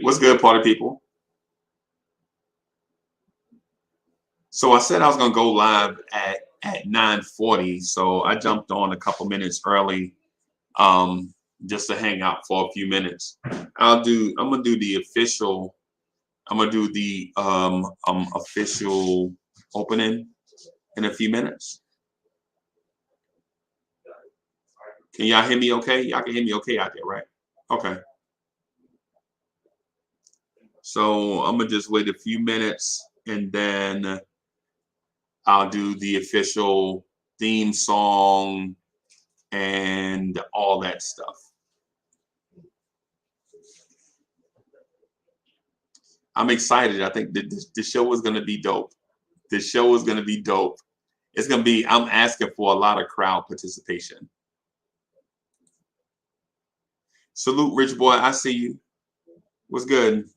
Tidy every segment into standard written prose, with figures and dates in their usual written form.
What's good, party people? So I said I was gonna go live at 9:40, so I jumped on a couple minutes early, just to hang out for a few minutes. I'm gonna do the official. I'm gonna do the official opening in a few minutes. Can y'all hear me okay? Y'all can hear me okay out there, right? Okay. So I'm gonna just wait a few minutes and then I'll do the official theme song and all that stuff. I'm excited. I think the show is gonna be dope. The show is gonna be dope. It's gonna be, I'm asking for a lot of crowd participation. Salute, Rich Boy. I see you. What's good?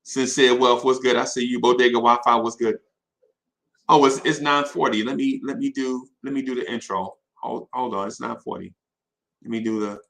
Sincere Wealth. What's good? I see you. Bodega Wi-Fi. What's good? Oh, it's 9:40. Let me do the intro. Hold on. It's 9:40. Let me do the.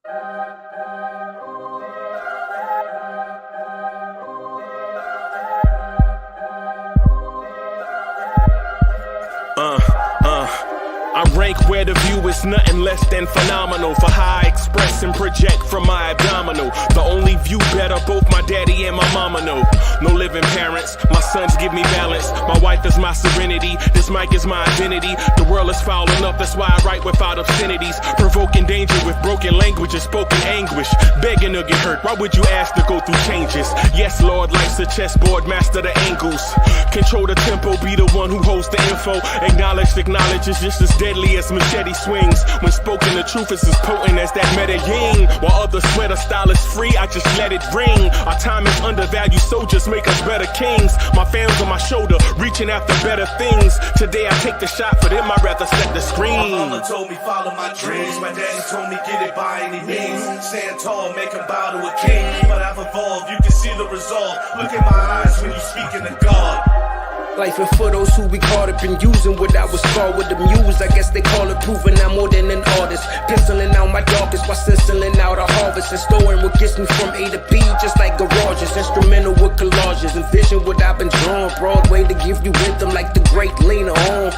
I rank where the view is nothing less than phenomenal for how I express and project from my abdominal. The only view better, both my daddy and my mama know. No living parents, my sons give me balance. My wife is my serenity, this mic is my identity. The world is foul enough, that's why I write without obscenities. Provoking danger with broken language and spoken anguish. Begging to get hurt, why would you ask to go through changes? Yes, Lord, life's a chessboard, master the angles. Control the tempo, be the one who holds the info. Acknowledge is just as deadly as machete swings. When spoken, the truth is as potent as that Medellin. While others swear the style is free, I just let it ring. Our time is undervalued, soldiers make us better kings. My fans on my shoulder, reaching after better things. Today I take the shot, for them I'd rather set the screen. My mama told me follow my dreams. My daddy told me get it by any means. Stand tall, make him bow to a king. But I've evolved, you can see the resolve. Look in my eyes when you speaking to God. Life and for those who we caught up in using what I was called with the muse. I guess they call it proving I'm more than an artist. Penciling out my darkest while stenciling out a harvest. And storing what gets me from A to B, just like garages. Instrumental with collages. Envision what I've been drawing. Broadway to give you rhythm like the great Lena Horne.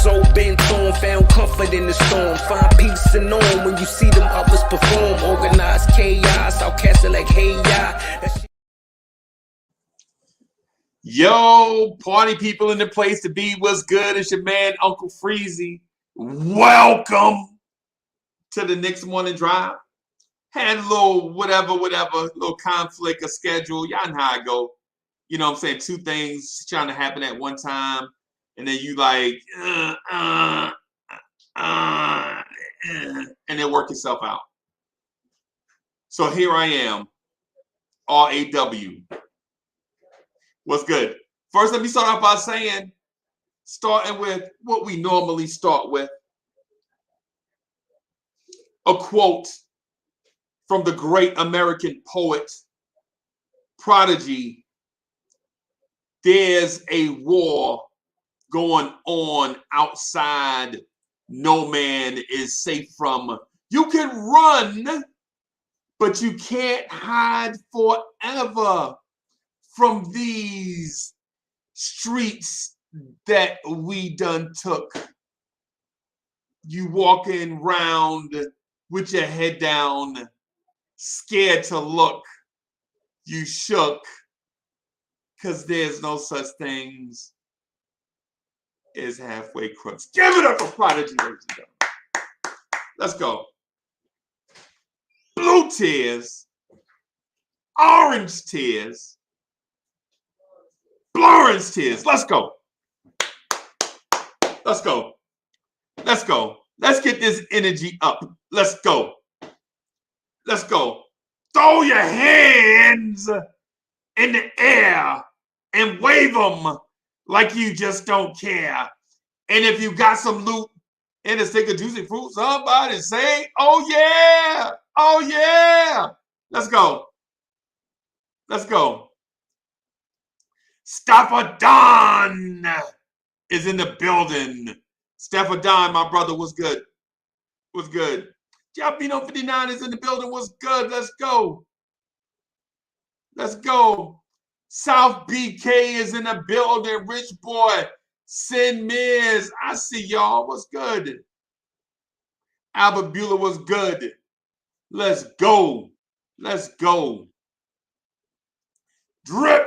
So bent on, found comfort in the storm. Find peace and on when you see them others perform. Organized chaos, outcast it like hey ya. Yo, party people in the place to be. What's good? It's your man, Uncle Freezy. Welcome to the Knicks Morning Drive. Had a little whatever, little conflict of schedule. Y'all know how I go. You know what I'm saying? Two things trying to happen at one time. And then you like, and then work yourself out. So here I am, RAW. What's good? First, let me start off by starting with what we normally start with. A quote from the great American poet, prodigy. There's a war going on outside no man is safe from. You can run, but you can't hide forever from these streets that we done took. You walking round with your head down, scared to look. You shook, because there's no such things as halfway crooks. Give it up for Prodigy, ladies and gentlemen. Let's go. Blue tears, orange tears, Florence tears. Let's go. Let's go. Let's go. Let's get this energy up. Let's go. Let's go. Throw your hands in the air and wave them like you just don't care. And if you got some loot and a stick of juicy fruit, somebody say, oh yeah. Oh yeah. Let's go. Let's go. Staffordon is in the building. Staffordon, my brother, what's good? What's good? Jalapeno 59 is in the building. What's good? Let's go. Let's go. South BK is in the building. Rich boy. Sin Miz. I see y'all. What's good? Albert Bueller was good. Let's go. Let's go. Dripmore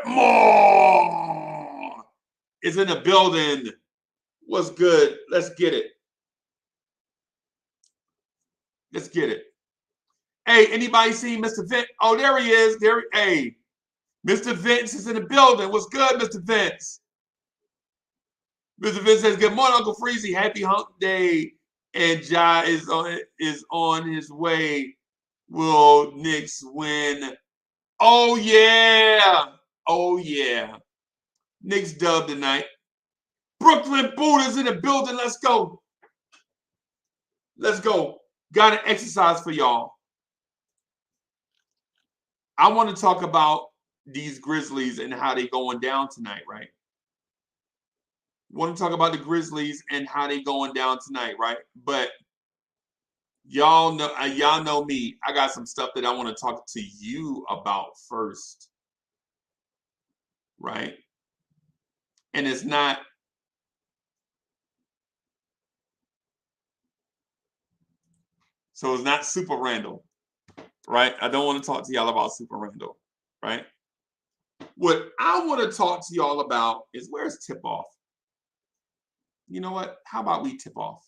is in the building. What's good? Let's get it. Let's get it. Hey, anybody seen Mr. Vince? Oh, there he is. Hey, Mr. Vince is in the building. What's good, Mr. Vince? Mr. Vince says, good morning, Uncle Freezy. Happy hump day. And Ja is on his way. Will Knicks win? Oh, yeah. Oh, yeah. Knicks dub tonight. Brooklyn Buddha's in the building. Let's go. Let's go. Got an exercise for y'all. I want to talk about these Grizzlies and how they going down tonight, right? Want to talk about the Grizzlies and how they going down tonight, right? But y'all know me. I got some stuff that I want to talk to you about first, right? And it's not Super Randall, right? I don't want to talk to y'all about Super Randall, right? What I want to talk to y'all about is where's tip off? You know what? How about we tip off?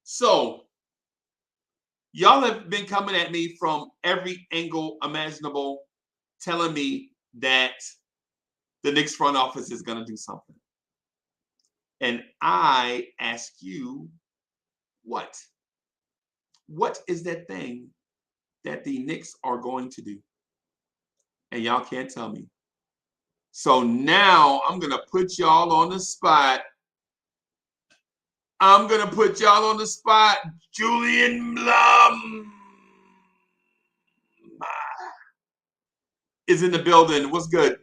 So, y'all have been coming at me from every angle imaginable, telling me that the Knicks front office is going to do something. And I ask you, what? What is that thing that the Knicks are going to do? And y'all can't tell me. So now I'm going to put y'all on the spot. Julian Blum is in the building. What's good?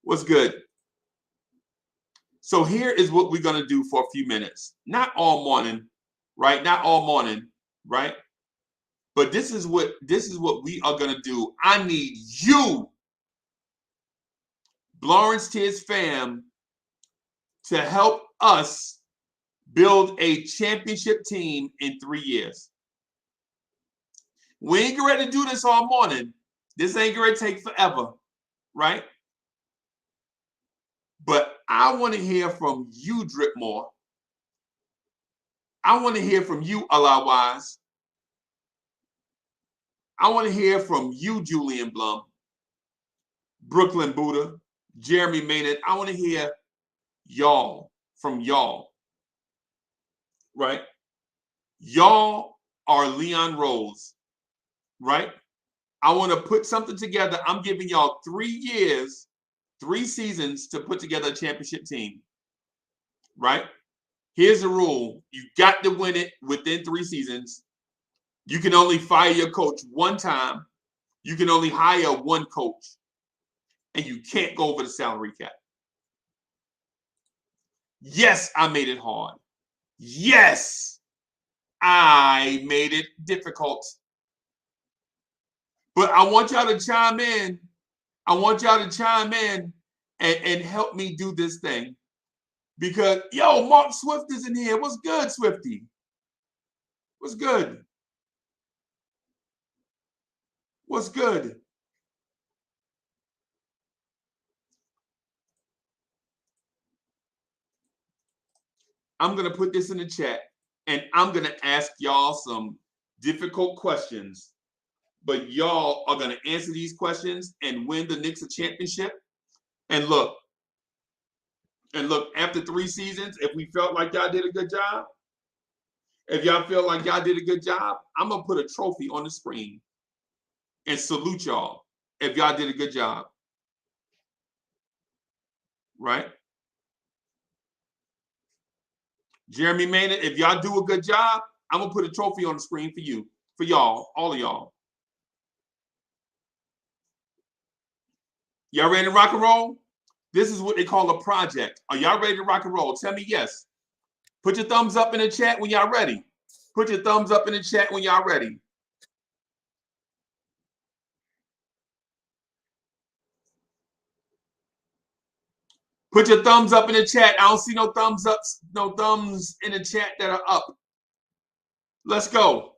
What's good? So here is what we're going to do for a few minutes. Not all morning, right? Not all morning, right? But this is what we are going to do. I need you, Lawrence Tears fam, to help us build a championship team in 3 years. We ain't ready to do this all morning. This ain't going to take forever, right? But I want to hear from you, Dripmore. I want to hear from you, Allah Wise. I want to hear from you, Julian Blum, Brooklyn Buddha, Jeremy Maynard. I want to hear from y'all, right? Y'all are Leon Rose, right? I want to put something together. I'm giving y'all 3 years, 3 seasons to put together a championship team, right? Here's the rule. You got to win it within 3 seasons. You can only fire your coach 1 time. You can only hire 1 coach. And you can't go over the salary cap. Yes, I made it hard. Yes, I made it difficult. But I want y'all to chime in. And help me do this thing. Because, Mark Swift is in here. What's good, Swifty? What's good? What's good? I'm going to put this in the chat, and I'm going to ask y'all some difficult questions. But y'all are going to answer these questions and win the Knicks a championship. And look, after 3 seasons, if we felt like y'all did a good job, if y'all feel like y'all did a good job, I'm going to put a trophy on the screen and salute y'all if y'all did a good job. Right? Jeremy Maynard, if y'all do a good job, I'm going to put a trophy on the screen for you, for y'all, all of y'all. Y'all ready to rock and roll? This is what they call a project. Are y'all ready to rock and roll? Tell me yes. Put your thumbs up in the chat when y'all ready. Put your thumbs up in the chat when y'all ready. Put your thumbs up in the chat. I don't see no thumbs up, no thumbs in the chat that are up. Let's go.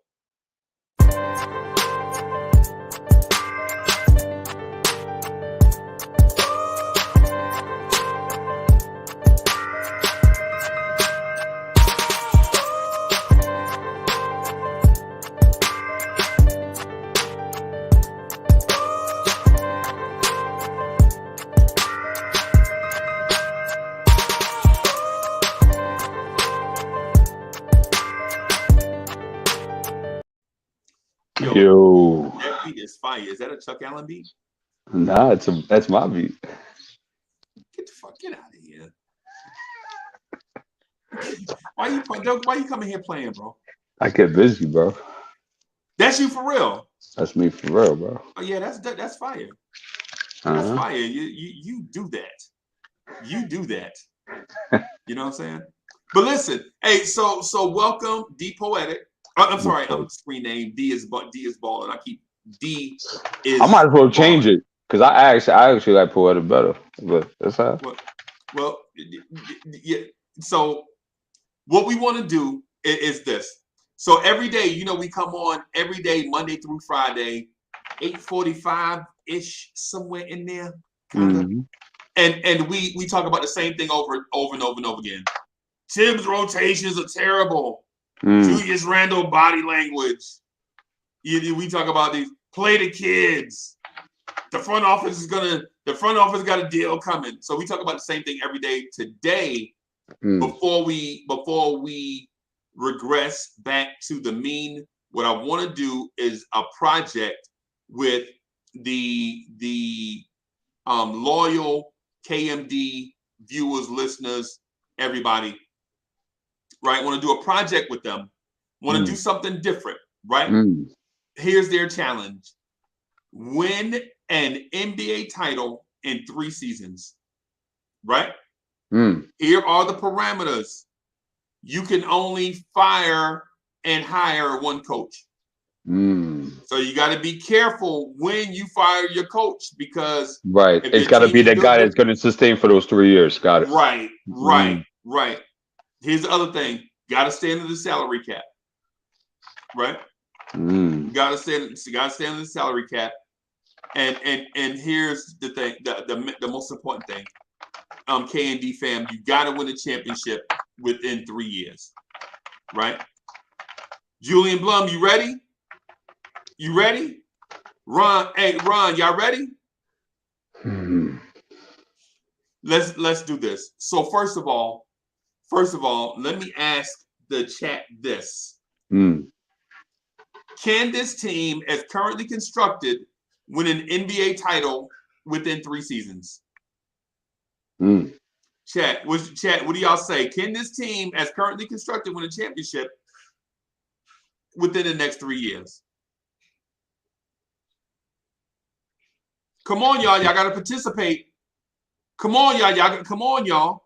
Yo. That beat is fire. Is that a Chuck Allen beat? Nah, that's my beat. Get out of here. Why you coming here playing, bro? I get busy, bro. That's you for real. That's me for real, bro. Oh yeah, that's fire. That's fire. You do that. You do that. You know what I'm saying? But listen, hey, so welcome, D Poetic. I'm sorry, I'm screen name. D is balling. I keep D is. I might as well change it because I actually like Poetic better. But that's how. Well, yeah. So what we want to do is this. So every day, you know, we come on every day, Monday through Friday, 8:45-ish, somewhere in there, kind of. Mm-hmm. And we talk about the same thing over and over again. Tibbs rotations are terrible. Julius Randle body language. We talk about these. Play the kids. The front office got a deal coming. So we talk about the same thing every day. Today, before we regress back to the mean, what I want to do is a project with the loyal KMD viewers, listeners, everybody. Right, want to do a project with them. Want to do something different, right? Here's their challenge: win an NBA title in 3 seasons. Right? Here are the parameters. You can only fire and hire one coach. So you got to be careful when you fire your coach because it's got to be the guy that's going to sustain for those 3 years. Got it. Right. Here's the other thing. Got to stay under the salary cap. Right? Got to stay under the salary cap. And here's the thing, the most important thing. K&D fam, you got to win a championship within 3 years. Right? Julian Blum, you ready? You ready? Ron, y'all ready? Let's do this. So first of all, let me ask the chat this. Can this team, as currently constructed, win an NBA title within 3 seasons? Chat, what do y'all say? Can this team, as currently constructed, win a championship within the next 3 years? Come on, y'all. Y'all got to participate. Come on, y'all. Come on, y'all.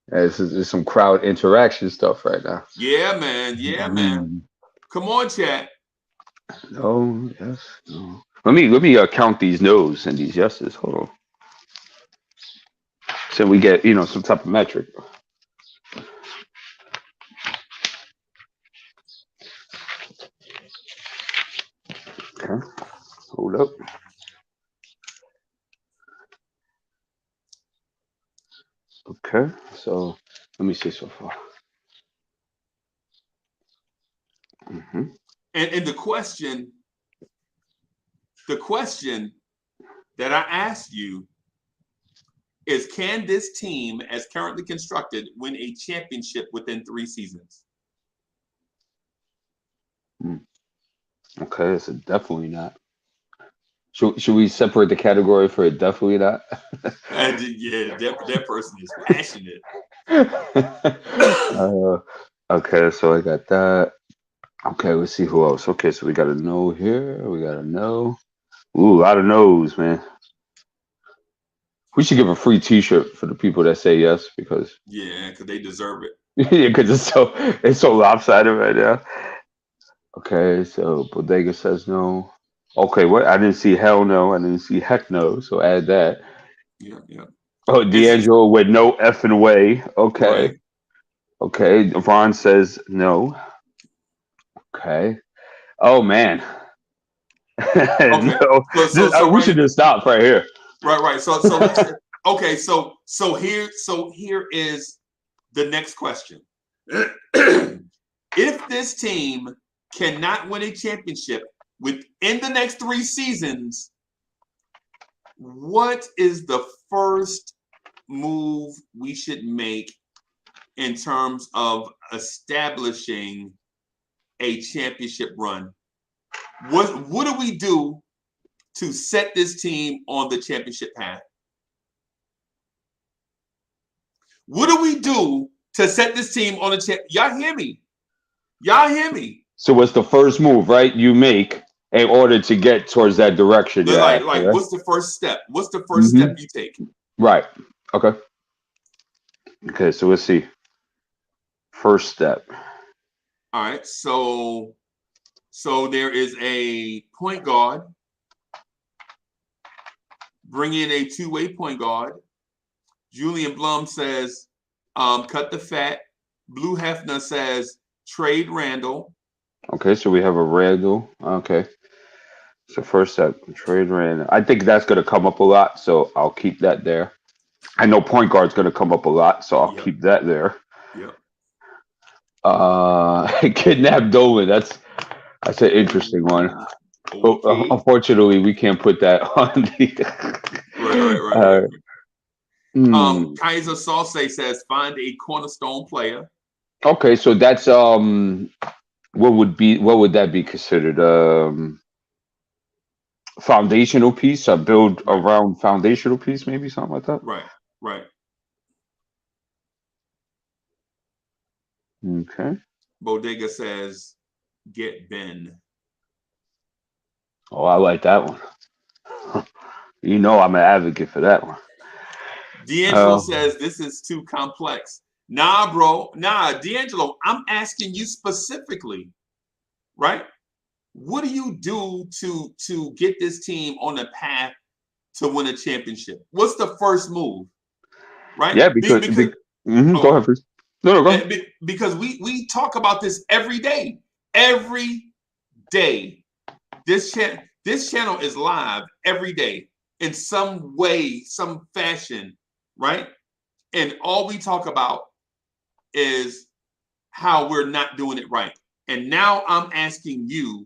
There's some crowd interaction stuff right now. Yeah, man. Come on, chat. No, yes, no. Let me count these no's and these yeses. Hold on. So we get some type of metric. Okay. Hold up. Okay, so let me see so far. And the question that I asked you is, can this team, as currently constructed, win a championship within 3 seasons? Okay, so definitely not. Should we separate the category for it? Definitely not. Yeah, that person is passionate. Okay, so I got that. Okay, let's see who else. Okay, so we got a no here. We got a no. Ooh, a lot of no's, man. We should give a free T-shirt for the people that say yes because Yeah, because they deserve it. yeah, because it's so lopsided right now. Okay, so Bodega says no. Okay, what? I didn't see hell no. I didn't see heck no. So add that. Yeah, yeah. Oh, It's D'Angelo with no effing way. Okay, right. okay. Vaughn says no. Okay. Oh man. Okay. No, we Right, should just stop right here. right. Okay. So here is the next question. If this team cannot win a championship within the next 3 seasons, what is the first move we should make in terms of establishing a championship run? What do we do to set this team on the championship path? What do we do to set this team on the champ? Y'all hear me? Y'all hear me? So what's the first move, right? You make in order to get towards that direction. Yeah. Like, what's the first step? What's the first step you take? Right. Okay. Okay. So let's see. First step. All right. So there is a point guard. Bring in a 2-way point guard. Julian Blum says, cut the fat. Blue Hefner says, trade Randall. Okay, so we have a Randall. Okay. So first step, trade Randall. I think that's going to come up a lot, so I'll keep that there. I know point guard's going to come up a lot, so I'll keep that there. Yep. Kidnap Dolan. That's an interesting one. Okay. But, unfortunately, we can't put that on the. Right. Kaiser Salse says, find a cornerstone player. Okay, so that's what would that be considered? Foundational piece, a build around foundational piece, maybe something like that. Right. Okay. Bodega says, get Ben. Oh, I like that one. You know I'm an advocate for that one. D'Angelo says, this is too complex. Nah, bro. Nah, D'Angelo, I'm asking you specifically, right? What do you do to get this team on the path to win a championship? What's the first move? Right? Yeah, because go ahead, please. No, go ahead. Because we talk about this every day. Every day. This channel is live every day in some way, some fashion, right? And all we talk about is how we're not doing it right. And now I'm asking you,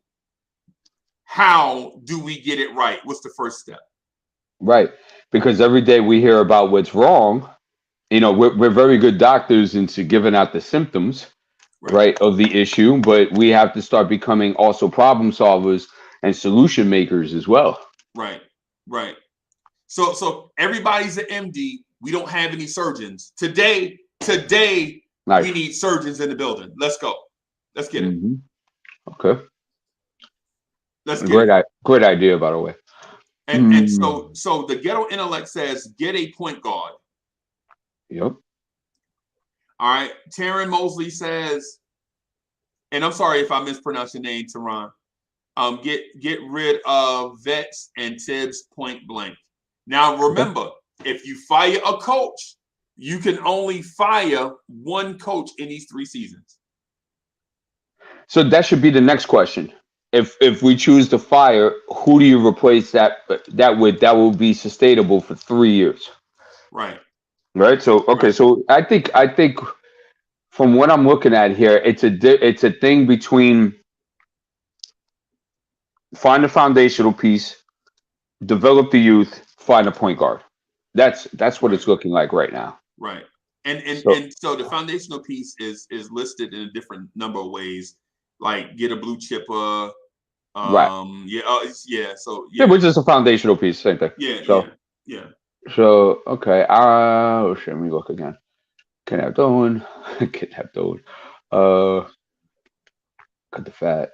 how do we get it right? What's the first step? Right. Because every day we hear about what's wrong. You know, we're very good doctors into giving out the symptoms, right, of the issue, but we have to start becoming also problem solvers and solution makers as well. Right. So everybody's an MD. We don't have any surgeons. Today, nice. We need surgeons in the building. Let's go. Let's get it. Okay. Let's get it. Great idea, by the way. And so the ghetto intellect says, get a point guard. Yep. All right. Taryn Mosley says, and I'm sorry if I mispronounced your name, Teron. Get rid of Vets and Tibbs point blank. Now remember, if you fire a coach, you can only fire one coach in these 3 seasons. So that should be the next question. If we choose to fire, who do you replace that will be sustainable for 3 years? Right. So okay. So I think from what I'm looking at here, it's a thing between find a foundational piece, develop the youth, find a point guard. That's what it's looking like right now. Right. And so the foundational piece is listed in a different number of ways, like get a blue chipper. Right. Yeah. So which is a foundational piece, same thing. Yeah. So okay. Let me look again. Kidnap Dolan. Cut the fat.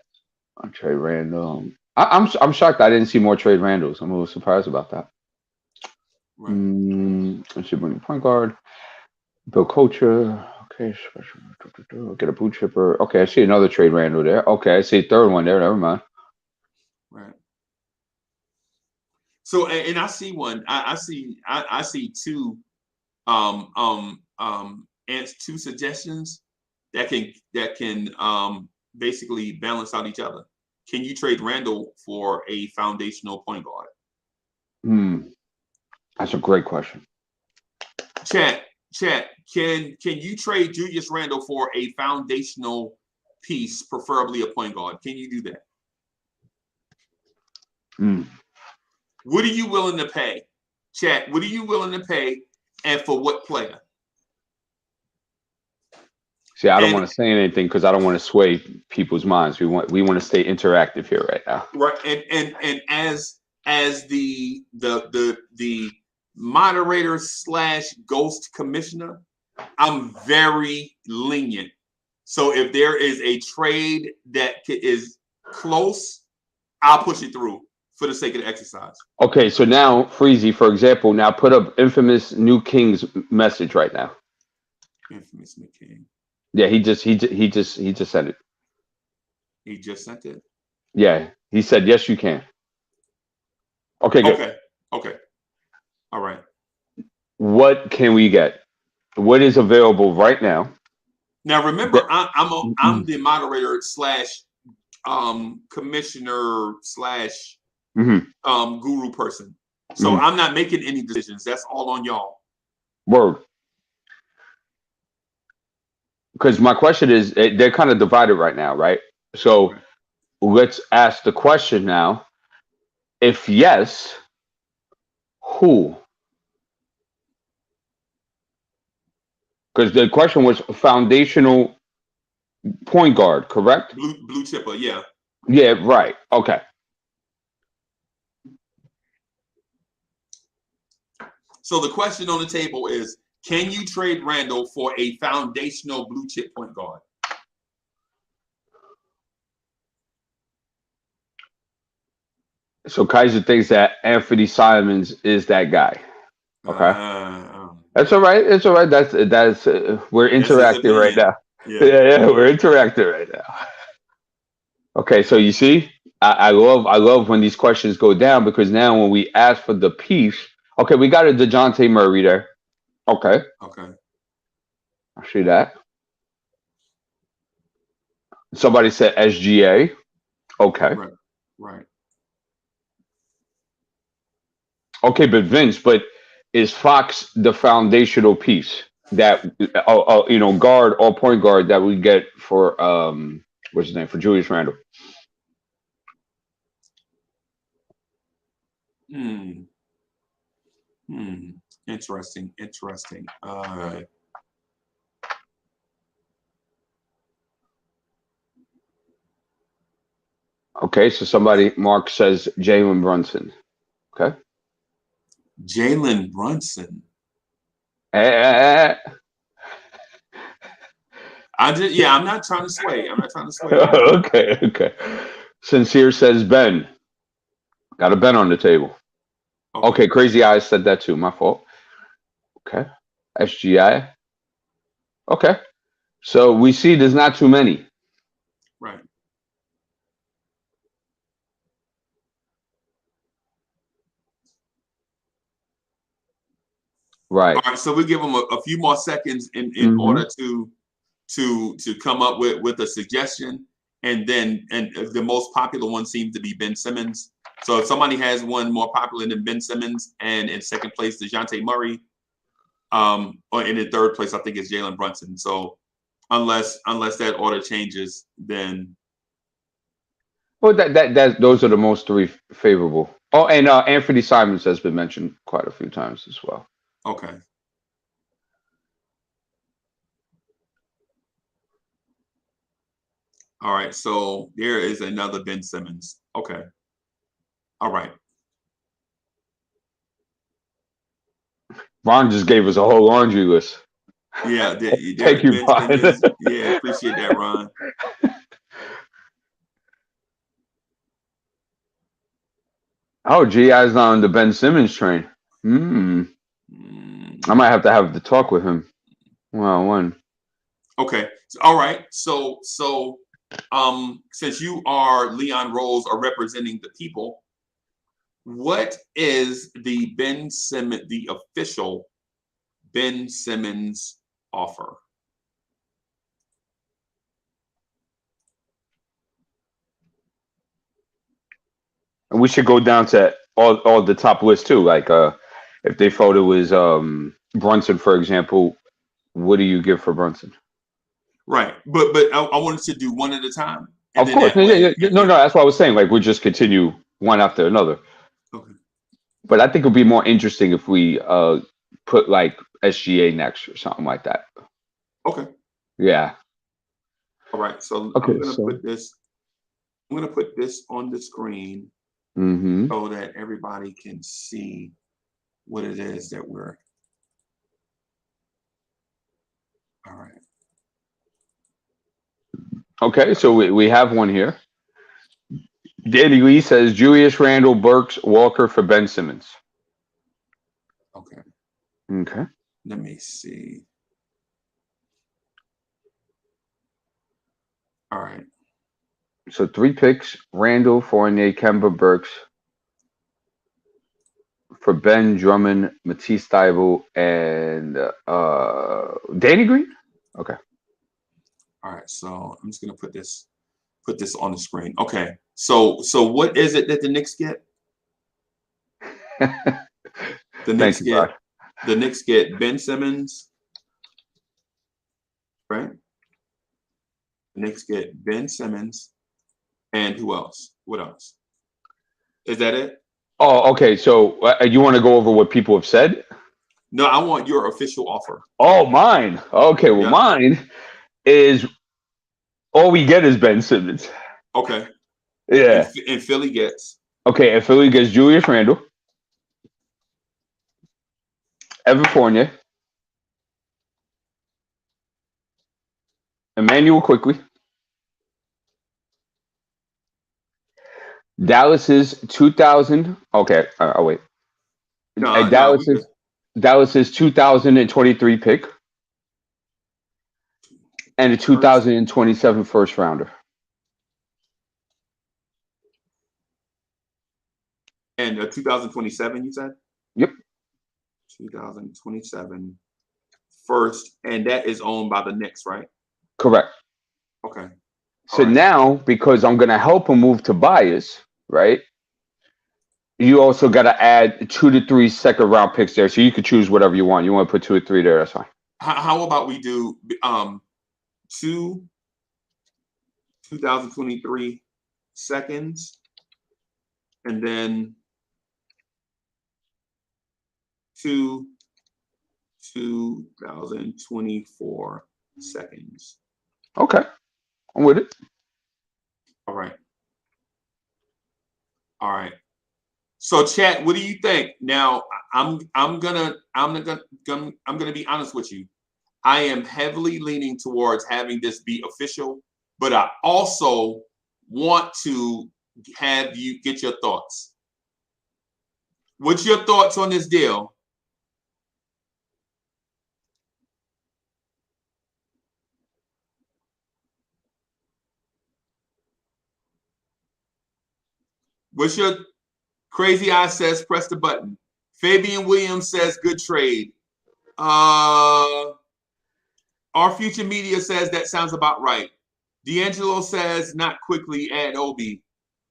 On trade Randall. I'm shocked I didn't see more trade Randalls. I'm a little surprised about that. Right. Let's see, winning point guard. Bill Culture. Okay, get a boot chipper. Okay, I see another trade Randall there. Okay, I see a third one there. Never mind. Right. So, and I see one. I see two. And two suggestions that can basically balance out each other. Can you trade Randall for a foundational point guard? That's a great question. Chat. Can you trade Julius Randle for a foundational piece, preferably a point guard? Can you do that? What are you willing to pay? Chat, what are you willing to pay, and for what player? See, I don't want to say anything because I don't want to sway people's minds. We want to stay interactive here right now. Right, and as the moderator / ghost commissioner, I'm very lenient. So if there is a trade that is close, I'll push it through for the sake of the exercise. Okay, so now Freezy, for example, now put up infamous New King's message right now. Infamous New King. Yeah, he just sent it. He just sent it. Yeah, he said yes, you can. Okay, good. Okay. All right. What can we get? What is available right now? Now remember, I'm the moderator / commissioner / guru person. So I'm not making any decisions. That's all on y'all. Word. Because my question is, they're kind of divided right now, right? So let's ask the question now. If yes, who? Because the question was foundational point guard, correct? Blue chipper, yeah. Yeah, right. Okay. So the question on the table is, can you trade Randall for a foundational blue chip point guard? So Kaiser thinks that Anthony Simons is that guy. Okay. That's all right. It's all right. That's we're interacting right now. Yeah, we're interacting right now. Okay, so you see, I love when these questions go down, because now when we ask for the piece, okay, we got a DeJounte Murray there. Okay. I see that. Somebody said SGA. Okay. Right. Okay, but Vince, is Fox the foundational piece that guard or point guard that we get for what's his name, for Julius Randle? Interesting. Okay, so Mark says Jalen Brunson. Okay. Jalen Brunson. I'm not trying to sway. Okay. Sincere says Ben. Got a Ben on the table. Okay, Crazy Eyes said that too. My fault. Okay. SGI. Okay. So we see there's not too many. Right. Right. All right. So we give them a few more seconds in order to come up with a suggestion, and the most popular one seems to be Ben Simmons. So if somebody has one more popular than Ben Simmons, and in second place DeJounte Murray, or in the third place I think it's Jalen Brunson. So unless that order changes, then those are the most three favorable. Oh, and Anthony Simons has been mentioned quite a few times as well. Okay. All right, so there is another Ben Simmons. Okay. All right. Ron just gave us a whole laundry list. Yeah. Thank you, Ron. Yeah, appreciate that, Ron. Oh, GI's not on the Ben Simmons train. I might have to have the talk with him. One. Okay. All right. So since you are Leon Rose or representing the people, what is the official Ben Simmons offer? And we should go down to all the top list too. Like if they thought it was Brunson, for example, what do you give for Brunson? Right. But I wanted to do one at a time. Of course. No, that's what I was saying. Like we just continue one after another. Okay. But I think it would be more interesting if we put like SGA next or something like that. Okay. Yeah. All right. So I'm gonna put this on the screen so that everybody can see what it is that we're. All right. Okay, so we have one here. Danny Lee says Julius Randle, Burks, Walker for Ben Simmons. Okay. Okay. Let me see. All right. So 3 picks: Randle, Fournier, Kemba, Burks for Ben, Drummond, Matisse Thybulle, and Danny Green. Okay. All right. So I'm just gonna put this on the screen. Okay. So what is it that the Knicks get? The Knicks get Ben Simmons, right? The Knicks get Ben Simmons, and who else? What else? Is that it? Oh, okay. So you want to go over what people have said? No, I want your official offer. Oh, mine. Okay. Well, mine is all we get is Ben Simmons. Okay. Yeah. And Philly gets. Okay, and Philly gets Julius Randle, Evan Fournier, Emmanuel Quickly, Dallas's 2000. Okay, I'll wait. Dallas's 2023 pick and a 2027 first rounder. And 2027, you said? Yep. 2027 first, and that is owned by the Knicks, right? Correct. Okay. So now, because I'm going to help him move to Tobias, right? You also got to add 2 to 3 second round picks there, so you could choose whatever you want. You want to put 2 or 3 there, that's fine. How about we do 2 2023 seconds, and then 2 2024 seconds. Okay, I'm with it. All right. So, chat, what do you think? Now, I'm gonna be honest with you. I am heavily leaning towards having this be official, but I also want to have you get your thoughts. What's your thoughts on this deal? What's your crazy eye says press the button. Fabian Williams says good trade. Our future media says that sounds about right. D'Angelo says not quickly, add Obi.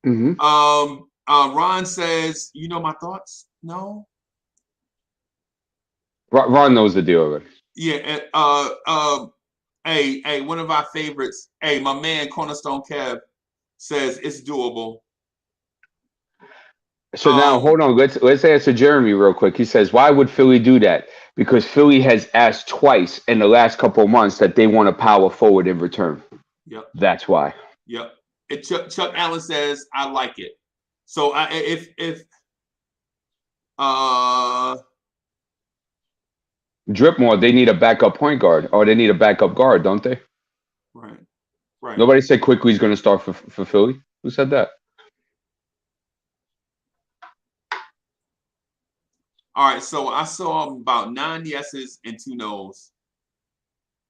Ron says, you know my thoughts? No. Ron knows the deal already. Yeah. Hey, one of our favorites. Hey, my man Cornerstone Kev says it's doable. So now, hold on. Let's answer Jeremy real quick. He says, why would Philly do that? Because Philly has asked twice in the last couple of months that they want a power forward in return. Yep. That's why. Yep. Chuck Allen says, I like it. So if Dripmore, they need a backup point guard, or they need a backup guard, don't they? Right. Nobody said Quickly's going to start for Philly. Who said that? All right, so I saw about 9 yeses and 2 nos.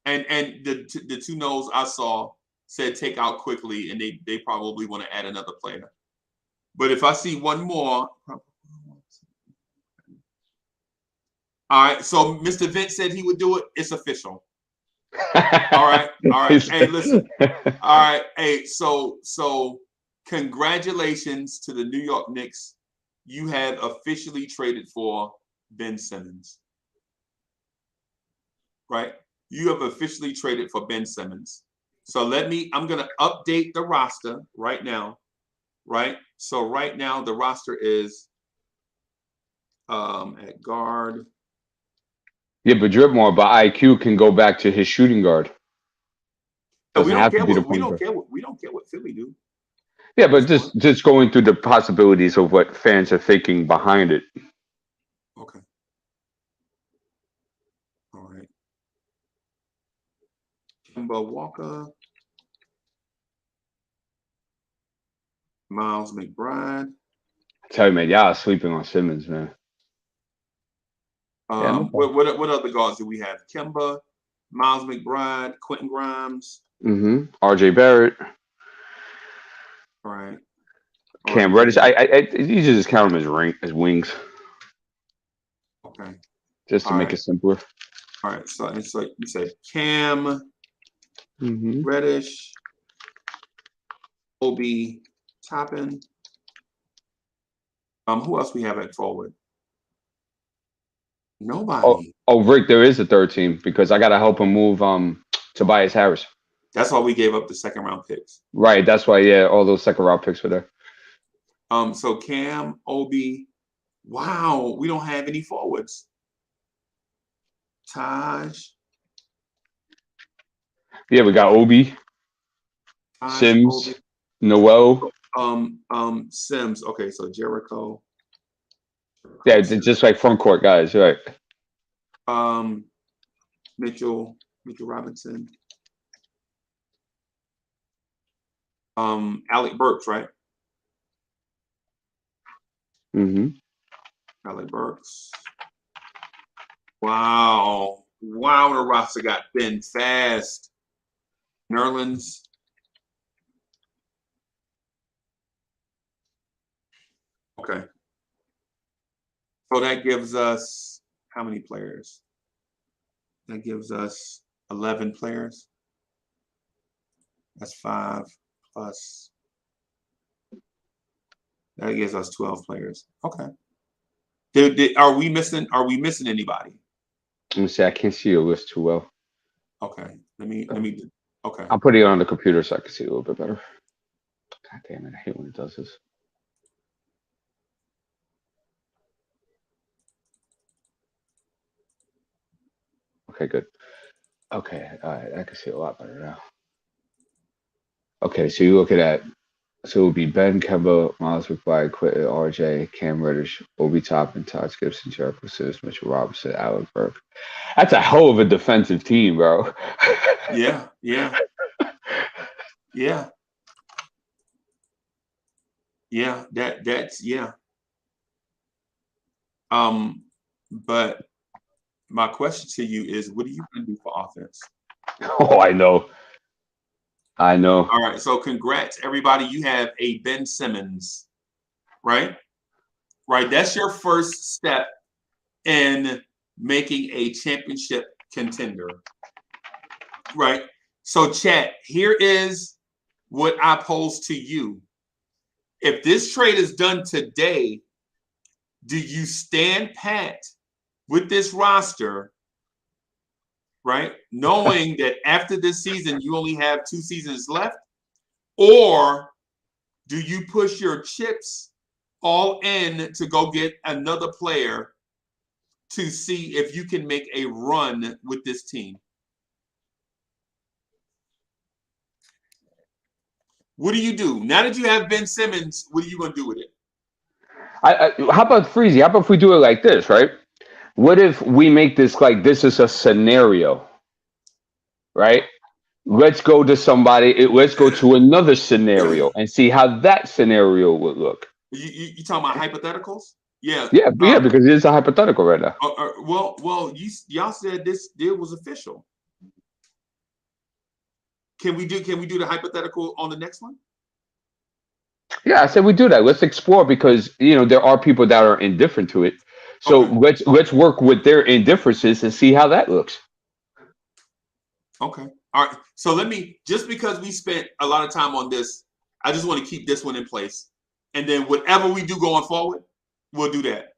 And the 2 nos I saw said take out quickly, and they probably want to add another player. But if I see one more, all right. So Mr. Vince said he would do it. It's official. All right. Hey, listen. All right. Hey, so congratulations to the New York Knicks. You have officially traded for Ben Simmons. Right? You have officially traded for Ben Simmons. So I'm going to update the roster right now. Right? So right now the roster is at guard. Yeah, but Dripmore by IQ can go back to his shooting guard. We don't care what Philly do. Yeah, but just going through the possibilities of what fans are thinking behind it. Okay. All right. Kemba Walker. Miles McBride. I tell you, man, y'all are sleeping on Simmons, man. What other guards do we have? Kemba, Miles McBride, Quentin Grimes. RJ Barrett. All right. Cam Reddish. I you should just count them as wings. Okay. Just to make it simpler. All right. So you said Cam, Reddish, Obi Toppin. Who else we have at forward? Nobody. Oh, Rick, there is a third team because I gotta help him move Tobias Harris. That's why we gave up the second round picks. Right. That's why, yeah, all those second round picks were there. So Cam, Obi. Wow, we don't have any forwards. Taj. Yeah, we got Obi. Taj, Sims. Obi. Noel. Sims. Okay, so Jericho. Yeah, just like front court guys, right? Mitchell Robinson. Alec Burks, right? Alec Burks. Wow, the roster got thin fast. Nerlens. Okay. So that gives us how many players? That gives us 11 players. That's 5 plus. That gives us 12 players. Okay. Are we missing anybody? Let me see. I can't see your list too well. Okay. Okay. I'll put it on the computer so I can see a little bit better. God damn it! I hate when it does this. Okay, good. Okay, all right. I can see a lot better now. Okay, so you look at that. So it would be Ben, Kemba, Miles McBride, Quentin, RJ, Cam Reddish, Obi Toppin, Taj Gibson, Jericho Sims, Mitchell Robinson, Alec Burke. That's a hell of a defensive team, bro. Yeah. That's yeah. But my question to you is, what are you going to do for offense? Oh, I know. All right, so congrats, everybody. You have a Ben Simmons, right? Right, that's your first step in making a championship contender, right? So, chat, here is what I pose to you. If this trade is done today, do you stand pat with this roster, right? Knowing that after this season, you only have 2 seasons left? Or do you push your chips all in to go get another player to see if you can make a run with this team? What do you do? Now that you have Ben Simmons, what are you going to do with it? How about Freezy? How about if we do it like this, right? What if we make this like this is a scenario, right? Let's go to somebody. Let's go to another scenario and see how that scenario would look. You talking about hypotheticals? Yeah. Yeah, because it's a hypothetical right now. Well, y'all said this deal was official. Can we do the hypothetical on the next one? Yeah, I said we do that. Let's explore because there are people that are indifferent to it. So let's work with their indifferences and see how that looks. Okay. All right. So just because we spent a lot of time on this, I just want to keep this one in place. And then whatever we do going forward, we'll do that.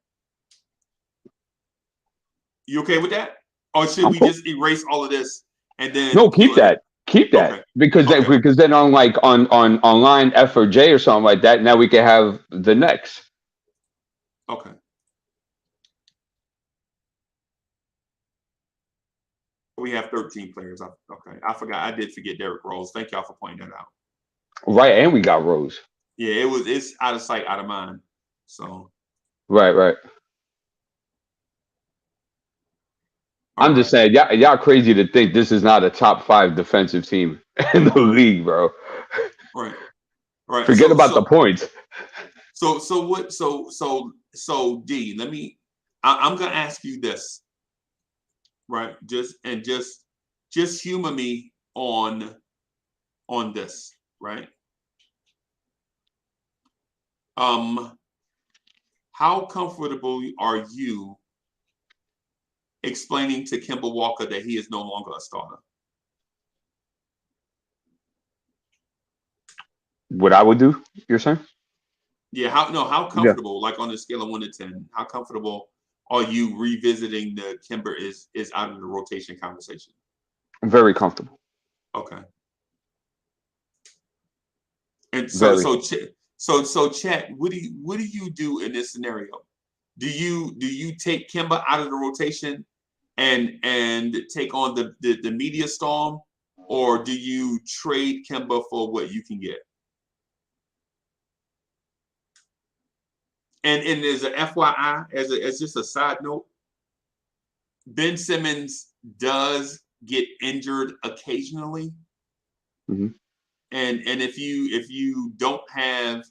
You okay with that? Or should we just erase all of this and then keep that. Keep that. Okay. Because then on online F or J or something like that, now we can have the next. Okay. We have 13 players. Okay. I forgot. I did forget Derrick Rose. Thank y'all for pointing that out. Right, and we got Rose. Yeah, it's out of sight, out of mind. So Right. I'm just saying, y'all crazy to think this is not a top 5 defensive team in the league, bro. Right. Forget about the points. So D, I'm gonna ask you this. Right. Just humor me on this, right? How comfortable are you explaining to Kemba Walker that he is no longer a starter? What I would do, you're saying? Yeah, how comfortable, like on a scale of 1 to 10, how comfortable are you revisiting the Kemba is out of the rotation conversation? I'm very comfortable. Okay. And so Chet, what do you do in this scenario? Do you take Kemba out of the rotation and take on the media storm, or do you trade Kemba for what you can get? And as a FYI, as just a side note, Ben Simmons does get injured occasionally. Mm-hmm. And if you don't have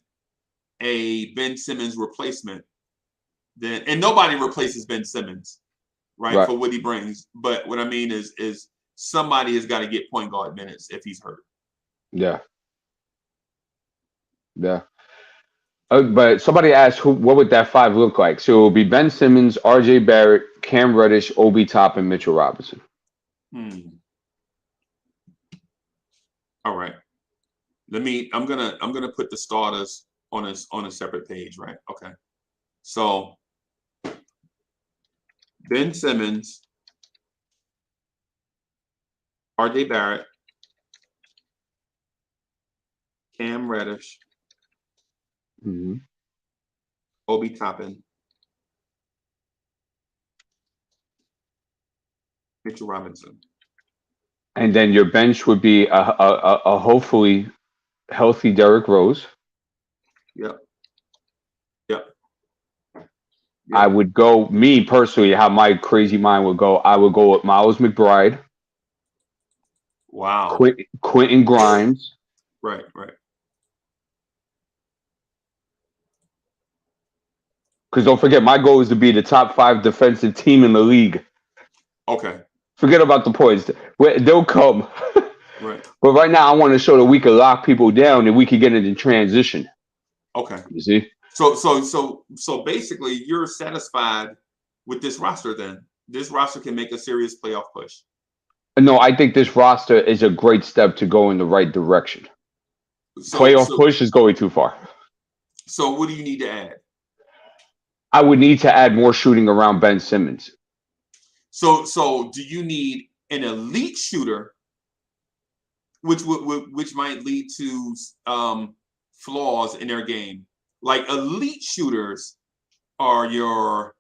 a Ben Simmons replacement, then and nobody replaces Ben Simmons, right, for what he brings. But what I mean is somebody has got to get point guard minutes if he's hurt. Yeah. But somebody asked, what would that 5 look like? So it will be Ben Simmons, R.J. Barrett, Cam Reddish, Obi Toppin, Mitchell Robinson. All right. I'm gonna put the starters on a separate page, right? Okay. So Ben Simmons, R.J. Barrett, Cam Reddish, Obi Toppin, Mitchell Robinson. And then your bench would be a hopefully healthy Derrick Rose. Yep. I would go, me personally, how my crazy mind would go, I would go with Miles McBride. Wow. Quentin Grimes. Right. Because don't forget, my goal is to be the top 5 defensive team in the league. Okay. Forget about the points. They'll come. Right. But right now, I want to show that we can lock people down and we can get into transition. Okay. You see? So basically, you're satisfied with this roster then? This roster can make a serious playoff push. No, I think this roster is a great step to go in the right direction. Playoff push is going too far. So what do you need to add? I would need to add more shooting around Ben Simmons. So do you need an elite shooter, which might lead to flaws in their game? Like elite shooters are your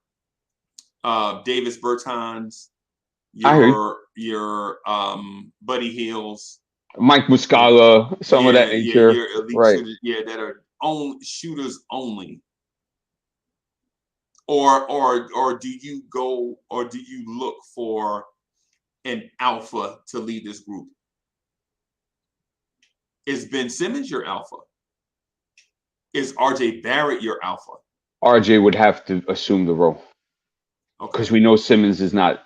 Davis Bertans, your Buddy Hills, Mike Muscala, some of that nature. Your elite shooters, that are shooters only. Or do you look for an alpha to lead this group? Is Ben Simmons your alpha? Is RJ Barrett your alpha? RJ would have to assume the role because we know Simmons is not.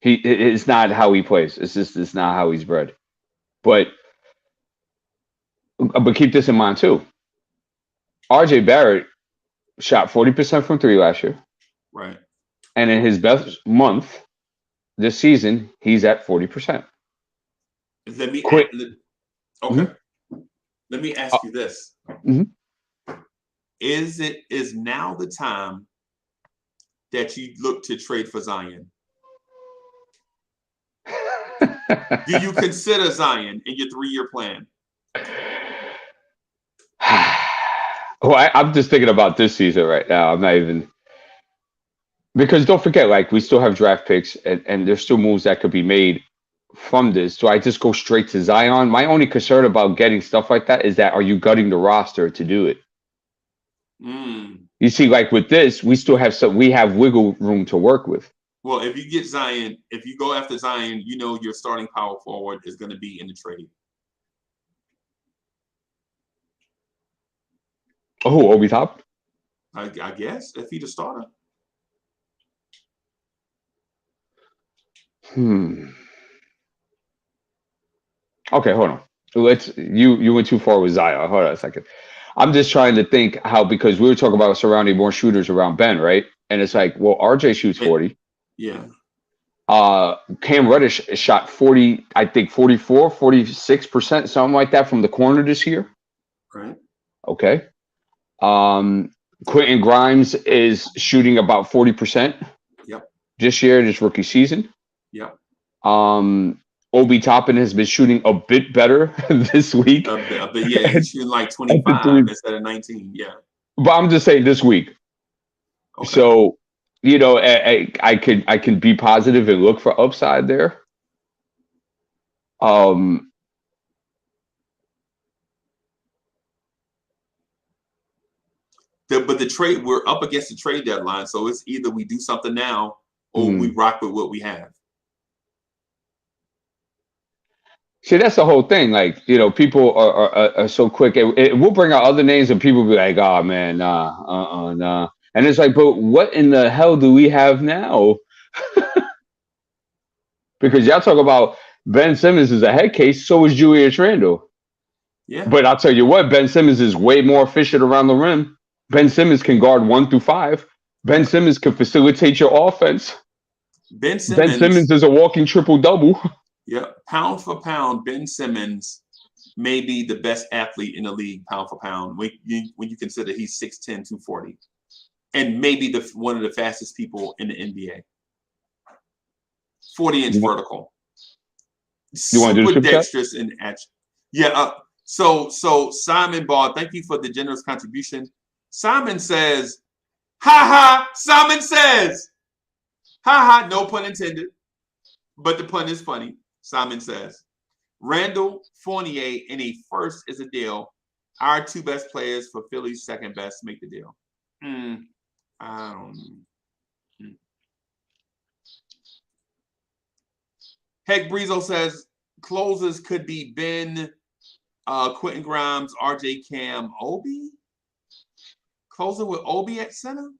It's not how he plays. It's not how he's bred. But keep this in mind too. RJ Barrett shot 40% from three last year. Right. And in his best month this season, he's at 40%. Let me Let me ask you this. Is now the time that you look to trade for Zion? Do you consider Zion in your 3-year plan? Well, I'm just thinking about this season right now. I'm not even, because don't forget, like, we still have draft picks and there's still moves that could be made from this. Do I just go straight to Zion? My only concern about getting stuff like that is that, are you gutting the roster to do it? You see, like with this, we still have we have wiggle room to work with. Well, if you get Zion, if you go after Zion, you know your starting power forward is going to be in the trade. Oh, Obi Top? I guess, if he's a starter. Okay, hold on. You went too far with Zion. Hold on a second. I'm just trying to think how, because we were talking about surrounding more shooters around Ben, right? And it's like, well, RJ shoots 40. Yeah. Cam Reddish shot 40, I think 44, 46%, something like that from the corner this year. Right. Okay. Quentin Grimes is shooting about 40%. Yep. This year, this rookie season. Yep. Obi Toppin has been shooting a bit better this week. But yeah, he's shooting like 25 instead of 19. Yeah. But I'm just saying this week. Okay. So, you know, I can be positive and look for upside there. But the trade, we're up against the trade deadline, so it's either we do something now or we rock with what we have. See, that's the whole thing. Like, you know, people are so quick. We'll bring out other names and people will be like, oh, man, nah. And it's like, but what in the hell do we have now? Because y'all talk about Ben Simmons is a head case, so is Julius Randle. Yeah. But I'll tell you what, Ben Simmons is way more efficient around the rim. Ben Simmons can guard 1 through 5. Ben Simmons can facilitate your offense. Ben Simmons is a walking triple-double. Yeah, pound for pound, Ben Simmons may be the best athlete in the league, pound for pound, when you consider he's 6'10", 240, and maybe one of the fastest people in the NBA. 40-inch vertical. You want to do the dexterous in action. Yeah. So Simon Ball, thank you for the generous contribution. Simon says, "Ha ha." Simon says, "Ha ha." No pun intended, but the pun is funny. Simon says, Randall, Fournier, and a first is a deal. Our 2 best players for Philly's second best make the deal. I don't know. Heck Breezo says, closers could be Ben, Quentin Grimes, RJ Cam, Obi. Closer with Obi at center?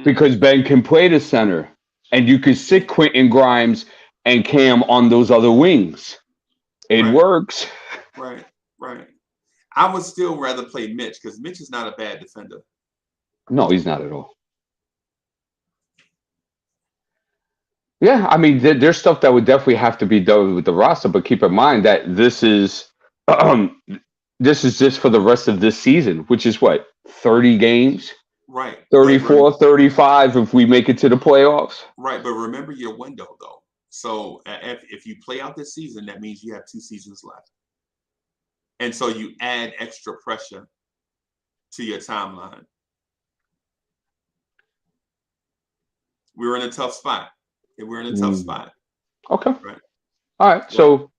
Because Ben can play the center. And you could sit Quentin Grimes and Cam on those other wings. It works. Right. I would still rather play Mitch because Mitch is not a bad defender. No, he's not at all. Yeah, I mean, there's stuff that would definitely have to be done with the roster, but keep in mind that this is just for the rest of this season, which is what, 30 games? Right. 34, 35 if we make it to the playoffs. Right, but remember your window, though. So if you play out this season, that means you have 2 seasons left. And so you add extra pressure to your timeline. We're in a tough spot. Okay. Right. All right. So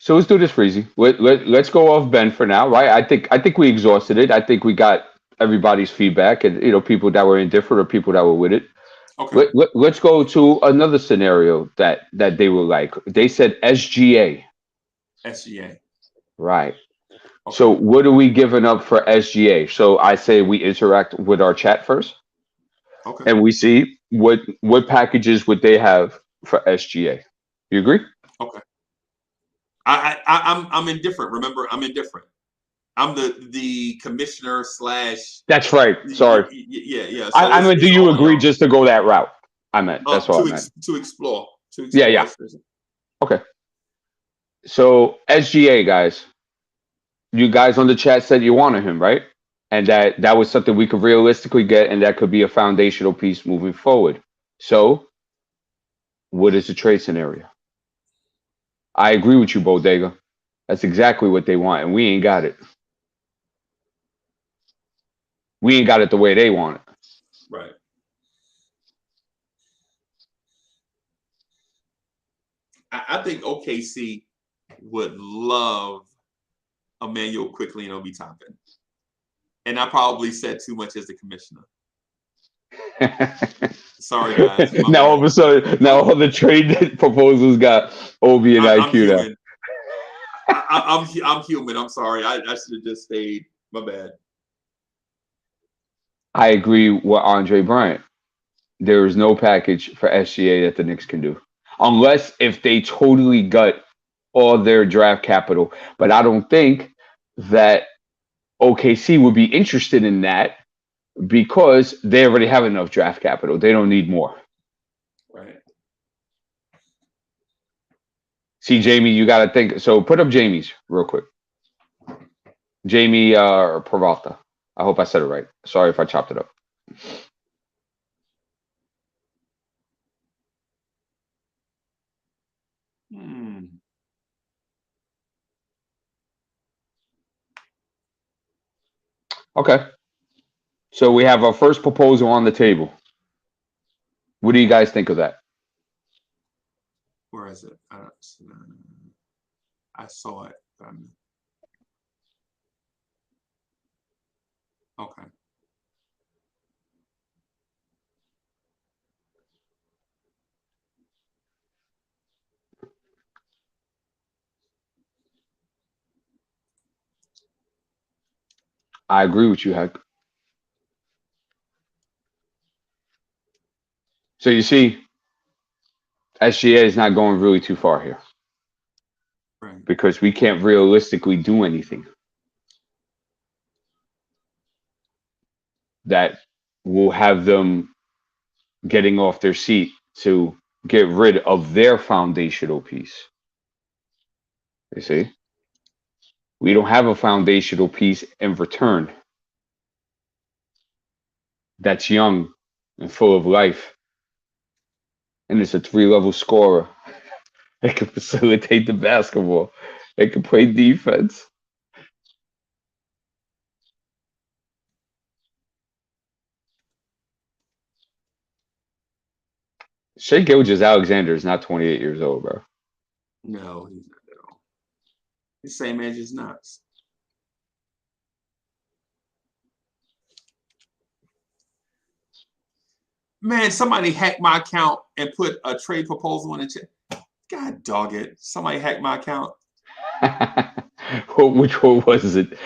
let's do this, Freezy. Let's go off Ben for now, right? I think we exhausted it. I think we got everybody's feedback, and you know, people that were indifferent or people that were with it. Okay. Let's go to another scenario that they were like. They said SGA. SGA. Right. Okay. So what are we giving up for SGA? So I say we interact with our chat first. Okay. And we see what packages would they have for SGA. You agree? Okay. I'm indifferent. Remember, I'm indifferent. I'm the commissioner / That's right. Sorry. Yeah. So I meant, do you agree y'all. just to go that route? I meant that's what I meant. To explore. Yeah. Okay. So SGA guys, you guys on the chat said you wanted him, right? And that was something we could realistically get, and that could be a foundational piece moving forward. So, what is the trade scenario? I agree with you, Bodega. That's exactly what they want, and we ain't got it. We ain't got it the way they want it. Right. I think OKC would love Emmanuel Quickly and Obi Toppin. And I probably said too much as the commissioner. Sorry, guys. Now all of a sudden, all the trade proposals got Obi and IQ now. I'm human. I'm sorry. I should have just stayed. My bad. I agree with Andre Bryant. There is no package for SGA that the Knicks can do. Unless if they totally gut all their draft capital. But I don't think that OKC would be interested in that because they already have enough draft capital. They don't need more. Right. See, Jamie, you got to think. So put up Jamie's real quick. Jamie Peralta. I hope I said it right. Sorry if I chopped it up. Okay. So we have our first proposal on the table. What do you guys think of that? Where is it? I saw it. Okay. I agree with you, Heck. So you see, SGA is not going really too far here. Right. Because we can't realistically do anything that will have them getting off their seat to get rid of their foundational piece. You see? We don't have a foundational piece in return that's young and full of life. And it's a 3-level scorer. They can facilitate the basketball. They can play defense. Shai Gilgeous-Alexander is not 28 years old, bro. No, he's not at all. The same age as Knox. Man, somebody hacked my account and put a trade proposal in the chat. God dog it. Somebody hacked my account. Which one was it?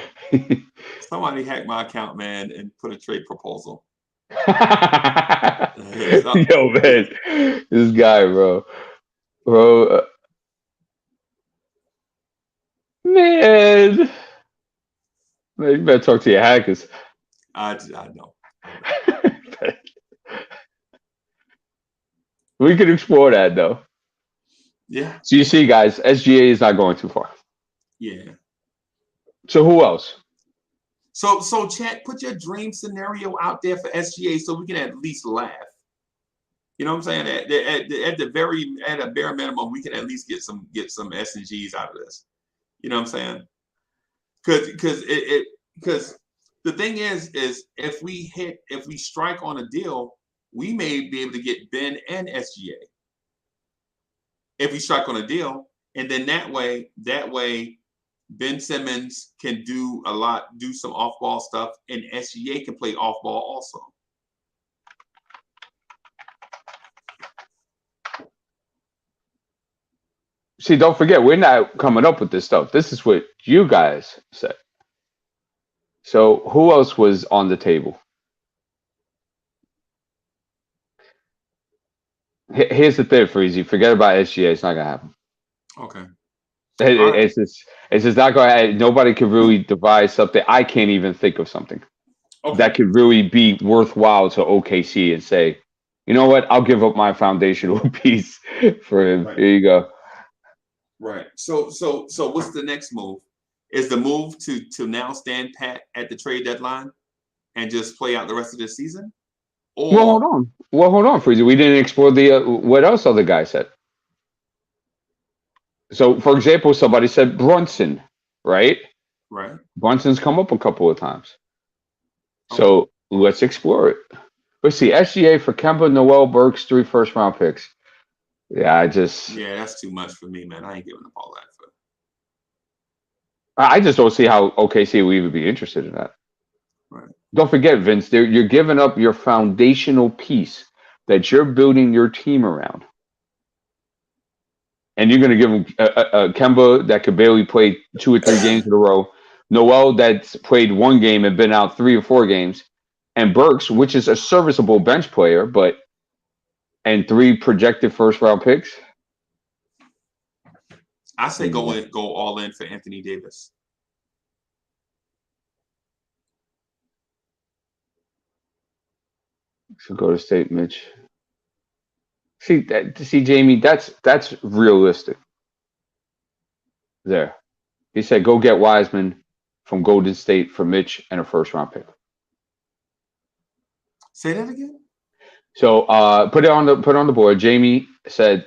Somebody hacked my account, man, and put a trade proposal. Yo, man. This guy, bro. Man, you better talk to your hackers. I know. We can explore that, though. Yeah. So you see, guys, SGA is not going too far. Yeah. So who else? So chat, put your dream scenario out there for SGA so we can at least laugh. You know what I'm saying? At a bare minimum, we can at least get some S and G's out of this. You know what I'm saying? Because the thing is if we strike on a deal, we may be able to get Ben and SGA. If we strike on a deal, and then that way Ben Simmons can do some off-ball stuff, and SGA can play off-ball also. See, don't forget, we're not coming up with this stuff. This is what you guys said. So who else was on the table? Here's the thing, Freezy. Forget about SGA. It's not gonna happen. Okay. It's just not gonna. Nobody could really devise something. I can't even think of something that could really be worthwhile to OKC and say, you know what? I'll give up my foundational piece for him. Right. Here you go. Right. So what's the next move? Is the move to now stand pat at the trade deadline and just play out the rest of the season? Or Well, hold on, Freezy. We didn't explore the what else other guy said. So, for example, somebody said Brunson, right? Right. Brunson's come up a couple of times. So let's explore it. Let's see. SGA for Kemba, Noel, Burks, 3 first-round picks. Yeah, that's too much for me, man. I ain't giving up all that for. I just don't see how OKC would even be interested in that. Right. Don't forget, Vince, you're giving up your foundational piece that you're building your team around. And you're going to give him a Kemba that could barely play 2 or 3 games in a row. Noel that's played 1 game and been out 3 or 4 games. And Burks, which is a serviceable bench player, and 3 projected first-round picks. I say go all in for Anthony Davis. So go to state, Mitch. See, Jamie, that's realistic. There. He said go get Wiseman from Golden State for Mitch and a first-round pick. Say that again. So put it on the board. Jamie said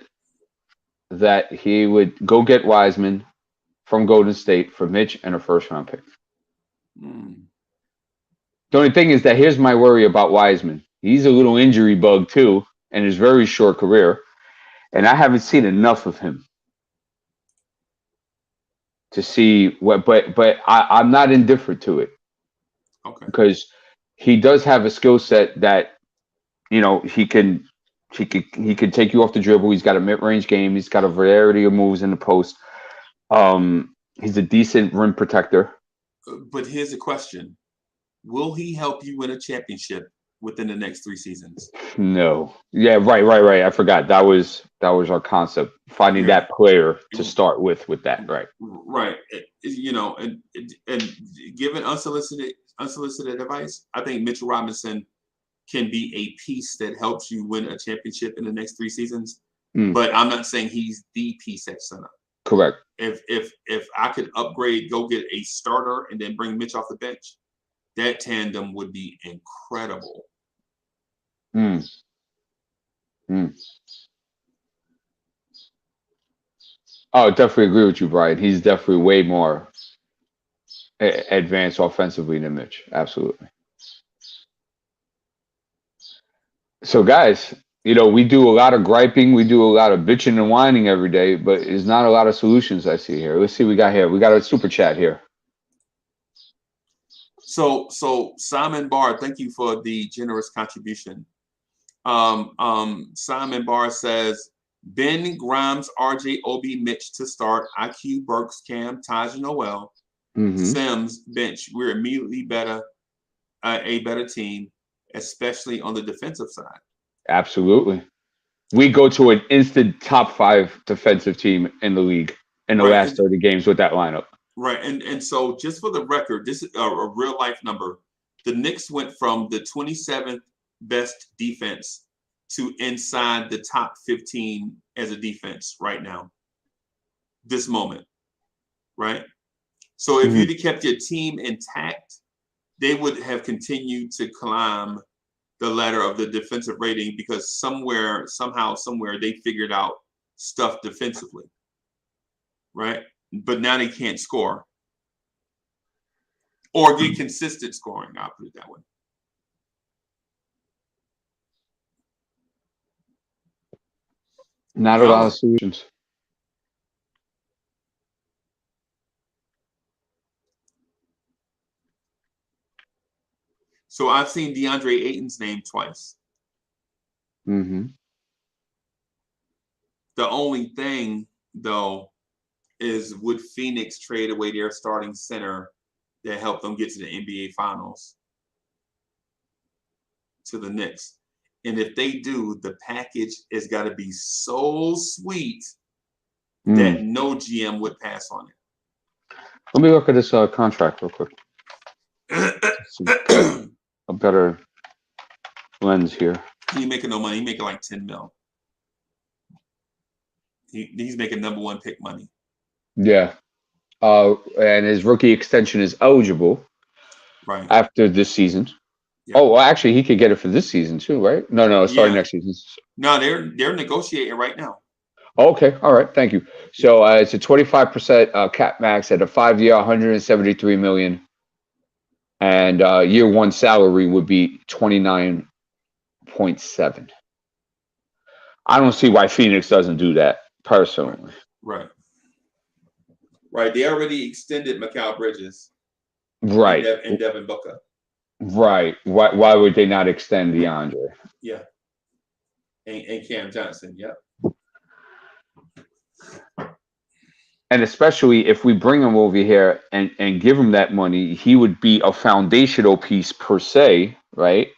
that he would go get Wiseman from Golden State for Mitch and a first-round pick. The only thing is that here's my worry about Wiseman. He's a little injury bug too in his very short career, and I haven't seen enough of him to see what. But I'm not indifferent to it. Okay. Because he does have a skill set that, you know, he can take you off the dribble. He's got a mid-range game. He's got a variety of moves in the post. He's a decent rim protector. But here's the question: will he help you win a championship within the next 3 seasons? No. Yeah, right. I forgot. That was our concept. Finding that player to start with that, right? Right. You know, and given unsolicited advice, I think Mitchell Robinson can be a piece that helps you win a championship in the next 3 seasons. But I'm not saying he's the piece at center. Correct. If I could upgrade, go get a starter and then bring Mitch off the bench, that tandem would be incredible. Oh, definitely agree with you, Brian. He's definitely way more advanced offensively than Mitch. Absolutely. So, guys, you know, we do a lot of griping. We do a lot of bitching and whining every day, but there's not a lot of solutions I see here. Let's see what we got here. We got a super chat here. So Simon Barr, thank you for the generous contribution. Simon Barr says, Ben, Grimes, RJ, Obi, Mitch to start, IQ, Burks, Cam, Taj, Noel, Sims, bench. We're immediately a better team, especially on the defensive side. Absolutely. We go to an instant top 5 defensive team in the league in the last 30 games with that lineup. Right. And so just for the record, this is a real life number. The Knicks went from the 27th best defense to inside the top 15 as a defense right now, this moment, right? So if you'd have kept your team intact, they would have continued to climb the ladder of the defensive rating because somewhere they figured out stuff defensively, right? But now they can't score or get consistent scoring. I'll put it that way. Not a lot of solutions. So I've seen DeAndre Ayton's name twice. The only thing, though, is would Phoenix trade away their starting center that helped them get to the NBA Finals to the Knicks? And if they do, the package has got to be so sweet that no GM would pass on it. Let me look at this contract real quick. A better lens here. He ain't making no money. He's making like 10 mil. He's making number one pick money. Yeah. And his rookie extension is eligible after this season. Yeah. Oh, well, actually, he could get it for this season too, right? No, starting next season. No, they're negotiating right now. Okay, all right, thank you. So it's a 25% cap max at a 5-year, $173 million, and year one salary would be 29.7. I don't see why Phoenix doesn't do that personally. Right. They already extended Mikal Bridges. Right. And Devin Booker. Right. Why would they not extend DeAndre? Yeah. And Cam Johnson. Yep. And especially if we bring him over here and give him that money, he would be a foundational piece per se, right?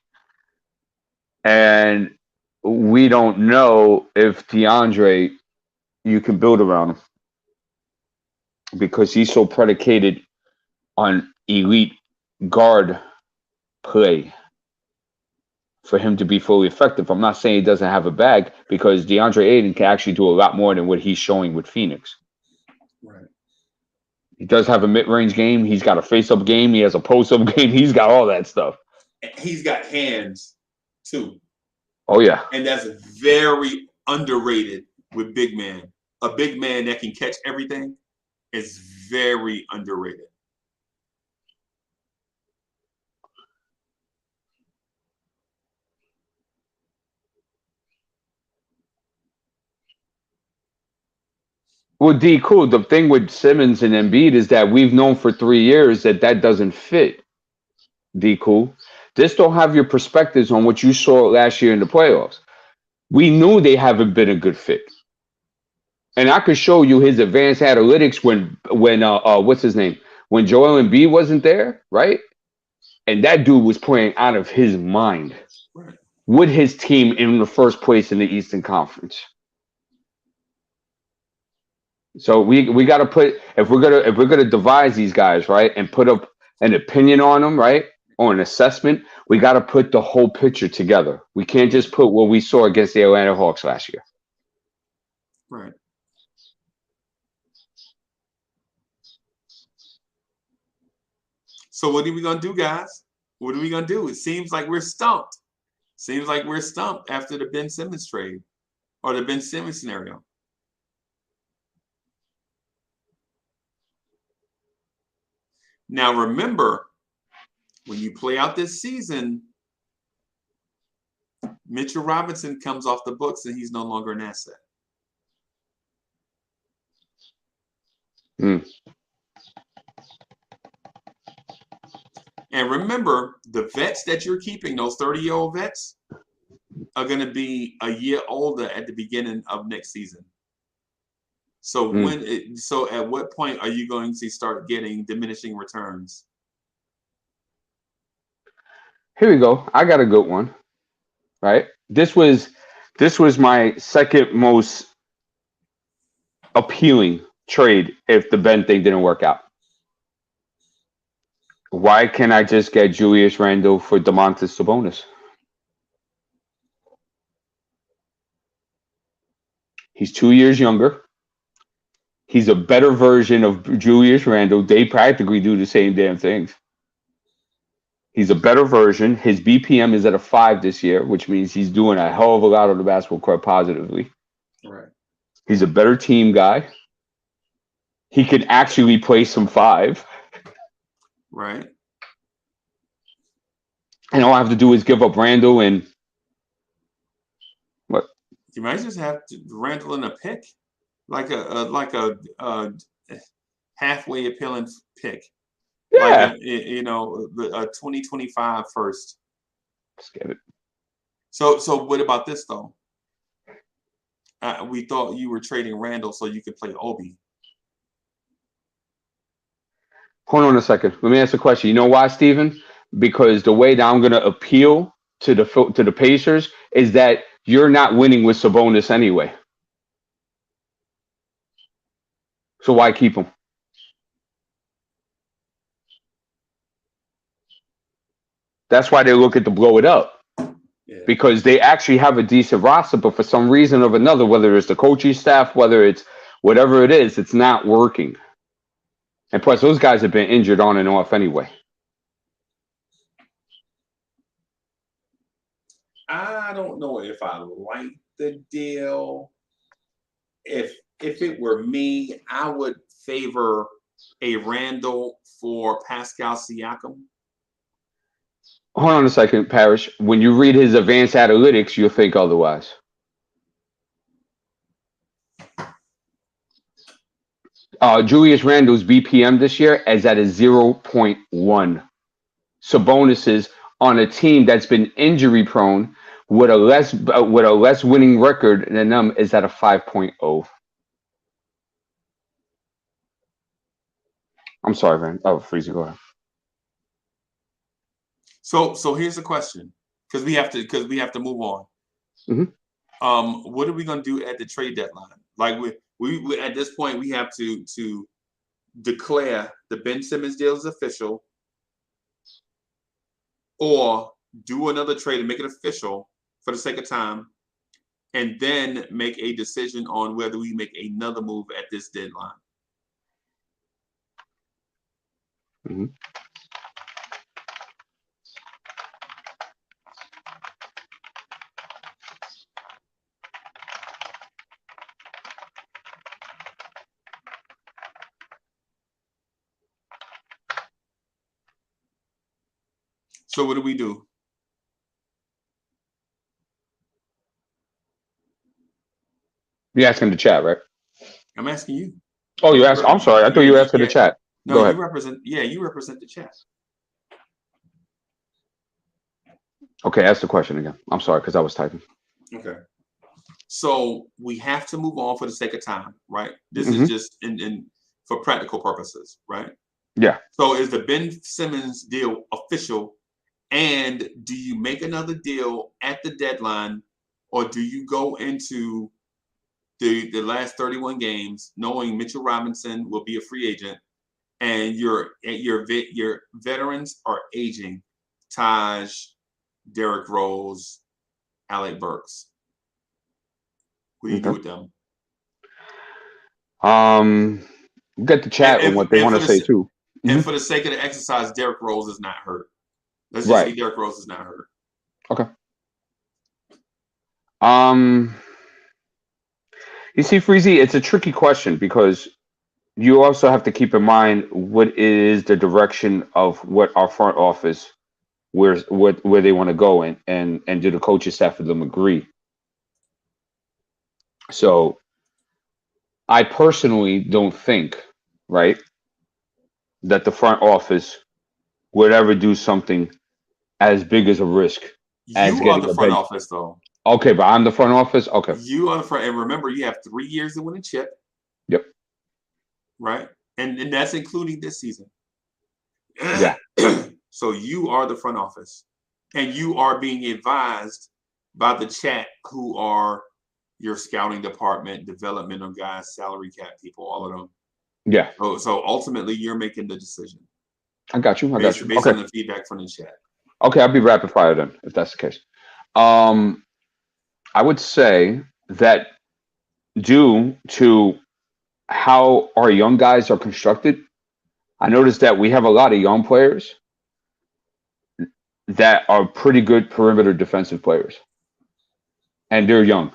And we don't know if DeAndre, you can build around him because he's so predicated on elite guard play for him to be fully effective. I'm not saying he doesn't have a bag because DeAndre Ayton can actually do a lot more than what he's showing with Phoenix. Right. He does have a mid-range game. He's got a face-up game. He has a post-up game. He's got all that stuff. He's got hands too. Oh yeah. And that's very underrated with big man. A big man that can catch everything is very underrated. Well, D, cool. The thing with Simmons and Embiid is that we've known for 3 years that doesn't fit. D, cool. This don't have your perspectives on what you saw last year in the playoffs. We knew they haven't been a good fit. And I could show you his advanced analytics when what's his name? When Joel Embiid wasn't there, right? And that dude was playing out of his mind with his team in the first place in the Eastern Conference. So we got to put if we're gonna devise these guys, right, and put up an opinion on them, right, or an assessment, we got to put the whole picture together. We can't just put what we saw against the Atlanta Hawks last year. Right. So what are we gonna do, guys? What are we gonna do? It seems like we're stumped. Seems like we're stumped after the Ben Simmons trade or the Ben Simmons scenario. Now, remember, when you play out this season, Mitchell Robinson comes off the books and he's no longer an asset. And remember, the vets that you're keeping, those 30-year-old vets, are going to be a year older at the beginning of next season. So at what point are you going to start getting diminishing returns? Here we go. I got a good one. Right? This was my second most appealing trade if the Ben thing didn't work out. Why can't I just get Julius Randle for Domantas Sabonis? He's 2 years younger. He's a better version of Julius Randle. They practically do the same damn things. He's a better version. His BPM is at a 5 this year, which means he's doing a hell of a lot on the basketball court positively. Right. He's a better team guy. He can actually play some 5. Right. And all I have to do is give up Randle and what? You might just have Randle in a pick. Like a halfway appealing pick. Yeah. Like a 2025 first. Let's get it. So what about this though? We thought you were trading Randle so you could play Obi. Hold on a second. Let me ask a question. You know why, Steven? Because the way that I'm going to appeal to the Pacers is that you're not winning with Sabonis anyway. So why keep him? That's why they look at to blow it up. Yeah. Because they actually have a decent roster, but for some reason or another, whether it's the coaching staff, whether it's whatever it is, it's not working. And plus, those guys have been injured on and off anyway. I don't know if I like the deal. If it were me, I would favor a Randall for Pascal Siakam. Hold on a second, Parrish. When you read his advanced analytics, you'll think otherwise. Julius Randle's BPM this year is at a 0.1. Sabonis is on a team that's been injury prone with a less winning record than them is at a 5.0. I'm sorry, man. Oh, Freezy, go ahead. So here's the question, because we have to move on. Mm-hmm. What are we gonna do at the trade deadline? Like we at this point we have to declare the Ben Simmons deal is official, or do another trade and make it official for the sake of time, and then make a decision on whether we make another move at this deadline. Mm-hmm. So what do we do? You're asking the chat, right? I'm asking you. Oh, you asked. I'm sorry. I thought you were asking the chat. No, go ahead. You represent the chat. Okay, ask the question again. I'm sorry, because I was typing. Okay. So we have to move on for the sake of time, right? This is just in for practical purposes, right? Yeah. So is the Ben Simmons deal official? And do you make another deal at the deadline, or do you go into the last 31 games knowing Mitchell Robinson will be a free agent and your veterans are aging? Taj, Derrick Rose, Alec Burks. What do you do with them? Get the chat on what they want to say too. And for the sake of the exercise, Derrick Rose is not hurt. Let's just say Derrick Rose is not hurt. Okay. You see, Freezy, it's a tricky question because you also have to keep in mind what is the direction of what our front office, where they want to go in, and do the coaching staff of them agree. So I personally don't think, right, that the front office would ever do something as big as a risk as you are the front office, though. Okay, but I'm the front office? Okay. You are the front. And remember, you have 3 years to win a chip. Yep. Right? And that's including this season. Yeah. So you are the front office. And you are being advised by the chat, who are your scouting department, developmental guys, salary cap people, all of them. Yeah. So ultimately, you're making the decision. I got you. Based on the feedback from the chat. Okay, I'll be rapid fire then, if that's the case. I would say that due to how our young guys are constructed, I noticed that we have a lot of young players that are pretty good perimeter defensive players. And they're young.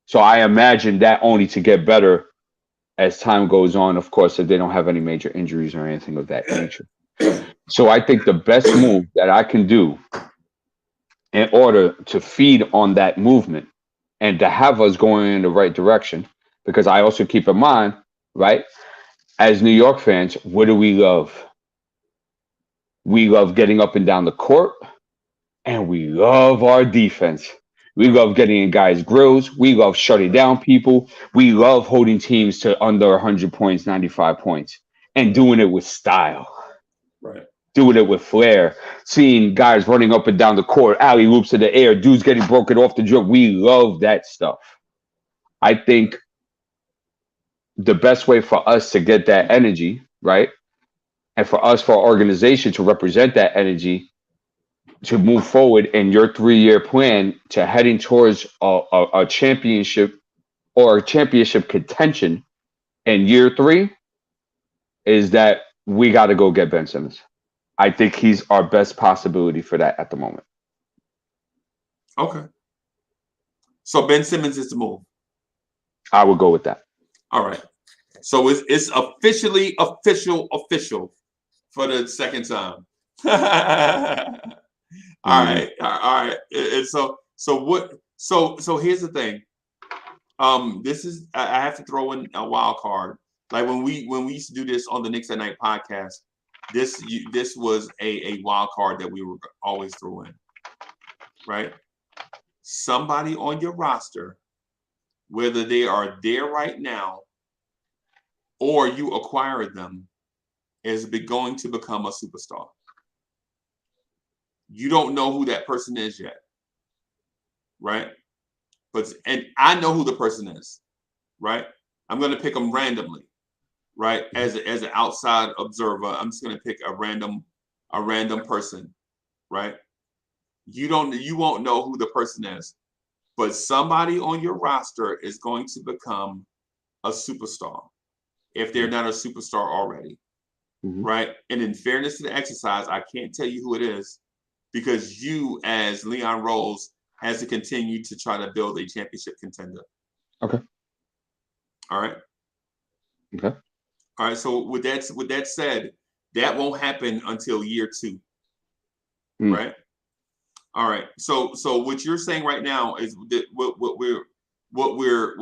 So I imagine that only to get better as time goes on, of course, if they don't have any major injuries or anything of that nature. So I think the best move that I can do in order to feed on that movement and to have us going in the right direction, because I also keep in mind, right, as New York fans, what do we love? We love getting up and down the court, and we love our defense. We love getting in guys' grills. We love shutting down people. We love holding teams to under 100 points, 95 points, and doing it with style. Right. doing it with flair, seeing guys running up and down the court, alley loops in the air, dudes getting broken off the dribble. We love that stuff. I think the best way for us to get that energy, right? And for us, for our organization to represent that energy, to move forward in your 3-year plan to heading towards a championship or a championship contention in year 3, is that we got to go get Ben Simmons. I think he's our best possibility for that at the moment. Okay. So Ben Simmons is the move. I would go with that. All right. So it's officially official for the second time. All right. And so here's the thing. This is, I have to throw in a wild card. Like when we used to do this on the Knicks at Night podcast, this was a wild card that we were always throw in, right? Somebody on your roster, whether they are there right now or you acquired them, is going to become a superstar. You don't know who that person is yet, right? And I know who the person is, right? I'm going to pick them randomly, right? As an outside observer, I'm just going to pick a random person, right? You won't know who the person is, but somebody on your roster is going to become a superstar if they're not a superstar already, right? And in fairness to the exercise, I can't tell you who it is because you, as Leon Rose, has to continue to try to build a championship contender. Okay. All right. Okay. All right. So with that said, that won't happen until year 2, right? All right. So what you're saying right now is that what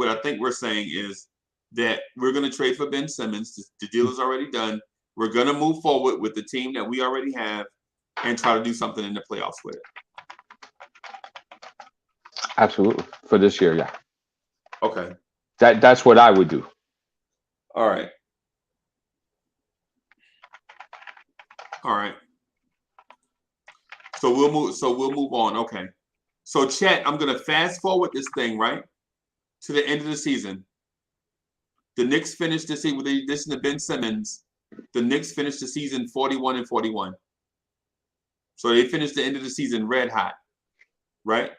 I think we're saying is that we're going to trade for Ben Simmons. The deal is already done. We're going to move forward with the team that we already have and try to do something in the playoffs with it. Absolutely. For this year, yeah. Okay. That's what I would do. All right. So we'll move on. Okay. So Chet, I'm gonna fast forward this thing, right? To the end of the season. The Knicks finished the season with the addition of Ben Simmons. The Knicks finished the season 41-41. So they finished the end of the season red hot, right?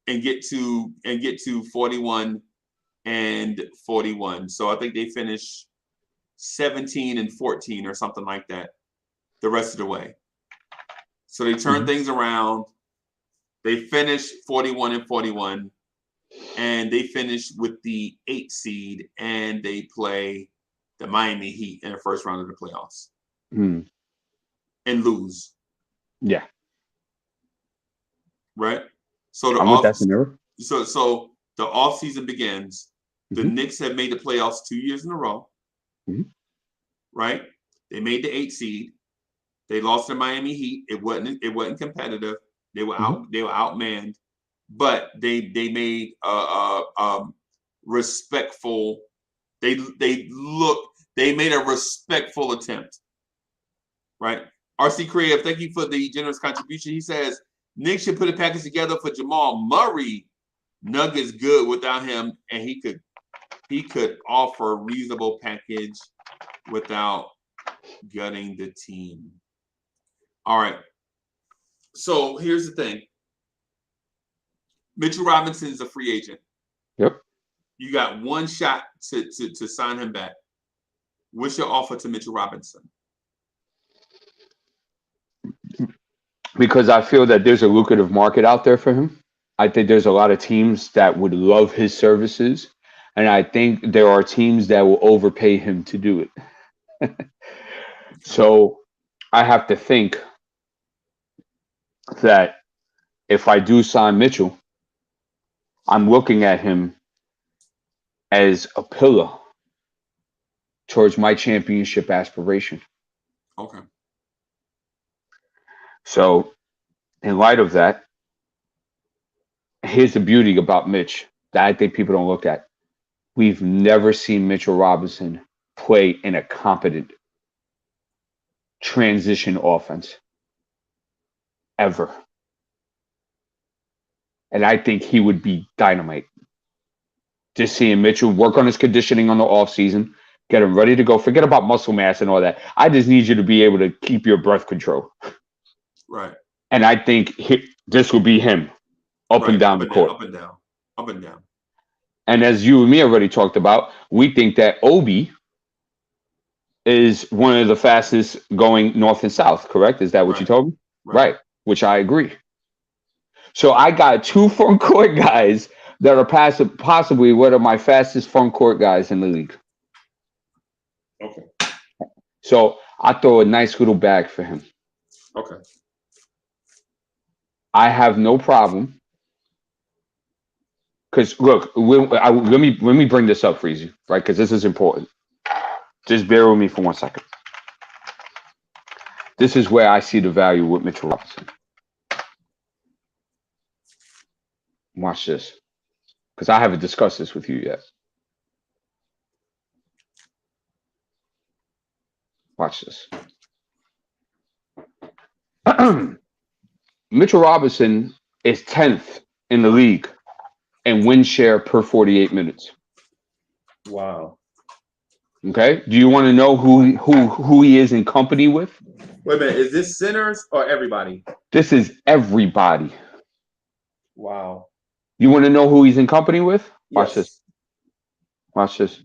And get to 41-41. So I think they finished 17-14 or something like that the rest of the way. So they turned things around. They finished 41-41, and they finished with the 8th seed, and they play the Miami Heat in the first round of the playoffs and lose. Yeah. Right. So the off season begins. The Knicks have made the playoffs 2 years in a row. Right. They made the 8th seed. They lost to Miami Heat. It wasn't competitive. They were outmanned, but they made respectful. They made a respectful attempt. Right. RC Creative, thank you for the generous contribution. He says Knicks should put a package together for Jamal Murray. Nuggets good without him, and he could offer a reasonable package without gutting the team. All right. So here's the thing. Mitchell Robinson is a free agent. Yep. You got one shot to sign him back. What's your offer to Mitchell Robinson? Because I feel that there's a lucrative market out there for him. I think there's a lot of teams that would love his services. And I think there are teams that will overpay him to do it. So I have to think that if I do sign Mitchell, I'm looking at him as a pillar towards my championship aspiration. Okay. So in light of that, here's the beauty about Mitch that I think people don't look at. We've never seen Mitchell Robinson play in a competent transition offense ever. And I think he would be dynamite. Just seeing Mitchell work on his conditioning on the offseason, get him ready to go. Forget about muscle mass and all that. I just need you to be able to keep your breath control. Right. And I think this will be him up and down the court. Up and down. Up and down. And as you and me already talked about, we think that Obi is one of the fastest going north and south, correct? Is that what you told me? Right. Which I agree. So I got 2 front court guys that are possibly one of my fastest front court guys in the league. Okay. So I throw a nice little bag for him. Okay. I have no problem. Because look, let me bring this up for you, right? Because this is important. Just bear with me for 1 second. This is where I see the value with Mitchell Robinson. Watch this. Because I haven't discussed this with you yet. Watch this. Mitchell Robinson is 10th in the league in win share per 48 minutes. Wow. Okay. Do you want to know who he is in company with? Wait a minute. Is this centers or everybody? This is everybody. Wow. You want to know who he's in company with? Watch this. Watch this.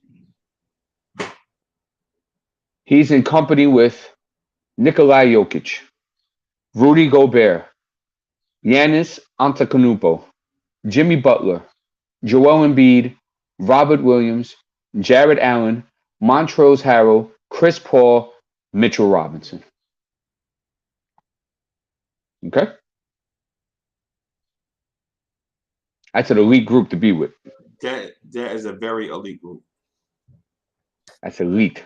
He's in company with Nikola Jokic, Rudy Gobert, Giannis Antetokounmpo, Jimmy Butler, Joel Embiid, Robert Williams, Jared Allen, Montrezl Harrell, Chris Paul, Mitchell Robinson. Okay? That's an elite group to be with. That is a very elite group. That's elite.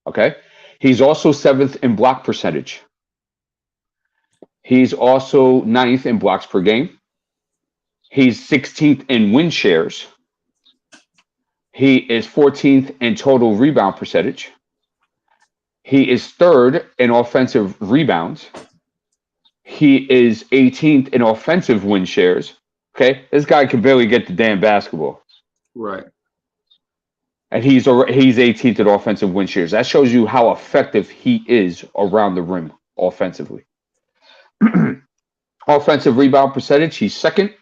Okay? He's also 7th in block percentage. He's also 9th in blocks per game. He's 16th in win shares. He is 14th in total rebound percentage. He is 3rd in offensive rebounds. He is 18th in offensive win shares. Okay, this guy can barely get the damn basketball. Right. And he's 18th in offensive win shares. That shows you how effective he is around the rim offensively. Offensive rebound percentage, he's 2nd.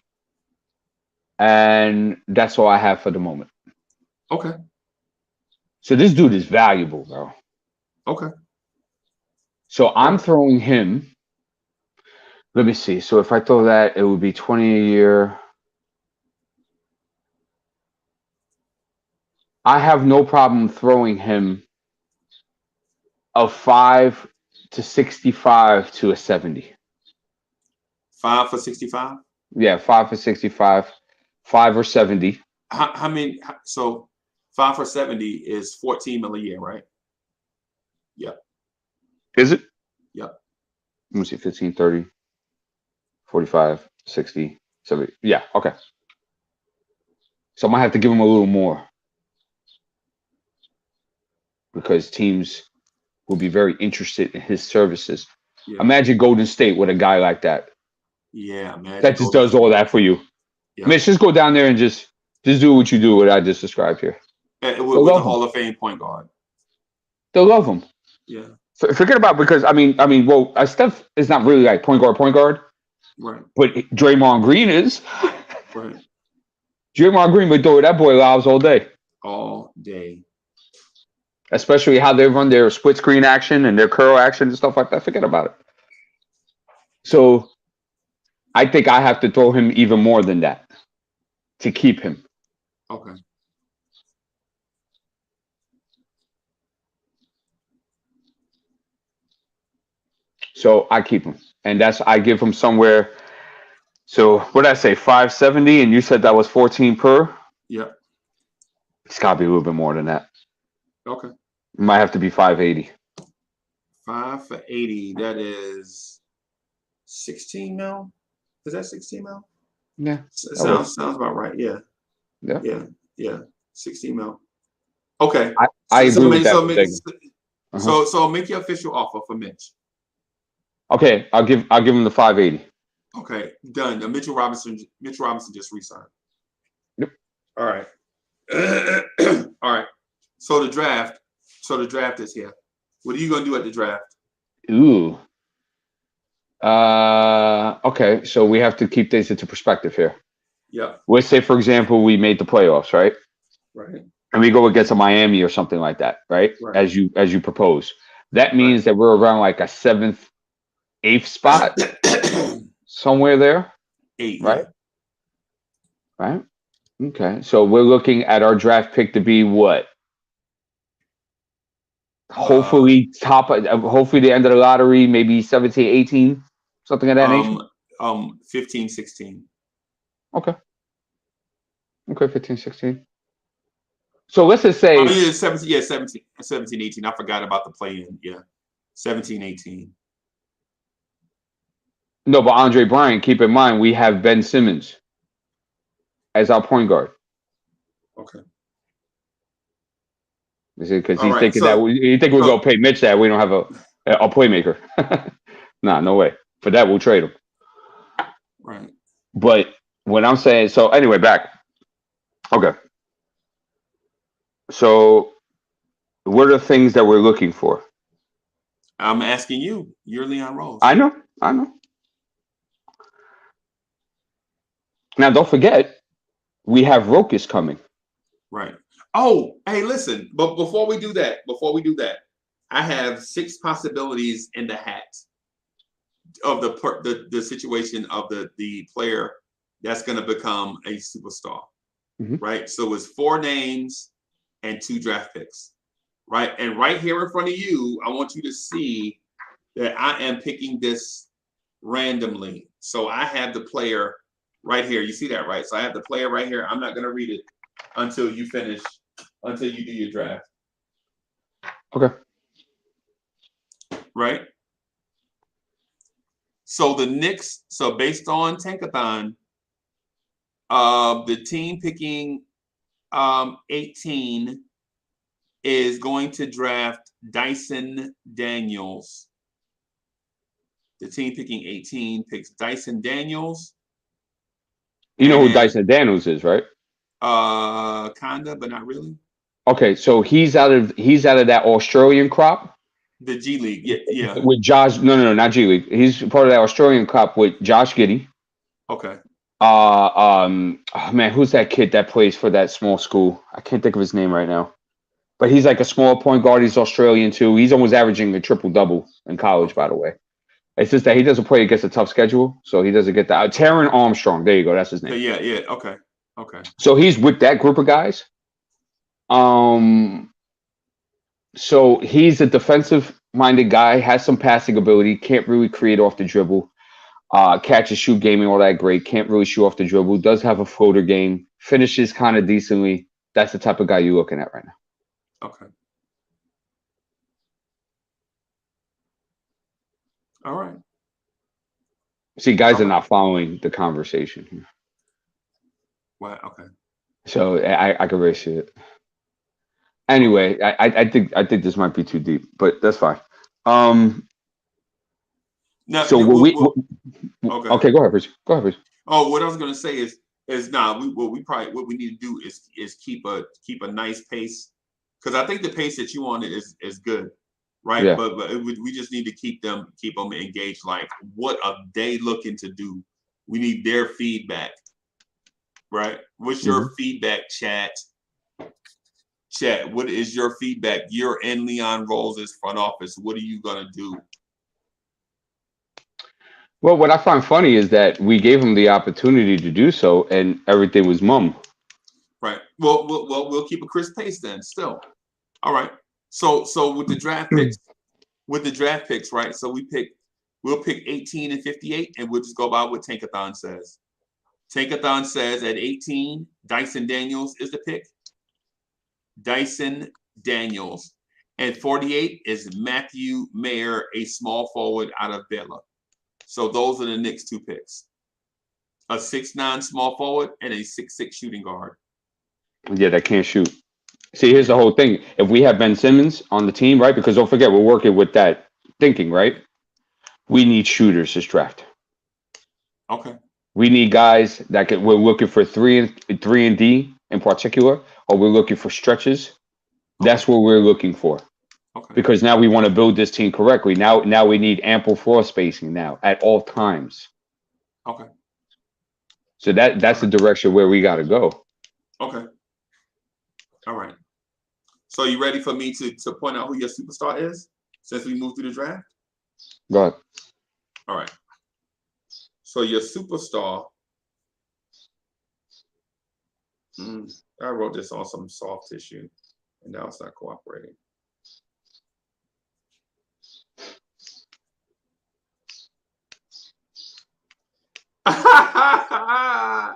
And that's all I have for the moment. Okay. So this dude is valuable, bro. Okay. So I'm throwing him. Let me see. So if I throw that, it would be 20 a year. I have no problem throwing him a 5 to 65 to a 70. 5 for 65? Yeah, 5 for 65, 5 or 70. How many? So 5 for 70 is 14 mil a year, right? Yeah. Is it? Yeah. Let me see. 15, 30, 45, 60, 70. Yeah, okay. So I might have to give him a little more because teams will be very interested in his services. Yeah. Imagine Golden State with a guy like that. Yeah, man. That just does all that for you. Yeah. Mitch, just go down there and just do what you do, what I just described here. With the Hall of Fame point guard. They'll love him. Yeah. Forget about because I mean, well, Steph is not really like point guard. Right. But Draymond Green is. Right. Draymond Green would throw that boy lives all day. All day. Especially how they run their split screen action and their curl action and stuff like that. Forget about it. So I think I have to throw him even more than that to keep him. Okay. So I keep him. And I give him somewhere. So what did I say? 570, and you said that was 14 per? Yeah. It's gotta be a little bit more than that. Okay. It might have to be 580. 5 for 80. That is 16 mil. Is that 16 mil? Yeah. Sounds about right. Yeah. Yeah. 16 mil. Okay. I agree with that. So make your official offer for Mitch. Okay, I'll give him the 580. Okay, done. Mitchell Robinson just re-signed. Yep. All right. All right. So the draft is here. What are you gonna do at the draft? Ooh. Okay, so we have to keep things into perspective here. Yeah. Let's say, for example, we made the playoffs, right? Right. And we go against a Miami or something like that, right? As you propose. That means that we're around like a 7th, 8th spot, somewhere there. 8, right? Yeah. Right. Okay, so we're looking at our draft pick to be what? Hopefully hopefully the end of the lottery, maybe 17, 18, something of that nature. 15, 16. Okay, 15, 16. So let's just say 17, 18. I forgot about the play-in. Yeah. 17, 18. No, but Andre Bryant, keep in mind we have Ben Simmons as our point guard. Okay. Because he's thinking that you think we're gonna pay Mitch that we don't have a playmaker. Nah, no way. For that, we'll trade him. Right. But when I'm saying so, anyway, back. Okay. So, what are the things that we're looking for? I'm asking you. You're Leon Rose. I know. Now, don't forget, we have Rokas coming. Right. Oh, hey, listen. But before we do that, I have 6 possibilities in the hat of the situation of the player that's going to become a superstar. Mm-hmm. Right. So it's 4 names and 2 draft picks. Right. And right here in front of you, I want you to see that I am picking this randomly. So I have the player right here. You see that, right? So I have the player right here. I'm not going to read it until you finish, until you do your draft. Okay. Right? So the Knicks, so based on Tankathon, the team picking 18 is going to draft Dyson Daniels. The team picking 18 picks Dyson Daniels. You know who Dyson Daniels is, right? Kinda, but not really. Okay, so he's out of that Australian crop. The G League, yeah. With Josh, no, not G League. He's part of that Australian crop with Josh Giddey. Okay. Oh man, who's that kid that plays for that small school? I can't think of his name right now. But he's like a small point guard. He's Australian too. He's almost averaging a triple-double in college, by the way. It's just that he doesn't play against a tough schedule, so he doesn't get that. Taron Armstrong. There you go. That's his name. Yeah. Okay. So he's with that group of guys. So he's a defensive-minded guy, has some passing ability, can't really create off the dribble, catch and shoot game and all that great, can't really shoot off the dribble, does have a floater game, finishes kind of decently. That's the type of guy you're looking at right now. Okay. All right. See, guys are not following the conversation here. What? Okay. So I can really see it. Anyway, I think this might be too deep, but that's fine. Now, so okay, go ahead, Bruce. Oh, what I was gonna say is what we need to do is keep a nice pace, because I think the pace that you on is good, right? Yeah. But we just need to keep them engaged. Like, what are they looking to do? We need their feedback, right? What's your feedback, chat? Chat, what is your feedback? You're in Leon Rose's front office. What are you gonna do? Well, what I find funny is that we gave him the opportunity to do so, and everything was mum. Right. Well, we'll keep a crisp pace then. Still, all right. So with the draft picks, right? So we'll pick 18 and 58, and we'll just go by what Tankathon says. Tankathon says at 18, Dyson Daniels is the pick. Dyson Daniels. And 48 is Matthew Mayer, a small forward out of Baylor. So those are the Knicks 2 picks. A 6'9" small forward and a 6'6" shooting guard. Yeah, that can't shoot. See, here's the whole thing. If we have Ben Simmons on the team, right? Because don't forget, we're working with that thinking, right? We need shooters this draft. Okay. We need guys that can. We're looking for three and D in particular, or we're looking for stretches. That's what we're looking for. Okay. Because now we want to build this team correctly. Now we need ample floor spacing now at all times. Okay. So that's the direction where we got to go. Okay. All right. So you ready for me to point out who your superstar is since we moved through the draft? Go ahead. All right. So your superstar. I wrote this on some soft tissue, and now it's not cooperating. I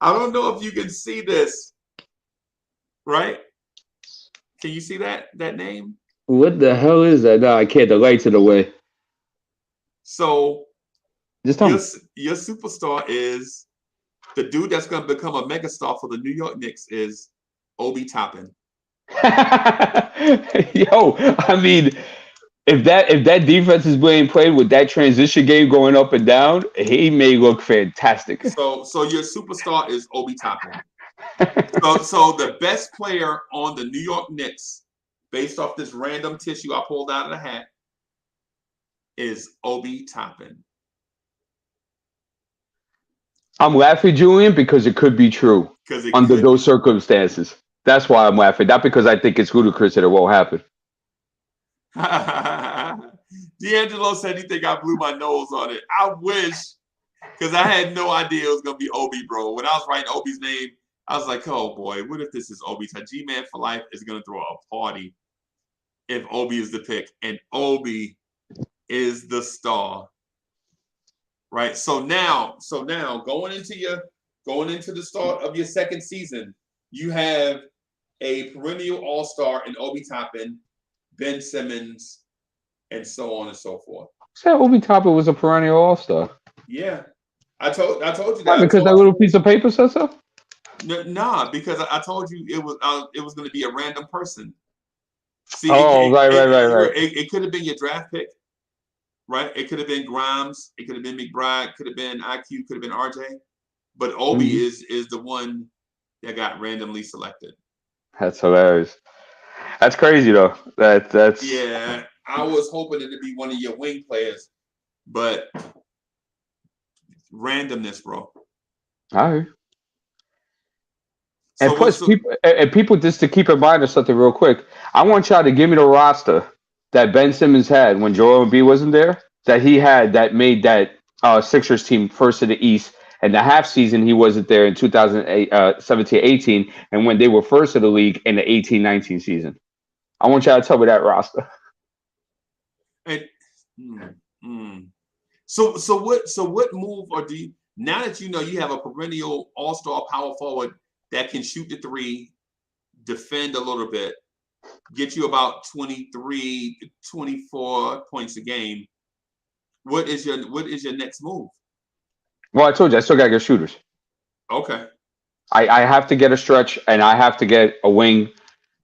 don't know if you can see this, right? Can you see that name? What the hell is that? No, I can't. The lights in the way. So just tell me. Your superstar is the dude that's going to become a megastar for the New York Knicks is Obi Toppin. Yo, I mean, if that defense is being played with that transition game going up and down, he may look fantastic. So your superstar is Obi Toppin. So the best player on the New York Knicks, based off this random tissue I pulled out of the hat, is Obi Toppin. I'm laughing, Julian, because it could be true under those circumstances. That's why I'm laughing, not because I think it's ludicrous that it won't happen. D'Angelo said he think I blew my nose on it. I wish, because I had no idea it was going to be Obi, bro. When I was writing Obi's name, I was like, oh, boy, what if this is Obi? G-Man for Life is going to throw a party if Obi is the pick. And Obi is the star. Right? So now going into the start of your second season, you have a perennial all-star in Obi Toppin, Ben Simmons, and so on and so forth. Said Obi Toppin was a perennial all-star. Yeah. I told you that. Why, because that little piece of paper says so? Nah, because I told you it was going to be a random person. See, right. It could have been your draft pick, right? It could have been Grimes, it could have been McBride, could have been IQ, could have been RJ, but Obi is the one that got randomly selected. That's hilarious. That's crazy though. That's yeah. I was hoping it to be one of your wing players, but randomness, bro. All right. And plus, people, just to keep in mind of something real quick, I want y'all to give me the roster that Ben Simmons had when Joel Embiid wasn't there, that he had that made that Sixers team first in the East, and the half season he wasn't there in 2017-18, and when they were first in the league in the 18-19 season. I want y'all to tell me that roster. So what move, or do you, now that you know you have a perennial all-star power forward that can shoot the three, defend a little bit, get you about 23, 24 points a game, what is your next move? Well, I told you I still gotta get shooters. Okay. I have to get a stretch, and I have to get a wing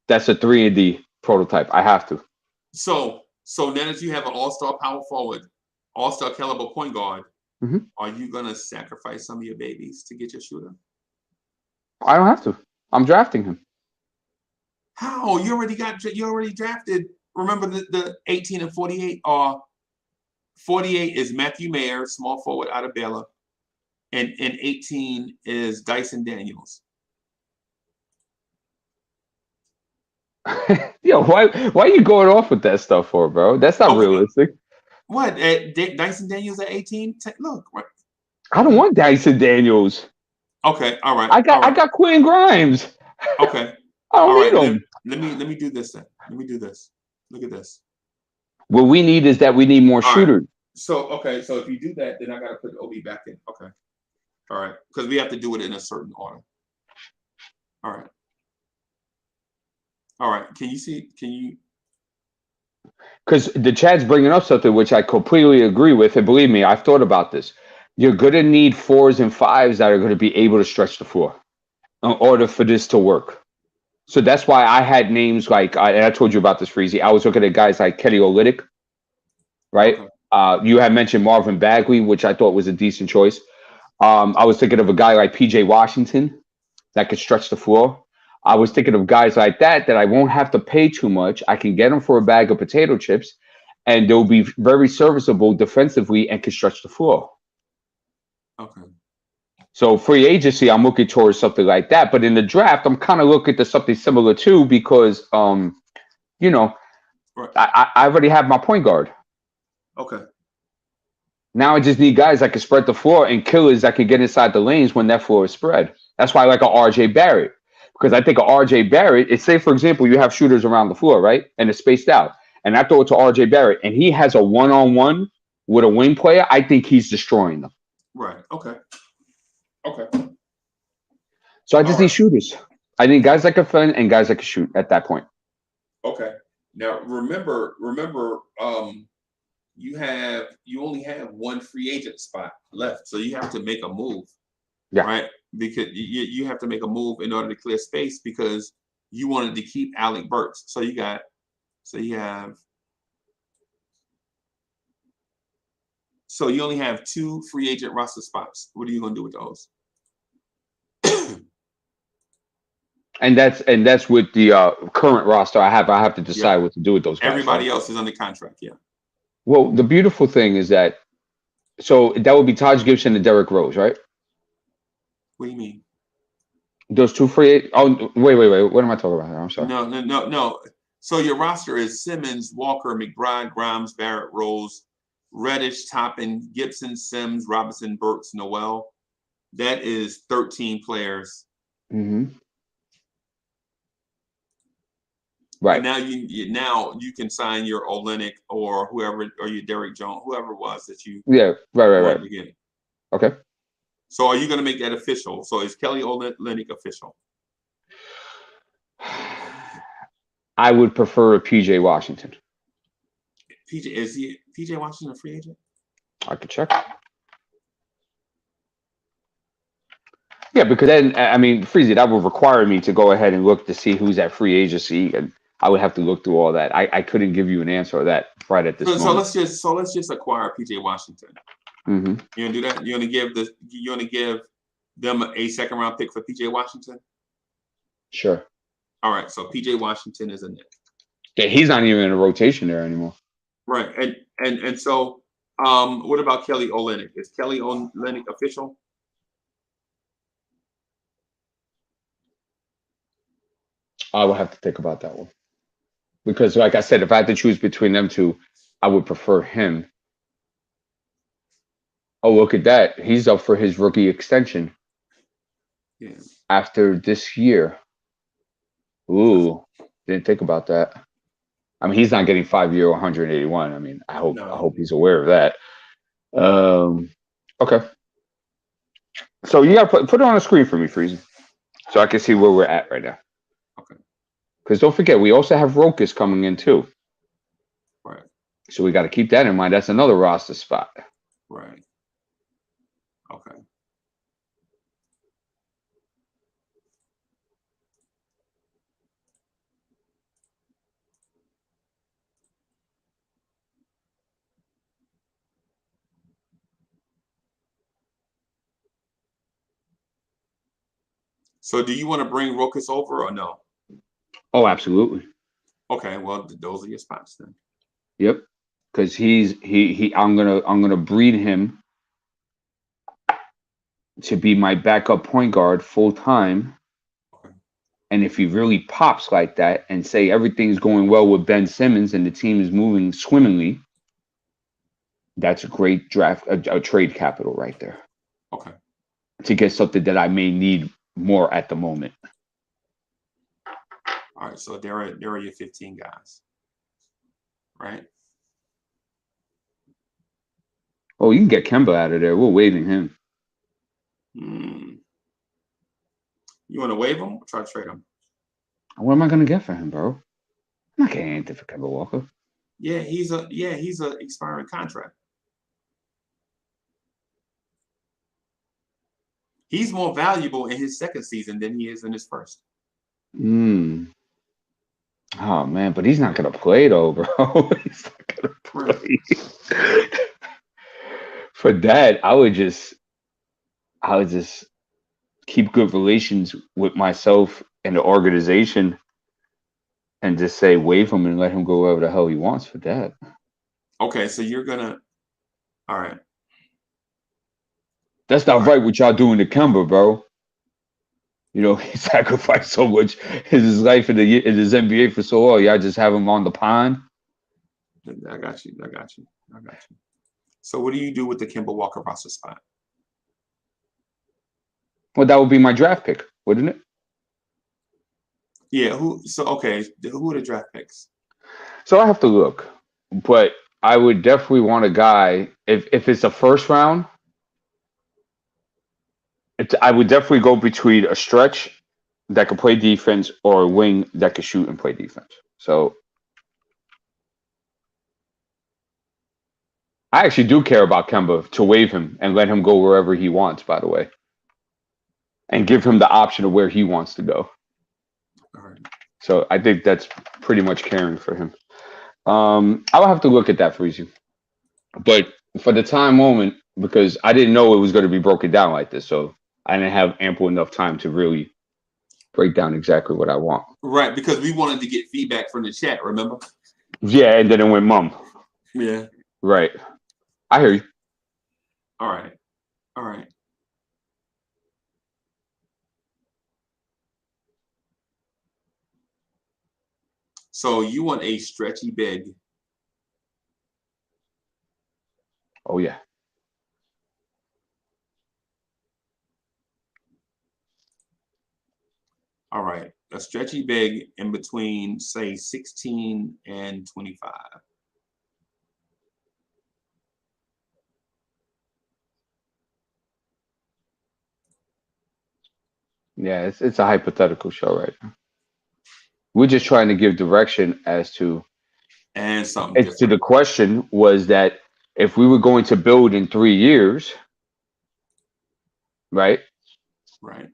that's a 3-and-D prototype. I have to. So now that you have an all-star power forward, all-star caliber point guard, are you gonna sacrifice some of your babies to get your shooter? I don't have to. I'm drafting him. How? You already drafted. Remember the 18 and 48 are 48 is Matthew Mayer, small forward out of Baylor, and 18 is Dyson Daniels. Yo, why are you going off with that stuff for, bro? That's not realistic. What? Dyson Daniels at 18? Look, right. I don't want Dyson Daniels. Okay, all right. I got Quinn Grimes. Okay. I don't need him. Let me do this then. Let me do this. Look at this. What we need is we need more shooters. Right. So if you do that, then I gotta put Obi back in. Okay. All right. Because we have to do it in a certain order. All right. All right. Can you because the chat's bringing up something which I completely agree with, and believe me, I've thought about this. You're going to need 4s and 5s that are going to be able to stretch the floor in order for this to work. So that's why I had names like, and I told you about this, Freezy. I was looking at guys like Kelly Olynyk, right? Okay. You had mentioned Marvin Bagley, which I thought was a decent choice. I was thinking of a guy like PJ Washington that could stretch the floor. I was thinking of guys like that I won't have to pay too much. I can get them for a bag of potato chips, and they'll be very serviceable defensively and can stretch the floor. Okay. So free agency, I'm looking towards something like that. But in the draft, I'm kind of looking to something similar too, because you know, right. I already have my point guard. Okay. Now I just need guys that can spread the floor and killers that can get inside the lanes when that floor is spread. That's why I like a RJ Barrett. Because I think a RJ Barrett, it's say for example, you have shooters around the floor, right? And it's spaced out. And I throw it to RJ Barrett and he has a one-on-one with a wing player, I think he's destroying them. Right. Okay. So I just need shooters. I need guys that can defend and guys that can shoot at that point. Okay. Now remember, you only have one free agent spot left, so you have to make a move. Yeah. Right. Because you have to make a move in order to clear space because you wanted to keep Alec Burks. So you only have 2 free agent roster spots. What are you going to do with those? And that's with the current roster I have. I have to decide what to do with those guys. Everybody else is under contract. Yeah. Well, the beautiful thing is that so that would be Taj Gibson and Derrick Rose, right? What do you mean? Those 2 free. Oh, wait. What am I talking about here? I'm sorry. No. So your roster is Simmons, Walker, McBride, Grimes, Barrett, Rose, Reddish, Toppin, Gibson, Sims, Robinson, Burks, Noel. That is 13 players. Mm-hmm. Right. And now you can sign your Olynyk or whoever, or your Derrick Jones, whoever it was that you. Yeah. Right. Okay. So are you going to make that official? So is Kelly Olynyk official? I would prefer a PJ Washington. Is PJ Washington a free agent? I could check. Yeah, because then Freezy, that would require me to go ahead and look to see who's at free agency, and I would have to look through all that. I couldn't give you an answer to that right at this moment. So let's just acquire PJ Washington. Mm-hmm. You gonna do that? You gonna give them a second round pick for PJ Washington? Sure. All right. So PJ Washington is a Knick. Yeah, he's not even in a rotation there anymore. Right. And so what about Kelly Olynyk? Is Kelly Olynyk official? I would have to think about that one. Because like I said, if I had to choose between them two, I would prefer him. Oh, look at that. He's up for his rookie extension. Yeah. After this year. Ooh, didn't think about that. I mean, he's not getting 5-year 181. I mean, I hope he's aware of that. Okay. So you gotta put it on the screen for me, Freezy, so I can see where we're at right now. Okay. Because don't forget, we also have Rokas coming in too. Right. So we got to keep that in mind. That's another roster spot. Right. Okay. So do you want to bring Rokas over or no? Oh, absolutely. Okay, well, those are your spots then. Yep. Because I'm gonna breed him to be my backup point guard full time. Okay. And if he really pops like that and say everything's going well with Ben Simmons and the team is moving swimmingly, that's a great draft, a trade capital right there. Okay. To get something that I may need more at the moment. All right, so there are your 15 guys, right? Oh, you can get Kemba out of there. We're waiving him. You want to waive him or try to trade him? What am I going to get for him, bro? I'm not getting anything for Kemba Walker. Yeah, he's a expiring contract. He's more valuable in his second season than he is in his first. Oh man, but he's not gonna play though, bro. He's not gonna play. For that, I would just keep good relations with myself and the organization and just say waive him and let him go wherever the hell he wants for that. Okay, so you're gonna all right. That's not right what y'all doing to Kemba, bro. You know, he sacrificed so much in his life in his NBA for so long. Y'all just have him on the pond. I got you. So what do you do with the Kemba Walker roster spot? Well, that would be my draft pick, wouldn't it? Yeah, who are the draft picks? So I have to look. But I would definitely want a guy, if it's a first round, I would definitely go between a stretch that could play defense or a wing that could shoot and play defense. So I actually do care about Kemba to waive him and let him go wherever he wants, by the way. And give him the option of where he wants to go. All right. So I think that's pretty much caring for him. I'll have to look at that for you. But for the time moment, because I didn't know it was going to be broken down like this, so I didn't have ample enough time to really break down exactly what I want. Right, because we wanted to get feedback from the chat, remember? Yeah, and then it went mum. Yeah. Right. I hear you. All right. So you want a stretchy big. Oh, yeah. All right. A stretchy big in between, say, 16 and 25. Yeah, it's a hypothetical show right now. We're just trying to give direction as to and something different. To the question was that if we were going to build in 3 years, right? Right.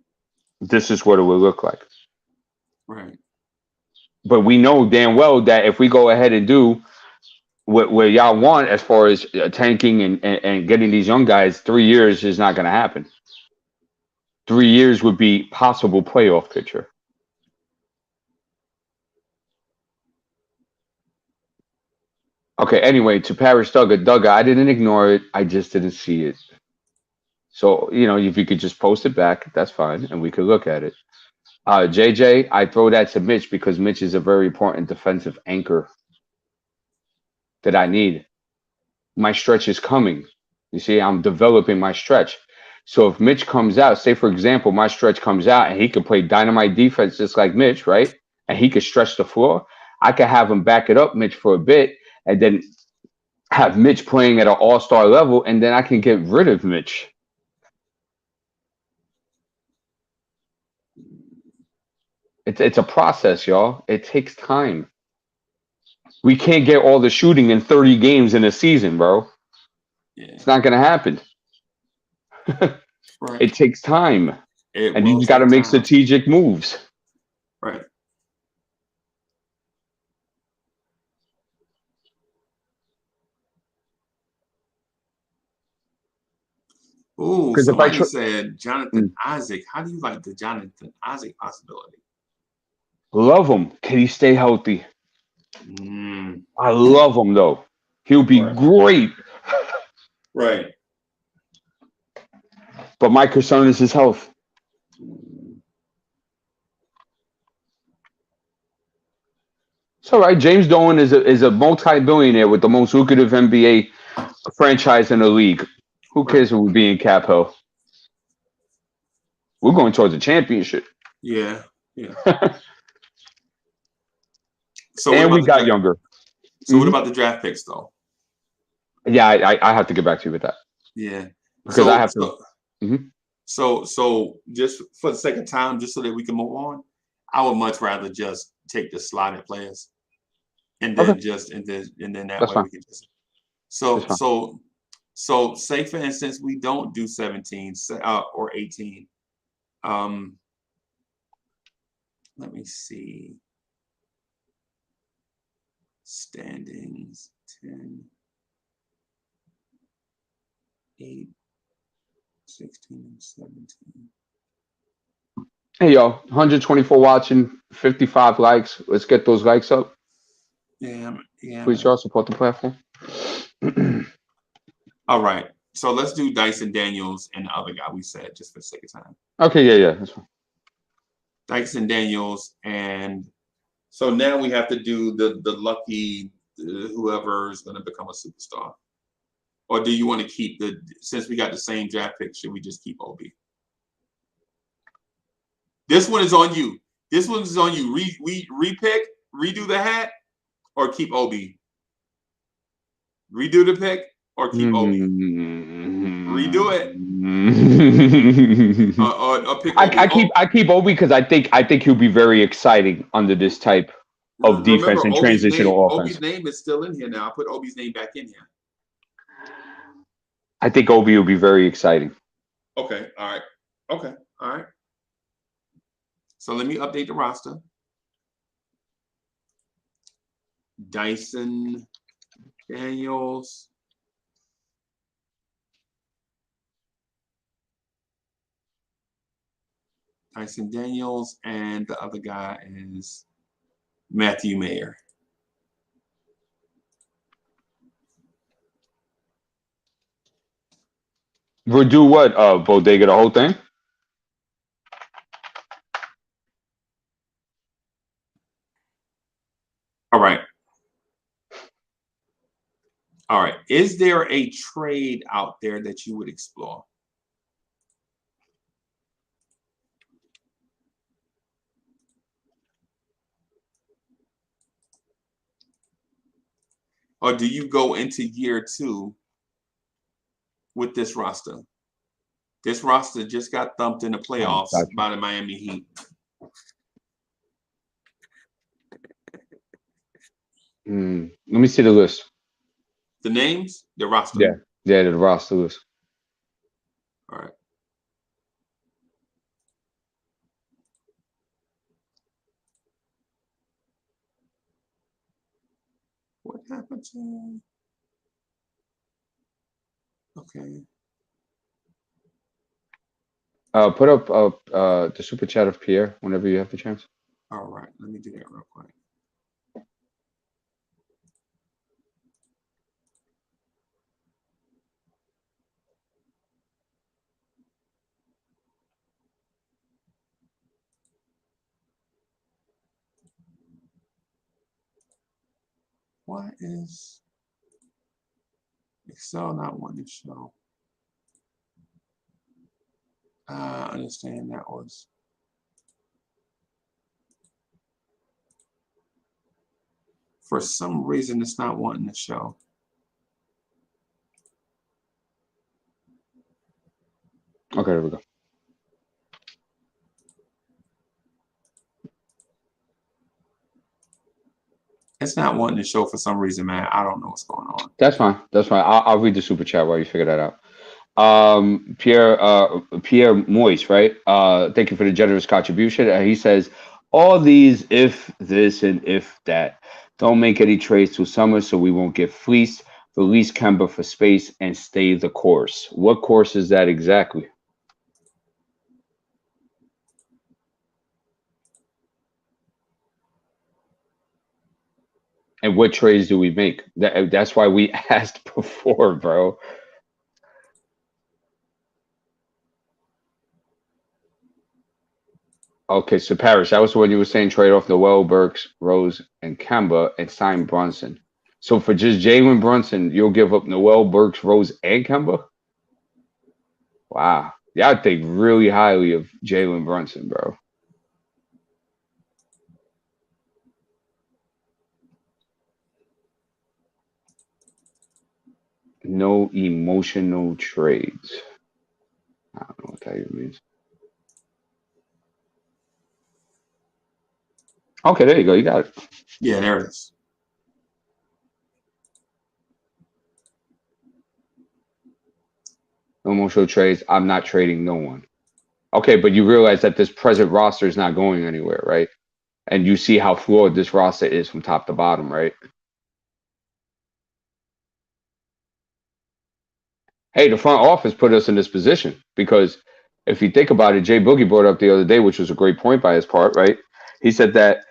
This is what it would look like. Right. But we know damn well that if we go ahead and do what y'all want as far as tanking and getting these young guys, 3 years is not going to happen. 3 years would be possible playoff picture. Okay, anyway, to Paris Dugga, I didn't ignore it. I just didn't see it. So, you know, if you could just post it back, that's fine, and we could look at it. JJ, I throw that to Mitch because Mitch is a very important defensive anchor that I need. My stretch is coming. You see, I'm developing my stretch. So if Mitch comes out, say, for example, my stretch comes out and he could play dynamite defense just like Mitch, right? And he could stretch the floor. I could have him back it up, Mitch, for a bit, and then have Mitch playing at an all-star level, and then I can get rid of Mitch. It's a process, y'all. It takes time. We can't get all the shooting in 30 games in a season, bro. Yeah. It's not going to happen. Right. It takes time. And you got to make strategic moves. Right. Oh, somebody said Jonathan Isaac. How do you like the Jonathan Isaac possibility? Love him. Can he stay healthy? I love him, though. He'll be great. Right. But my concern is his health. It's all right. James Dolan is a multi-billionaire with the most lucrative NBA franchise in the league. Who cares if we're being cap hell? We're going towards a championship. Yeah. So and we got younger. So what about the draft picks, though? Yeah, I have to get back to you with that. Yeah. Because I have to. So just for the sake of time, just so that we can move on, I would much rather just take the slotted players, and then and then that way we can just. So say for instance we don't do 17 or 18. Let me see. Standings 10, 8, 16, and 17. Hey, yo, 124 watching, 55 likes. Let's get those likes up. Yeah. Please, y'all, support the platform. All right. So let's do Dyson Daniels and the other guy we said, just for the sake of time. Okay, yeah, that's fine. Dyson Daniels, and so now we have to do the lucky whoever is going to become a superstar. Or do you want to keep since we got the same draft pick, should we just keep OB? This one is on you. This one is on you. Repick, redo the hat, or keep OB? Redo the pick or keep OB? Redo it. Or pick OB. I keep OB because I think he'll be very exciting under this type of defense and transitional offense. OB's name is still in here now. I put OB's name back in here. I think OB will be very exciting. Okay. All right. Okay. All right. So let me update the roster. Dyson Daniels. Dyson Daniels, and the other guy is Matthew Mayer. We'll do what, Bodega, the whole thing? All right. All right. Is there a trade out there that you would explore? Or do you go into year 2 with this roster? This roster just got thumped in the playoffs by the Miami Heat. Let me see the list. The names? The roster? Yeah, the roster list. All right. What happened to... Okay. Put up the super chat of Pierre whenever you have the chance. All right. Let me do that real quick. Why is Excel not wanting to show? I understand that was. For some reason, it's not wanting to show. Okay, there we go. It's not wanting to show for some reason, man. I don't know what's going on. That's fine. That's fine. I'll read the super chat while you figure that out. Pierre Moise, right? Thank you for the generous contribution. He says, all these if this and if that. Don't make any trades till summer so we won't get fleeced. Release Kemba for space and stay the course. What course is that exactly? And what trades do we make? That's why we asked before, bro. Okay, so Parrish, that was what you were saying, trade off Noel, Burks, Rose, and Kemba and sign Brunson. So for just Jalen Brunson, you'll give up Noel, Burks, Rose, and Kemba? Wow. Yeah, I think really highly of Jalen Brunson, bro. No emotional trades. I don't know what that even means. Okay, there you go. You got it. Yeah, there it is. No emotional trades. I'm not trading no one. Okay, but you realize that this present roster is not going anywhere, right? And you see how flawed this roster is from top to bottom, right? Hey, the front office put us in this position because if you think about it, Jay Boogie brought up the other day, which was a great point by his part, right? He said that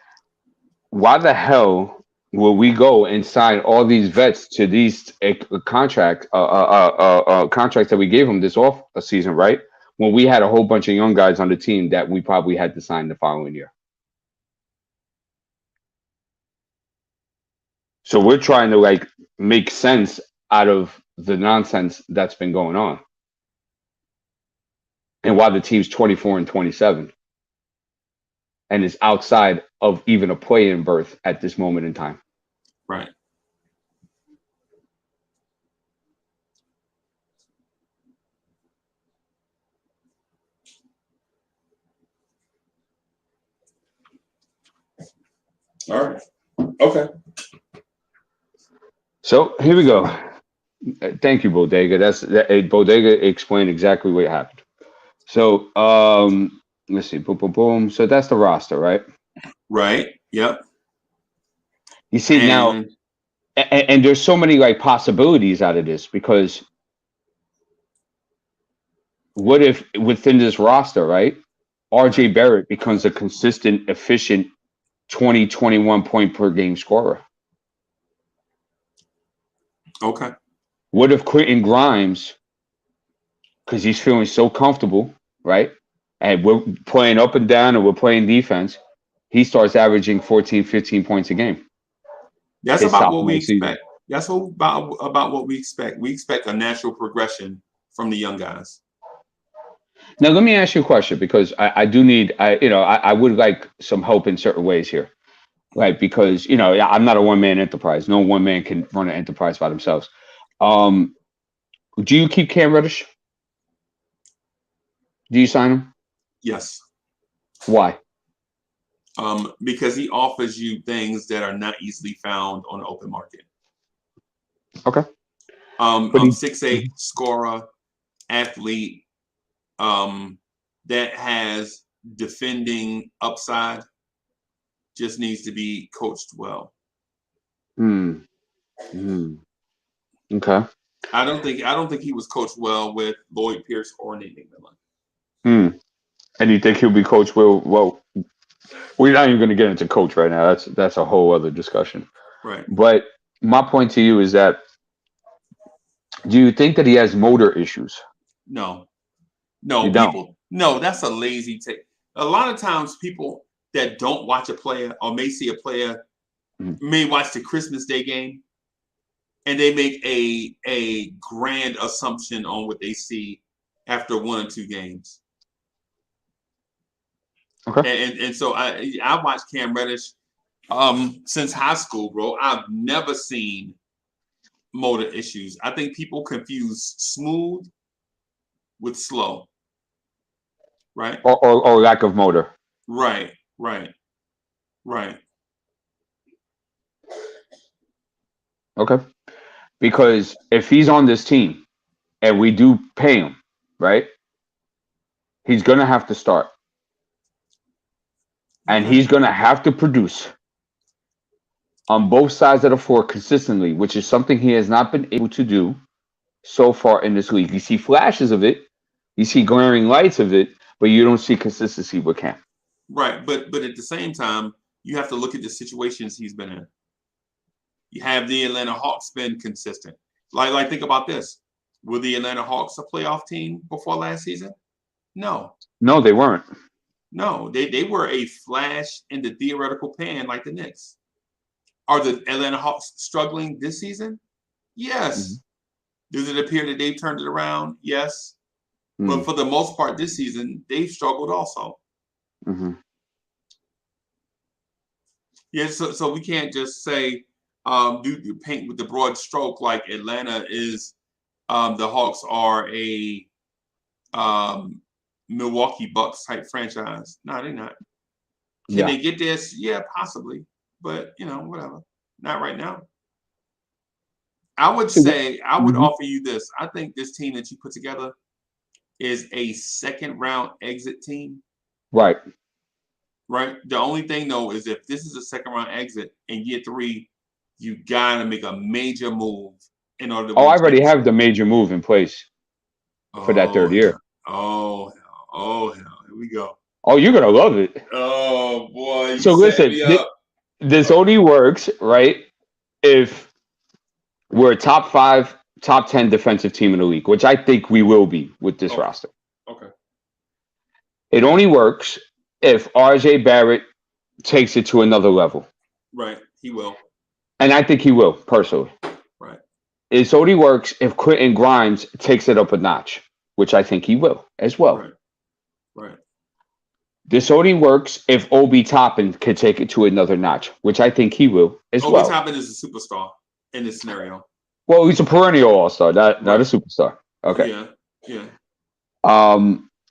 why the hell will we go and sign all these vets to these contracts that we gave them this off season, right? When we had a whole bunch of young guys on the team that we probably had to sign the following year. So we're trying to like make sense out of the nonsense that's been going on. And why the team's 24-27 and is outside of even a play-in berth at this moment in time. Right. All right. Okay. So here we go. Thank you, Bodega. Bodega explained exactly what happened. So let's see. Boom, boom, boom. So that's the roster, right? Right. Yep. You see now, and there's so many like possibilities out of this because what if within this roster, right, RJ Barrett becomes a consistent, efficient 20, 21 point per game scorer? Okay. What if Quentin Grimes, because he's feeling so comfortable, right? And we're playing up and down and we're playing defense, he starts averaging 14, 15 points a game. That's about what we expect. That's about what we expect. We expect a natural progression from the young guys. Now, let me ask you a question because I do need, I would like some help in certain ways here, right? Because, I'm not a one-man enterprise. No one man can run an enterprise by themselves. Do you keep Cam Reddish? Do you sign him? Yes. Why? Because he offers you things that are not easily found on the open market. Okay. 6'8" scorer, athlete, that has defending upside, just needs to be coached well. Okay. I don't think he was coached well with Lloyd Pierce or Nate McMillan. And you think he'll be coached well? We're not even going to get into coach right now. That's a whole other discussion. Right. But my point to you is that, do you think that he has motor issues? No. You People. Don't? No, that's a lazy take. A lot of times, people that don't watch a player or may see a player may watch the Christmas Day game, and they make a grand assumption on what they see after 1 or 2 games. Okay. And so I watched Cam Reddish since high school, bro. I've never seen motor issues. I think people confuse smooth with slow. Right. Or lack of motor. Right. Okay. Because if he's on this team and we do pay him, right, he's going to have to start. And he's going to have to produce on both sides of the floor consistently, which is something he has not been able to do so far in this league. You see flashes of it. You see glaring lights of it, but you don't see consistency with Cam. Right. But at the same time, you have to look at the situations he's been in. You have the Atlanta Hawks been consistent. Like think about this. Were the Atlanta Hawks a playoff team before last season? No. No, they weren't. No, they were a flash in the theoretical pan like the Knicks. Are the Atlanta Hawks struggling this season? Yes. Does it appear that they've turned it around? Yes. But for the most part this season, they've struggled also. Yeah, so we can't just say do paint with the broad stroke like Atlanta is the Hawks are a Milwaukee Bucks type franchise. No, they're not. Can they get this? Yeah, possibly. But whatever. Not right now. I would say I would offer you this. I think this team that you put together is a second round exit team. Right. Right. The only thing though is if this is a second round exit in year 3, you gotta make a major move in order to Oh, win I already have the major move in place for that third year. Oh, hell. Here we go. Oh, you're gonna love it. Oh boy, you So set listen, me up. this only works, right, if we're a top 5, top 10 defensive team in the league, which I think we will be with this roster. Okay. It only works if R.J. Barrett takes it to another level. Right. He will. And I think he will, personally. Right. It only works if Quentin Grimes takes it up a notch, which I think he will as well. Right. This only works if Obi Toppin can take it to another notch, which I think he will as well. Obi Toppin is a superstar in this scenario. Well, he's a perennial all-star, not a superstar. Okay. Yeah.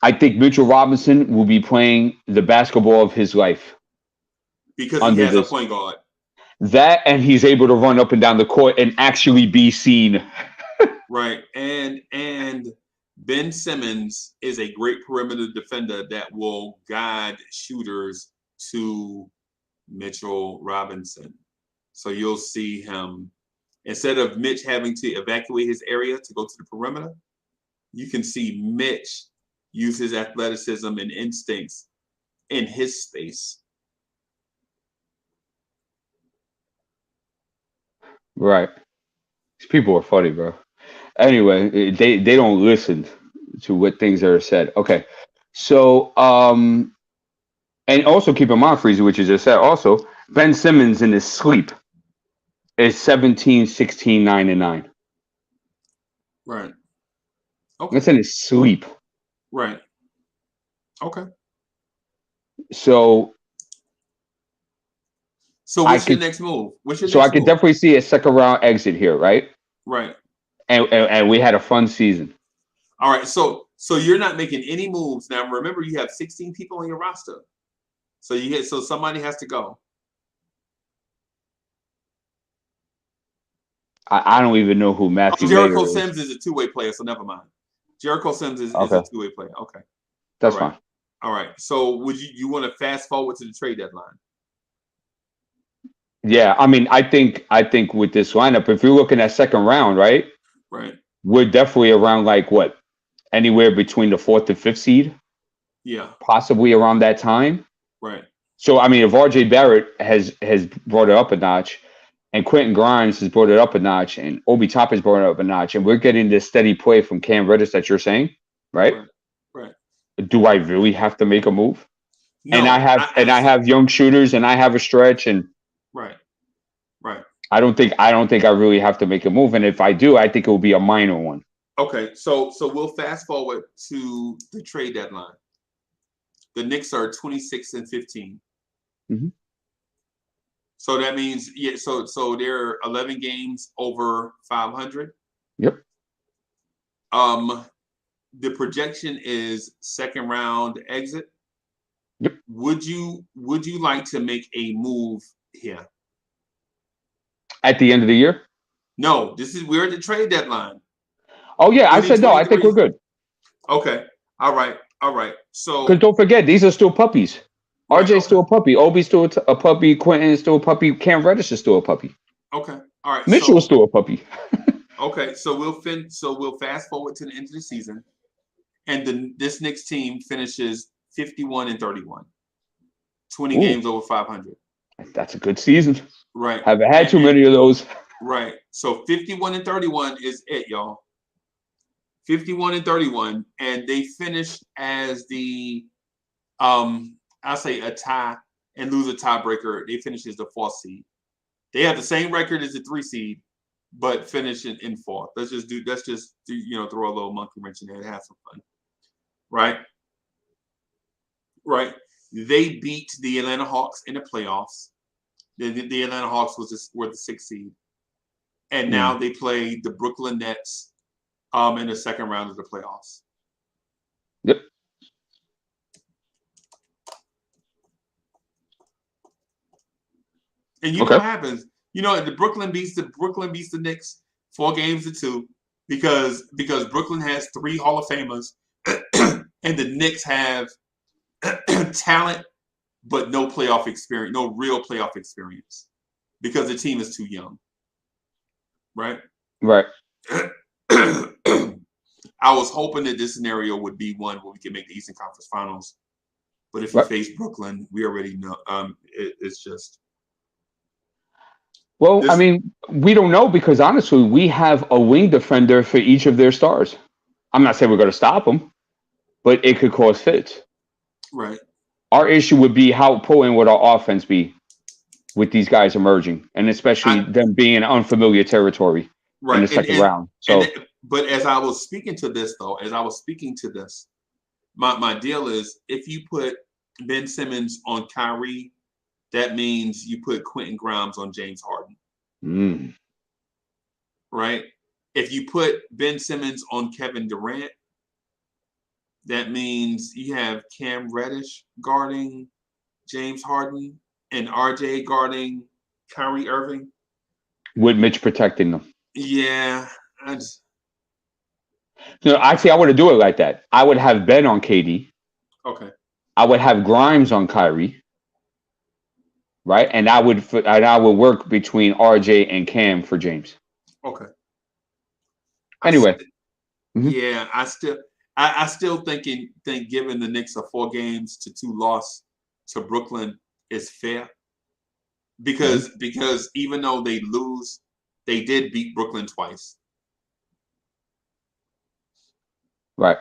I think Mitchell Robinson will be playing the basketball of his life. Because he has a point guard. That, and he's able to run up and down the court and actually be seen. Right. And Ben Simmons is a great perimeter defender that will guide shooters to Mitchell Robinson. So you'll see him, instead of Mitch having to evacuate his area to go to the perimeter, you can see Mitch use his athleticism and instincts in his space. Right. These people are funny, bro. Anyway, they don't listen to what things are said. Okay. So, and also keep in mind, Freezy, what you just said, also, Ben Simmons in his sleep is 17, 16, 9, and 9. Right. Okay. That's in his sleep. Right. Okay. So what's your next move? I could definitely see a second round exit here, right? Right. And we had a fun season. All right. So you're not making any moves now. Remember, you have 16 people on your roster. So somebody has to go. I don't even know who Matthew Jericho Mayer is. Sims is a two-way player, so never mind. Jericho Sims is a two-way player. Okay. That's fine. All right. So would you want to fast forward to the trade deadline? Yeah, I mean, I think with this lineup, if you're looking at second round, right? Right. We're definitely around like what? Anywhere between the 4th and 5th seed? Yeah. Possibly around that time. Right. So I mean, if RJ Barrett has brought it up a notch, and Quentin Grimes has brought it up a notch, and Obi Toppin's brought it up a notch, and we're getting this steady play from Cam Reddish that you're saying, right? Right. Do I really have to make a move? No, and I have young shooters, and I have a stretch, and right. I don't think I really have to make a move, and if I do, I think it will be a minor one. Okay, so we'll fast forward to the trade deadline. The Knicks are 26 and 15. Mm-hmm. So that means so they're 11 games over 500. Yep. The projection is second round exit. Yep. Would you like to make a move here? At the end of the year? No, we're at the trade deadline. Oh yeah, I said no. I think we're good. Okay. All right. So because don't forget, these are still puppies. RJ's still a puppy. Obi's still a puppy. Quentin is still a puppy. Cam Reddish is still a puppy. Okay. All right. Mitchell is still a puppy. Okay. So we'll fast forward to the end of the season, and this Knicks team finishes 51 and 31, 20 games over 500. That's a good season. Right. Haven't had too many of those. Right. So 51 and 31 is it, y'all. 51 and 31, and they finished as the I'll say a tie and lose a tiebreaker. They finished as the 4th seed. They have the same record as the 3 seed, but finish in 4th. Let's just throw a little monkey wrench in there and have some fun. Right. They beat the Atlanta Hawks in the playoffs. The Atlanta Hawks were the 6th seed. And now they play the Brooklyn Nets in the second round of the playoffs. Yep. And you know what happens? The Brooklyn beats the Knicks 4-2 because Brooklyn has 3 Hall of Famers and the Knicks have talent but no playoff experience, no real playoff experience, because the team is too young. Right. Right. I was hoping that this scenario would be one where we could make the Eastern Conference Finals, but if we face Brooklyn, we already know. It's just. Well, I mean, we don't know because honestly, we have a wing defender for each of their stars. I'm not saying we're going to stop them, but it could cause fits. Right. Our issue would be how potent would our offense be with these guys emerging, and especially them being in unfamiliar territory in the second round. So, but as I was speaking to this, my deal is if you put Ben Simmons on Kyrie, that means you put Quentin Grimes on James Harden. Right? If you put Ben Simmons on Kevin Durant, that means you have Cam Reddish guarding James Harden and RJ guarding Kyrie Irving. With Mitch protecting them. Yeah. Actually, I would do it like that. I would have Ben on KD. Okay. I would have Grimes on Kyrie. Right? And I would work between RJ and Cam for James. Okay. Anyway. Yeah, I still think giving the Knicks a 4 games to 2 loss to Brooklyn is fair. Because even though they lose, they did beat Brooklyn twice. Right.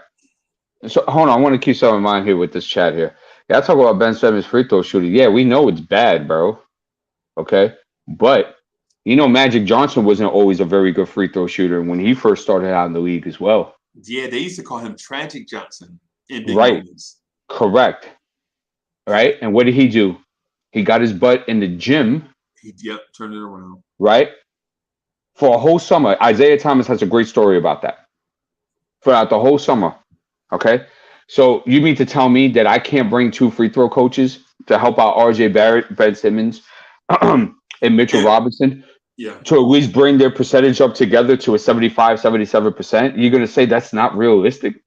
So hold on, I want to keep some in mind here with this chat here. Yeah, I talk about Ben Simmons free throw shooting. Yeah, we know it's bad, bro. Okay. But Magic Johnson wasn't always a very good free throw shooter when he first started out in the league as well. Yeah, they used to call him Tragic Johnson in big right. moments. Correct. Right? And what did he do? He got his butt in the gym. Turned it around. Right? For a whole summer. Isaiah Thomas has a great story about that. Throughout the whole summer. Okay? So you mean to tell me that I can't bring 2 free throw coaches to help out RJ Barrett, Ben Simmons, and Mitchell Robinson to at least bring their percentage up together to a 75, 77%? You're going to say that's not realistic?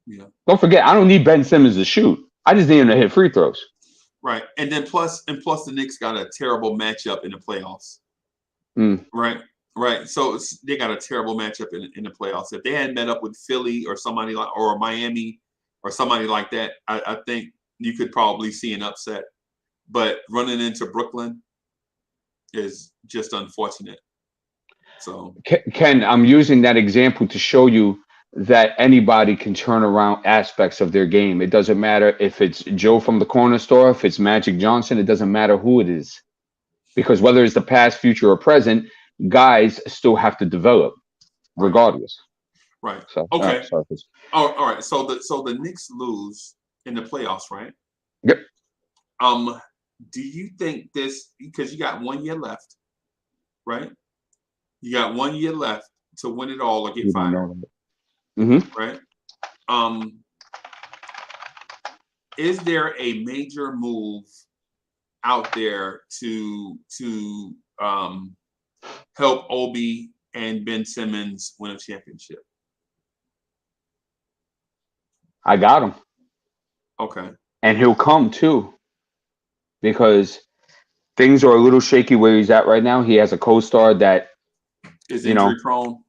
Yeah. Don't forget, I don't need Ben Simmons to shoot. I just need him to hit free throws. Right. And then plus the Knicks got a terrible matchup in the playoffs. Right. Right. So they got a terrible matchup in the playoffs. If they had met up with Philly or somebody or Miami or somebody like that, I think you could probably see an upset. But running into Brooklyn is just unfortunate. So Ken, I'm using that example to show you that anybody can turn around aspects of their game. It doesn't matter if it's Joe from the corner store, if it's Magic Johnson, it doesn't matter who it is. Because whether it's the past, future, or present, guys still have to develop regardless. Right. So, okay. All right. So the Knicks lose in the playoffs, right? Yep. Do you think this, because you got 1 year left, right? You got 1 year left to win it all or get fired. Right? Is there a major move out there to help Obi and Ben Simmons win a championship? I got him. Okay. And he'll come too. Because things are a little shaky where he's at right now. He has a co-star that is injury prone.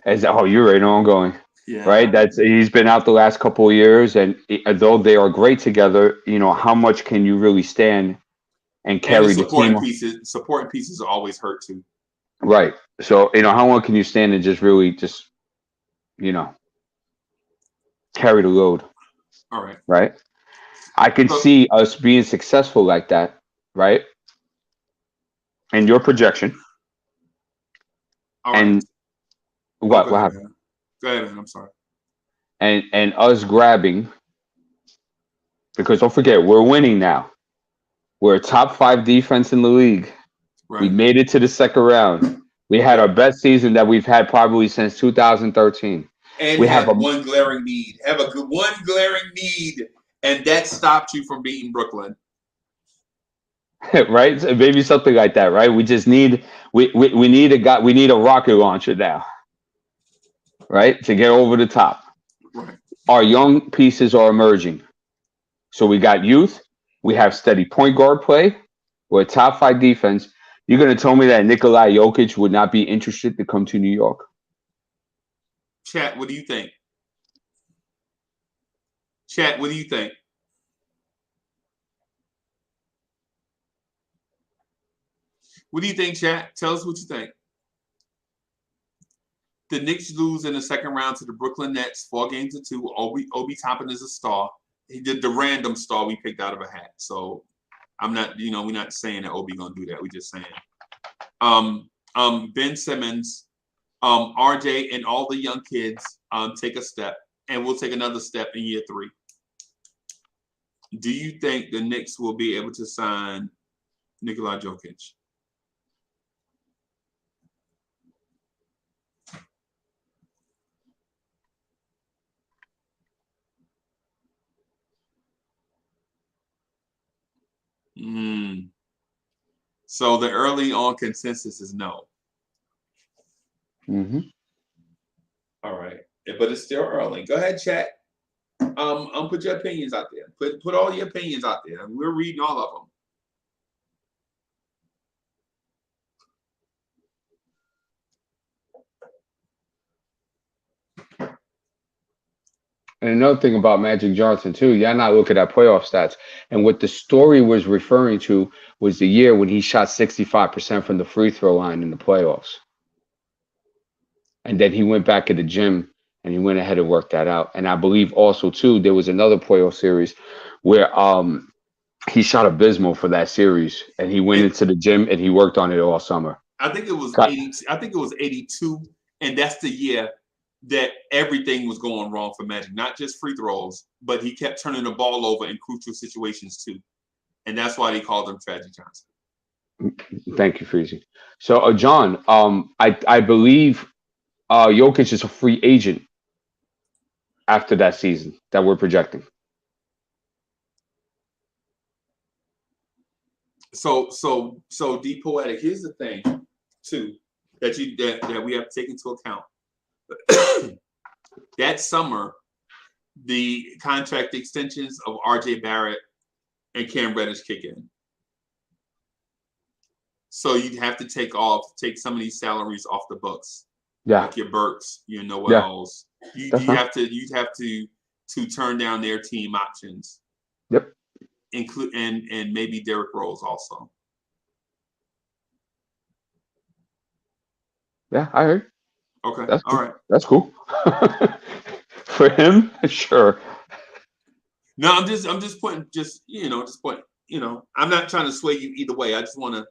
You're right on going. Yeah. Right? He's been out the last couple of years, and though they are great together, how much can you really stand and carry the team? Supporting pieces always hurt too. Right. So, how long can you stand and just really carry the load? All right. Right? I can see us being successful like that, right? And your projection. All right. And what happened? Go ahead, man. I'm sorry. And us grabbing, because don't forget, we're winning now. We're a top 5 defense in the league. Right. We made it to the second round. We had our best season that we've had probably since 2013. And we have one glaring need. One glaring need. And that stopped you from beating Brooklyn. Right? So maybe something like that, right? We just need we need a rocket launcher now. Right? To get over the top. Right. Our young pieces are emerging. So we got youth, we have steady point guard play, we're a top 5 defense. You're going to tell me that Nikola Jokic would not be interested to come to New York? Chat, what do you think? Chat, what do you think? What do you think, chat? Tell us what you think. The Knicks lose in the second round to the Brooklyn Nets, 4-2. Obi Toppin is a star. He did the random star we picked out of a hat. So I'm not, we're not saying that Obi gonna do that. We're just saying. Ben Simmons, RJ, and all the young kids take a step, and we'll take another step in year 3. Do you think the Knicks will be able to sign Nikola Jokic? So the early on consensus is no. Mm-hmm. All right, but it's still early. Go ahead, chat. Put your opinions out there. Put all your opinions out there. We're reading all of them. And another thing about Magic Johnson, too, y'all not looking at playoff stats. And what the story was referring to was the year when he shot 65% from the free throw line in the playoffs. And then he went back to the gym and he went ahead and worked that out. And I believe also, too, there was another playoff series where he shot abysmal for that series. And he went into the gym and he worked on it all summer. I think it was 82. And that's the year that everything was going wrong for Magic, not just free throws, but he kept turning the ball over in crucial situations too. And that's why they called him Tragic Johnson. Thank you, Freezy. So, John, I believe Jokic is a free agent after that season that we're projecting. So D Poetic, here's the thing too that we have to take into account. That summer, the contract extensions of RJ Barrett and Cam Reddish kick in. So you'd have to take some of these salaries off the books. Yeah. Like your Burks, your Noels. Yeah. You'd have to turn down their team options. Yep. Include and maybe Derrick Rose also. Yeah, I heard. Okay. That's all right. That's cool. For him, sure. No, I'm just putting I'm not trying to sway you either way. I just want to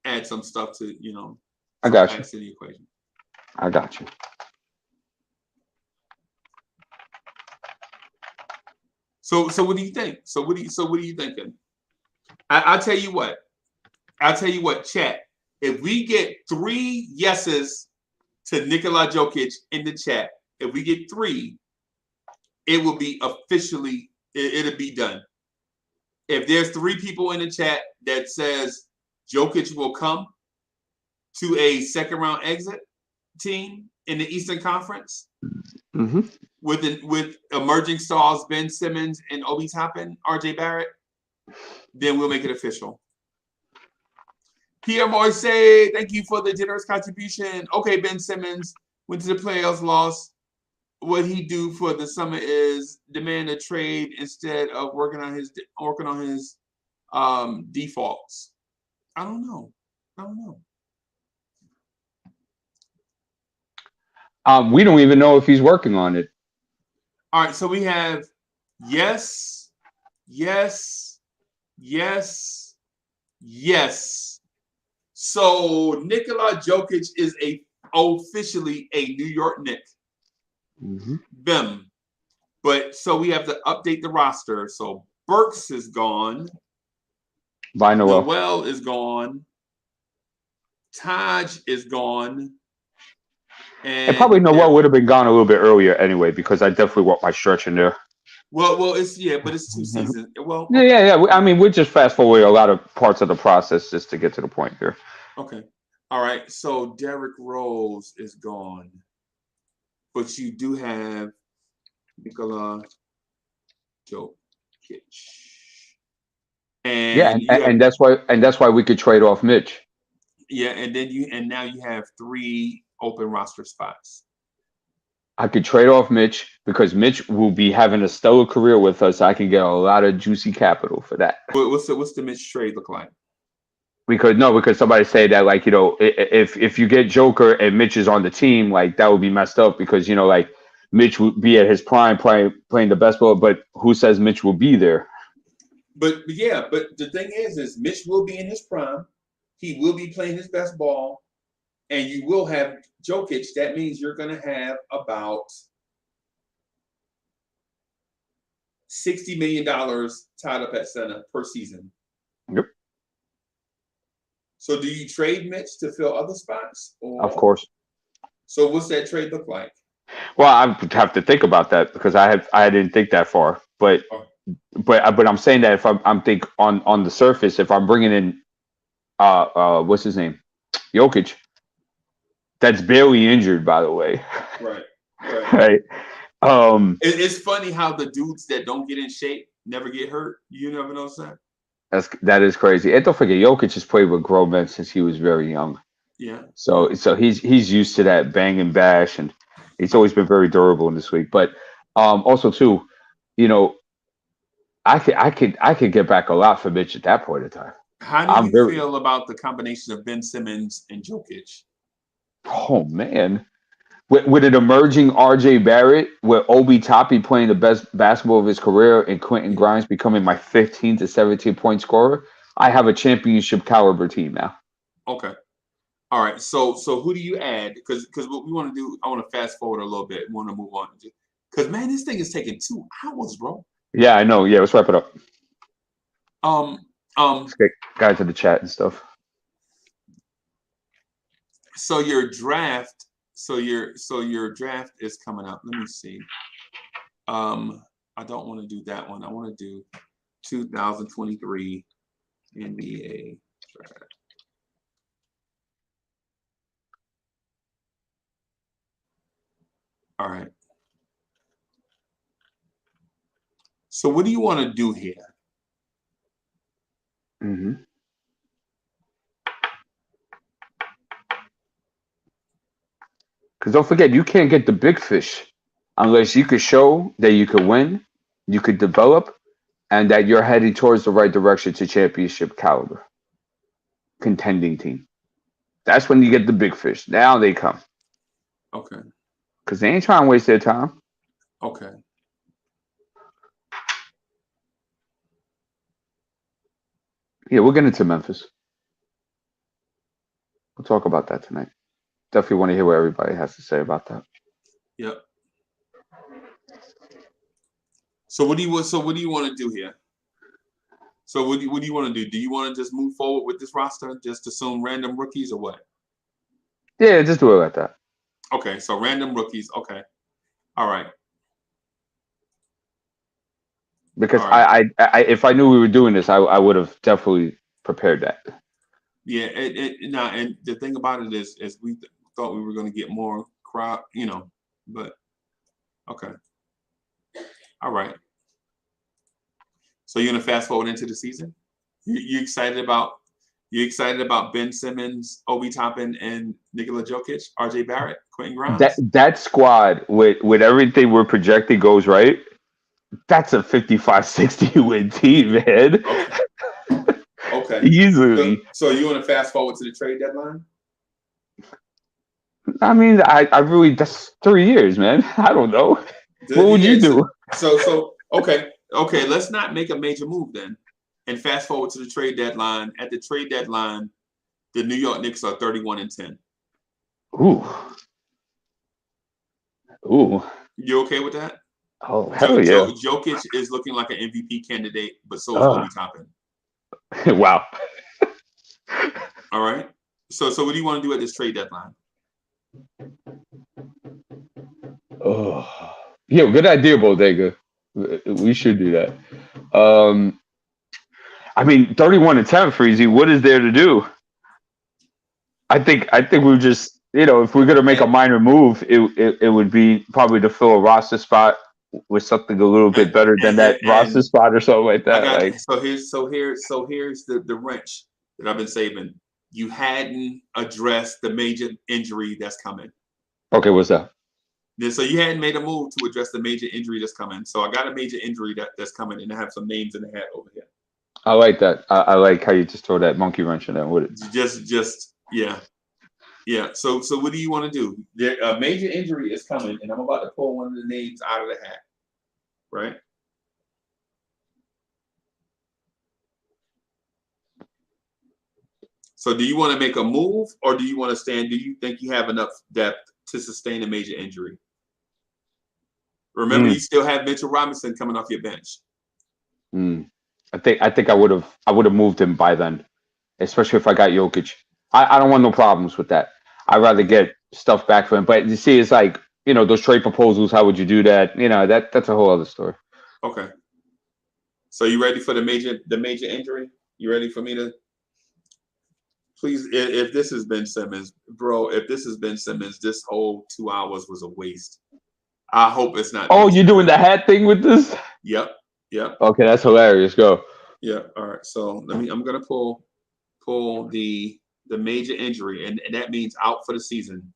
add some stuff to, I got you. To the equation. I got you. So what do you think? So what are you thinking? I'll tell you what. Chat. If we get 3 yeses to Nikola Jokic in the chat, if we get 3, it will be officially, it'll be done. If there's 3 people in the chat that says Jokic will come to a second round exit team in the Eastern Conference, mm-hmm. with emerging stars Ben Simmons and Obi Toppin, RJ Barrett, then we'll make it official. Pierre Moise, thank you for the generous contribution. Okay, Ben Simmons went to the playoffs, lost. What he do for the summer is demand a trade instead of working on his defaults. I don't know. We don't even know if he's working on it. All right, so we have yes. So Nikola Jokic is officially a New York Knick. Mm-hmm. Bim. But so we have to update the roster. So Burks is gone. By Noel is gone. Taj is gone. And probably Noel would have been gone a little bit earlier anyway, because I definitely want my stretch in there. Well, but it's 2 seasons. Well, okay. Yeah. I mean, we just fast forward a lot of parts of the process just to get to the point here. Okay. All right. So Derrick Rose is gone, but you do have Nikola Jokic. And and that's why we could trade off Mitch. Yeah, and now you have 3 open roster spots. I could trade off Mitch because Mitch will be having a stellar career with us. I can get a lot of juicy capital for that. What's the Mitch trade look like? Because somebody said that, like, if you get Joker and Mitch is on the team, like, that would be messed up because, like, Mitch would be at his prime playing the best ball, but who says Mitch will be there? But the thing is Mitch will be in his prime. He will be playing his best ball, and you will have Jokic. That means you're going to have about $60 million tied up at center per season. Yep. So do you trade Mitch to fill other spots? Of course. So what's that trade look like? Well, I would have to think about that because I didn't think that far. But I'm saying that if I'm think on the surface, if I'm bringing in what's his name, Jokic, that's barely injured, by the way. Right. Right. It's funny how the dudes that don't get in shape never get hurt. You never notice that? That is crazy. And don't forget, Jokic has played with grown men since he was very young. Yeah. So he's used to that bang and bash, and he's always been very durable in this league. But also too, I could get back a lot for Mitch at that point in time. How do you feel about the combination of Ben Simmons and Jokic? Oh man, with an emerging RJ Barrett, with Obi Toppin playing the best basketball of his career, and Quentin Grimes becoming my 15 to 17 point scorer, I have a championship caliber team now. Okay. All right. So who do you add? Because what we want to do, I want to fast forward a little bit. We want to move on. Because man, this thing is taking 2 hours, bro. Yeah, I know. Yeah, let's wrap it up. Let's get guys in the chat and stuff. So your draft is coming up. Let me see. I don't want to do that one. I want to do 2023 NBA draft. All right. So what do you want to do here? Mm-hmm. Because don't forget, you can't get the big fish unless you could show that you could win, you could develop, and that you're heading towards the right direction to championship caliber contending team. That's when you get the big fish. Now they come. Okay. Because they ain't trying to waste their time. Okay. Yeah, we'll get into Memphis. We'll talk about that tonight. Definitely want to hear what everybody has to say about that. Yep. So what do you want to do here? So what do you want to do? Do you want to just move forward with this roster? Just assume random rookies or what? Yeah, just do it like that. Okay, so random rookies. Okay. All right. Because I if I knew we were doing this, I would have definitely prepared that. Yeah, and the thing about it is we thought we were going to get more crowd, but okay. All right. So you're gonna fast forward into the season? You excited about Ben Simmons, Obi Toppin, and Nikola Jokic, RJ Barrett, Quentin Grimes? That squad with everything we're projecting goes right. That's a 55-60 win team, man. Okay. Easily. So you want to fast forward to the trade deadline? I mean, I really, that's 3 years, man. I don't know. What would you do? So okay. Let's not make a major move then, and fast forward to the trade deadline. At the trade deadline, the New York Knicks are 31-10. Ooh. You okay with that? Oh, hell yeah. Jokic is looking like an MVP candidate, but so is Obi Toppin. Wow. All right. So what do you want to do at this trade deadline? Oh, yeah, good idea, Bodega. We should do that. I mean, 31-10, Freezy. What is there to do? I think we just, if we're gonna make a minor move, it would be probably to fill a roster spot with something a little bit better than that roster spot or something like that. So here's the wrench that I've been saving. You hadn't addressed the major injury that's coming. Okay, what's that? So you hadn't made a move to address the major injury that's coming. So I got a major injury that's coming, and I have some names in the hat over here. I like that. I like how you just throw that monkey wrench in there with it. Yeah. So what do you want to do? A major injury is coming, and I'm about to pull one of the names out of the hat. Right? So do you want to make a move, or do you want to stand? Do you think you have enough depth to sustain a major injury? Remember, you still have Mitchell Robinson coming off your bench. I think I would have moved him by then, especially if I got Jokic. I don't want no problems with that. I'd rather get stuff back for him. But you see, it's like, those trade proposals. How would you do that? That's a whole other story. Okay. So you ready for the major injury? You ready for me to? Please, if this has been Simmons, bro, if this has been Simmons, this whole 2 hours was a waste. I hope it's not. Oh, you're doing the hat thing with this? Yep. Okay, that's hilarious. Go. Yeah. All right. So I'm gonna pull the major injury, and that means out for the season.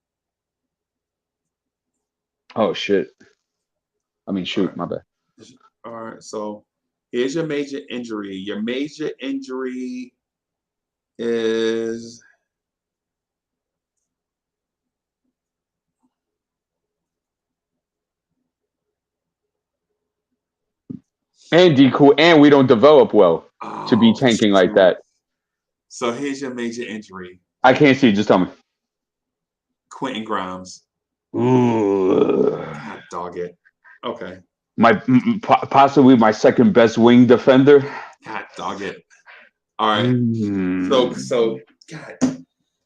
Oh shit. Shoot, right. My bad. All right. So here's your major injury. Your major injury is and we don't develop well to be tanking like that. So here's your major injury. I can't see. Just tell me. Quentin Grimes. Ooh. God, dog it. Okay. Possibly my second best wing defender. God, dog it. All right. So God,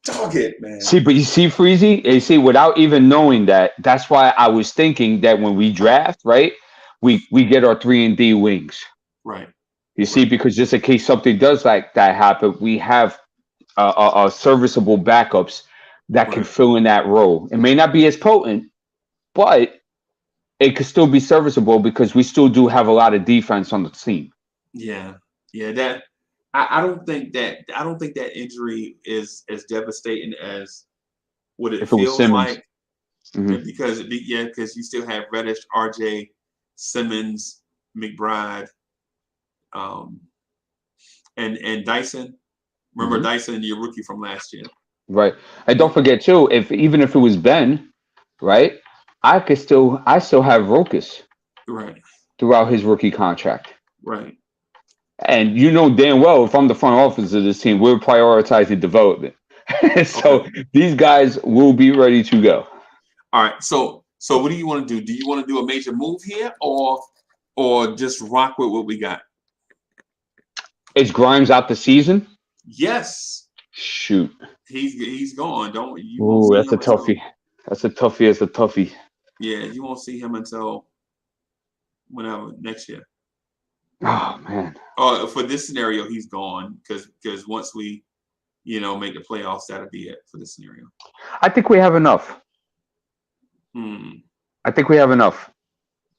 dog it, man. See, but you see, Freezy, you see, without even knowing that, that's why I was thinking that when we draft, right, we get our 3-and-D wings. Right. You see, because just in case something does like that happen, we have a serviceable backups that can fill in that role. It may not be as potent, but it could still be serviceable because we still do have a lot of defense on the team. Yeah. That I don't think that injury is as devastating as what it feels like. Mm-hmm. Because you still have Reddish, RJ, Simmons, McBride, and Dyson. Remember Dyson, your rookie from last year. Right. And don't forget too, even if it was Ben, right? I still have Rokas. Right. Throughout his rookie contract. Right. And damn well, if I'm the front office of this team, we're prioritizing development. So these guys will be ready to go. All right. So what do you want to do? Do you want to do a major move here, or just rock with what we got? Is Grimes out the season? Yes. Shoot. He's gone. Don't you? Ooh, that's a toughie. That's a toughie. Yeah, you won't see him until whenever next year. Oh man. For this scenario, he's gone because once we, make the playoffs, that'll be it for this scenario. I think we have enough. I think we have enough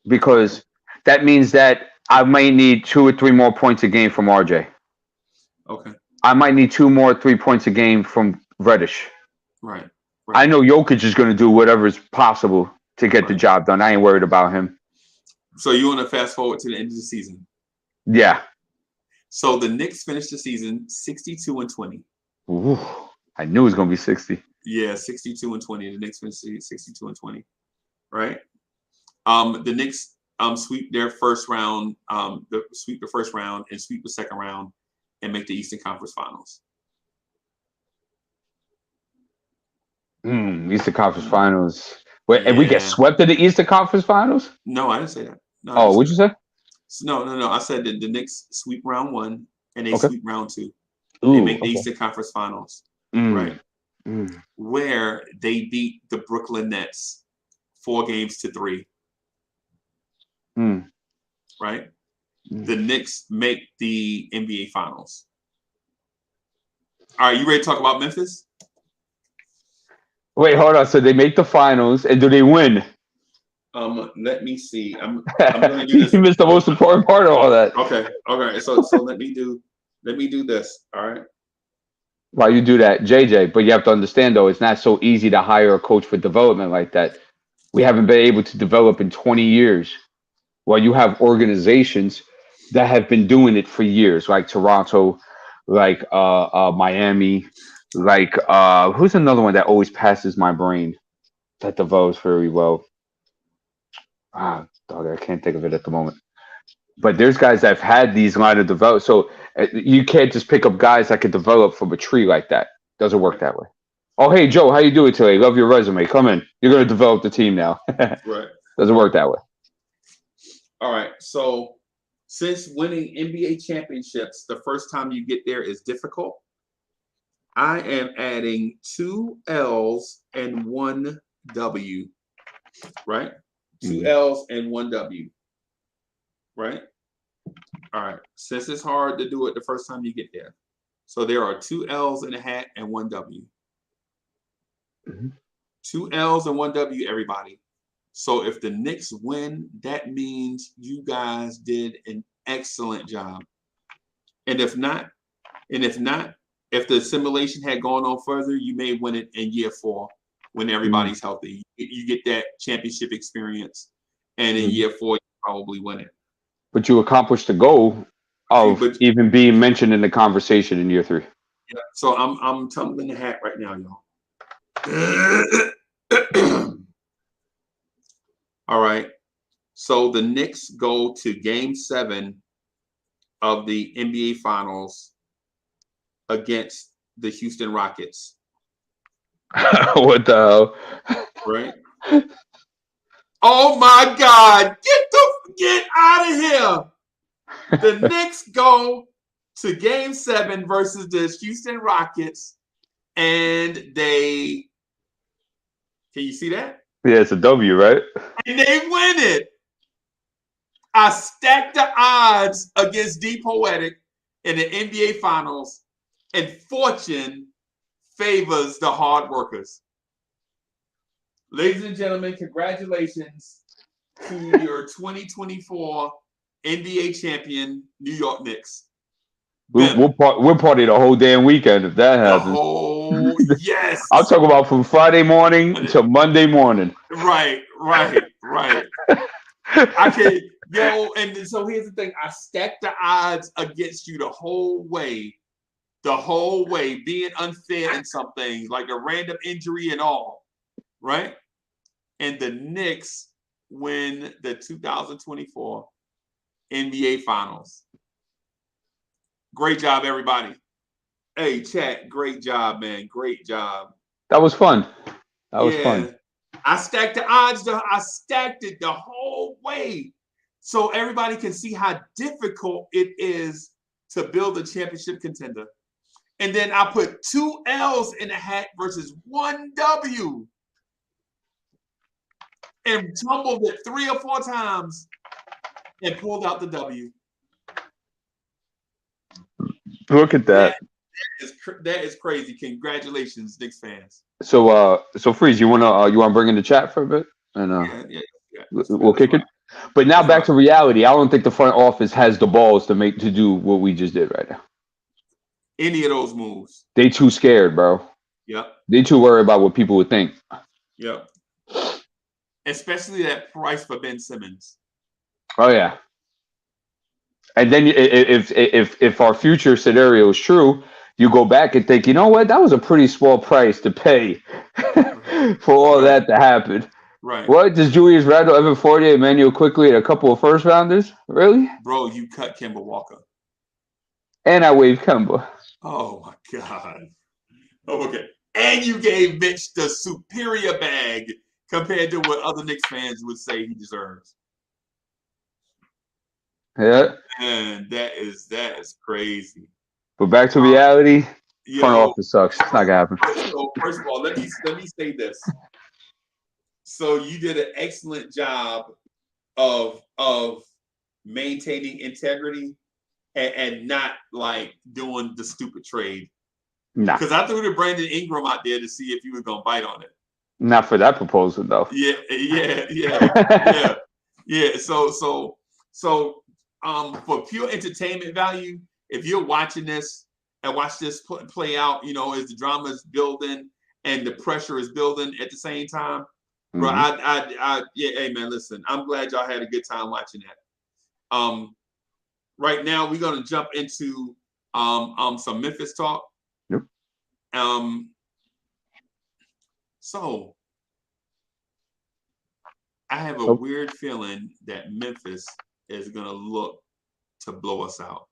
because that means that I might need 2 or 3 more points a game from RJ. Okay. I might need 2 more 3 points a game from Reddish. Right. I know Jokic is going to do whatever is possible to get the job done. I ain't worried about him. So you want to fast forward to the end of the season? Yeah. So the Knicks finished the season 62-20. Ooh, I knew it was going to be 60. Yeah, 62-20. The Knicks finished 62-20. Right. The Knicks sweep their first round. Sweep the first round and sweep the second round and make the Eastern Conference Finals. Eastern Conference Finals. Wait, and we get swept in the Eastern Conference Finals? No, I didn't say that. No, what'd you say? No. I said that the Knicks sweep round 1 and they sweep round 2. Ooh, they make the Eastern Conference Finals. Right. Where they beat the Brooklyn Nets 4-3. Right? The Knicks make the NBA Finals. All right, you ready to talk about Memphis? Wait, hold on. So they make the finals, and do they win? Let me see. I'm gonna do this. You missed the most important part of all that. Okay. So let me do this. All right. While you do that, JJ, but you have to understand though, it's not so easy to hire a coach for development like that. We haven't been able to develop in 20 years. While you have organizations that have been doing it for years, like Toronto, like Miami, like who's another one that always passes my brain that develops very well? Dog, I can't think of it at the moment. But there's guys that have had these line of develop. So you can't just pick up guys that can develop from a tree like that. Doesn't work that way. Oh, hey Joe, how you doing today? Love your resume. Come in. You're going to develop the team now. Right. Doesn't work that way. All right. So since winning NBA championships the first time you get there is difficult, I am adding 2 L's and 1 W. Right? 2 L's and 1 W. Right? All right. Since it's hard to do it the first time you get there. So there are 2 L's in a hat and 1 W. 2 L's and 1 W, everybody. So if the Knicks win, that means you guys did an excellent job. And if not, if the simulation had gone on further, you may win it in year 4 when everybody's healthy. You get that championship experience. And in year 4, you probably win it. But you accomplished the goal of even being mentioned in the conversation in year 3. Yeah. So I'm tumbling the hat right now, y'all. All right. So the Knicks go to Game 7 of the NBA Finals against the Houston Rockets. What the hell? Right? Oh my God! Get out of here! The Knicks go to Game 7 versus the Houston Rockets, and they. Can you see that? Yeah, it's a W, right? And they win it. I stacked the odds against D Poetic in the NBA Finals, and fortune favors the hard workers. Ladies and gentlemen, congratulations to your 2024 NBA champion, New York Knicks. We'll party the whole damn weekend if that happens. Oh, yes. I'll talk about from Friday morning to Monday morning. Right. I can, and so here's the thing. I stacked the odds against you the whole way, being unfair in some things, like a random injury and all, right? And the Knicks win the 2024 NBA Finals. Great job, everybody. Hey, chat, great job, man. Great job. That was fun. That was fun. I stacked the odds. I stacked it the whole way so everybody can see how difficult it is to build a championship contender. And then I put 2 L's in the hat versus 1 W. And tumbled it 3 or 4 times and pulled out the W. Look at that. That is crazy. Congratulations, Knicks fans. So Freeze, you wanna bring in the chat for a bit, and we'll kick it. But now back to reality. I don't think the front office has the balls to do what we just did right now. Any of those moves. They too scared, bro. Yep. They too worried about what people would think. Yep. Especially that price for Ben Simmons. Oh yeah. And then if our future scenario is true, you go back and think, you know what? That was a pretty small price to pay for all that to happen. Right. What? Does Julius Randle, Evan Fournier, Emmanuel Quickly, and a couple of first rounders? Really? Bro, you cut Kemba Walker. And I waived Kemba. Oh my God. Oh, okay. And you gave Mitch the superior bag compared to what other Knicks fans would say he deserves. Yeah. Man, that is crazy. But back to reality, front office sucks. It's not gonna happen. So first of all, let me say this. So you did an excellent job of maintaining integrity and not like doing the stupid trade. Nah. Because I threw the Brandon Ingram out there to see if you were gonna bite on it. Not for that proposal, though. Yeah. So, for pure entertainment value, if you're watching this and watch this play out, as the drama is building and the pressure is building at the same time, bro. Hey man, listen, I'm glad y'all had a good time watching that. Right now we're gonna jump into some Memphis talk. Yep. So I have a weird feeling that Memphis is gonna look to blow us out.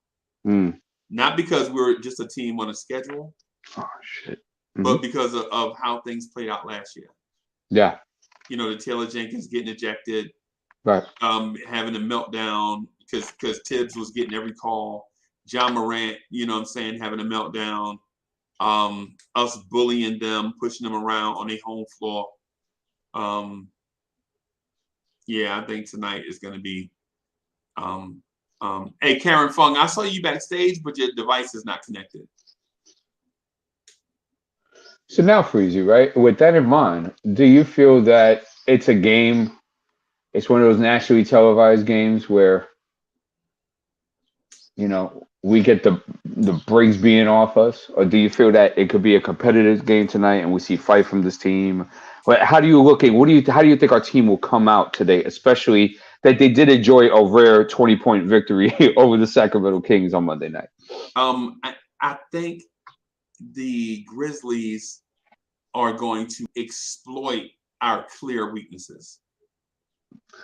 Not because we're just a team on a schedule. Oh shit. But because of how things played out last year. Yeah. The Taylor Jenkins getting ejected. Right. Having a meltdown because Tibbs was getting every call. John Morant, having a meltdown. Us bullying them, pushing them around on their home floor. I think tonight is going to be. Hey, Karen Fung, I saw you backstage, but your device is not connected. So now, Freezy, right? With that in mind, do you feel that it's a game? It's one of those nationally televised games where, we get the brakes being off us, or do you feel that it could be a competitive game tonight and we see fight from this team? How do you look at? How do you think our team will come out today, especially that they did enjoy a rare 20-point victory over the Sacramento Kings on Monday night? I think the Grizzlies are going to exploit our clear weaknesses,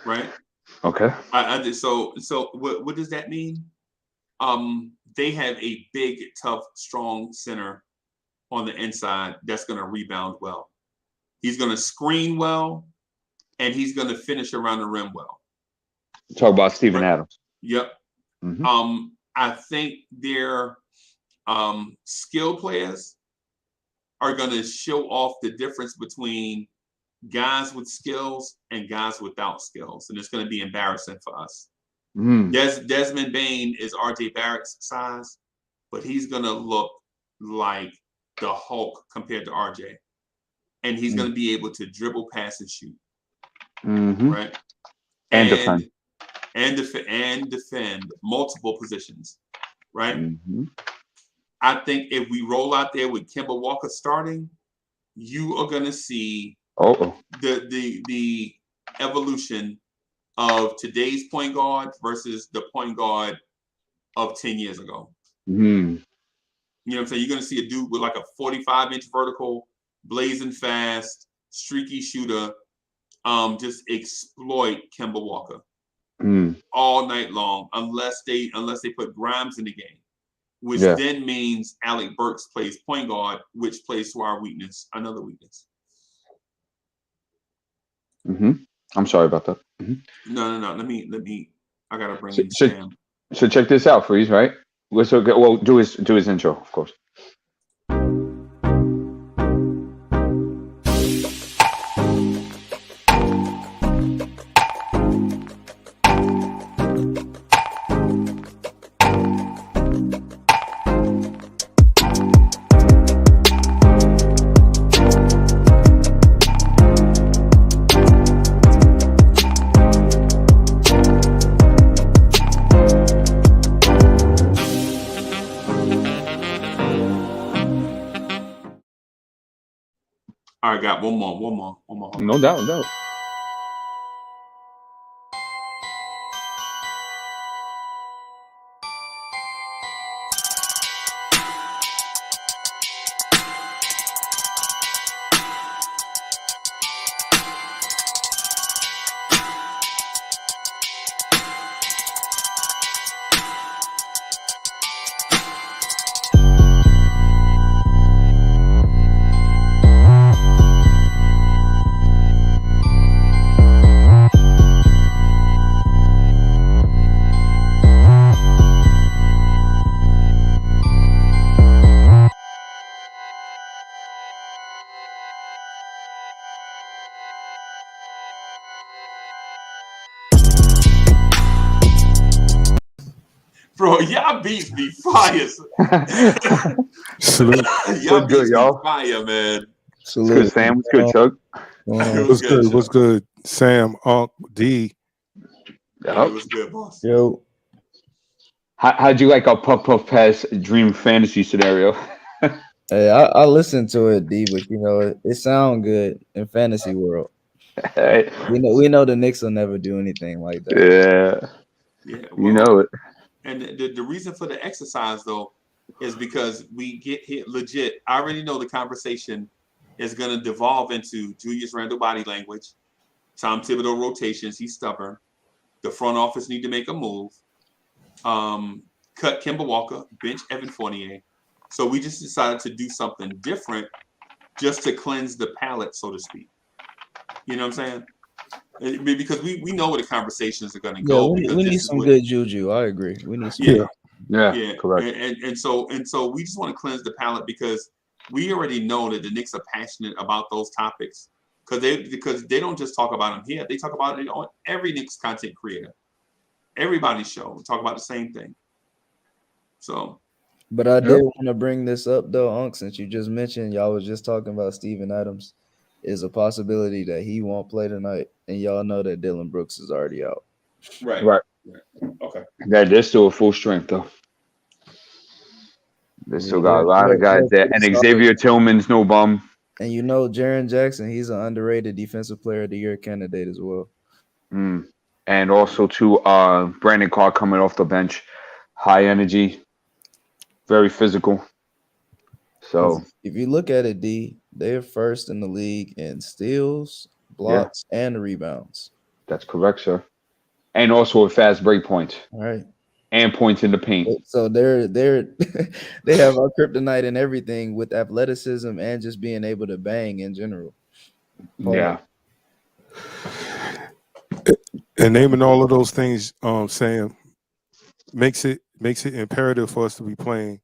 right? Okay. So what does that mean? They have a big, tough, strong center on the inside that's going to rebound well. He's going to screen well, and he's going to finish around the rim well. Talk about Steven Adams. Yep. Mm-hmm. I think their skill players are going to show off the difference between guys with skills and guys without skills, and it's going to be embarrassing for us. Desmond Bane is RJ Barrett's size, but he's going to look like the Hulk compared to RJ, and he's going to be able to dribble, pass, and shoot. Right, and defend. And defend multiple positions, right? I think if we roll out there with Kemba Walker starting, you are going to see the evolution of today's point guard versus the point guard of 10 years ago. You know what I'm saying? You're going to see a dude with like a 45-inch vertical, blazing fast, streaky shooter, just exploit Kemba Walker all night long, unless they put Grimes in the game, which then means Alec Burks plays point guard, which plays to our weakness, another weakness. I'm sorry about that. No. Let me. I gotta bring in Sam. So check this out, Freeze. Right? Well, do his intro, of course. All right, got one more. No doubt. Bro, y'all beats be fire. Salute. Y'all beats be fire, man. Salute. Good, Sam. Good, Chuck. What's good? What's good? Sam, Unc, D. Hey, what's good, boss? Yo. How'd you like our puff pass dream fantasy scenario? Hey, I listened to it, D, but it sounds good in fantasy world. Hey. We know the Knicks will never do anything like that. Yeah. Well, you know it. And the reason for the exercise though is because we get hit legit. I already know the conversation is going to devolve into Julius Randle body language, Tom Thibodeau rotations. He's stubborn. The front office need to make a move. Cut Kemba Walker, bench Evan Fournier. So we just decided to do something different just to cleanse the palate, so to speak. You know what I'm saying? Because we know where the conversations are going to go. We need some good juju. I agree. We need some. Yeah, correct. And so we just want to cleanse the palate because we already know that the Knicks are passionate about those topics because they don't just talk about them here. They talk about it on every Knicks content creator. Everybody's show. We talk about the same thing. So. But I did want to bring this up though, Unc, since you just mentioned y'all was just talking about Steven Adams. Is a possibility that he won't play tonight, and y'all know that Dylan Brooks is already out. Right. Okay. Yeah, they're still at full strength though. They still got a lot of guys there, and Xavier Tillman's no bum. And Jaren Jackson, he's an underrated defensive player of the year candidate as well. And also too, Brandon Clark coming off the bench, high energy, very physical. So if you look at it, D, they're first in the league in steals, blocks, and rebounds. That's correct, sir. And also a fast break point. All right. And points in the paint. So they have our kryptonite and everything with athleticism and just being able to bang in general. Yeah. And naming all of those things, Sam, makes it imperative for us to be playing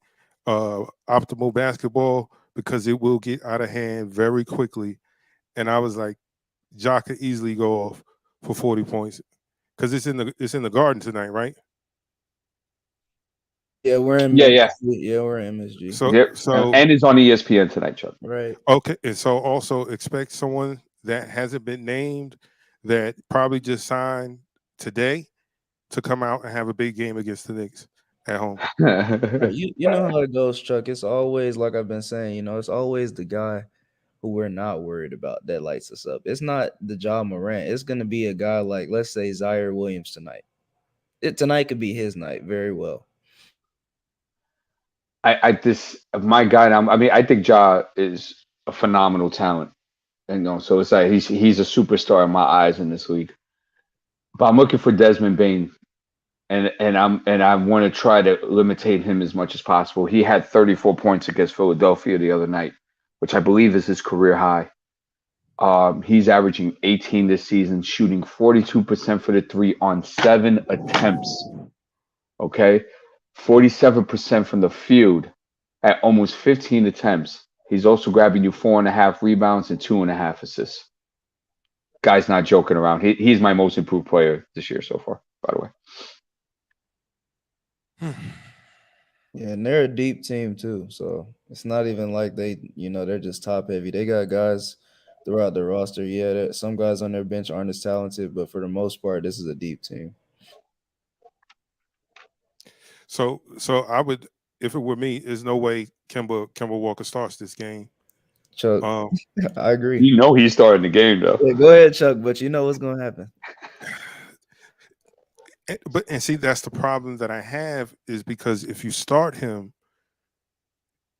optimal basketball because it will get out of hand very quickly. And I was like, Ja could easily go off for 40 points because it's in the Garden tonight, right? Yeah, we're in. Yeah, we're in MSG. So and it's on ESPN tonight, Chuck. Right. Okay, and so also expect someone that hasn't been named that probably just signed today to come out and have a big game against the Knicks at home. You know how it goes, Chuck. It's always like I've been saying. It's always the guy who we're not worried about that lights us up. It's not the Ja Morant. It's going to be a guy like, let's say, Zaire Williams tonight. Tonight could be his night very well. I think Ja is a phenomenal talent. So it's like he's a superstar in my eyes in this league. But I'm looking for Desmond Bane. And I want to try to limitate him as much as possible. He had 34 points against Philadelphia the other night, which I believe is his career high. He's averaging 18 this season, shooting 42% for the three on 7 attempts. Okay, 47% from the field at almost 15 attempts. He's also grabbing you 4.5 rebounds and 2.5 assists. Guy's not joking around. He's my most improved player this year so far, by the way. Yeah, and they're a deep team too, so it's not even like they're just top heavy. They got guys throughout the roster. Yeah, some guys on their bench aren't as talented, but for the most part, this is a deep team. So I would, if it were me, there's no way Kemba Walker starts this game. Chuck, I agree. He's starting the game though. Yeah, go ahead, Chuck, but you know what's going to happen. But see, that's the problem that I have is because if you start him,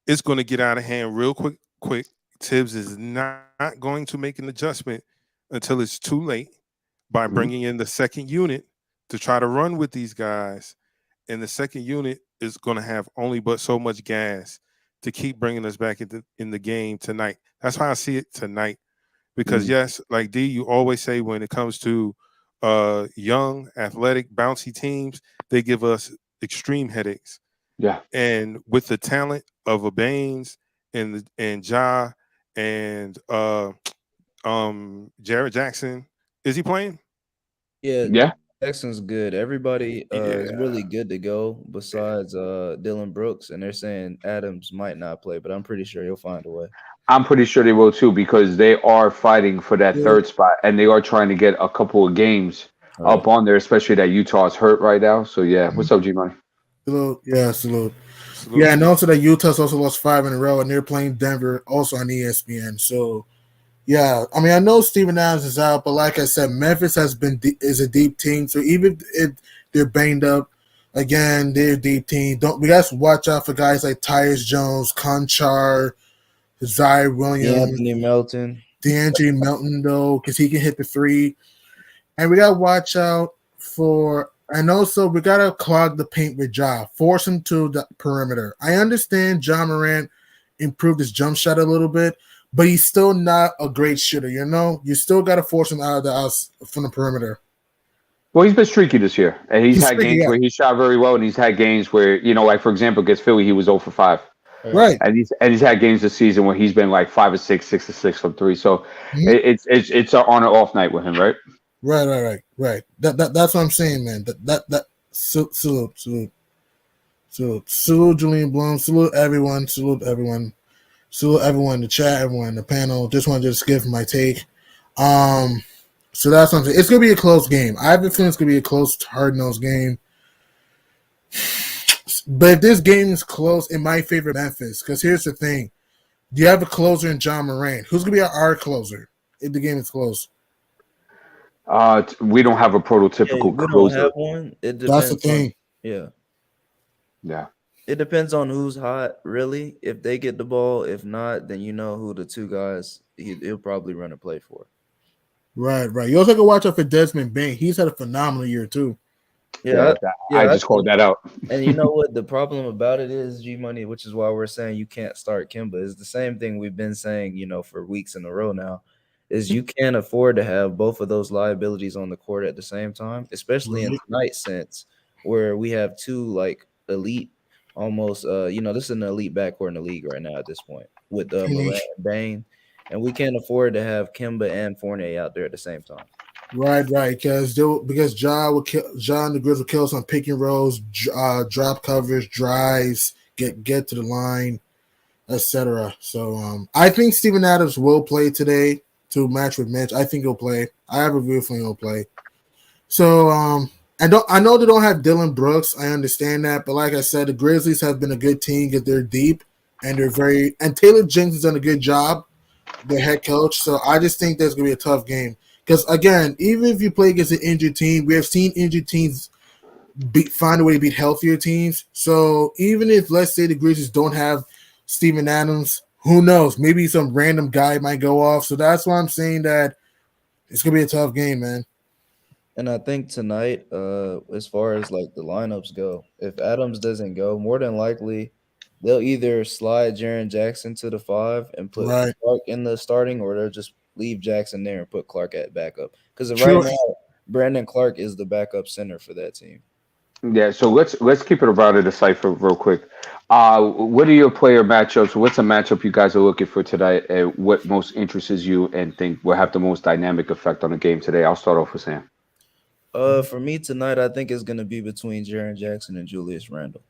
it's going to get out of hand real quick. Tibbs is not going to make an adjustment until it's too late by bringing in the second unit to try to run with these guys. And the second unit is going to have only but so much gas to keep bringing us back in the game tonight. That's how I see it tonight. Because, yes, like D, you always say when it comes to young, athletic, bouncy teams, they give us extreme headaches. Yeah. And with the talent of a Baines and Ja and Jared Jackson, is he playing? Yeah. Jackson's good. Everybody is really good to go besides Dylan Brooks, and they're saying Adams might not play, but I'm pretty sure he'll find a way. I'm pretty sure they will too because they are fighting for that third spot and they are trying to get a couple of games up on there, especially that Utah's hurt right now. So yeah, what's up, G Money? Salute. Yeah, salute. Yeah, and also that Utah's also lost 5 in a row, and they're playing Denver also on ESPN. So yeah, I mean, I know Steven Adams is out, but like I said, Memphis is a deep team. So even if they're banged up, again, they're a deep team. We got to watch out for guys like Tyus Jones, Conchar, Zaire Williams, DeAndre Melton, though, because he can hit the 3. And we got to watch out for, and also we got to clog the paint with Ja, force him to the perimeter. I understand Ja Morant improved his jump shot a little bit, but he's still not a great shooter, you know? You still got to force him out of the house from the perimeter. Well, he's been streaky this year. And he's had games where he shot very well, and he's had games where, you know, like, for example, against Philly, he was 0 for 5. Right. And he's had games this season where he's been like 5 or 6, 6 or 6 from 3. So it's an on or off night with him, right? Right. That's what I'm saying, man. Salute, Julian Bloom. Salute everyone in the chat, everyone in the panel. Just wanted to just give my take. So that's what I'm saying. It's gonna be a close game. I have a feeling it's gonna be a close, hard-nosed game. But if this game is close, it might favor Memphis. Because here's the thing: do you have a closer in Ja Morant? Who's gonna be our closer if the game is close? We don't have a prototypical closer. Don't have one. It depends. That's the thing. Yeah. It depends on who's hot, really. If they get the ball, if not, then you know who the 2 guys he'll probably run a play for. Right. You also got to watch out for Desmond Bain. He's had a phenomenal year too. I just called that out. And you know what the problem about it is, G Money, which is why we're saying you can't start Kemba. Is the same thing we've been saying, you know, for weeks in a row now. Is you can't afford to have both of those liabilities on the court at the same time, especially in tonight's sense, where we have 2 like elite, almost this is an elite backcourt in the league right now at this point with Morant and Bain, and we can't afford to have Kemba and Fournier out there at the same time. Right, because Ja and the Grizzlies will kill us on pick and rolls, drop covers, drives, get to the line, etc. So I think Steven Adams will play today to match with Mitch. I think he'll play. I have a real feeling he'll play. So I know they don't have Dylan Brooks. I understand that, but like I said, the Grizzlies have been a good team because they're deep and and Taylor Jenkins has done a good job, their head coach. So I just think there's gonna be a tough game. Because, again, even if you play against an injured team, we have seen injured teams find a way to beat healthier teams. So even if, let's say, the Grizzlies don't have Steven Adams, who knows? Maybe some random guy might go off. So that's why I'm saying that it's going to be a tough game, man. And I think tonight, as far as, like, the lineups go, if Adams doesn't go, more than likely they'll either slide Jaren Jackson to the 5 and put Clark in the starting, or they'll just leave Jackson there and put Clark at backup. Because right now, Brandon Clark is the backup center for that team. Yeah, so let's keep it around in the cipher real quick. What are your player matchups? What's a matchup you guys are looking for tonight, and what most interests you and think will have the most dynamic effect on the game today? I'll start off with Sam. For me tonight, I think it's going to be between Jaren Jackson and Julius Randle.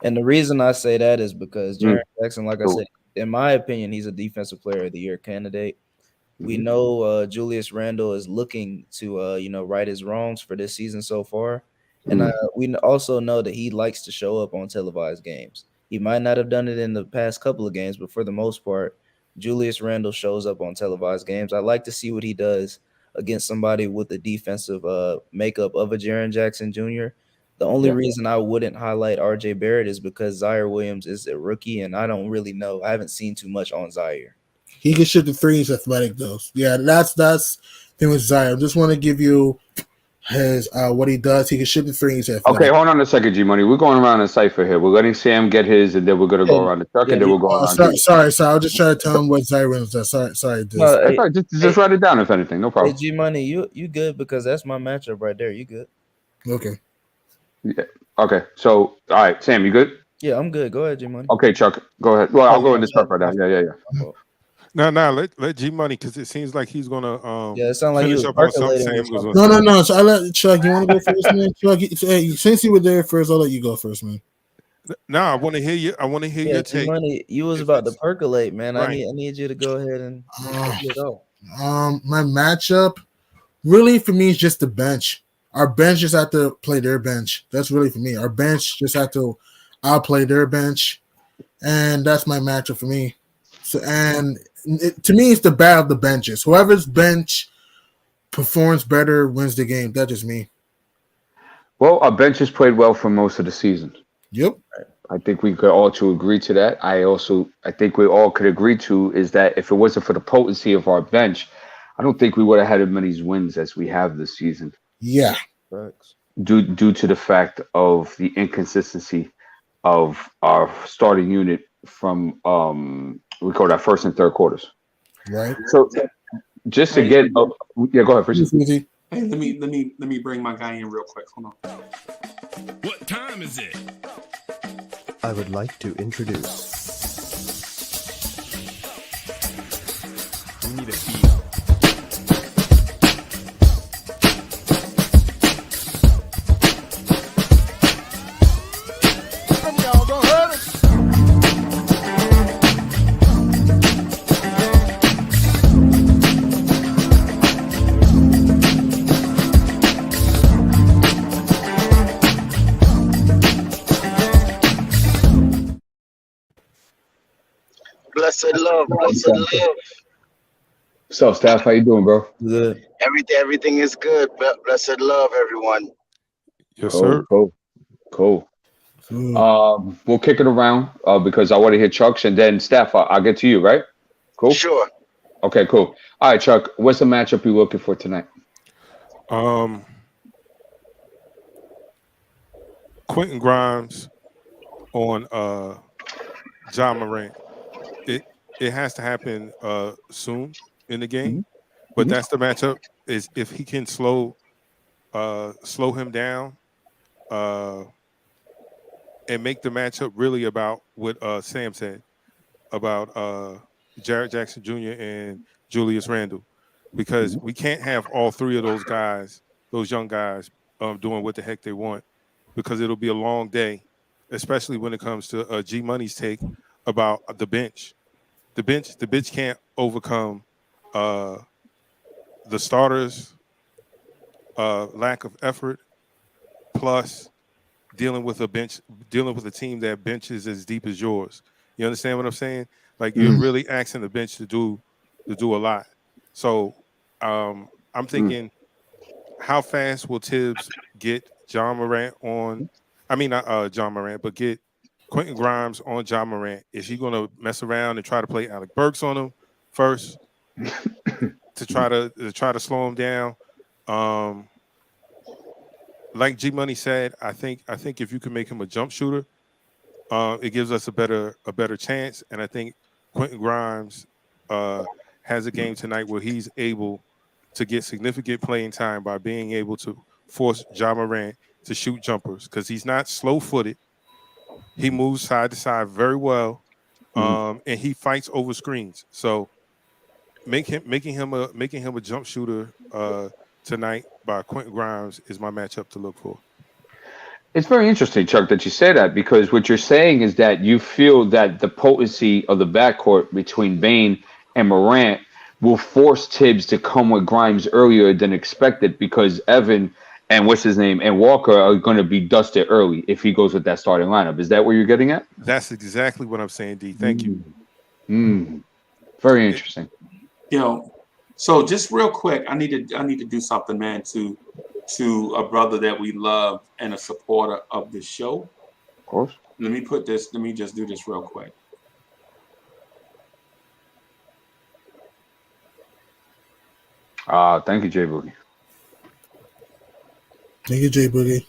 And the reason I say that is because Jaren Jackson, like I said, in my opinion, he's a defensive player of the year candidate. We know Julius Randle is looking to, right his wrongs for this season so far. And we also know that he likes to show up on televised games. He might not have done it in the past couple of games, but for the most part, Julius Randle shows up on televised games. I like to see what he does against somebody with the defensive makeup of a Jaren Jackson Jr. The only reason I wouldn't highlight RJ Barrett is because Zaire Williams is a rookie, and I don't really know. I haven't seen too much on Zaire. He can shoot the 3s athletic, though. Yeah, that's the thing with Zaire. I just want to give you his what he does. He can shoot the 3s athletic. Okay, hold on a second, G Money. We're going around the cipher here. We're letting Sam get his, and then we're going to go around the truck, and then we'll go around. Sorry. I was just trying to tell him what Zaire Williams does. Sorry. Just write it down, if anything. No problem. Hey, G Money, you good, because that's my matchup right there. You good? Okay. Yeah. Okay. So, all right, Sam, you good? Yeah, I'm good. Go ahead, G Money. Okay, Chuck, go ahead. Well, I'll go in this part right now. Yeah. No, let G Money, because it seems like he's gonna Yeah, it sounded like he finish was up on something percolating Sam with was something. gonna No. say. So I let Chuck. You want to go first, man? Chuck, hey, since you were there first, I'll let you go first, man. No, I want to hear you. I want to hear Yeah, your G take. Money, you was If about to it's percolate, man. right, I need you to go ahead and get it off. My matchup really for me is just the bench. Our bench just have to play their bench. That's really for me. Our bench just have to outplay their bench, and that's my matchup for me. So, and to me, it's the battle of the benches. Whoever's bench performs better wins the game. That's just me. Well, our bench has played well for most of the season. Yep. I think we could all to agree to that. I think we all could agree to is that if it wasn't for the potency of our bench, I don't think we would have had as many wins as we have this season. Yeah. Facts. Due to the fact of the inconsistency of our starting unit from we call that first and third quarters. Right. So just to get yeah, go ahead, first. Hey, let me bring my guy in real quick. Hold on. What time is it? I would like to introduce. We need a beat. Blessed love, blessed love. What's up, Staff? How you doing, bro? Good. Everything is good. Blessed love, everyone. Yes, sir. Cool. We'll kick it around because I want to hear Chuck's, and then Steph, I'll get to you, right? Cool. Sure. Okay, cool. All right, Chuck. What's the matchup you're looking for tonight? Quentin Grimes on John Morant. It has to happen soon in the game, but that's the matchup. Is if he can slow him down and make the matchup really about what Sam said about Jarrett Jackson Jr. and Julius Randle, because we can't have all three of those guys, those young guys, doing what the heck they want, because it'll be a long day, especially when it comes to G Money's take about the bench. The bench can't overcome the starters' lack of effort, plus dealing with a team that benches as deep as yours. You understand what I'm saying? Like you're really asking the bench to do a lot. So I'm thinking, how fast will Tibbs get John Morant on? I mean, not John Morant, but get Quentin Grimes on John Morant. Is he going to mess around and try to play Alec Burks on him first to try to slow him down? Like G Money said, I think if you can make him a jump shooter, it gives us a better chance. And I think Quentin Grimes has a game tonight where he's able to get significant playing time by being able to force John Morant to shoot jumpers, because he's not slow-footed. He moves side to side very well, and he fights over screens. So making him a jump shooter tonight by Quentin Grimes is my matchup to look for. It's very interesting, Chuck, that you say that, because what you're saying is that you feel that the potency of the backcourt between Bane and Morant will force Tibbs to come with Grimes earlier than expected, because Evan and and Walker are going to be dusted early if he goes with that starting lineup. Is that what you're getting at? That's exactly what I'm saying, D. Thank you. Very interesting. So just real quick, I need to do something, man, to a brother that we love and a supporter of the show. Of course. Let me just do this real quick. Thank you, J Boogie. Thank you, J Boogie.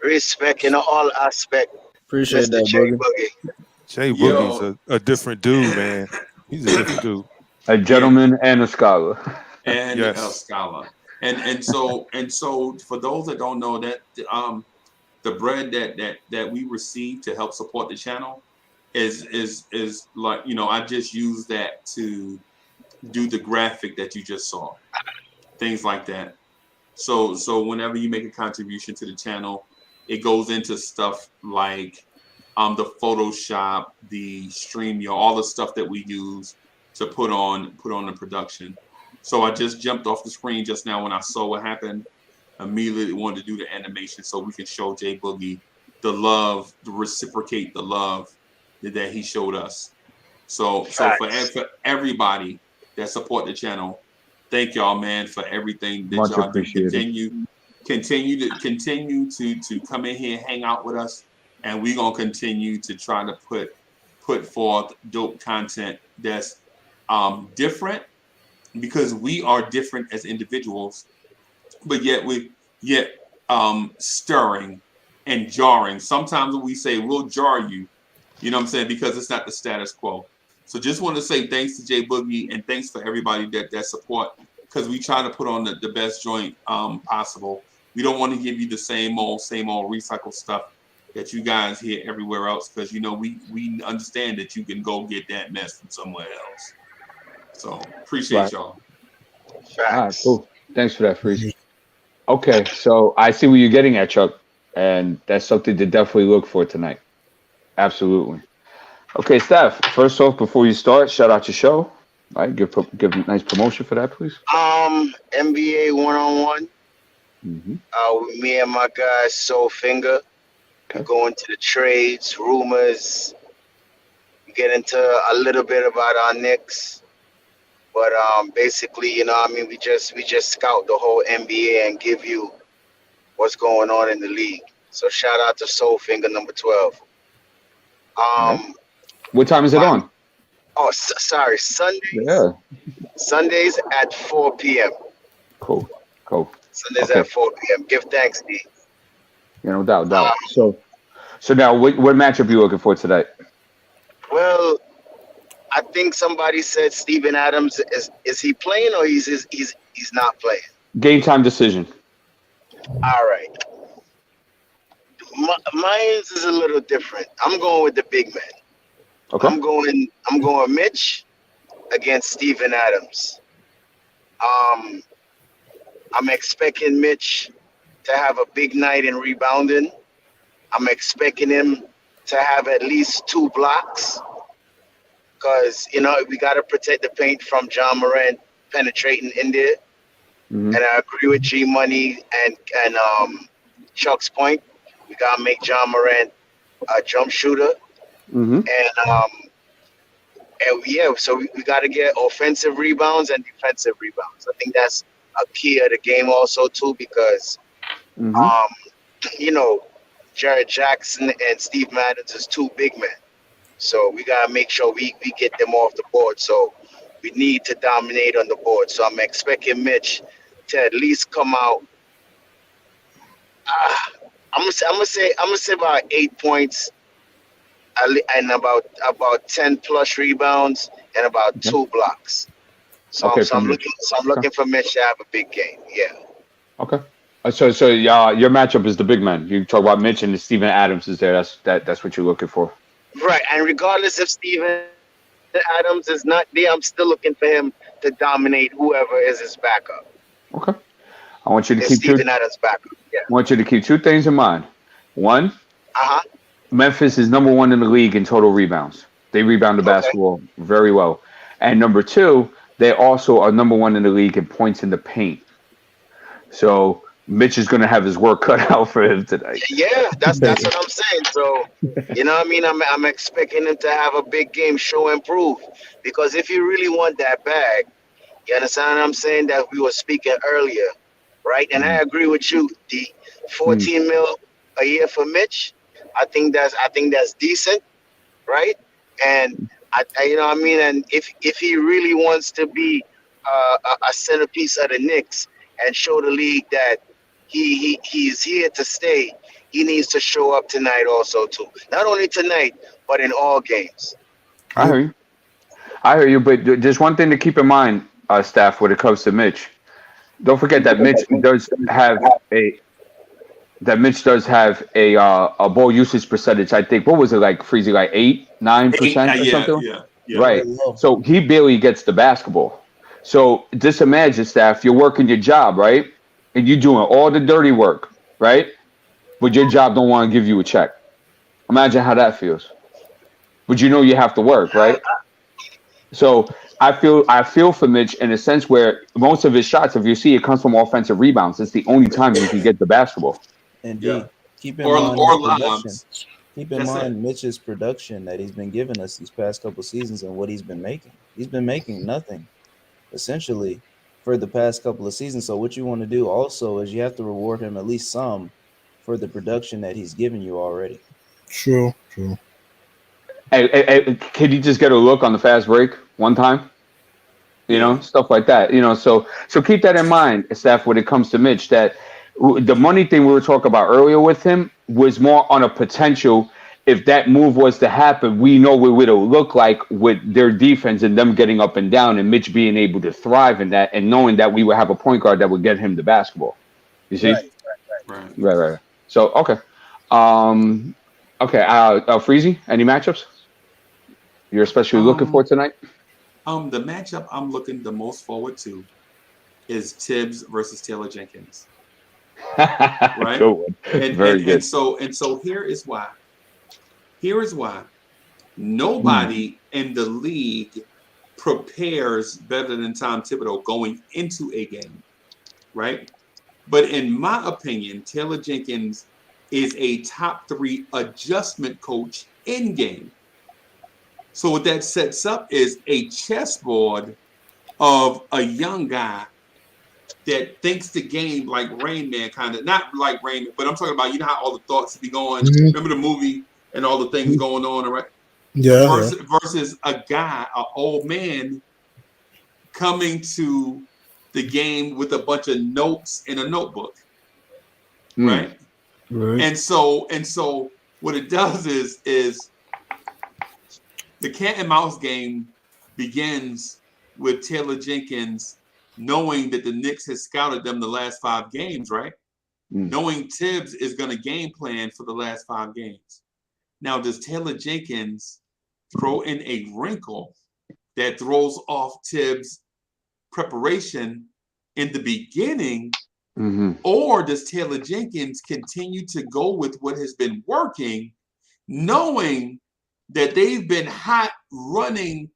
Respect in all aspect. Appreciate that, Boogie. Jay Boogie's a different dude, man. He's a different dude. A gentleman and a scholar. And a scholar. And so for those that don't know, that the bread that we receive to help support the channel is like, I just use that to do the graphic that you just saw, things like that. So whenever you make a contribution to the channel, it goes into stuff like the Photoshop, the StreamYard, all the stuff that we use to put on the production. So I just jumped off the screen just now when I saw what happened. Immediately wanted to do the animation so we can show Jay Boogie the love, to reciprocate the love that he showed us. So for everybody that support the channel, thank y'all, man, for everything that y'all do. Continue to come in here and hang out with us, and we're gonna continue to try to put forth dope content that's different, because we are different as individuals, but yet stirring and jarring. Sometimes we say we'll jar you, you know what I'm saying, because it's not the status quo. So just want to say thanks to Jay Boogie, and thanks for everybody that support, because we try to put on the best joint possible. We don't want to give you the same old recycled stuff that you guys hear everywhere else, because we understand that you can go get that mess from somewhere else. So appreciate y'all. All right, cool. Thanks for that, Freeze. Okay, so I see where you're getting at, Chuck, and that's something to definitely look for tonight. Absolutely. Okay, Steph, first off, before you start, shout out your show. All right, give a nice promotion for that, please. NBA 1-on-1. With me and my guy Soul Finger. We go into the trades, rumors. We get into a little bit about our Knicks. But basically, we just scout the whole NBA and give you what's going on in the league. So shout out to Soul Finger number 12. What time is it on? Oh, sorry, Sundays. Yeah. Sundays at 4 p.m. Cool. Sundays at 4 p.m. Give thanks, D. Yeah, no doubt. So now, what matchup are you looking for tonight? Well, I think somebody said Steven Adams. Is he playing, or he's not playing? Game time decision. All right. Mine is a little different. I'm going with the big man. Okay. I'm going Mitch against Steven Adams. I'm expecting Mitch to have a big night in rebounding. I'm expecting him to have at least 2 blocks, because we got to protect the paint from John Morant penetrating in there. And I agree with G Money and Chuck's point. We gotta make John Morant a jump shooter. So we got to get offensive rebounds and defensive rebounds. I think that's a key of the game also too, because Jared Jackson and Steve Adams is 2 big men. So we got to make sure we get them off the board. So we need to dominate on the board. So I'm expecting Mitch to at least come out. I'm gonna say about 8 points and about 10 plus rebounds and about 2 blocks. So I'm looking for Mitch to have a big game. Yeah. Okay. So your matchup is the big man. You talk about Mitch and Steven Adams is there. That's what you're looking for. Right, and regardless if Steven Adams is not there, I'm still looking for him to dominate whoever is his backup. Okay. I want you to keep Steven Adams backup. Yeah. I want you to keep 2 things in mind. One, Memphis is number 1 in the league in total rebounds. They rebound the basketball very well. And number 2, they also are number 1 in the league in points in the paint. So Mitch is going to have his work cut out for him tonight. Yeah, that's what I'm saying. So, I'm expecting him to have a big game, show and prove. Because if you really want that bag, you understand what I'm saying, that we were speaking earlier, right? And I agree with you, D. 14 mil a year for Mitch. I think that's decent, right? And and if he really wants to be a centerpiece of the Knicks and show the league that he's here to stay, he needs to show up tonight also too. Not only tonight, but in all games. I hear you, but there's one thing to keep in mind, staff, when it comes to Mitch. Don't forget that Mitch does have a that Mitch does have a ball usage percentage. I think what was it like, Freezy, like 8-9% or something? Yeah. Right. So he barely gets the basketball. So just imagine, Steph, you're working your job, right? And you're doing all the dirty work, right? But your job don't want to give you a check. Imagine how that feels. But you know you have to work, right? So I feel for Mitch in a sense where most of his shots, if you see, it comes from offensive rebounds. It's the only time he can get the basketball. Indeed. Keep in Or mind his production. lobs. Keep in mind Mitch's production that he's been giving us these past couple seasons and what he's been making. He's been making nothing, essentially, for the past couple of seasons. So what you want to do also is you have to reward him at least some for the production that he's given you already. True. Hey, can you just get a look on the fast break one time? You know, stuff like that. You know, so keep that in mind, Steph, when it comes to Mitch, that the money thing we were talking about earlier with him was more on a potential. If that move was to happen, we know what it would look like with their defense and them getting up and down, and Mitch being able to thrive in that, and knowing that we would have a point guard that would get him the basketball. You see? Right. So okay, Freezy, any matchups you're especially looking for tonight? The matchup I'm looking the most forward to is Tibbs versus Taylor Jenkins. Right? Good one. Very good. And so here is why. Nobody in the league prepares better than Tom Thibodeau going into a game, right? But in my opinion, Taylor Jenkins is a top 3 adjustment coach in game. So what that sets up is a chessboard of a young guy that thinks the game like Rain Man, kind of, not like Rain Man, but I'm talking about, you know how all the thoughts be going. Remember the movie and all the things going on, right? Yeah. Versus a guy, an old man, coming to the game with a bunch of notes in a notebook, right? And so what it does is the cat and mouse game begins with Taylor Jenkins knowing that the Knicks has scouted them the last 5 games, right? Knowing Tibbs is going to game plan for the last 5 games. Now, does Taylor Jenkins throw in a wrinkle that throws off Tibbs' preparation in the beginning? Or does Taylor Jenkins continue to go with what has been working, knowing that they've been hot running,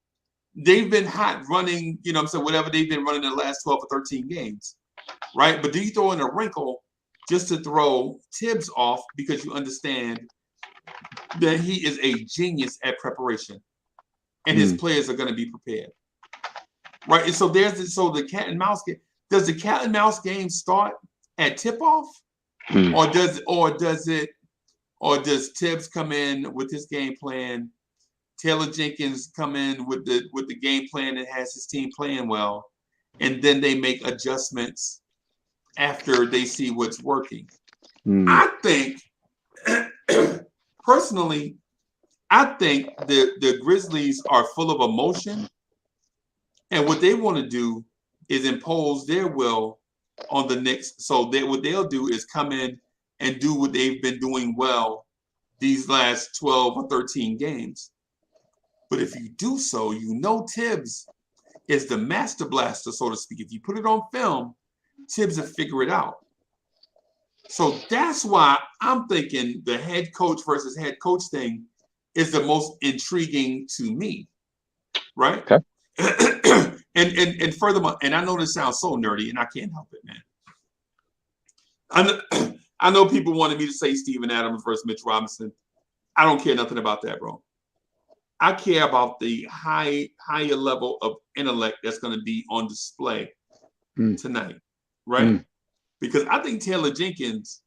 you know what I'm saying, whatever they've been running in the last 12 or 13 games, right? But do you throw in a wrinkle just to throw Tibbs off because you understand that he is a genius at preparation and his players are going to be prepared, right? And so the cat and mouse game. Does the cat and mouse game start at tip-off, or does Tibbs come in with his game plan? Taylor Jenkins come in with the game plan that has his team playing well, and then they make adjustments after they see what's working. I think, personally, the Grizzlies are full of emotion, and what they want to do is impose their will on the Knicks. So what they'll do is come in and do what they've been doing well these last 12 or 13 games. But if you do so, you know Tibbs is the master blaster, so to speak. If you put it on film, Tibbs will figure it out. So that's why I'm thinking the head coach versus head coach thing is the most intriguing to me, right? Okay. And furthermore, and I know this sounds so nerdy, and I can't help it, man. I know people wanted me to say Steven Adams versus Mitch Robinson. I don't care nothing about that, bro. I care about the higher level of intellect that's going to be on display tonight, right? Because I think Taylor Jenkins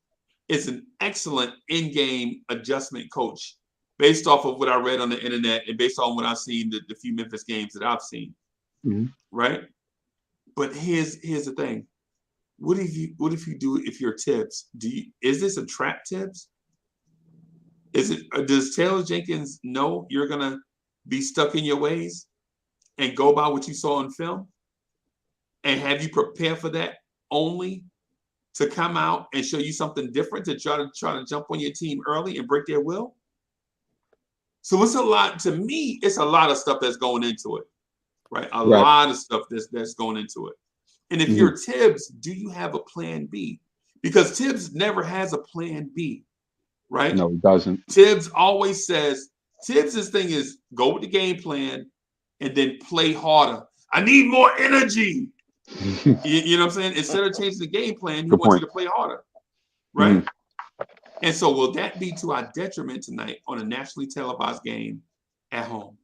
is an excellent in-game adjustment coach based off of what I read on the internet and based on what I've seen, the few Memphis games that I've seen, right? But here's the thing. What if you do if you're Tibbs? Is this a trap, Tibbs? Does Taylor Jenkins know you're gonna be stuck in your ways and go by what you saw in film? And have you prepared for that only to come out and show you something different to try to jump on your team early and break their will? So it's a lot, to me, it's a lot of stuff that's going into it, right? A lot of stuff that's going into it. And if you're Tibbs, do you have a plan B? Because Tibbs never has a plan B, right? No, he doesn't. Tibbs always says, Tibbs' thing is go with the game plan and then play harder. I need more energy. You know what I'm saying? Instead of changing the game plan, he wants you to play harder, right? And so will that be to our detriment tonight on a nationally televised game at home?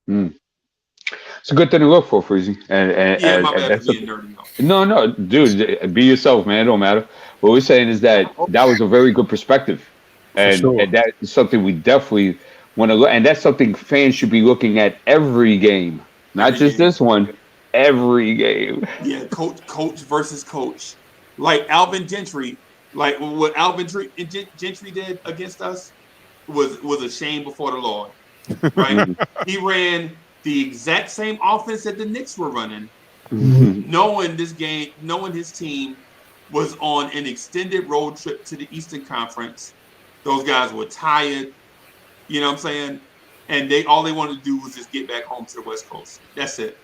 It's a good thing to look for, Freezy. And my bad for being nerdy. No, dude, be yourself, man. It don't matter. What we're saying is that was a very good perspective. And that is something we definitely want to look. And that's something fans should be looking at every game. Not just this one, every game. Yeah, coach versus coach. Like Alvin Gentry, like what Alvin Gentry did against us was a shame before the Lord. Right? He ran the exact same offense that the Knicks were running, knowing his team was on an extended road trip to the Eastern Conference. Those guys were tired, you know what I'm saying? And all they wanted to do was just get back home to the West Coast. That's it.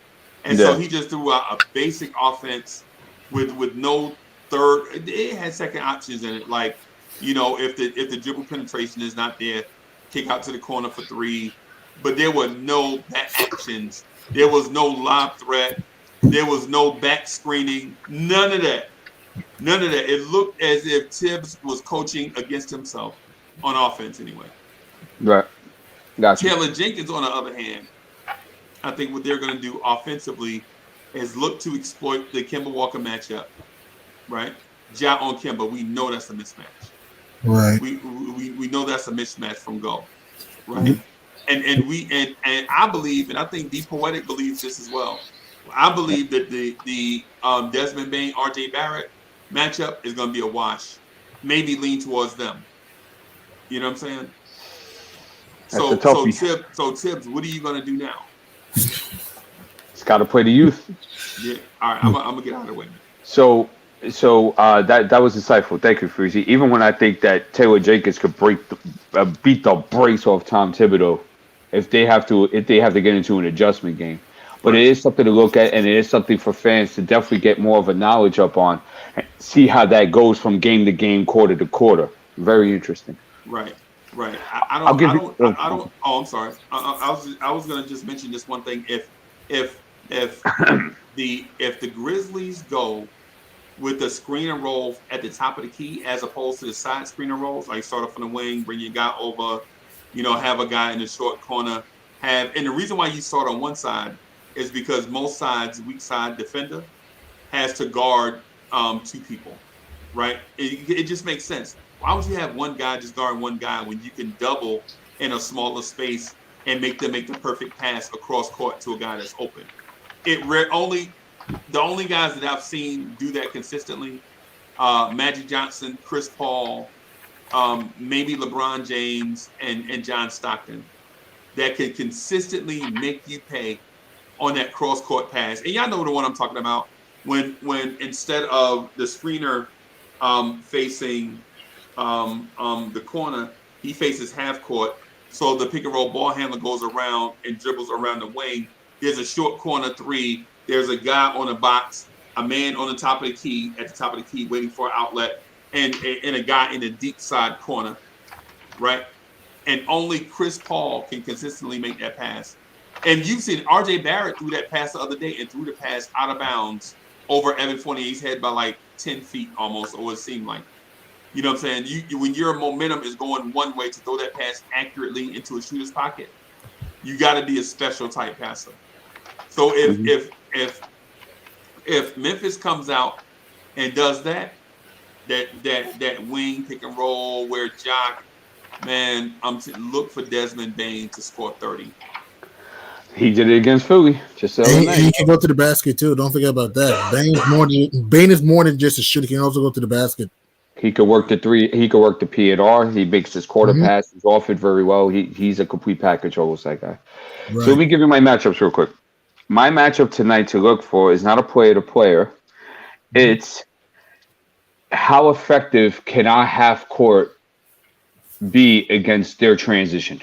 And so he just threw out a basic offense with no third. It had second options in it, like, you know, if the dribble penetration is not there, kick out to the corner for three. But there were no back actions. There was no lob threat. There was no back screening. None of that. It looked as if Tibbs was coaching against himself on offense anyway. Right. Gotcha. Taylor Jenkins, on the other hand, I think what they're going to do offensively is look to exploit the Kemba Walker matchup, right? Ja on Kemba, we know that's a mismatch. Right. We know that's a mismatch from go, right? And I believe, and I think D Poetic believes this as well. I believe that the Desmond Bane, RJ Barrett matchup is going to be a wash. Maybe lean towards them. You know what I'm saying? So Tibbs, what are you going to do now? It's got to play the youth. Yeah. All right. I'm gonna get out of the way. So that was insightful. Thank you, Freezy. Even when I think that Taylor Jenkins could beat the brakes off Tom Thibodeau if they have to get into an adjustment game. But it is something to look at, and it is something for fans to definitely get more of a knowledge up on, and see how that goes from game to game, quarter to quarter. Very interesting. Right. Oh, I'm sorry. I was gonna just mention this one thing. If the Grizzlies go with the screen and roll at the top of the key as opposed to the side screen and rolls, like start off from the wing, bring your guy over, you know, have a guy in the short corner, and the reason why you start on one side is because most sides, weak side defender has to guard two people, right? It just makes sense. Why would you have one guy just guarding one guy when you can double in a smaller space and make them make the perfect pass across court to a guy that's open? The only guys that I've seen do that consistently, Magic Johnson, Chris Paul, maybe LeBron James and John Stockton, that can consistently make you pay on that cross court pass. And y'all know the one I'm talking about. When instead of the screener facing the corner, he faces half court. So the pick and roll ball handler goes around and dribbles around the wing. There's a short corner three. There's a guy on the box, a man on the top of the key, at the top of the key, waiting for an outlet, and a guy in the deep side corner, right? And only Chris Paul can consistently make that pass. And you've seen RJ Barrett threw that pass the other day and threw the pass out of bounds over Evan Fournier's head by like 10 feet almost, or it seemed like. You know what I'm saying? When your momentum is going one way, to throw that pass accurately into a shooter's pocket, you got to be a special type passer. So if Memphis comes out and does that wing pick and roll where Jock, man, look for Desmond Bane to score 30. He did it against Philly. Just so he can go to the basket too. Don't forget about that. Bane is more than just a shooter. He can also go to the basket. He could work the three. He could work the P and R. He makes his quarter passes off it very well. He's a complete package, almost, that guy. Right. So let me give you my matchups real quick. My matchup tonight to look for is not a player to player. It's how effective can our half court be against their transition?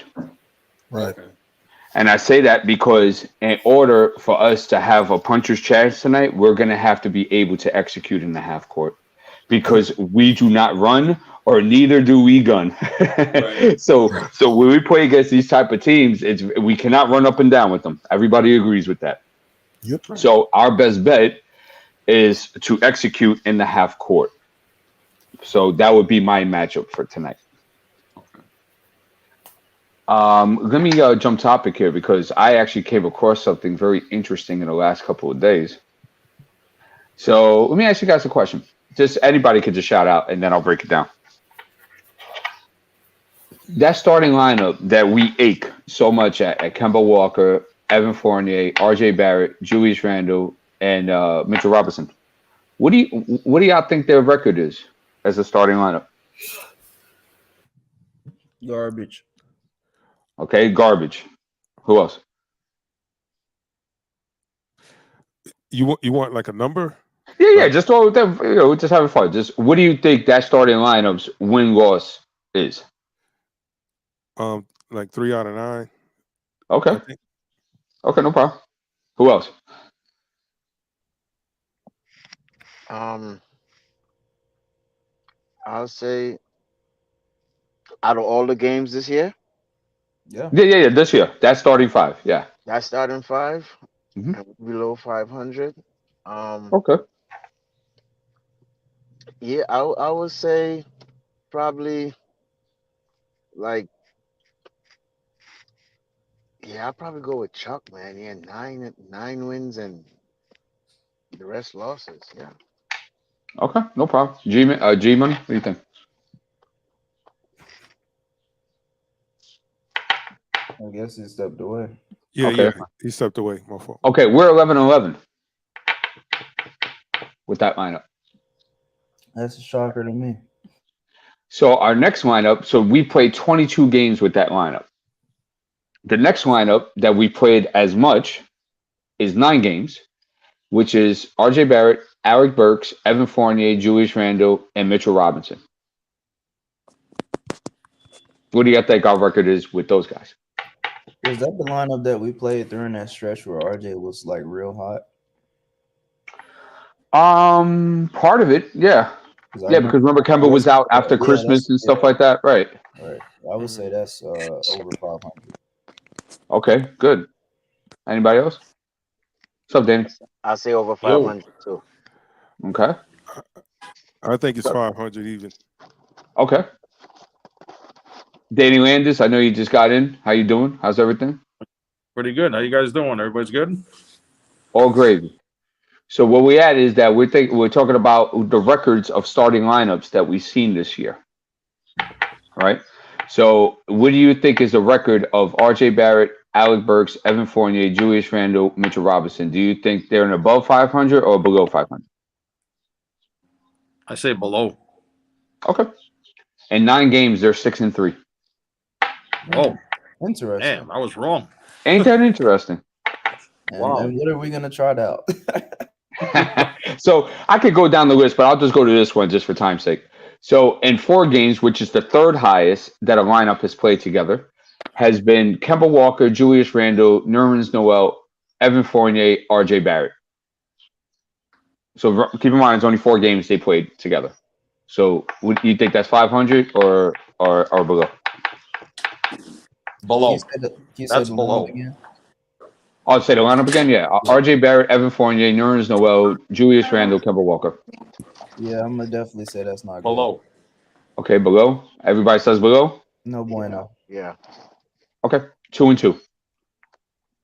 Right. And I say that because in order for us to have a puncher's chance tonight, we're going to have to be able to execute in the half court because we do not run or neither do we gun. Right. So when we play against these type of teams, we cannot run up and down with them. Everybody agrees with that. Yep. So our best bet is to execute in the half court. So that would be my matchup for tonight. Let me jump topic here because I actually came across something very interesting in the last couple of days. So let me ask you guys a question. Just anybody could just shout out and then I'll break it down. That starting lineup that we ache so much at Kemba Walker, Evan Fournier, RJ Barrett, Julius Randle, and Mitchell Robinson. What do y'all think their record is as a starting lineup? Garbage. Okay, garbage. Who else? You want like a number? Yeah. Just throw them. Just have it fun. Just what do you think that starting lineup's win-loss is? Like 3 out of 9. Okay. Okay, no problem. Who else? I'll say out of all the games this year. Yeah. This year, that's starting 5. Yeah. That's starting 5. Mm-hmm. Below 500. Okay. Yeah, I would say probably like. Yeah, I'll probably go with Chuck, man. Yeah, 9 wins and the rest losses. Yeah. Okay, no problem. G-Man, what do you think? I guess he stepped away. Yeah, he stepped away. My fault. Okay, we're 11-11 with that lineup. That's a shocker to me. So our next lineup, so we played 22 games with that lineup. The next lineup that we played as much is 9 games, which is RJ Barrett, Alec Burks, Evan Fournier, Julius Randle, and Mitchell Robinson. What do you think our record is with those guys? Was that the lineup that we played during that stretch where RJ was like real hot? Part of it, yeah. Because remember Kemba was out after Christmas and stuff like that, right? Right. I would say that's over 500. Okay, good. Anybody else? What's up, Danny? I'll say over 500 too. Okay. I think it's 500 even. Okay. Danny Landis, I know you just got in. How you doing? How's everything? Pretty good. How you guys doing? Everybody's good? All gravy. So what we at is that we're talking about the records of starting lineups that we've seen this year. All right. So what do you think is the record of RJ Barrett, Alec Burks, Evan Fournier, Julius Randle, Mitchell Robinson? Do you think they're in above 500 or below 500? I say below. Okay. In 9 games, they're 6-3. Oh, interesting. Damn, I was wrong. Ain't that interesting? Wow. And what are we gonna try out? So I could go down the list, but I'll just go to this one just for time's sake. So in 4 games, which is the 3rd highest that a lineup has played together, has been Kemba Walker, Julius Randle, Nerlens Noel, Evan Fournier, RJ Barrett. So keep in mind, it's only 4 games they played together. So would you think that's 500 or below? Below. That's below. Again? I'll say the lineup again. Yeah. RJ Barrett, Evan Fournier, Nerlens Noel, Julius Randle, Kemba Walker. Yeah, I'm gonna definitely say that's not below. Good. Okay, below. Everybody says below. No bueno. Yeah. Okay, 2-2.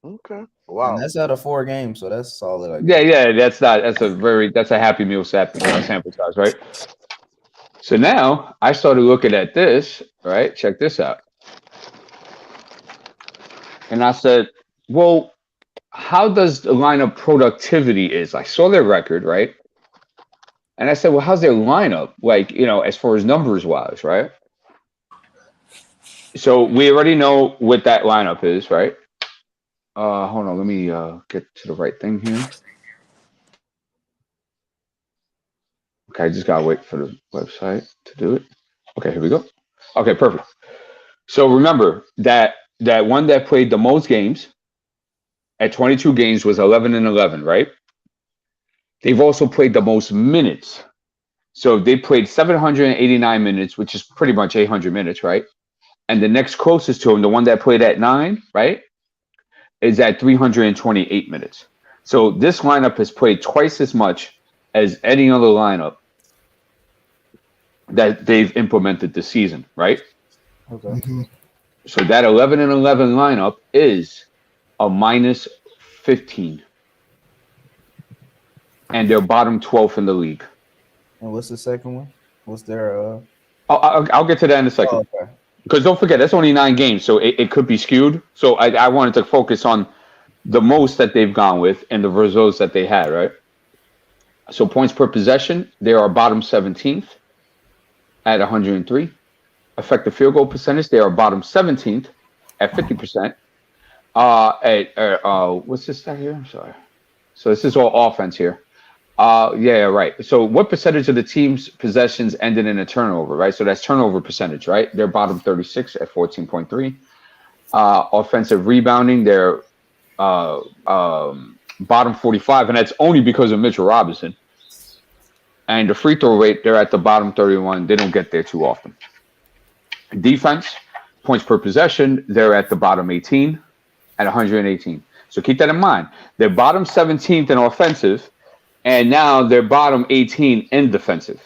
Okay. Wow. And that's out of 4 games, so that's solid. I guess. Yeah. That's a happy meal sample size, right? So now I started looking at this. Right, check this out. And I said, well, how does the lineup productivity is? I saw their record, right? And I said, well, how's their lineup? Like, as far as numbers wise, right? So we already know what that lineup is, right? Hold on, let me get to the right thing here. Okay, I just gotta wait for the website to do it. Okay, here we go. Okay, perfect. So remember that one that played the most games at 22 games was 11-11, right? They've also played the most minutes. So they played 789 minutes, which is pretty much 800 minutes, right? And the next closest to him, the one that played at 9, right, is at 328 minutes. So this lineup has played twice as much as any other lineup that they've implemented this season, right? Okay. Mm-hmm. So that 11-11 lineup is a minus 15. And they're bottom 12th in the league. And what's the second one? What's their I'll get to that in a second. Oh, okay. Because don't forget, that's only 9 games, so it could be skewed. So I wanted to focus on the most that they've gone with and the results that they had, right? So points per possession, they are bottom 17th at 103. Effective field goal percentage, they are bottom 17th at 50%. What's this stat here? I'm sorry. So this is all offense here. Yeah, right. So what percentage of the team's possessions ended in a turnover, right? So that's turnover percentage, right? They're bottom 36 at 14.3. Offensive rebounding, they're bottom 45, and that's only because of Mitchell Robinson. And the free throw rate, they're at the bottom 31. They don't get there too often. Defense, points per possession, they're at the bottom 18 at 118. So keep that in mind. They're bottom 17th in offensive, and now they're bottom 18 in defensive,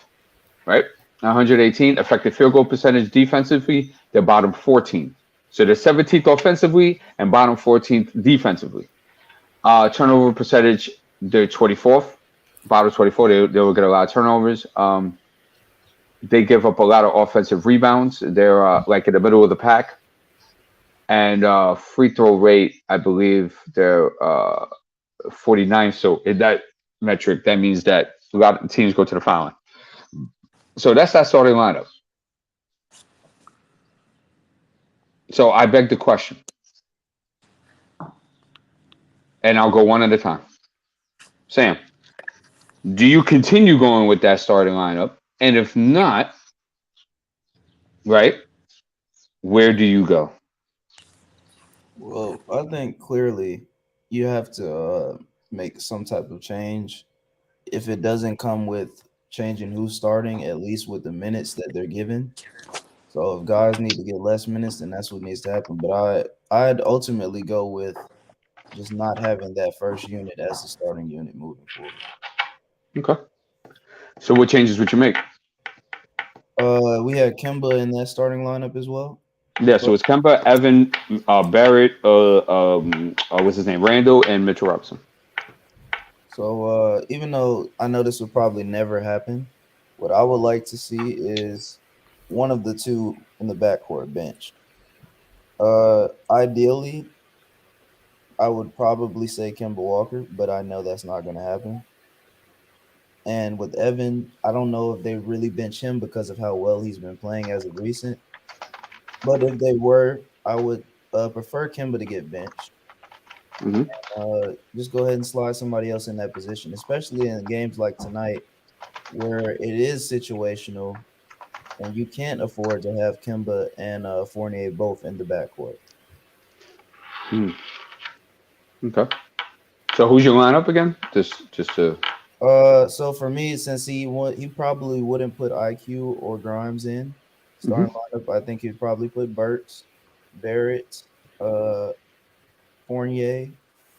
right? 118. Effective field goal percentage defensively, they're bottom 14. So they're 17th offensively and bottom 14th defensively. Turnover percentage, they're 24th, bottom 24. They will get a lot of turnovers. They give up a lot of offensive rebounds. They're like in the middle of the pack. And free throw rate, I believe they're 49. So in that metric, that means that a lot of teams go to the foul line. So that's that starting lineup. So I beg the question. And I'll go one at a time. Sam, do you continue going with that starting lineup? And if not, right, where do you go? Well, I think clearly you have to make some type of change. If it doesn't come with changing who's starting, at least with the minutes that they're given. So if guys need to get less minutes, then that's what needs to happen. But I'd ultimately go with just not having that first unit as the starting unit moving forward. Okay. So what changes would you make? We had Kemba in that starting lineup as well. Yeah, so it's Kemba, Evan, Barrett, what's his name, Randall, and Mitchell Robinson. So even though I know this would probably never happen, what I would like to see is one of the two in the backcourt bench. Ideally, I would probably say Kemba Walker, but I know that's not going to happen. And with Evan, I don't know if they really bench him because of how well he's been playing as of recent. But if they were, I would prefer Kemba to get benched. Mm-hmm. Just go ahead and slide somebody else in that position, especially in games like tonight where it is situational and you can't afford to have Kemba and Fournier both in the backcourt. Okay. So who's your lineup again? Just to. So for me, since he probably wouldn't put IQ or Grimes in starting lineup, I think he'd probably put Burks, Barrett, Fournier,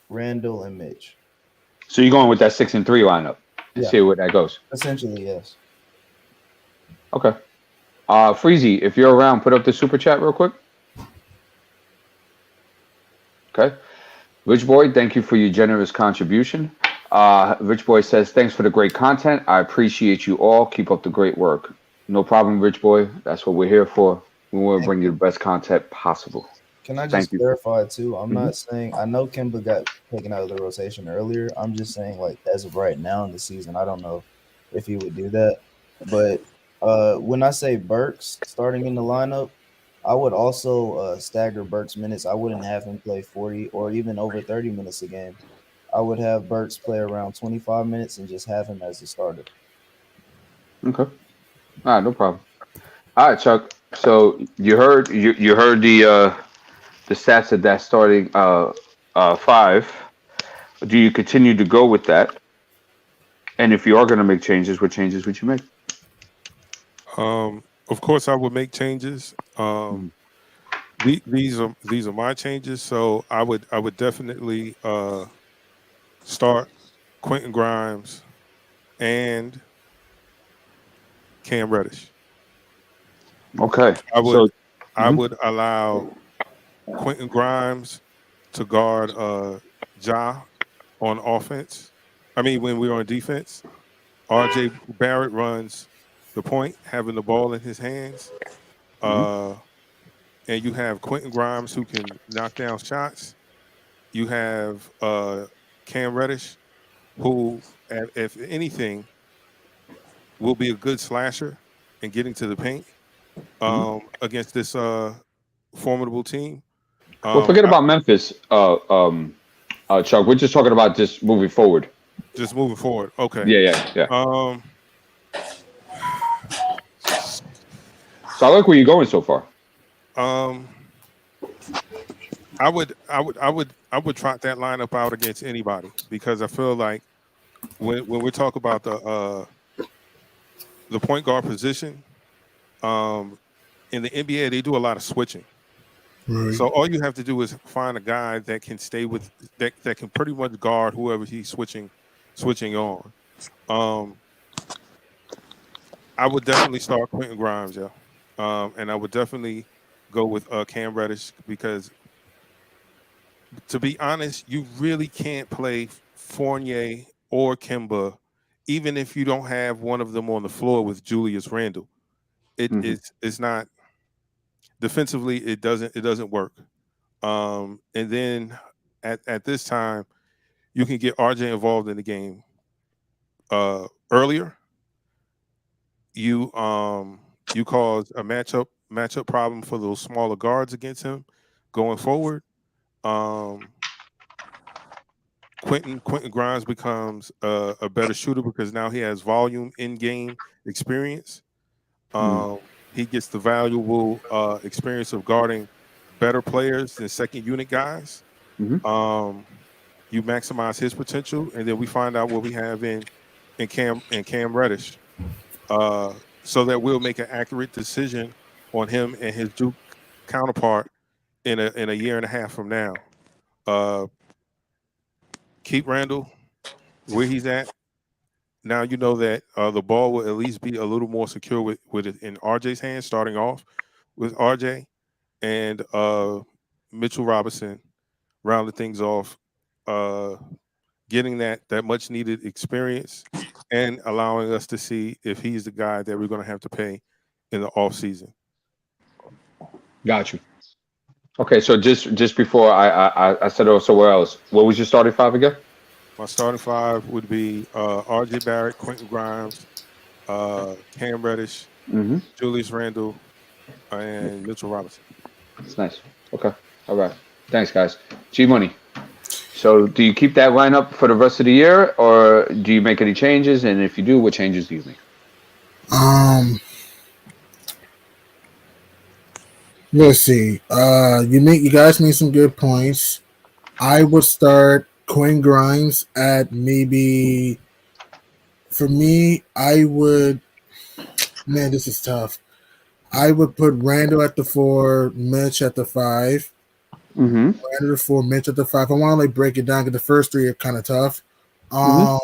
Randall, and Mitch. So you're going with that 6 and 3 lineup and see where that goes. Essentially, yes. Okay. Freezy, if you're around, put up the super chat real quick. Okay. Rich Boy, thank you for your generous contribution. Rich Boy says, thanks for the great content. I appreciate you all. Keep up the great work. No problem, Rich Boy. That's what we're here for. We want to bring you the best content possible. Can I just clarify too? I'm not saying, I know Kemba got taken out of the rotation earlier. I'm just saying, like, as of right now in the season, I don't know if he would do that. But when I say Burks starting in the lineup, I would also stagger Burks' minutes. I wouldn't have him play 40 or even over 30 minutes a game. I would have Burks play around 25 minutes and just have him as the starter. Okay. All right, no problem. All right, Chuck. So you heard the stats of that starting five. Do you continue to go with that? And if you are going to make changes, what changes would you make? Of course, I would make changes. These are my changes. So I would definitely start Quentin Grimes and Cam Reddish. Okay. I would allow Quentin Grimes to guard Ja on offense. I mean, when we're on defense, RJ Barrett runs the point, having the ball in his hands. And you have Quentin Grimes who can knock down shots. You have Cam Reddish, who, if anything, will be a good slasher and getting to the paint against this formidable team. Well, forget about Memphis, Chuck. We're just talking about just moving forward. Just moving forward. Okay. Yeah. So I like where you're going so far. I would trot that lineup out against anybody because I feel like when we talk about the point guard position, in the NBA they do a lot of switching. Right. So all you have to do is find a guy that can stay with that can pretty much guard whoever he's switching on. I would definitely start Quentin Grimes, and I would definitely go with Cam Reddish because, to be honest, you really can't play Fournier or Kemba, even if you don't have one of them on the floor with Julius Randle. It's not defensively. It doesn't work. And then at this time, you can get RJ involved in the game earlier. You cause a matchup problem for those smaller guards against him going forward. Quentin Grimes becomes a better shooter because now he has volume in game experience. He gets the valuable experience of guarding better players than second unit guys. You maximize his potential, and then we find out what we have in Cam Reddish, so that we'll make an accurate decision on him and his Duke counterpart in a year and a half from now. Keep Randall where he's at. Now you know that the ball will at least be a little more secure with it in RJ's hands, starting off with RJ and Mitchell Robinson rounding things off, getting that much needed experience and allowing us to see if he's the guy that we're going to have to pay in the offseason. Got you. Okay, so just before I said it somewhere else, what was your starting five again? My starting five would be RJ Barrett, Quentin Grimes, Cam Reddish, Julius Randle, and Mitchell Robinson. That's nice. Okay. All right. Thanks, guys. G-Money. So do you keep that lineup for the rest of the year, or do you make any changes? And if you do, what changes do you make? Let's see. You guys made some good points. I would start Quentin Grimes at maybe. For me, I would. Man, this is tough. I would put Randall at the 4, Mitch at the 5. Randall at the 4, Mitch at the 5. I want to break it down because the first 3 are kind of tough. I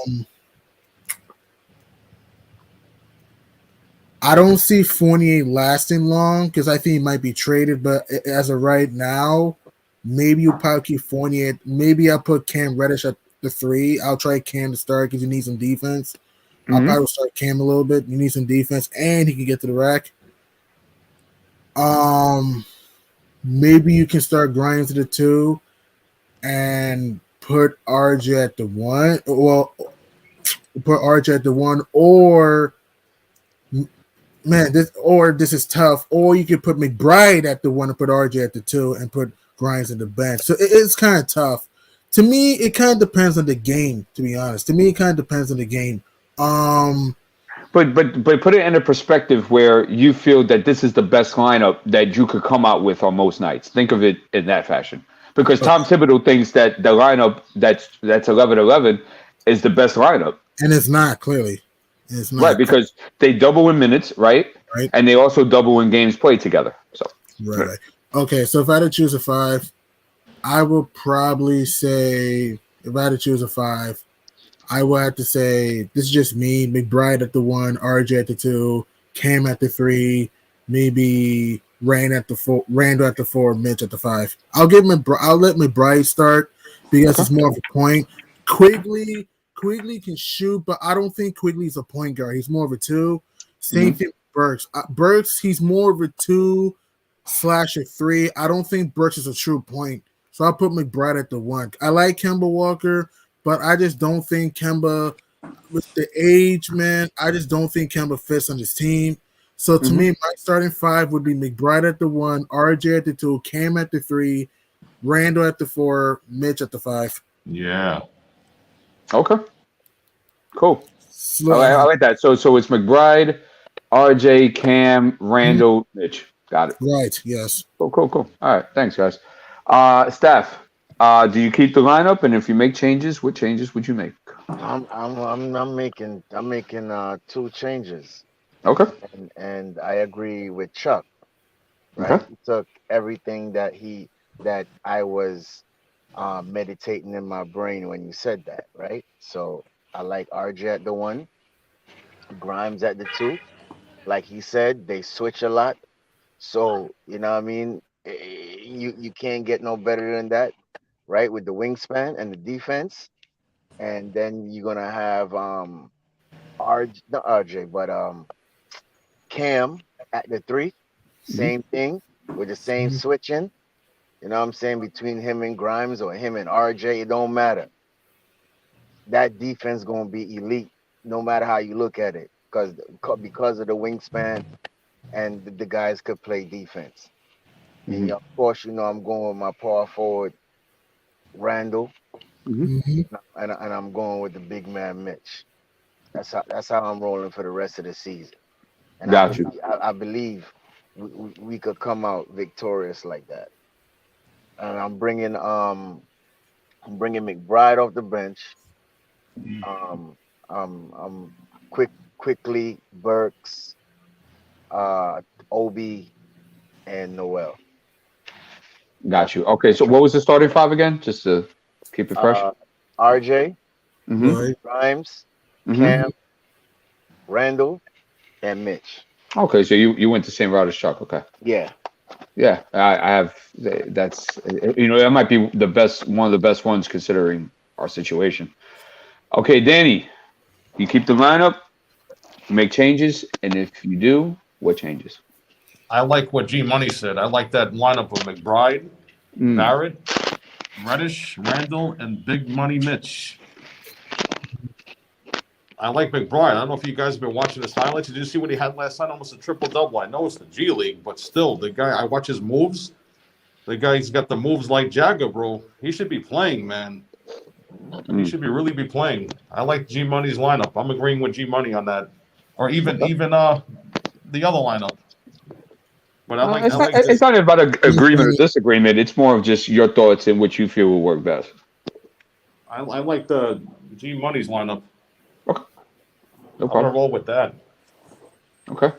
don't see Fournier lasting long because I think he might be traded. But as of right now, maybe you'll probably keep Fournier. Maybe I'll put Cam Reddish at the 3. I'll try Cam to start because you need some defense. I'll probably start Cam a little bit. You need some defense, and he can get to the rack. Maybe you can start Grimes at the 2 and put RJ at the 1. Well, put RJ at the 1, or this is tough. Or you could put McBride at the 1 and put RJ at the 2 and put Grimes at the bench. So it's kind of tough. To me, it kind of depends on the game, to be honest. To me, it kind of depends on the game. But put it in a perspective where you feel that this is the best lineup that you could come out with on most nights. Think of it in that fashion. Because Tom Thibodeau thinks that the lineup that's 11-11 is the best lineup. And it's not, clearly. It's not. Right, because they double in minutes, right? Right. And they also double in games played together. So right. Okay, so if I had to choose a 5, I would probably say, if I had to choose a 5, I would have to say, this is just me, McBride at the 1, RJ at the 2, Cam at the 3, maybe Randall at the 4, Mitch at the 5. I'll let McBride start because it's more of a point. Quigley can shoot, but I don't think Quigley's a point guard. He's more of a 2. Same thing with Burks. Burks, he's more of a 2/3. I don't think Burks is a true point. So I'll put McBride at the 1. I like Kemba Walker, but I just don't think Kemba, with the age, man, I just don't think Kemba fits on this team. So to me, my starting 5 would be McBride at the 1, RJ at the 2, Cam at the 3, Randall at the 4, Mitch at the 5. Yeah. okay, cool. I like that. So it's McBride, RJ, Cam, Randall, Mitch. Got it. Right. Yes. Cool. All right. Thanks, guys. Steph, do you keep the lineup? And if you make changes, what changes would you make? I'm making 2 changes. Okay. And I agree with Chuck. Right. Okay. He took everything that I was meditating in my brain when you said that, right? So I like RJ at the 1, Grimes at the 2. Like he said, they switch a lot. So, you know what I mean? You can't get no better than that, right? With the wingspan and the defense. And then you're going to have Cam at the 3. Same thing with the same switching. You know what I'm saying? Between him and Grimes or him and RJ, it don't matter. That defense going to be elite no matter how you look at it because of the wingspan and the guys could play defense. And of course, I'm going with my power forward, Randall, and I'm going with the big man, Mitch. That's how I'm rolling for the rest of the season. And Got you. I believe we could come out victorious like that. And I'm bringing McBride off the bench. Quickly Burks, Obi, and Noel. Got you. Okay, so what was the starting 5 again? Just to keep it fresh. RJ, Grimes, Cam, Randall, and Mitch. Okay, so you went the same route as Chuck. Okay. Yeah. Yeah, I have. That's that might be one of the best ones considering our situation. Okay, Danny, you keep the lineup, make changes, and if you do, what changes? I like what G Money said. I like that lineup of McBride, Barrett, Reddish, Randall, and Big Money Mitch. I like McBride. I don't know if you guys have been watching his highlights. Did you see what he had last night? Almost a triple-double. I know it's the G League, but still, the guy, I watch his moves. The guy's got the moves like Jagger, bro. He should be playing, man. He should really be playing. I like G Money's lineup. I'm agreeing with G Money on that. Or even the other lineup. But it's not about agreement or disagreement. It's more of just your thoughts and what you feel will work best. I like the G Money's lineup. Okay. No I'm problem. gonna roll with that. Okay.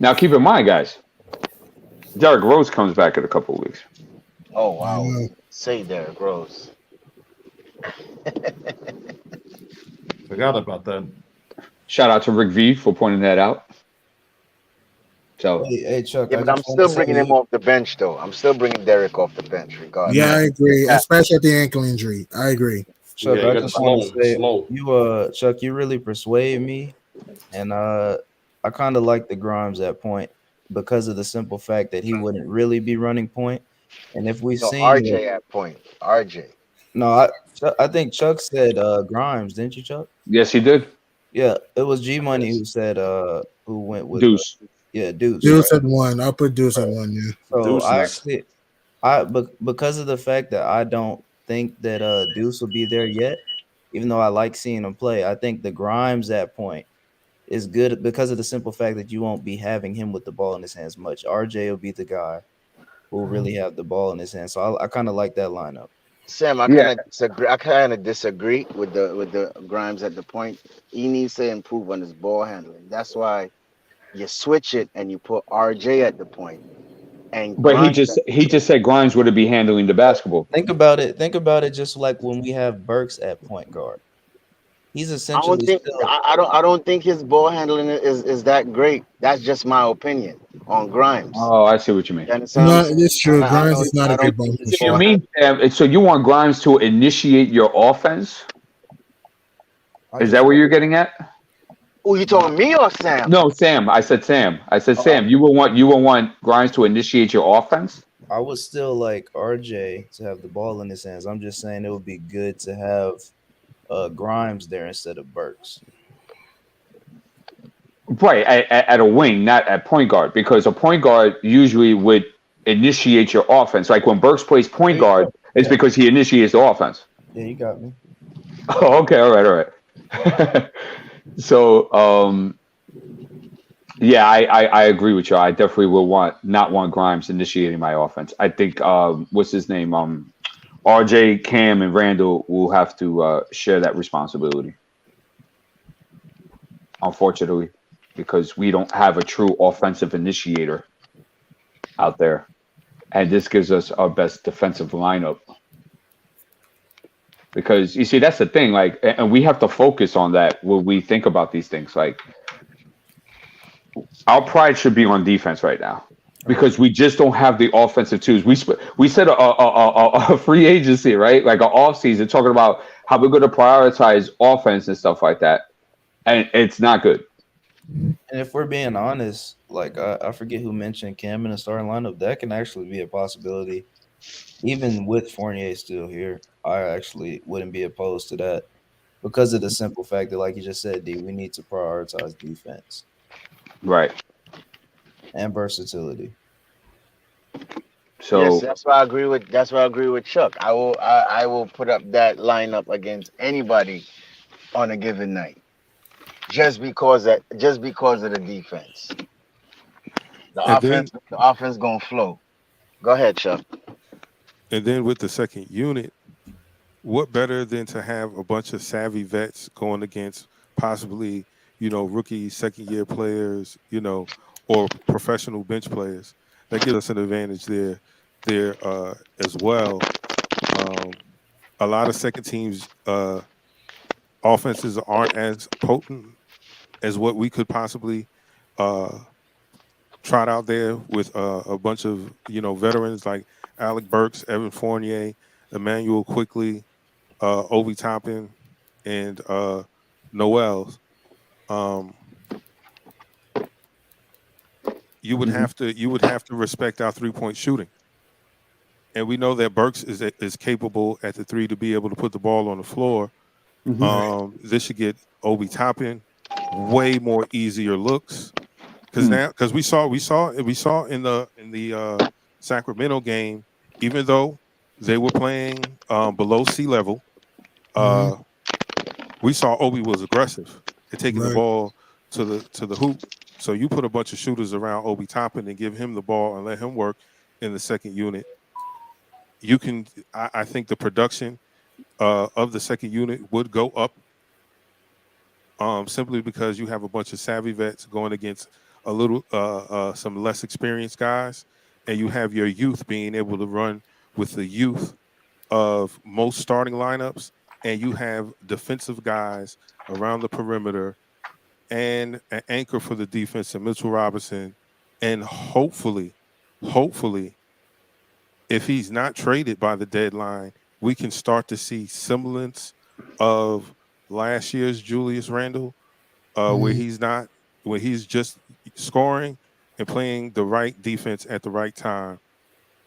Now keep in mind, guys, Derrick Rose comes back in a couple of weeks. Oh wow. Say Derrick Rose. Forgot about that. Shout out to Rick V for pointing that out. So, hey Chuck. Yeah, but I'm still bringing him off the bench, though. I'm still bringing Derrick off the bench, regardless. Yeah, I agree, especially at the ankle injury. I agree. Chuck, Yeah, I just want to say, Chuck, you really persuade me, and I kind of like the Grimes at point because of the simple fact that he wouldn't really be running point, and if we've seen RJ at point, RJ. No, I think Chuck said Grimes, didn't you, Chuck? yes, he did. Yeah, it was G Money who said who went with Deuce. Yeah, Deuce. Deuce at 1. I'll put Deuce at 1. Yeah. So because of the fact that I don't think that Deuce will be there yet, even though I like seeing him play, I think the Grimes at point is good because of the simple fact that you won't be having him with the ball in his hands much. RJ will be the guy who will really have the ball in his hands. So I kind of like that lineup. Sam, I Yeah, kind of disagree. I kind of disagree with the Grimes at the point. He needs to improve on his ball handling. That's why you switch it and you put RJ at the point and but he Grimes. just said Grimes would be handling the basketball. Think about it. Think about it. Just like when we have Burks at point guard, he's essentially still. I don't think his ball handling is that great. That's just my opinion on Grimes. Oh, I see what you mean. You understand what I'm No, saying? it's true. Grimes is not I a don't great ball think his So handler. you mean so you want Grimes to initiate your offense? Is that where you're getting at? Oh, you talking me or Sam? No, Sam. I said Sam. Sam. You will want Grimes to initiate your offense. I would still like RJ to have the ball in his hands. I'm just saying it would be good to have Grimes there instead of Burks. Right, at a wing, not at point guard, because a point guard usually would initiate your offense. Like when Burks plays point guard, it's because he initiates the offense. Yeah, you got me. Oh, okay, all right. So, yeah, I agree with you. I definitely will not want Grimes initiating my offense. I think what's his name? RJ, Cam, and Randall will have to share that responsibility. Unfortunately, because we don't have a true offensive initiator out there, and this gives us our best defensive lineup. Because you see, that's the thing. Like, and we have to focus on that when we think about these things. Like, our pride should be on defense right now, because we just don't have the offensive tools. We said a free agency, right? Like an offseason, talking about how we're going to prioritize offense and stuff like that, and it's not good. And if we're being honest, like I forget who mentioned Cam in the starting lineup, that can actually be a possibility. Even with Fournier still here, I actually wouldn't be opposed to that because of the simple fact that, like you just said, D, we need to prioritize defense. Right. And versatility. So yes, that's why I agree with Chuck. I will put up that lineup against anybody on a given night. Just because of the defense. The offense gonna flow. Go ahead, Chuck. And then with the second unit, what better than to have a bunch of savvy vets going against possibly, rookie second-year players, or professional bench players. That gives us an advantage there as well. A lot of second teams offenses aren't as potent as what we could possibly trot out there with a bunch of veterans like Alec Burks, Evan Fournier, Emmanuel Quickly, Obi Toppin, and Noel. You would have to respect our 3-point shooting, and we know that Burks is capable at the 3 to be able to put the ball on the floor. This should get Obi Toppin way more easier looks because we saw in the Sacramento game, even though they were playing below sea level, we saw Obi was aggressive and taking the ball to the hoop. So you put a bunch of shooters around Obi Toppin and give him the ball and let him work in the second unit. You can, I think, the production of the second unit would go up simply because you have a bunch of savvy vets going against a little some less experienced guys, and you have your youth being able to run with the youth of most starting lineups, and you have defensive guys around the perimeter and an anchor for the defense in Mitchell Robinson, and hopefully, if he's not traded by the deadline, we can start to see semblance of last year's Julius Randle, where he's just scoring and playing the right defense at the right time.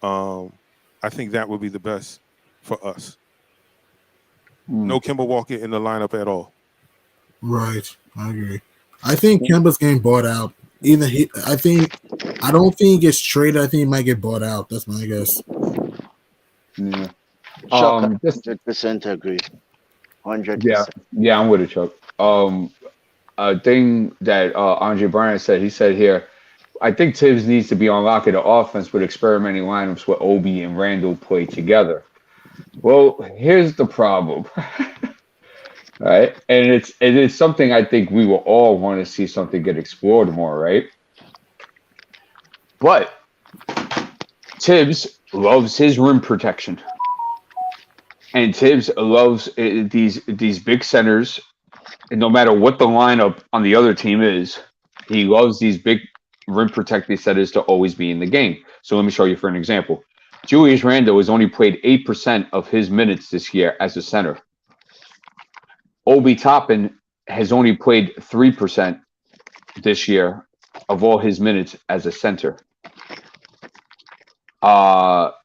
I think that would be the best for us. No Kemba Walker in the lineup at all. Right, I agree. I think Kemba's getting bought out. I don't think he gets traded. I think he might get bought out. That's my guess. Yeah. Chuck, 100% agree. 100%. Yeah, I'm with it, Chuck. a thing that Andre Bryant said. He said here, I think Tibbs needs to be on lock of the offense with experimenting lineups where Obi and Randall play together. Well, here's the problem. Right? And it is something I think we will all want to see something get explored more, right? But Tibbs loves his rim protection. And Tibbs loves these big centers, and no matter what the lineup on the other team is, he loves these big rim protecting centers to always be in the game. So let me show you for an example. Julius Randle has only played 8% of his minutes this year as a center. Obi Toppin has only played 3% this year of all his minutes as a center.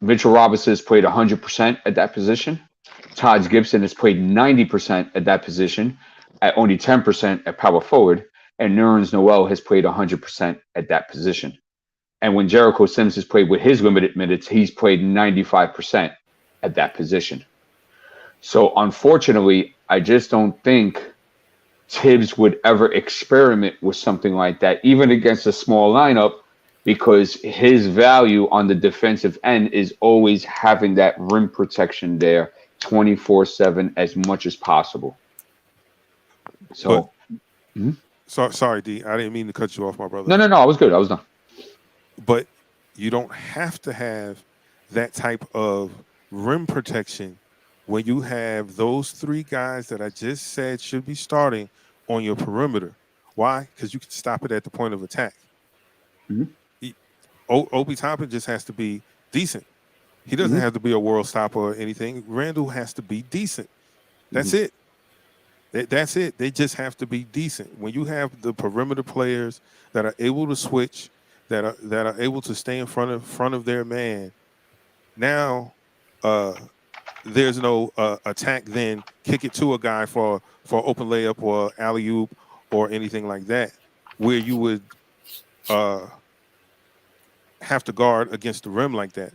Mitchell Robinson has played 100% at that position. Taj Gibson has played 90% at that position, at only 10% at power forward. And Nerlens Noel has played 100% at that position. And when Jericho Sims has played with his limited minutes, he's played 95% at that position. So unfortunately, I just don't think Tibbs would ever experiment with something like that, even against a small lineup, because his value on the defensive end is always having that rim protection there 24/7 as much as possible. So, sorry, D. I didn't mean to cut you off, my brother. No. I was good. I was done. But you don't have to have that type of rim protection when you have those three guys that I just said should be starting on your perimeter. Why? Because you can stop it at the point of attack. Obi Toppin just has to be decent. He doesn't have to be a world stopper or anything. Randall has to be decent. That's it. That's it. They just have to be decent. When you have the perimeter players that are able to switch, that are able to stay in front of their man, now there's no attack. Then kick it to a guy for open layup or alley oop or anything like that, where you would have to guard against the rim like that.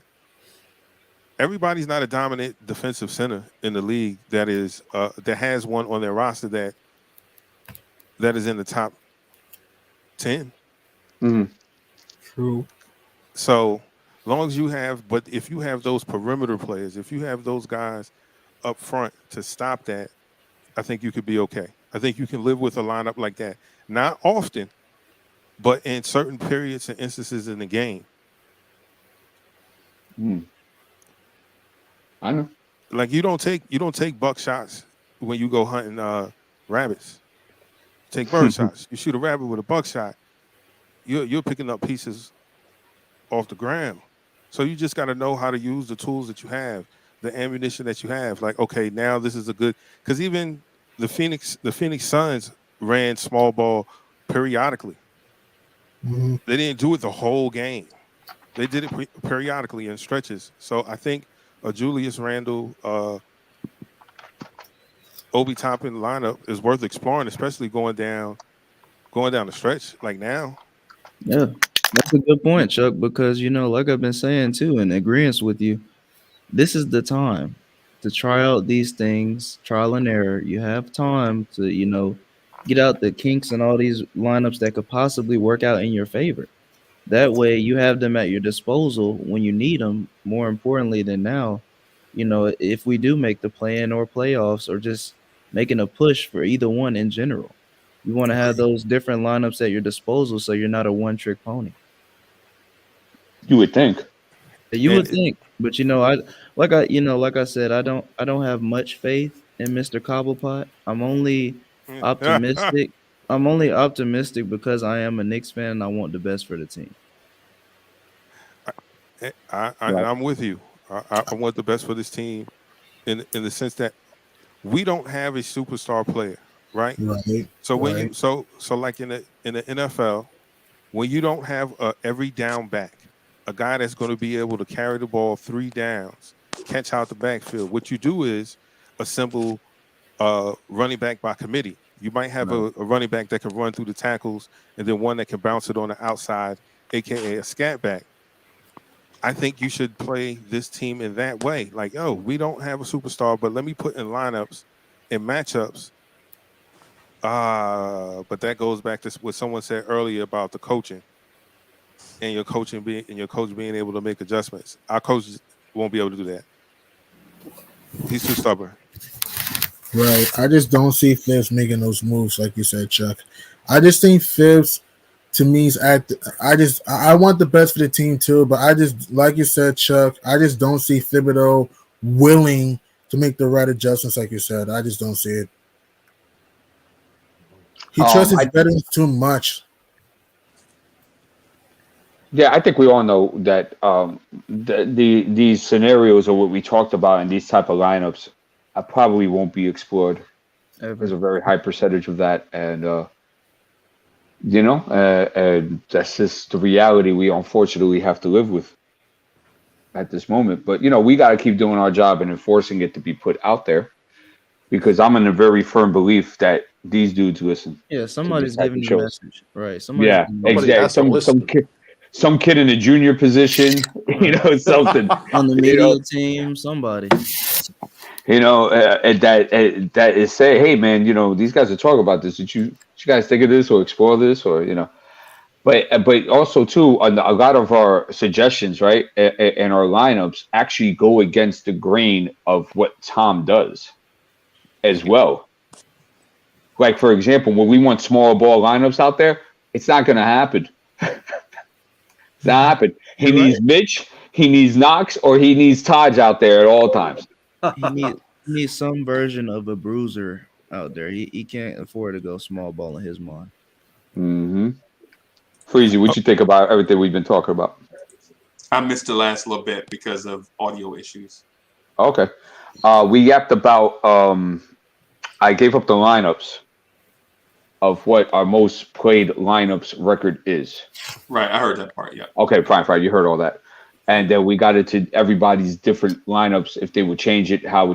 Everybody's not a dominant defensive center in the league that has one on their roster that is in the top 10. True. So long as you have, but if you have those perimeter players, if you have those guys up front to stop that, I think you could be okay. I think you can live with a lineup like that. Not often, but in certain periods and instances in the game. I know. Like you don't take buck shots when you go hunting rabbits. Take bird shots. You shoot a rabbit with a buckshot, you're picking up pieces off the ground. So you just got to know how to use the tools that you have, the ammunition that you have. Like, okay, now this is a good, because even the Phoenix Suns ran small ball periodically. They didn't do it the whole game. They did it periodically in stretches. So I think a Julius Randle, Obi Toppin lineup is worth exploring, especially going down the stretch like now. Yeah, that's a good point, Chuck, because, like I've been saying too, in agreement with you, this is the time to try out these things, trial and error. You have time to, get out the kinks and all these lineups that could possibly work out in your favor. That way you have them at your disposal when you need them, more importantly than now. If we do make the play-in or playoffs or just making a push for either one in general, you want to have those different lineups at your disposal so you're not a one-trick pony. You would think. You would think, but like I said, I don't have much faith in Mr. Cobblepot. I'm only optimistic. I'm only optimistic because I am a Knicks fan and I want the best for the team. I'm with you. I want the best for this team in the sense that we don't have a superstar player, right? Right. So when you so like in the NFL, when you don't have a every down back, a guy that's going to be able to carry the ball 3 downs, catch out the backfield, what you do is assemble running back by committee. You might have a running back that can run through the tackles and then one that can bounce it on the outside, aka a scat back. I think you should play this team in that way. Like, we don't have a superstar, but let me put in lineups and matchups But that goes back to what someone said earlier about the coaching and your coach being able to make adjustments. Our coach won't be able to do that. He's too stubborn. Right. I just don't see Phibbs making those moves, like you said, Chuck. I just think Phibbs, to me, is I want the best for the team too, but I just, like you said, Chuck, I just don't see Thibodeau willing to make the right adjustments, like you said. I just don't see it. He trusts his veterans too much. Yeah, I think we all know that these scenarios or what we talked about in these type of lineups probably won't be explored. There's a very high percentage of that, and that's just the reality we unfortunately have to live with at this moment. But we got to keep doing our job and enforcing it to be put out there, because I'm in a very firm belief that these dudes listen. Yeah, somebody's giving you a message, right? Yeah, exactly. Some kid in a junior position, something on the media team, somebody. That is say, hey man, these guys are talking about this. Did you guys think of this or explore this or But also too, a lot of our suggestions, right, and our lineups actually go against the grain of what Tom does, as well. Like for example, when we want smaller ball lineups out there, it's not going to happen. It's not happen. He needs Mitch, he needs Knox, or he needs Taj out there at all times. He needs some version of a bruiser out there. He can't afford to go small ball in his mind. Mm-hmm. Freezy, what you think about everything we've been talking about? I missed the last little bit because of audio issues. Okay. We yapped about I gave up the lineups of what our most played lineups record is. Right, I heard that part, yeah. Okay, fine. You heard all that. And then we got into everybody's different lineups, if they would change it, how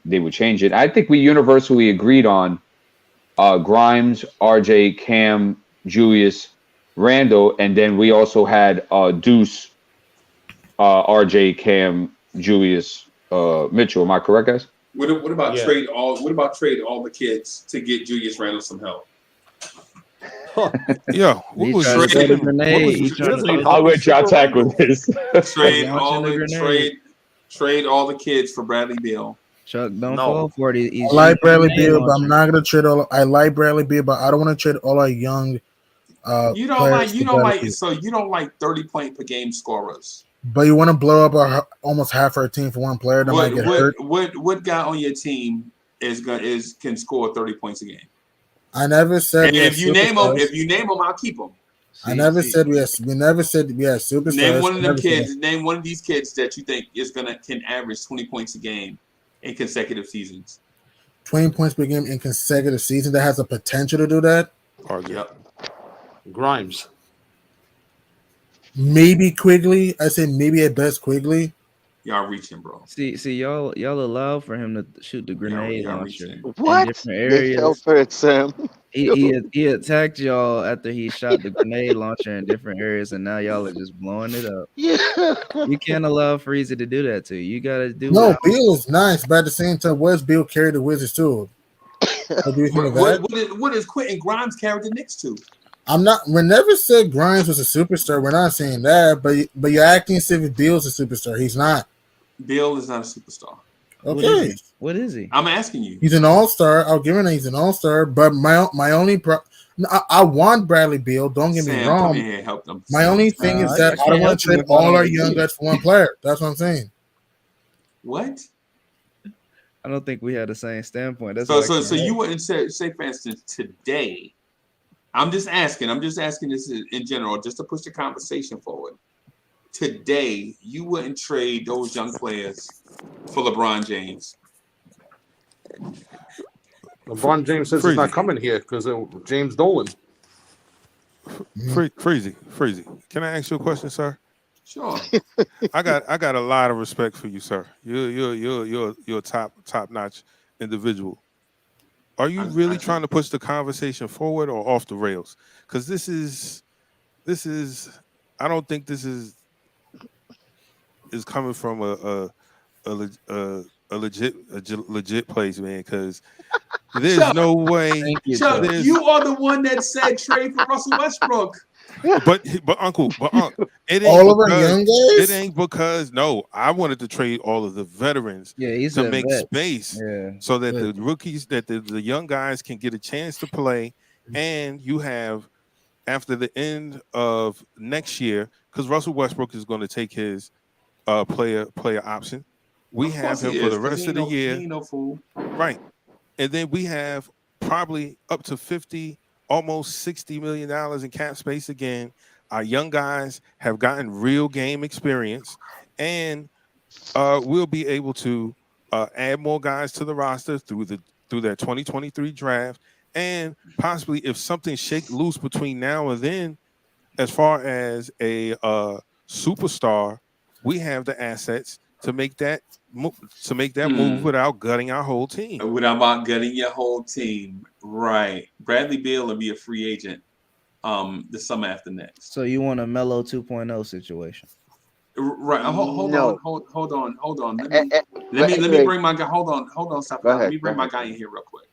they would change it. I think we universally agreed on Grimes, RJ, Cam, Julius, Randall, and then we also had Deuce, RJ, Cam, Julius, Mitchell. Am I correct, guys? What about trade all the kids to get Julius Randle some help? Yeah, what was I'll let y'all tackle this. Trade all the kids for Bradley Beal. Chuck, don't fall for it. I like Bradley Beal, but I'm not gonna trade all. I like Bradley Beal, but I don't want to trade all our young. You don't like 30-point per game scorers. But you want to blow up almost half our team for one player that might get hurt. What guy on your team can score 30 points a game? I never said. And if you name them, I'll keep them. I never said yes. We never said yes. Superstars. Name one of them kids. Name one of these kids that you think can average 20 points a game in consecutive seasons. 20 points per game in consecutive seasons that has the potential to do that. Yep. Grimes. Maybe Quigley. I say maybe at best Quigley. Y'all reaching, bro. See, y'all allow for him to shoot the grenade launcher what? in different areas. Sam. He attacked y'all after he shot the grenade launcher in different areas, and now y'all are just blowing it up. Yeah. You can't allow Freezy to do that to you. You gotta do. No, Beal is nice, but at the same time, where's Beal carry the Wizards to? What is Quentin Grimes carried the Knicks to? I'm not. We never said Grimes was a superstar. We're not saying that, but you're acting as if Beal's a superstar. He's not. Beal is not a superstar. Okay. What is he? I'm asking you. He's an all-star. I'll give him. He's an all-star. But my only I want Bradley Beal. Don't get me wrong. Come here, help them. My only thing is that I don't want to trade all our young guys for one player. That's what I'm saying. What? I don't think we had the same standpoint. That's so you wouldn't say for instance today. I'm just asking this in general, just to push the conversation forward. Today, you wouldn't trade those young players for LeBron James. LeBron James says he's not coming here because of James Dolan. Freezy. Can I ask you a question, sir? Sure. I got a lot of respect for you, sir. You're a top notch individual. Are you really trying to push the conversation forward or off the rails? Because this is. I don't think this is coming from a a legit place, man, because there's no way. Chuck, you are the one that said trade for Russell Westbrook. But Uncle, it ain't all of our young guys. It ain't because I wanted to trade all of the veterans to make space so that the rookies, that the young guys can get a chance to play, and you have after the end of next year, because Russell Westbrook is going to take his player option. We have him for the rest of the year. He ain't no fool. Right. And then we have probably up to 50, almost $60 million in cap space again. Our young guys have gotten real game experience, and we'll be able to add more guys to the roster through that 2023 draft. And possibly if something shake loose between now and then, as far as a superstar, we have the assets to make that move without gutting our whole team. Without gutting your whole team, right? Bradley Beal will be a free agent the summer after next. So you want a Melo 2.0 situation? Right. Hold on. Let me bring my guy. Hold on. Stop. Let me bring my guy in here real quick.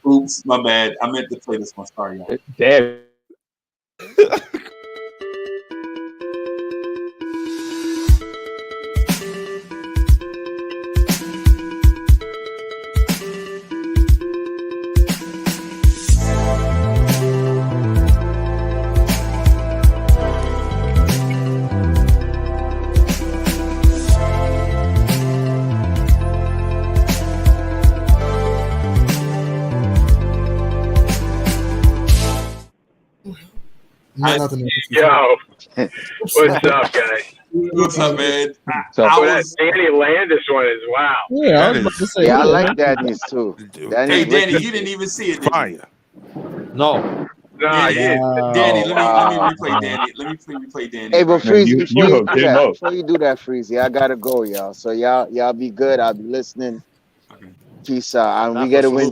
Oops, my bad. I meant to play this one. Sorry, y'all. Damn. Yo, what's up, guys? What's up, man? That Danny Landis one is wow. Yeah, I was about to say. Yeah, I like Danny's too. Hey, Danny, you didn't even see it. Fire. No. Danny, let me replay Danny. Let me replay Danny. Hey, but Freezy, before you do that, Freezy, I gotta go, y'all. So y'all be good. I'll be listening. Okay. Peace out. And we get a win.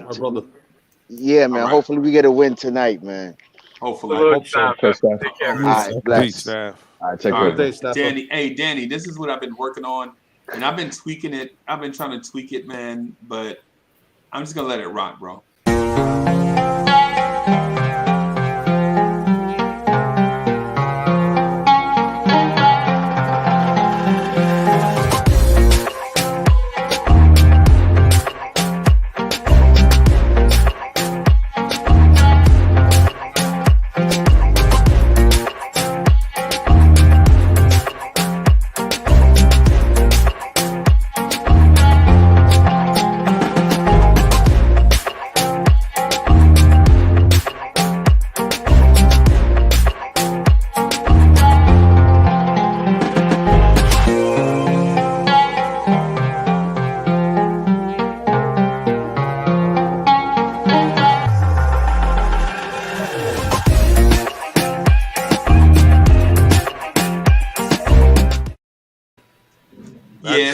Yeah, man. Right. Hopefully we get a win tonight, man. Hopefully. I hope so. Take care. All right, bless. All right, take care. Danny, this is what I've been working on, and I've been tweaking it. I've been trying to tweak it, man, but I'm just gonna let it rock, bro.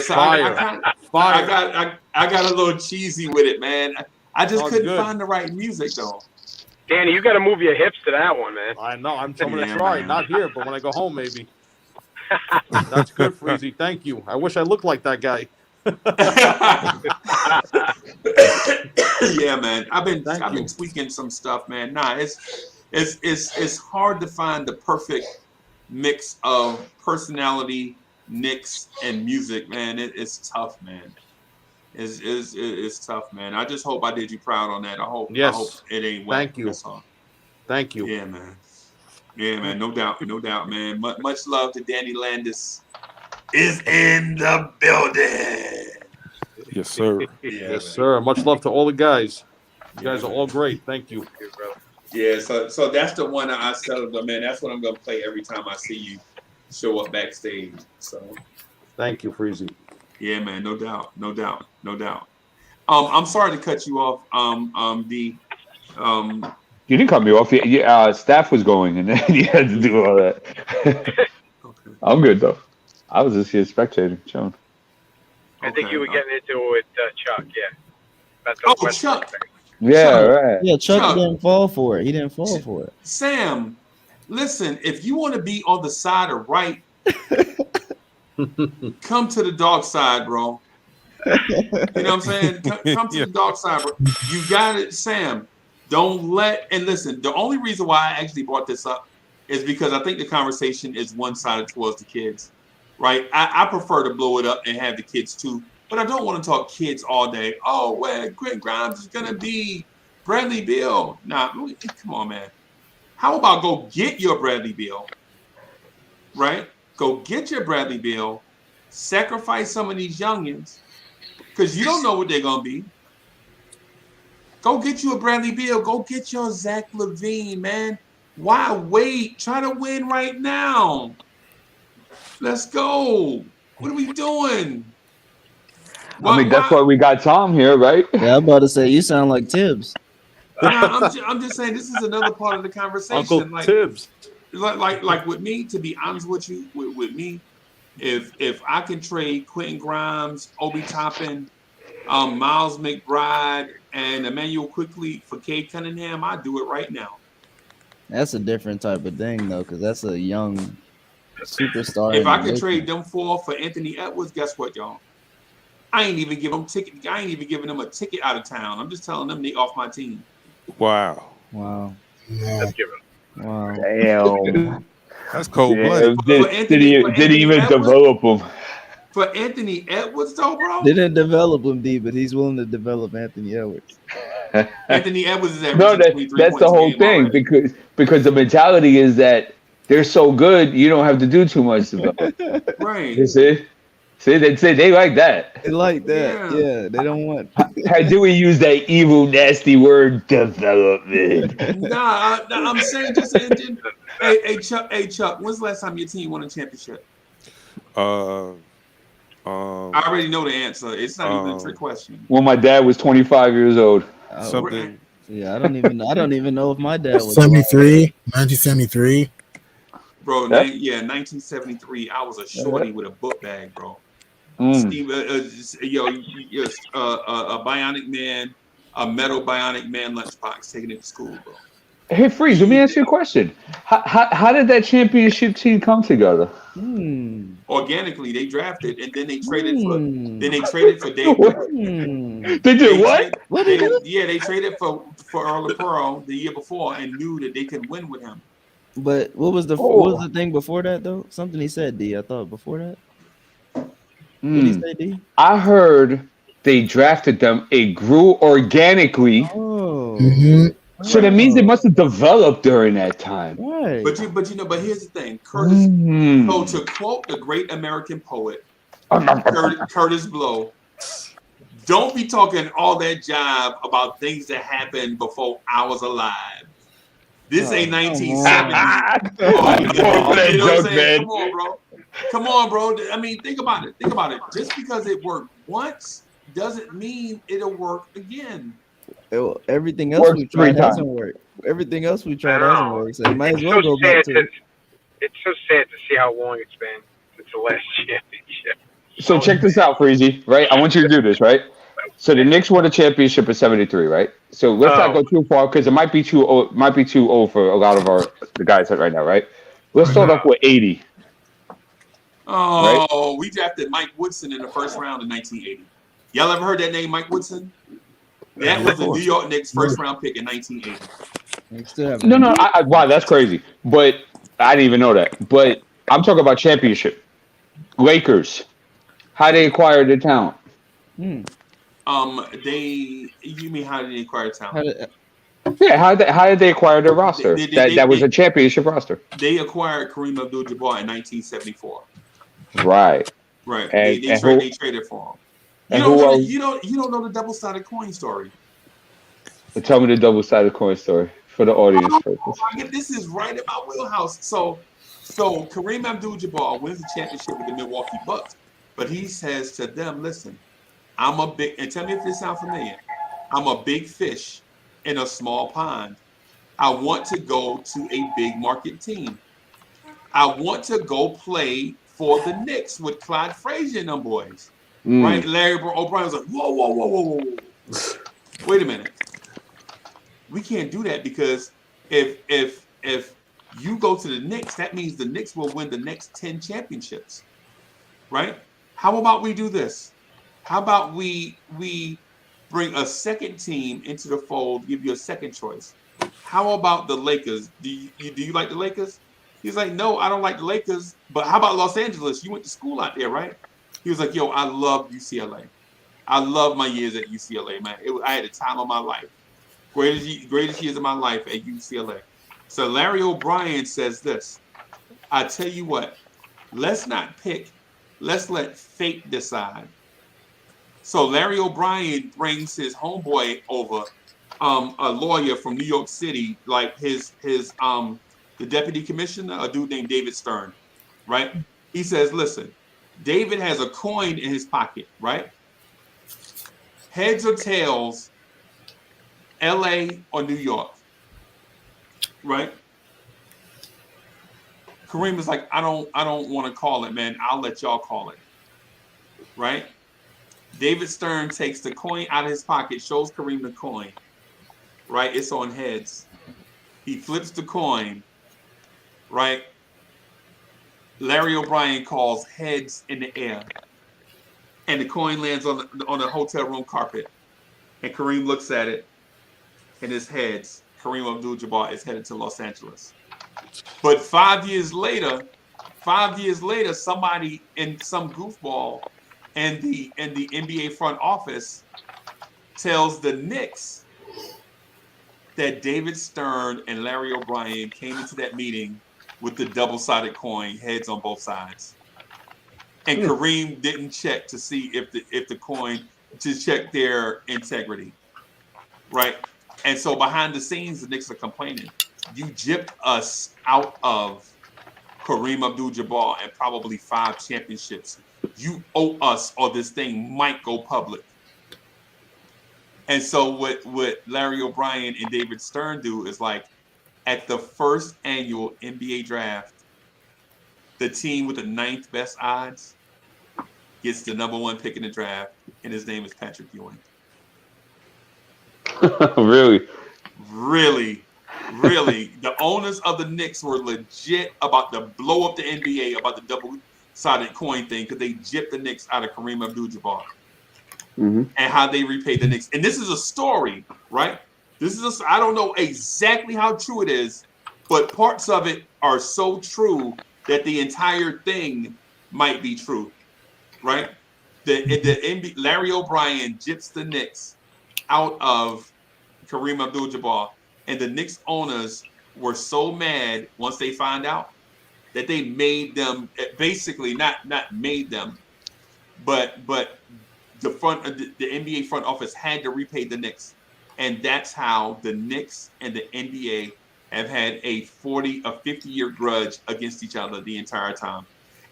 So I got a little cheesy with it, man. I just couldn't find the right music though. Danny, you got to move your hips to that one, man. I know. I'm going to try. Not here, but when I go home, maybe. That's good, Freezy. Thank you. I wish I looked like that guy. Yeah, man. I've been tweaking some stuff, man. Nah, it's hard to find the perfect mix of personality, Knicks, and music, man. It's tough, man. It's tough, man. I just hope I did you proud on that. I hope it ain't whack. Thank you. That's all. Thank you. Yeah, man. Yeah, man. No doubt, man. Much love to Danny Landis. Is in the building. Yes, sir. Yes, sir. Much love to all the guys. You guys are all great. Thank you. Yeah, so that's the one I settled on, man. That's what I'm gonna play every time I see you show up backstage. So thank you, Freezy. Yeah, man, no doubt. I'm sorry to cut you off, D. You didn't cut me off. Staff was going, and then you had to do all that. Okay. I'm good though. I was just here spectating, chilling. I think you were getting into it with Chuck, yeah. That's Chuck. Thing. Yeah, right. Yeah, Chuck didn't fall for it. He didn't fall for it. Sam, listen, if you want to be on the side of right, come to the dark side, bro. You know what I'm saying? Come to the dark side, bro. You got it, Sam. Don't and listen, the only reason why I actually brought this up is because I think the conversation is one-sided towards the kids, right? I prefer to blow it up and have the kids too, but I don't want to talk kids all day. Oh, well, Quentin Grimes is going to be Bradley Beal. Nah, come on, man. How about go get your Bradley Beal, right? Go get your Bradley Beal, sacrifice some of these youngins, because you don't know what they're going to be. Go get you a Bradley Beal. Go get your Zach LaVine, man. Why wait? Try to win right now. Let's go. What are we doing? That's why we got Tom here, right? Yeah, I'm about to say, you sound like Tibbs. I'm just saying this is another part of the conversation. Uncle Tibbs. Like with me, to be honest with you, with me, if I can trade Quentin Grimes, Obi Toppin, Miles McBride, and Emmanuel Quickly for Cade Cunningham, I do it right now. That's a different type of thing, though, because that's a young superstar. If I could trade them for Anthony Edwards, guess what, y'all? I ain't even giving them a ticket out of town. I'm just telling them they off my team. Wow. Let's give it. Wow. Damn. That's cold-blooded. Didn't even develop them. For Anthony Edwards, though, bro? They didn't develop him, D, but he's willing to develop Anthony Edwards. Anthony Edwards is that's the whole thing, because the mentality is that they're so good, you don't have to do too much to them. Right. You see, they like that. They like that. Yeah, they don't want. How do we use that evil, nasty word, development? I'm saying just hey Chuck, when's the last time your team won a championship? I already know the answer. It's not even a trick question. When my dad was 25 years old. Something. Yeah, I don't even know if my dad was 1973. Bro, 1973. I was a shorty with a book bag, bro. Steve, a bionic man, a metal bionic man lunchbox, taking it to school, bro. Hey, Freeze, let me ask you a question. How did that championship team come together? Organically, they drafted and then they traded for David. They did what? They traded for Earl Pearl the year before and knew that they could win with him. But what was the thing before that though? Something he said, D. I thought before that. What did he say, D? I heard they drafted them. It grew organically. Oh. Mm-hmm. So that means they must have developed during that time. Right. But here's the thing, Curtis. So to quote the great American poet, Curtis Blow, don't be talking all that jive about things that happened before I was alive. This ain't 1970. You know what I'm saying? Come on, bro. I mean, think about it. Just because it worked once doesn't mean it'll work again. Everything else we tried hasn't worked. Everything else we tried hasn't worked. So you might as well go back to it. It's so sad to see how long it's been since the last championship. So check this out, Freezy, right? I want you to do this, right? So the Knicks won a championship in '73, right? So let's not go too far because it might be too old for a lot of the guys right now, right? Let's start off with '80. Oh, right? We drafted Mike Woodson in the first round in 1980. Y'all ever heard that name, Mike Woodson? That was the New York Knicks first round pick in 1980. No, wow, that's crazy. But I didn't even know that. But I'm talking about championship. Lakers, how they acquired the talent. You mean how did they acquire talent? Yeah, how did they acquire their roster? That was a championship roster. They acquired Kareem Abdul-Jabbar in 1974. Right. Right. And, They traded for him. You don't know the double-sided coin story. Tell me the double-sided coin story for the audience purpose. This is right in my wheelhouse. So Kareem Abdul-Jabbar wins the championship with the Milwaukee Bucks, but he says to them, "Listen, I'm a big," and tell me if this sounds familiar. "I'm a big fish in a small pond. I want to go to a big market team. I want to go play for the Knicks with Clyde Frazier and them boys." Right? Larry O'Brien was like, whoa. Wait a minute. We can't do that because if you go to the Knicks, that means the Knicks will win the next 10 championships. Right? How about we do this? How about we bring a second team into the fold, give you a second choice? How about the Lakers? Do you like the Lakers? He's like, "No, I don't like the Lakers, but how about Los Angeles? You went to school out there, right?" He was like, "Yo, I love UCLA. I love my years at UCLA, man. I had the time of my life. Greatest years of my life at UCLA." So Larry O'Brien says this: "I tell you what, let's not pick. Let's let fate decide." So Larry O'Brien brings his homeboy over, a lawyer from New York City, like the deputy commissioner, a dude named David Stern, right? He says, "Listen, David has a coin in his pocket, right? Heads or tails, LA or New York, right?" Kareem is like, I don't want to call it, man. I'll let y'all call it, right? David Stern takes the coin out of his pocket, shows Kareem the coin, right? It's on heads. He flips the coin, right? Larry O'Brien calls heads in the air, and the coin lands on the hotel room carpet. And Kareem looks at it, and his heads. Kareem Abdul-Jabbar is headed to Los Angeles. But 5 years later, somebody in some goofball and the NBA front office tells the Knicks that David Stern and Larry O'Brien came into that meeting with the double-sided coin, heads on both sides. And Kareem didn't check to see if the coin, to check their integrity, right? And so behind the scenes, the Knicks are complaining. You gypped us out of Kareem Abdul-Jabbar and probably 5 championships. You owe us, or this thing might go public. And so what Larry O'Brien and David Stern do is, like, at the first annual NBA draft, the team with the 9th best odds gets the #1 pick in the draft, and his name is Patrick Ewing. Really. The owners of the Knicks were legit about to blow up the NBA about the double-sided coin thing because they gypped the Knicks out of Kareem Abdul-Jabbar. And how they repaid the Knicks. And this is a story, right? I don't know exactly how true it is, but parts of it are so true that the entire thing might be true, right? Larry O'Brien gyps the Knicks out of Kareem Abdul-Jabbar, and the Knicks owners were so mad once they found out that they made them, basically not made them, but the NBA front office had to repay the Knicks. And that's how the Knicks and the NBA have had a 50-year grudge against each other the entire time.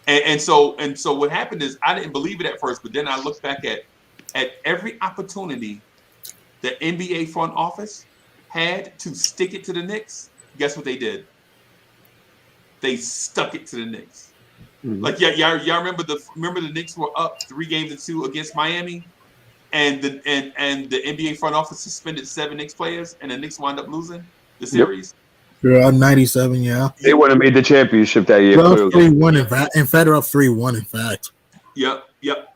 And so what happened is, I didn't believe it at first, but then I looked back at every opportunity the NBA front office had to stick it to the Knicks. Guess what they did? They stuck it to the Knicks. Like, y'all remember the Knicks were up 3-2 against Miami, and the NBA front office suspended 7 Knicks players, and the Knicks wound up losing the series. Yeah, 97. Yeah, they would have made the championship that year. 3-1 in fact, they're up 3-1. In fact. Yep.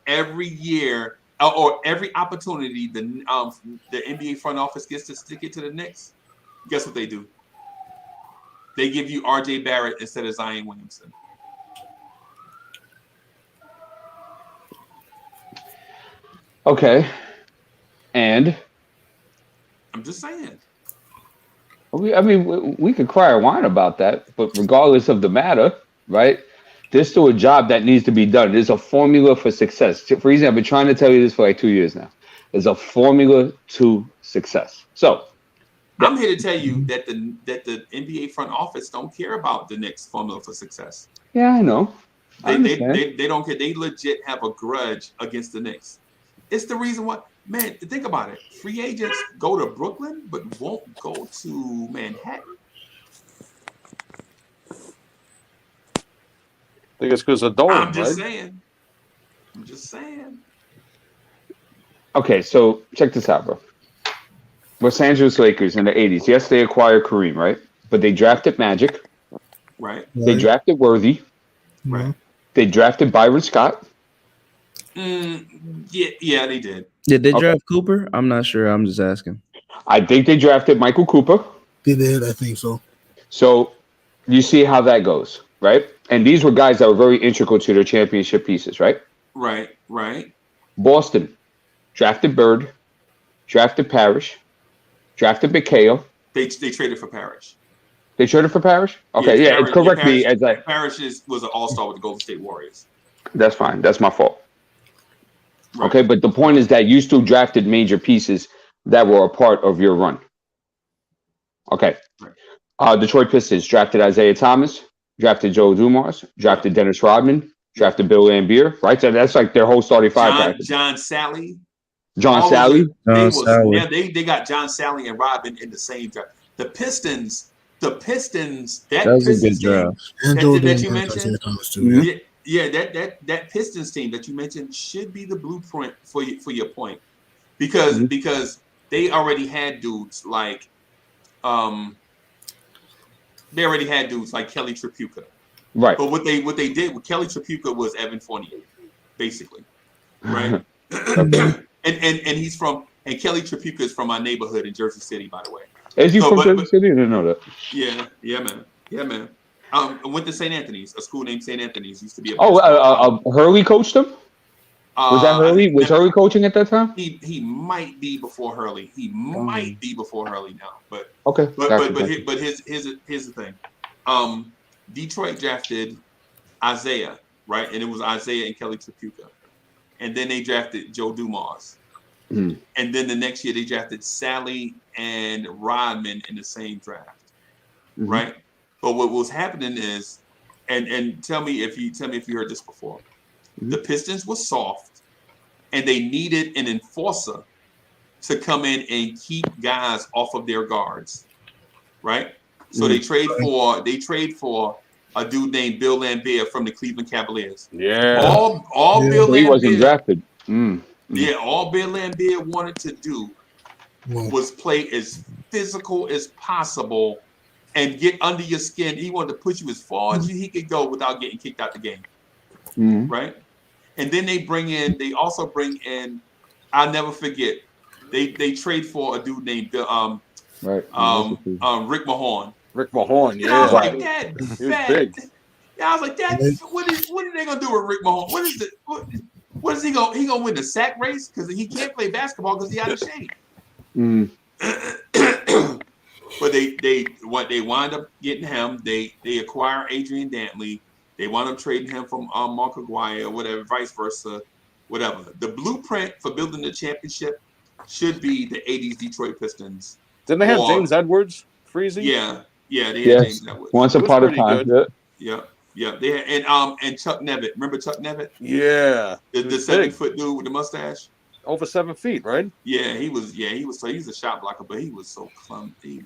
Every year, or every opportunity, the NBA front office gets to stick it to the Knicks. Guess what they do? They give you R.J. Barrett instead of Zion Williamson. Okay. And I'm just saying. We could cry or whine about that, but regardless of the matter, right? There's still a job that needs to be done. There's a formula for success. For reason, I've been trying to tell you this for like 2 years now. There's a formula to success. So I'm here to tell you that the NBA front office don't care about the Knicks' formula for success. Yeah, I know. They don't care. They legit have a grudge against the Knicks. It's the reason why. Man, think about it. Free agents go to Brooklyn, but won't go to Manhattan. I think it's because of Dolan, I'm just saying. I'm just saying. Okay, so check this out, bro. Los Angeles Lakers in the 80s. Yes, they acquired Kareem, right? But they drafted Magic. Right. They drafted Worthy. Right. They drafted Byron Scott. Yeah, they did. Did they draft Cooper? I'm not sure. I'm just asking. I think they drafted Michael Cooper. They did, I think so. So you see how that goes, right? And these were guys that were very integral to their championship pieces, right? Right. Boston drafted Bird, drafted Parrish, drafted McHale. They traded for Parrish. They traded for Parrish? Okay, Parrish, correct me as I. Parrish was an all-star with the Golden State Warriors. That's fine. That's my fault. Right. Okay, but the point is that you still drafted major pieces that were a part of your run. Okay. Right. Detroit Pistons drafted Isaiah Thomas, drafted Joe Dumars, drafted Dennis Rodman, drafted Bill Laimbeer, right? So that's like their whole starting five. John Sally. They got John Sally and Rodman in the same draft. The Pistons, that was a good draft. That you mentioned. That Pistons team that you mentioned should be the blueprint for your point, because they already had dudes like Kelly Tripucka. Right. But what they did with Kelly Tripucka was Evan Fournier, basically. Right. and he's from Kelly Tripucka is from my neighborhood in Jersey City, by the way. Is he from Jersey City? I didn't know that. Yeah, man. I went to St. Anthony's, a school named St. Anthony's. Used to be Hurley coached him? Was that Hurley? Was Hurley coaching at that time? He might be before Hurley. He might be before Hurley now. But okay. But here's the thing. Detroit drafted Isaiah, right? And it was Isaiah and Kelly Tripucka. And then they drafted Joe Dumars. And then the next year they drafted Sally and Rodman in the same draft. Right? But what was happening is, and tell me if you heard this before. The Pistons were soft, and they needed an enforcer to come in and keep guys off of their guards, right? So they trade for a dude named Bill Laimbeer from the Cleveland Cavaliers. Yeah, all Bill Laimbeer, he wasn't drafted. Yeah, all Bill Laimbeer wanted to do was play as physical as possible and get under your skin. He wanted to push you as far as he could go without getting kicked out the game. Right? And then they also bring in, I'll never forget, they trade for a dude named Rick Mahorn. Rick Mahorn, yeah. And I was like, that fat. Yeah, I was like, what are they gonna do with Rick Mahorn? What is it? What is he gonna win the sack race? Because he can't play basketball because he's out of shape. But they wind up getting him. They acquire Adrian Dantley. They wound up trading him from Mark Aguirre or whatever, vice versa, whatever. The blueprint for building the championship should be the 80s Detroit Pistons. Didn't they have James Edwards, Freezy? Yeah, they had James Edwards. Once upon a time. Yeah. They had and Chuck Nevitt. Remember Chuck Nevitt? Yeah. The 7-foot dude with the mustache. Over 7 feet, right? Yeah, he was. So he's a shot blocker, but he was so clumsy.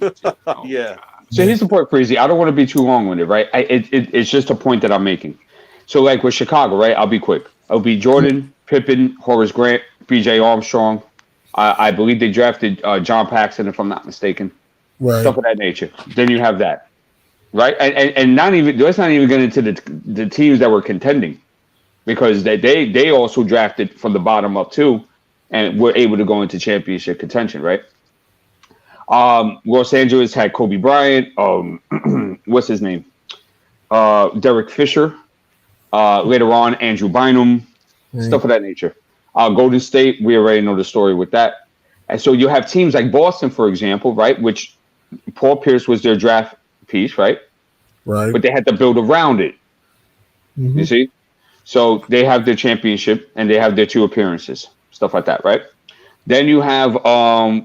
Yeah. God. So here's the point, Freezy. I don't want to be too long with it, right? It's just a point that I'm making. So like with Chicago, right? I'll be quick. It'll be Jordan, Pippen, Horace Grant, B.J. Armstrong. I believe they drafted John Paxson, if I'm not mistaken. Right. Stuff of that nature. Then you have that, right? And not even let's not even get into the teams that were contending, because they also drafted from the bottom up too, and were able to go into championship contention, right? Los Angeles had Kobe Bryant. What's his name? Derek Fisher. Later on, Andrew Bynum. Stuff of that nature. Golden State, we already know the story with that. And so you have teams like Boston, for example, right? Which Paul Pierce was their draft piece, right? Right. But they had to build around it. Mm-hmm. You see? So they have their championship and they have their 2 appearances, stuff like that, right? Then you have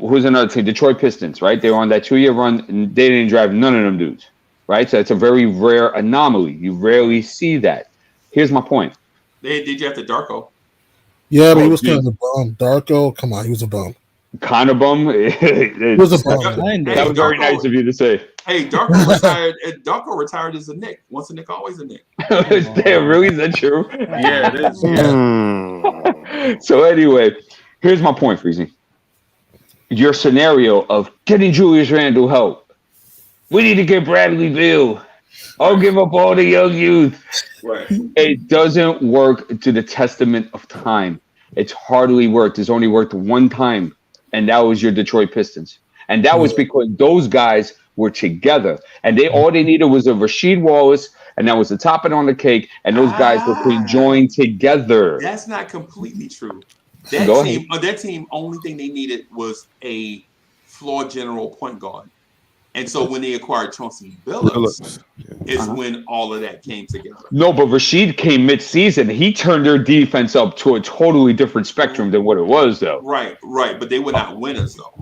who's another team? Detroit Pistons, right? They were on that 2-year run and they didn't draft none of them dudes, right? So it's a very rare anomaly. You rarely see that. Here's my point. They drafted Darko. Yeah, but he was kind of a bum. Darko, come on, he was a bum. Kind of bum. He was a bum. That was very nice of you to say. Hey, Darko retired. Darko retired as a Knick. Once a Knick, always a Knick. Damn, really? Is that true? Yeah, it is. Yeah. So anyway, here's my point, Freezy. Your scenario of getting Julius Randle help. We need to get Bradley Beal. I'll give up all the young youth. Right. It doesn't work to the testament of time. It's hardly worked. It's only worked one time, and that was your Detroit Pistons. And that was because those guys were together. And all they needed was a Rasheed Wallace, and that was the topping on the cake, and those guys were conjoined together. That's not completely true. That team, only thing they needed was a floor general point guard. And so when they acquired Chauncey Billups, is when all of that came together. No, but Rasheed came mid-season. He turned their defense up to a totally different spectrum than what it was, though. Right. But they were not winners, though.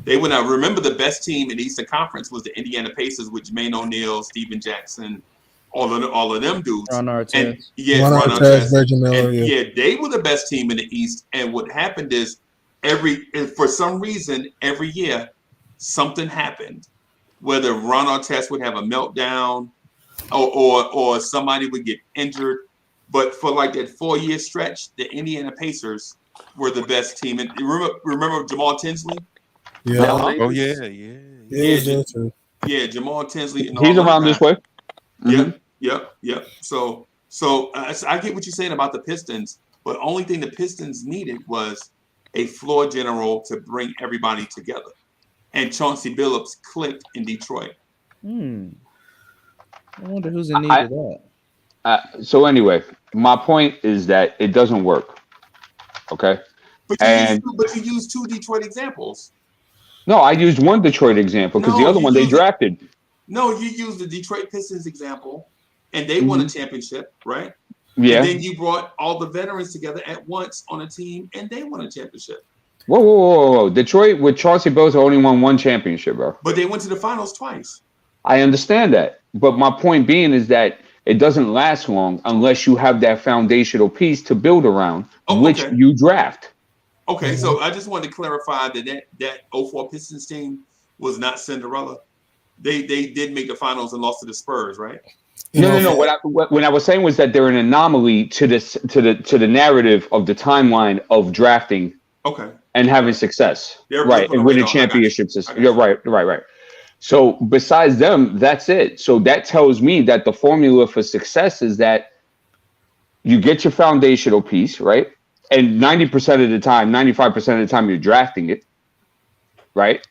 They would not. Remember, the best team in the Eastern Conference was the Indiana Pacers with Jermaine O'Neal, Steven Jackson, all of them dudes. Ron Artest. Ron Artest, Reggie Miller. Yeah, they were the best team in the East. And what happened is, for some reason, every year, something happened. Whether Ron Artest would have a meltdown, or somebody would get injured. But for like that 4-year stretch, the Indiana Pacers were the best team. And remember Jamal Tinsley? Yeah. Oh yeah. Yeah, Jamal Tinsley. And he's around this way. Yep. So I get what you're saying about the Pistons, but the only thing the Pistons needed was a floor general to bring everybody together. And Chauncey Billups clicked in Detroit. I wonder who's in need of that. So anyway, my point is that it doesn't work. Okay? But you used 2 Detroit examples. No, I used one Detroit example because the other one they drafted. No, you used the Detroit Pistons example, and they won a championship, right? Yeah. And then you brought all the veterans together at once on a team, and they won a championship. Whoa. Detroit with Chauncey Billups only won 1 championship, bro. But they went to the finals twice. I understand that. But my point being is that it doesn't last long unless you have that foundational piece to build around, which you draft. Okay, so I just wanted to clarify that 04 Pistons team was not Cinderella. They did make the finals and lost to the Spurs, right? No. What I was saying was that they're an anomaly to the narrative of the timeline of drafting. Okay. And having success, right, and winning championships. You're right. So besides them, that's it. So that tells me that the formula for success is that you get your foundational piece, right? And 90% of the time, 95% of the time, you're drafting it, right?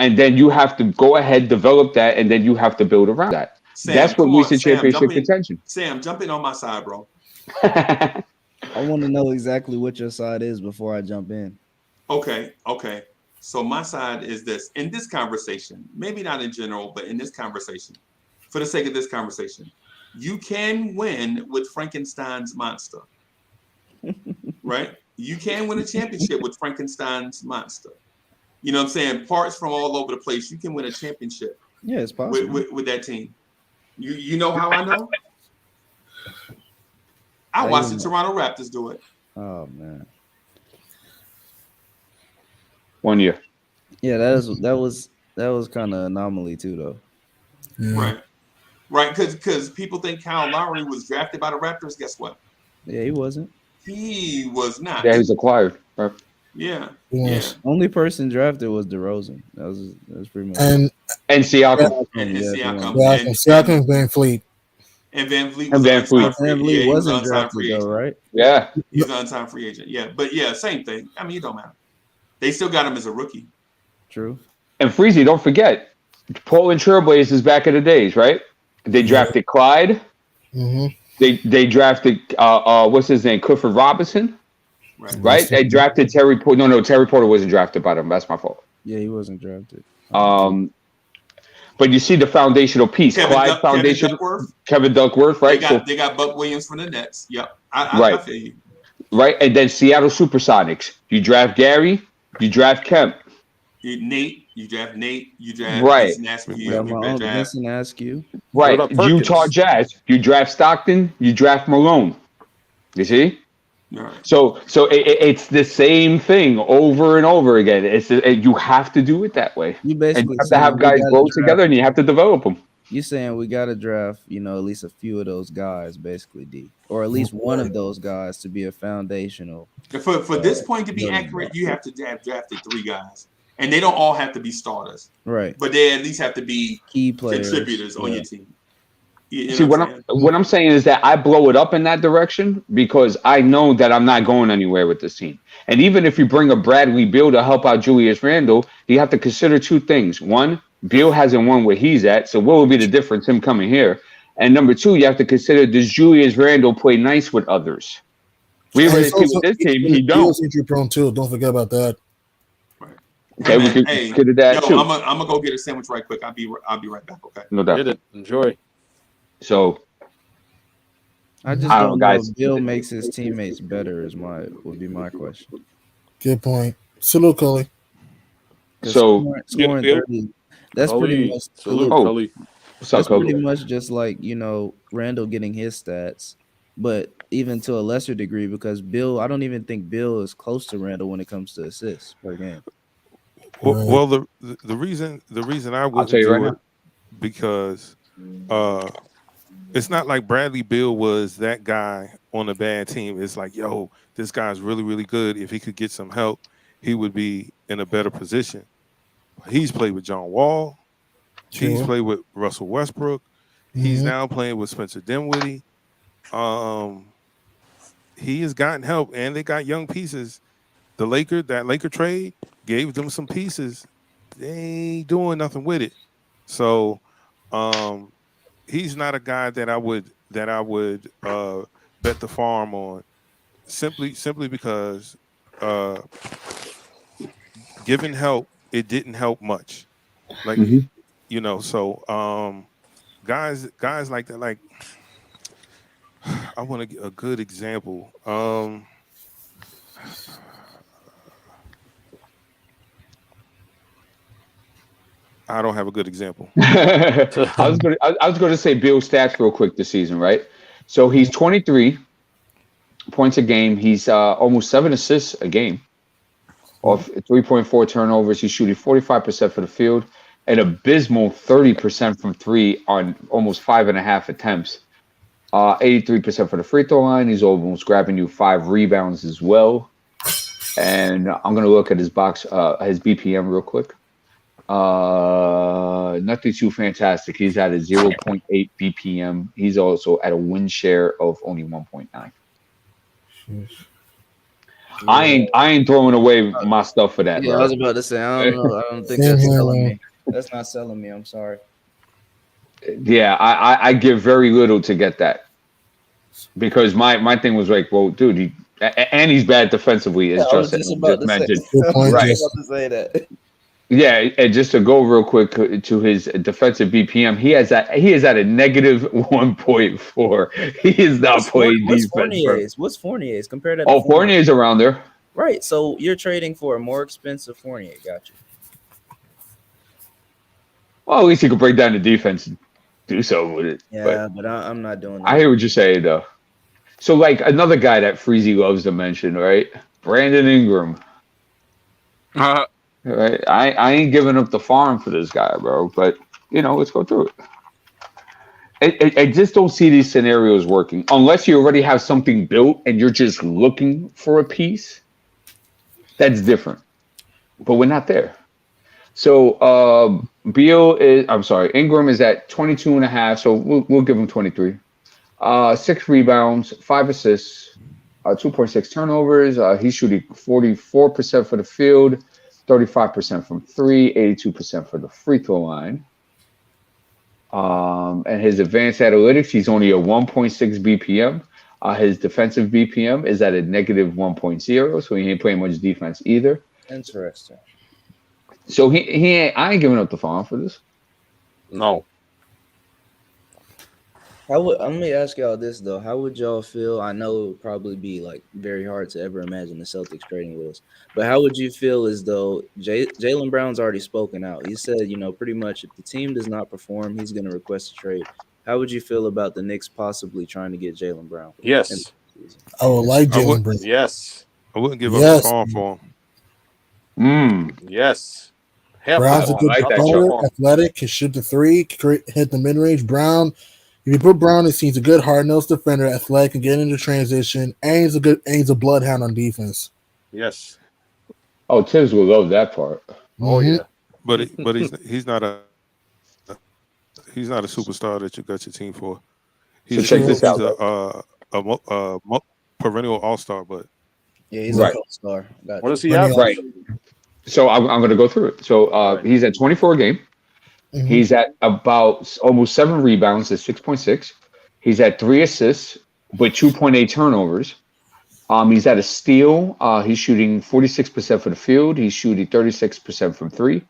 And then you have to go ahead, develop that, and then you have to build around that. Sam, that's what leads to championship contention. Sam, jump in on my side, bro. I want to know exactly what your side is before I jump in. Okay. So my side is this. In this conversation, maybe not in general, but in this conversation, for the sake of this conversation, you can win with Frankenstein's monster. Right? You can win a championship with Frankenstein's monster. You know what I'm saying? Parts from all over the place. You can win a championship. Yeah, it's possible. With that team. You know how I know? I watched the Toronto Raptors do it. Oh man. 1 year. Yeah, that was kind of anomaly too, though. Yeah. Right. Because people think Kyle Lowry was drafted by the Raptors. Guess what? Yeah, he wasn't. He was not. Yeah, he was acquired. Right. Yeah. Only person drafted was DeRozan. That was pretty much. And Siakam. And Siakam. Siakam, Van Fleet. And Van Fleet wasn't drafted though, right? Yeah. He's an unsigned free agent. Yeah. But yeah, same thing. I mean, it don't matter. They still got him as a rookie. True. And Freezy, don't forget, Portland Trailblazers back in the days, right? They drafted Clyde. Mm-hmm. They drafted what's his name, Clifford Robinson. Right? They drafted Terry Porter. No, Terry Porter wasn't drafted by them. That's my fault. Yeah, he wasn't drafted. But you see the foundational piece, Clyde Foundation, Kevin Duckworth, right? They got Buck Williams from the Nets. Yep, I feel you. Right, and then Seattle Supersonics. You draft Gary, you draft Kemp. You draft Nate, you draft right. Vincent Askew. Right, Utah Jazz. You draft Stockton, you draft Malone. You see? Right. So it's the same thing over and over again. You have to do it that way. You basically have to have guys grow together, and you have to develop them. You're saying we got to draft, at least a few of those guys, basically, D, or at least one of those guys to be a foundational. For this point to be accurate, you have to have drafted 3 guys, and they don't all have to be starters, right? But they at least have to be key players, contributors on your team. See, what I'm saying is that I blow it up in that direction because I know that I'm not going anywhere with this team. And even if you bring a Bradley Beal to help out Julius Randle, you have to consider 2 things. One, Beal hasn't won where he's at, so what would be the difference him coming here? And number 2, you have to consider, does Julius Randle play nice with others? We already see with this team, he don't. Beal's injury prone too. Don't forget about that. Right. Okay, we could consider that too. I'm gonna go get a sandwich right quick. I'll be right back. Okay. No doubt. Get it. Enjoy. So I just don't know if Bill makes his teammates better would be my question. Good point. Salute, Cully. So scoring 30, that's pretty much that's pretty much just like, Randall getting his stats, but even to a lesser degree because Bill, I don't even think Bill is close to Randall when it comes to assists per game. Well, the reason I wouldn't do it because it's not like Bradley Beal was that guy on a bad team. It's like, yo, this guy's really, really good. If he could get some help, he would be in a better position. He's played with John Wall. Sure. He's played with Russell Westbrook. Mm-hmm. He's now playing with Spencer Dinwiddie. He has gotten help, and they got young pieces. That Laker trade gave them some pieces. They ain't doing nothing with it. So, he's not a guy that I would bet the farm on simply because given help, it didn't help much. Like so guys like that, like I want to get a good example. I don't have a good example. I was going to say Bill's stats real quick this season, right? So he's 23 points a game. He's almost 7 assists a game. Off 3.4 turnovers. He's shooting 45% for the field, an abysmal 30% from 3 on almost 5.5 attempts. 83% for the free throw line. He's almost grabbing you 5 rebounds as well. And I'm going to look at his his BPM real quick. Nothing too fantastic. He's at a 0.8 BPM. He's also at a win share of only 1.9. I ain't throwing away my stuff for that. Yeah, bro. I was about to say I don't know. I don't think that's selling me. That's not selling me. I'm sorry. Yeah, I give very little to get that because my thing was like, well, dude, and he's bad defensively, as Justin just mentioned. Right. I was about to say that. Yeah, and just to go real quick to his defensive BPM, he is at a negative 1.4. He is not playing defense. What's Fournier's compared to? Oh, Fournier's around there. Right, so you're trading for a more expensive Fournier. Gotcha. Well, at least he could break down the defense and do something with it. Yeah, but I'm not doing that. I hear what you're saying, though. So, like, another guy that Freezy loves to mention, right? Brandon Ingram. Right, I ain't giving up the farm for this guy, bro. But let's go through it. I just don't see these scenarios working unless you already have something built and you're just looking for a piece. That's different, but we're not there. So Ingram is at 22.5. So we'll give him 23. 6 rebounds, 5 assists, 2.6 turnovers. He's shooting 44% for the field. 35% from 3, 82% for the free throw line. And his advanced analytics, he's only a 1.6 BPM. His defensive BPM is at a negative 1.0, so he ain't playing much defense either. Interesting. So he ain't, I ain't giving up the farm for this. No. Let me ask y'all this though. How would y'all feel? I know it would probably be like very hard to ever imagine the Celtics trading with us, but how would you feel as though Jaylen Brown's already spoken out? He said, pretty much if the team does not perform, he's going to request a trade. How would you feel about the Knicks possibly trying to get Jaylen Brown? Yes. I would like Jaylen Brown. Yes. I wouldn't give up the farm for him. Yes. Brown's a good player, athletic, can shoot the three, hit the mid-range. Brown, if you put Brown, he's a good hard-nosed defender, athletic, can get into transition, and he's a bloodhound on defense. Yes. Oh, Tibbs will love that part. Oh yeah. But he's not a superstar that you got your team for. So check this out. He's a perennial all-star, but yeah, he's a all-star. What does he have? Right. So I'm going to go through it. So he's at 24 a game. Mm-hmm. He's at about almost 7 rebounds at 6.6. He's at 3 assists with 2.8 turnovers. He's at a steal. He's shooting 46% for the field. He's shooting 36% from 3.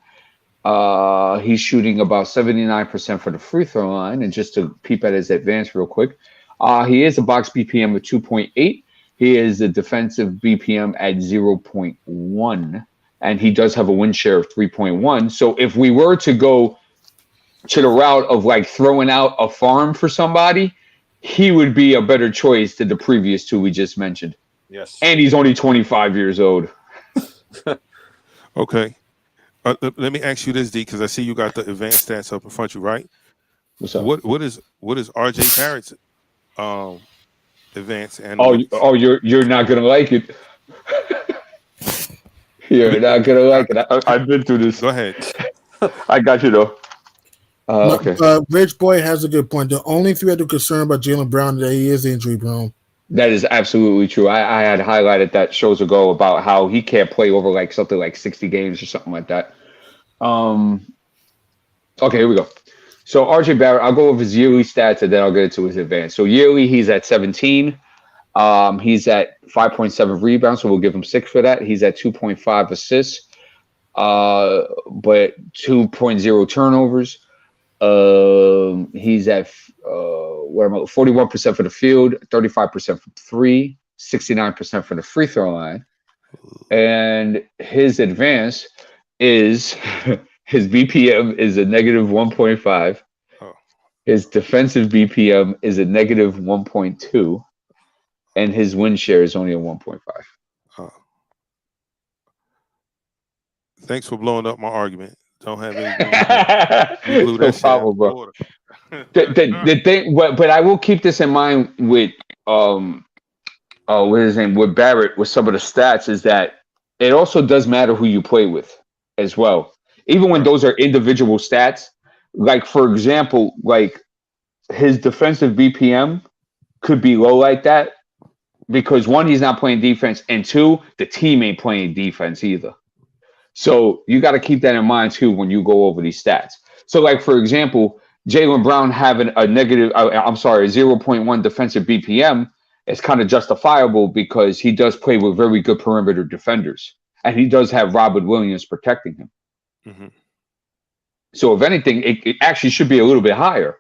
He's shooting about 79% for the free throw line. And just to peep at his advance real quick, he is a box BPM of 2.8. He is a defensive BPM at 0.1. And he does have a win share of 3.1. So if we were to go to the route of like throwing out a farm for somebody, he would be a better choice than the previous two we just mentioned. Yes. And he's only 25 years old. Okay. Let me ask you this, D, because I see you got the advanced stats up in front of you, right? What's up? What is RJ Barrett's advanced analytics? You're not gonna like it. You're not gonna like it. I've been through this. Go ahead. I got you though. Okay. Rich Boy has a good point. The only thing I have to concern about Jaylen Brown today, he is injury prone. That is absolutely true. I had highlighted that shows ago about how he can't play over like something like 60 games or something like that. Okay, here we go. So RJ Barrett, I'll go over his yearly stats and then I'll get into his advance. So yearly, he's at 17. He's at 5.7 rebounds, so we'll give him 6 for that. He's at 2.5 assists, but 2.0 turnovers. He's at 41% for the field, 35% from 3, 69% for the free throw line. And his advance is his BPM is a negative 1.5. His defensive BPM is a negative 1.2. And his win share is only a 1.5. Thanks for blowing up my argument. Don't have anything. You blew that problem, bro. The thing, but I will keep this in mind with what is his name, with Barrett, with some of the stats, is that it also does matter who you play with as well. Even when those are individual stats, like for example, like his defensive BPM could be low like that because 1, he's not playing defense, and 2, the team ain't playing defense either. So you got to keep that in mind too when you go over these stats. So like for example, Jaylen Brown having a negative, a 0.1 defensive BPM is kind of justifiable because he does play with very good perimeter defenders, and he does have Robert Williams protecting him. Mm-hmm. So if anything, it actually should be a little bit higher,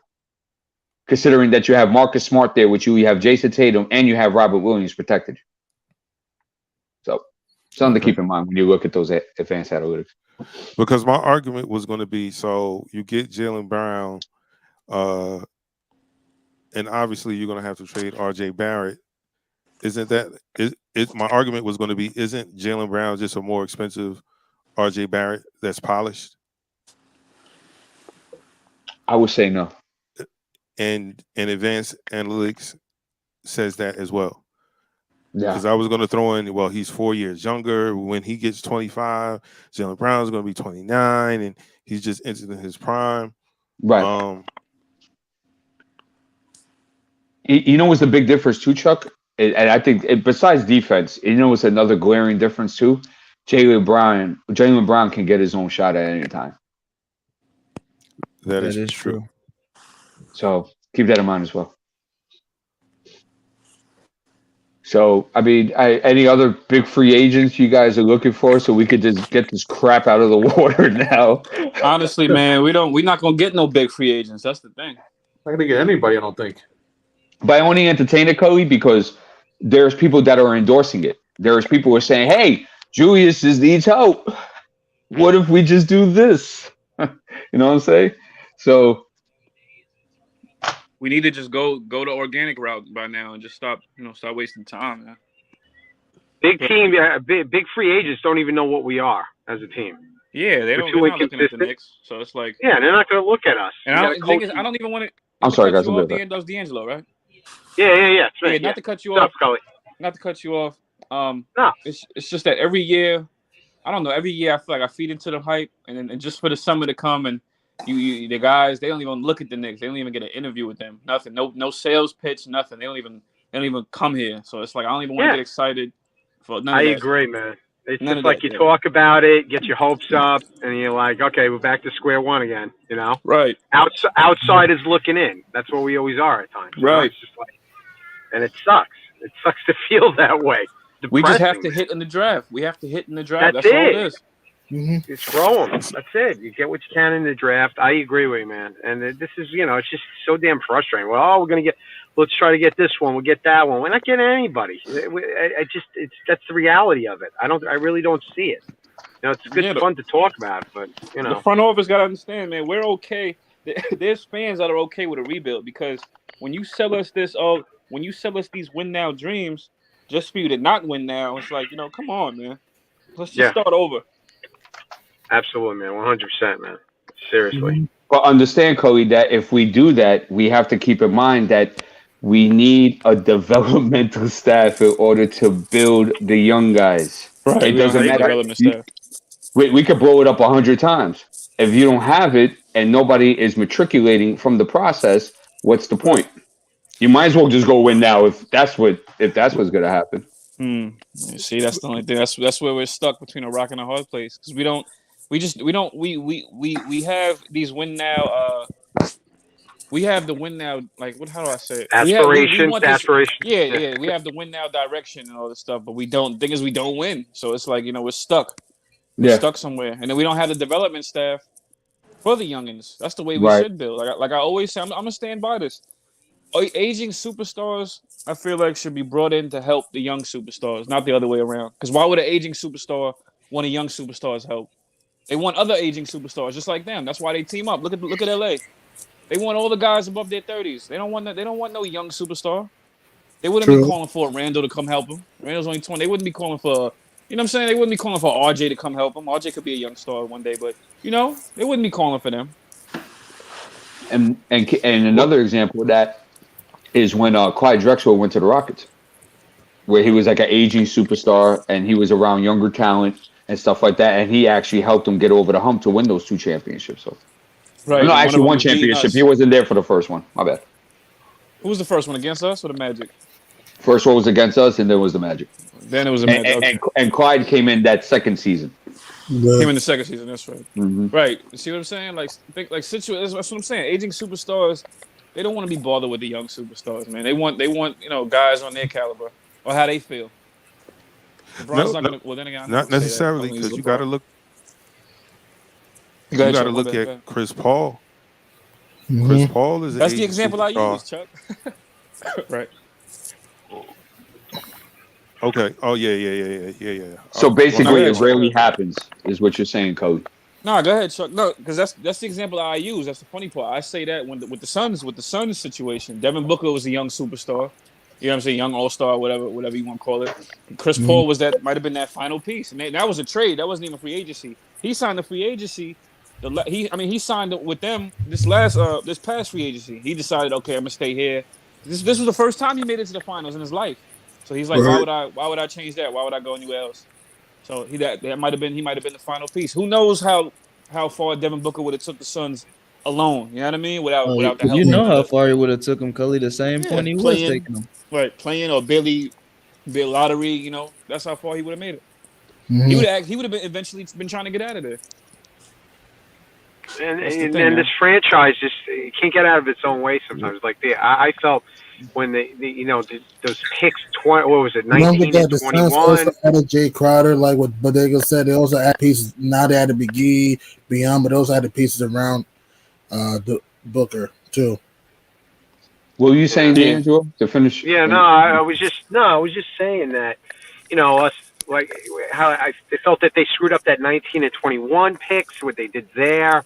considering that you have Marcus Smart there with you, you have Jason Tatum, and you have Robert Williams protected. So something to keep in mind when you look at those advanced analytics. Because my argument was going to be, so you get Jaylen Brown, and obviously you're going to have to trade RJ Barrett. My argument was going to be, isn't Jaylen Brown just a more expensive RJ Barrett that's polished? I would say no. And advanced analytics says that as well. Yeah. Because I was going to throw in, well, he's 4 years younger. When he gets 25, Jaylen Brown's going to be 29, and he's just entering his prime. Right. You know what's the big difference too, Chuck? And I think besides defense, you know what's another glaring difference too? Jaylen Brown can get his own shot at any time. That is true. So keep that in mind as well. So, I mean, any other big free agents you guys are looking for, so we could just get this crap out of the water now? Honestly, man, we're not gonna get no big free agents. That's the thing. Not gonna get anybody, I don't think. But I only entertain it, Cody, because there's people that are endorsing it. There's people who are saying, "Hey, Julius just needs help. What if we just do this?" You know what I'm saying? So we need to just go the organic route by now and just stop wasting time, man. Big team, big free agents don't even know what we are as a team. Yeah, they're not looking at the Knicks, so it's like they're not going to look at us. And I don't even want to. I'm sorry, guys. That was D'Angelo, right? Yeah. Not to cut you off. Not to cut you off. No, it's just that every year, I don't know. Every year I feel like I feed into the hype, and just for the summer to come and the guys, they don't even look at the Knicks. They don't even get an interview with them. Nothing. No sales pitch. Nothing. They don't even come here. So it's like I don't even want to get excited for none of that. I agree, man. It's just like you talk about it, get your hopes up, and you're like, okay, we're back to square one again. You know, right? Outsiders looking in. That's what we always are at times. Right. It's just like, and it sucks. It sucks to feel that way. We just have to hit in the draft. We have to hit in the draft. That's it. All it is. Mm-hmm. It's rolling. That's it. You get what you can in the draft. I agree with you, man. And this is, it's just so damn frustrating. Well, let's try to get this one. We'll get that one. We're not getting anybody. That's the reality of it. I really don't see it. It's good fun to talk about, but the front office got to understand, man. We're okay. There's fans that are okay with a rebuild because when you sell us these win now dreams, just for you to not win now, it's like, come on, man. Let's just start over. Absolutely, man. 100%, man. Seriously. But understand, Cody, that if we do that, we have to keep in mind that we need a developmental staff in order to build the young guys. Right. It doesn't matter. We could blow it up 100 times. If you don't have it and nobody is matriculating from the process, what's the point? You might as well just go win now if that's what's going to happen. See, that's the only thing. That's where we're stuck between a rock and a hard place because we have these win now. We have the win now. Like how do I say it? Aspirations. Yeah. We have the win now direction and all this stuff, but we don't. Thing is, we don't win. So it's like we're stuck. We're stuck somewhere, and then we don't have the development staff for the youngins. That's the way we should build. Like I always say, I'm gonna stand by this. Aging superstars, I feel like, should be brought in to help the young superstars, not the other way around. Because why would an aging superstar want a young superstar's help? They want other aging superstars just like them. That's why they team up. Look at LA. They want all the guys above their 30s. They don't want no young superstar. They wouldn't be calling for Randall to come help them. Randall's only 20. They wouldn't be calling for, you know what I'm saying? They wouldn't be calling for RJ to come help them. RJ could be a young star one day, but they wouldn't be calling for them. And another example of that is when Clyde Drexler went to the Rockets, where he was like an aging superstar and he was around younger talent and stuff like that, and he actually helped them get over the hump to win those 2 championships. So, right? No, actually one championship. He wasn't there for the first one. My bad. Who was the first one, against us or the Magic? First one was against us, and then was the Magic. Then it was the Magic. And Clyde came in that second season. Came in the second season. That's right. Mm-hmm. Right. You see what I'm saying? That's what I'm saying. Aging superstars, they don't want to be bothered with the young superstars, man. They want guys on their caliber or how they feel. Not necessarily, because you got to look. You got to look at Chris Paul. Mm-hmm. Chris Paul is. That's the example I use, Chuck. Right. Okay. Oh yeah. So basically, it rarely happens, is what you're saying, Cody. No, go ahead, Chuck. No, because that's the example I use. That's the funny part. I say that with the Suns situation, Devin Booker was a young superstar. You know what I'm saying? Young all-star, whatever you want to call it. Chris Paul might have been that final piece. And that was a trade. That wasn't even free agency. He signed the free agency. He signed with them this past free agency. He decided, okay, I'm gonna stay here. This was the first time he made it to the finals in his life. So he's like, why would I change that? Why would I go anywhere else? So he might have been the final piece. Who knows how far Devin Booker would have took the Suns alone? You know what I mean? Without the help. You know how far he would have took him, Cully. The same point he was taking him. Right, playing or barely lottery. That's how far he would have made it. Mm-hmm. He would have eventually been trying to get out of there. And this franchise just can't get out of its own way sometimes. Like I felt, when those picks 20, what was it, Remember 19 that and the Suns also 21. added Jay Crowder, like what Bodega said. They also added pieces. Now they added McGee, beyond, but they also added pieces around the Booker too. What were you saying, D'Angelo? To finish? Yeah, I was just saying that, us, like how I felt that they screwed up that 19 and 21 picks, what they did there.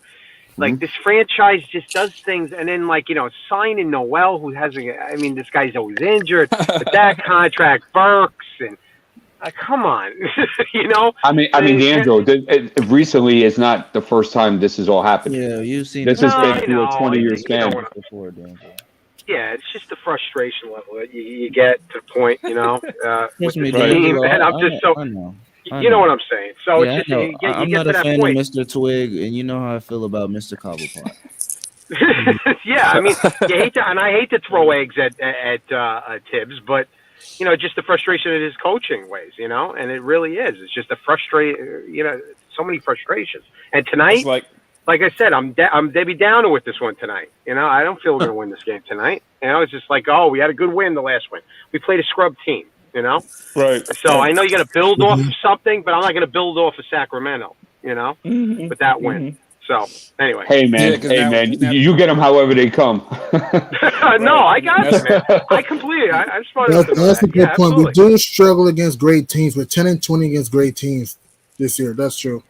Like this franchise just does things, and then signing Noel, who hasn't. I mean, this guy's always injured, but that contract, Burks, and come on, I mean, D'Angelo. Recently, it's not the first time this has all happened. Yeah, you've seen. This has been through a 20-year span before, D'Angelo. Yeah, it's just the frustration level that you get to the point, with the Right. team, and I'm just so. I know. You know what I'm saying? So Yeah, it's just you I'm get not to a that fan point. of Mr. Twig, and you know how I feel about Mr. Cobblepot. Yeah, I mean, you hate to, and I hate to throw eggs at Tibbs, but just the frustration of his coaching ways, and it really is. It's just a so many frustrations. And tonight, like I said, I'm Debbie Downer with this one tonight. I don't feel we're gonna win this game tonight. It's just like, oh, we had a good win the last win. We played a scrub team. Right. So I know you're going to build off of something, but I'm not going to build off of Sacramento, with that win. So anyway. Hey man, you get them however they come. No, I got you, man. I completely. I'm smart enough to know That's that. a good point. Absolutely. We do struggle against great teams. We're 10 and 20 against great teams this year. That's true.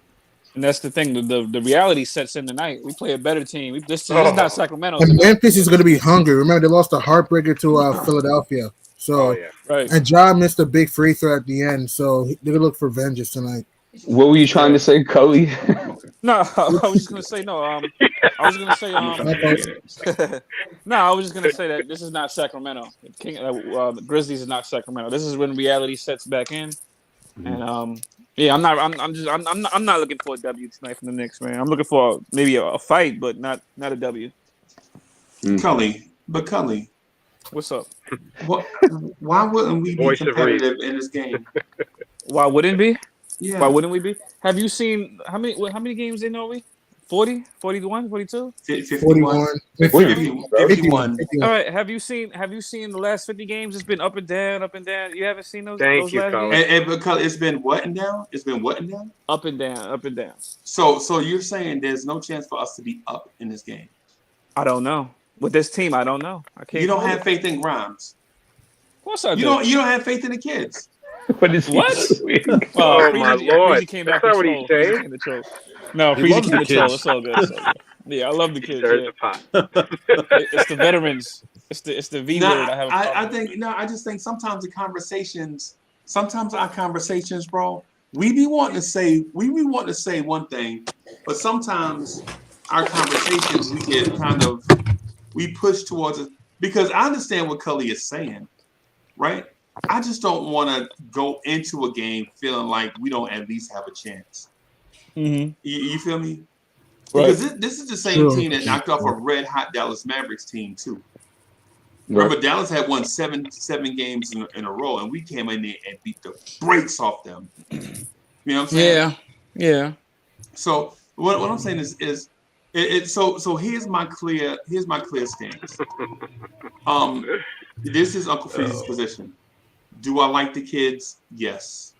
And that's the thing. The reality sets in tonight. We play a better team. This is not Sacramento. And Memphis is going to be hungry. Remember, they lost a heartbreaker to Philadelphia. So, right. And John missed a big free throw at the end, so they're going to look for vengeance tonight. What were you trying to say, Cully? No, I was just going to say no. I was going to say no. I was just going to say that this is not Sacramento. The Grizzlies is not Sacramento. This is when reality sets back in, and I'm not looking for a W tonight from the Knicks, man. I'm looking for maybe a fight, but not a W. Cully, what's up? Why wouldn't we be competitive in this game? Why wouldn't we? Yeah. Why wouldn't we be? Have you seen how many games in are we? 40, 41, 42? 51. 51. All right. Have you seen the last 50 games? It's been up and down, up and down. You haven't seen those? Thank you, last Colin. games? Because it's been what and down? It's been what and down? Up and down, up and down. So you're saying there's no chance for us to be up in this game? I don't know. With this team, I don't know. I can't. You don't have faith in Grimes. Of course I do. You don't have faith in the kids. What is what? Oh my Lord! Came That's back not what he's saying. No, He Freezy loves came the to troll. kids. It's all good. It's all good. Yeah, I love the kids. There's Yeah. the pot. It's the veterans. It's the V word. I have. I just think sometimes our conversations, bro, we be wanting to say one thing, but sometimes our conversations we push towards it because I understand what Cully is saying, right? I just don't want to go into a game feeling like we don't at least have a chance. Mm-hmm. You feel me? Right. Because this is the same team that knocked off a red hot Dallas Mavericks team too. Remember, Dallas had won seven games in a row, and we came in there and beat the brakes off them. You know what I'm saying? Yeah. So what I'm saying is so here's my clear stance. This is Uncle Freeze's position. Do I like the kids? Yes.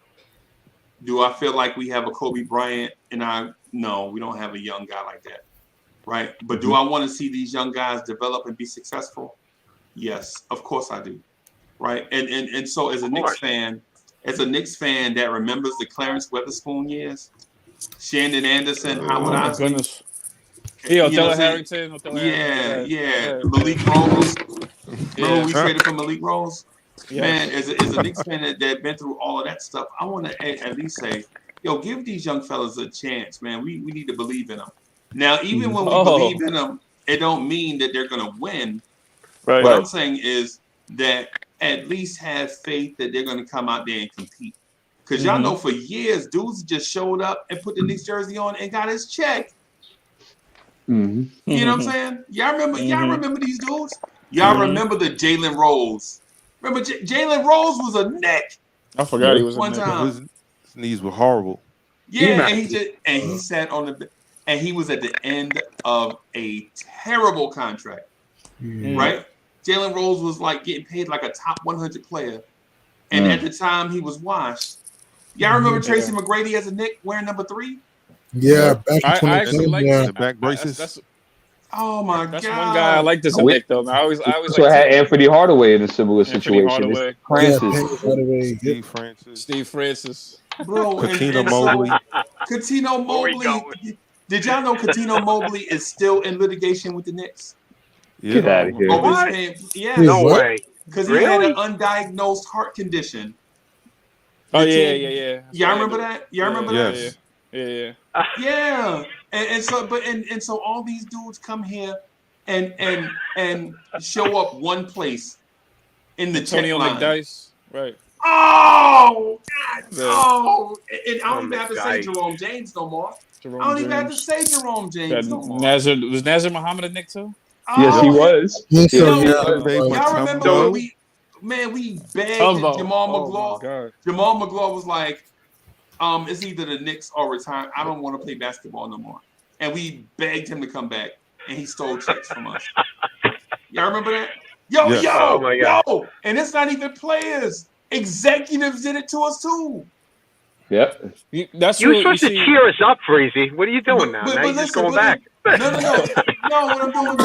Do I feel like we have a Kobe Bryant No, we don't have a young guy like that. Right? But do I want to see these young guys develop and be successful? Yes, of course I do. Right? And so as a Knicks fan that remembers the Clarence Weatherspoon years, Shandon Anderson, Howard Osby. Goodness. Yeah, Othello Harrington. Yeah. Malik Rose. Remember we traded for Malik Rose? Yeah. Man, as a Knicks fan that been through all of that stuff, I want to at least say, yo, give these young fellas a chance, man. We need to believe in them. Now, even when we believe in them, it don't mean that they're going to win. Right. What I'm saying is that at least have faith that they're going to come out there and compete. Because y'all know for years, dudes just showed up and put the Knicks jersey on and got his check. You know what I'm saying? Y'all remember these dudes? Y'all remember the Jalen Rose? Remember Jalen Rose was a neck. I forgot he was one time. His knees were horrible. Yeah, and he sat on the and he was at the end of a terrible contract, right? Jalen Rose was like getting paid like a top 100 player, and at the time he was washed. Y'all remember Tracy McGrady as a Knick wearing number 3? Yeah, back in I actually like the back braces. Oh my god, that's one guy I like this Knick though. I always So like I had Anthony Hardaway in a similar situation. Steve Francis. Steve Francis. Bro, Katino Mobley. Katino Mobley. Did y'all know Katino Mobley is still in litigation with the Knicks? Yeah. Get out of here. Yeah. No way. Because he had an undiagnosed heart condition. Oh yeah. Y'all remember that? Y'all remember that? Yes. Yeah. And so all these dudes come here and show up one place in the check line. McDice. Right. Oh God! Oh, and I don't even have to say Jerome James no more. I don't even have to say Jerome James no more. Was Nazir Muhammad a Nick too? Yes, he was. Y'all remember when we begged Jamal McGraw? Jamal McGraw was like, it's either the Knicks or retire. I don't want to play basketball no more. And we begged him to come back, and he stole checks from us. Y'all remember that? Yo, yo! And it's not even players. Executives did it to us too. Yep. You were supposed to cheer us up, Freezy. What are you doing now? Now you're just going back. No. What I'm doing,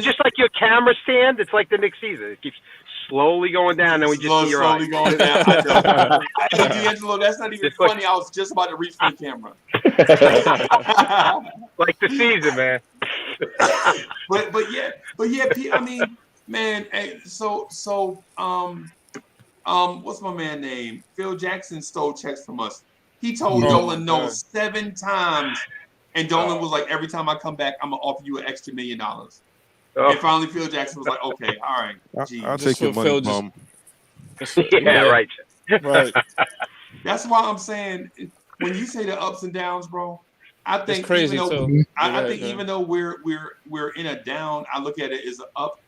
just like your camera stand. It's like the Knicks season. It keeps slowly going down, and we just see your eyes. Slowly going down. D'Angelo, that's not even funny. I was just about to reach for the camera. Like the season, man. but yeah. I mean, man. What's my man name? Phil Jackson stole checks from us. He told Dolan no 7 times, and Dolan was like, "Every time I come back, I'm gonna offer you an extra $1 million." And finally, Phil Jackson was like, "Okay, all right, I'll take your money, bum." Yeah, right. Right. That's why I'm saying when you say the ups and downs, bro, I think it's crazy too. I think even though we're in a down, I look at it as an up,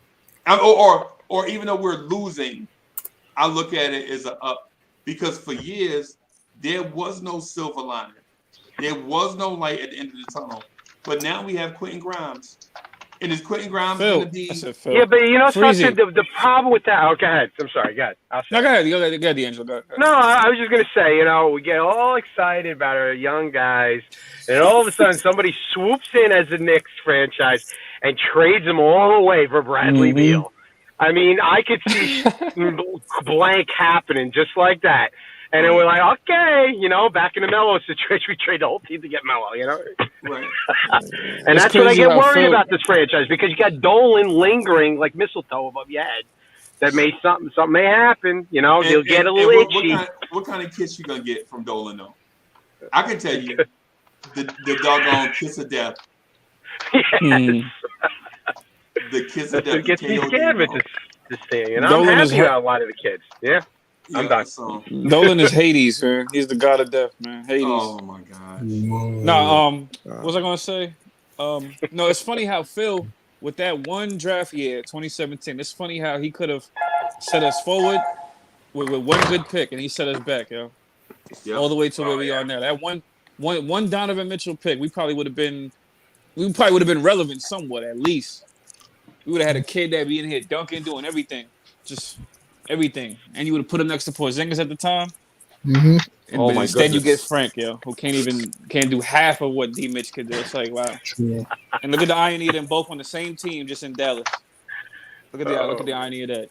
or even though we're losing, I look at it as an up, because for years there was no silver lining, there was no light at the end of the tunnel. But now we have Quentin Grimes, and is Quentin Grimes going to be? Yeah, but you know something. The problem with that. Oh, go ahead. I'm sorry. Go ahead. No, go ahead. Go ahead, D'Angelo. Go ahead. No, I was just gonna say, we get all excited about our young guys, and all of a sudden somebody swoops in as the Knicks franchise and trades them all away for Bradley Beal. I mean, I could see blank happening just like that. And then we're like, okay, back in the Melo situation, we trade the whole team to get Melo, Right. And that's what I get worried about this franchise, because you got Dolan lingering like mistletoe above your head. That may something may happen, you'll get a little itchy. What kind of kiss you gonna get from Dolan though? I can tell you, the doggone kiss of death. Yes. The kiss of death. It gets me scared with this thing, I'm happy about a lot of the kids. Yeah. I'm done. Dolan is Hades, man. He's the god of death, man. Hades. Oh my god. No, what was I gonna say? No, it's funny how Phil, with that one draft year, 2017, it's funny how he could have set us forward with one good pick, and he set us back, all the way to where we are now. That one Donovan Mitchell pick, we probably would have been relevant somewhat, at least. We would have had a kid that be in here dunking, doing everything, just everything, and you would have put him next to Porzingis at the time. Mm-hmm. But instead, you get Frank, who can't do half of what D. Mitch could do. It's like, wow. True. And look at the irony of them both on the same team, just in Dallas. Look at the irony of that,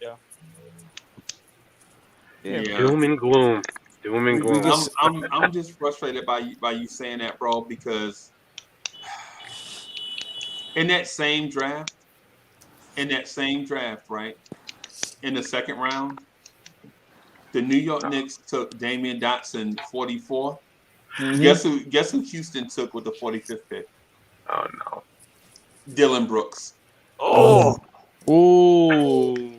Yeah. Doom and gloom. Doom and gloom. I'm just frustrated by you saying that, bro, because in that same draft, right, in the second round, the New York Knicks took Damian Dotson 44. Mm-hmm. Guess who Houston took with the 45th pick? Oh no. Dylan Brooks. Oh. Ooh.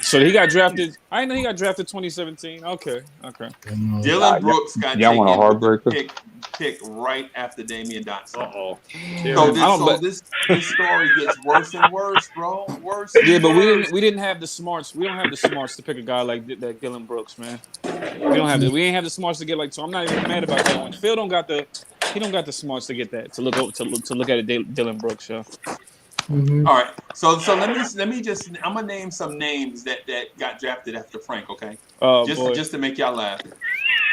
So he got drafted. I didn't know he got drafted 2017. Okay. Dylan Brooks got taken pick right after Damian Dotson. So this story gets worse and worse, bro. Worse. Yeah, but we didn't have the smarts. We don't have the smarts to pick a guy like that Dylan Brooks, man. We don't have we ain't have the smarts to get like. So I'm not even mad about that one. Phil don't got the smarts to get that to look at Dylan Brooks, Mm-hmm. All right. So let me just I'm gonna name some names that got drafted after Frank. Okay. Just to make y'all laugh.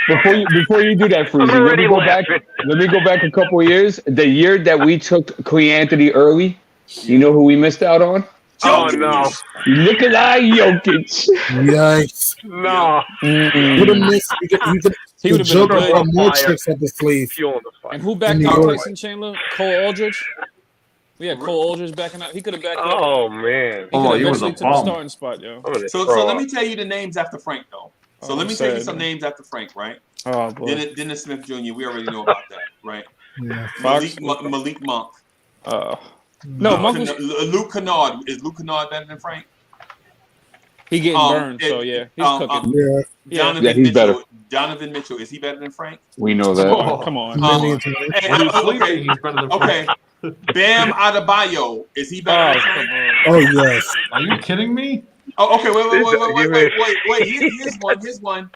Before you do that, Freezy, let me go back. Let me go back a couple of years. The year that we took Clee Anthony early, you know who we missed out on? Oh no, Nikolai Jokic. Yikes! No. Would have missed. He would have Joker been had more tricks up his sleeve. And who backed up Tyson Chandler? Cole Aldridge. We had Cole Aldridge backing up. He could have backed up. Oh man. He could eventually took the starting spot, yo. So let me tell you the names after Frank, though. So let me tell you some names after Frank, right? Oh boy. Dennis Smith Jr. We already know about that, right? Yeah. Malik Monk. No, Monk was... Luke Kennard. Is Luke Kennard better than Frank? He getting burned, so yeah, he's cooking. Donovan he's Mitchell. better. Donovan Mitchell. Is he better than Frank? We know that. Come on. Okay. Bam Adebayo. Is he better than Frank? Oh yes. Are you kidding me? Oh, okay. Wait. Here's one.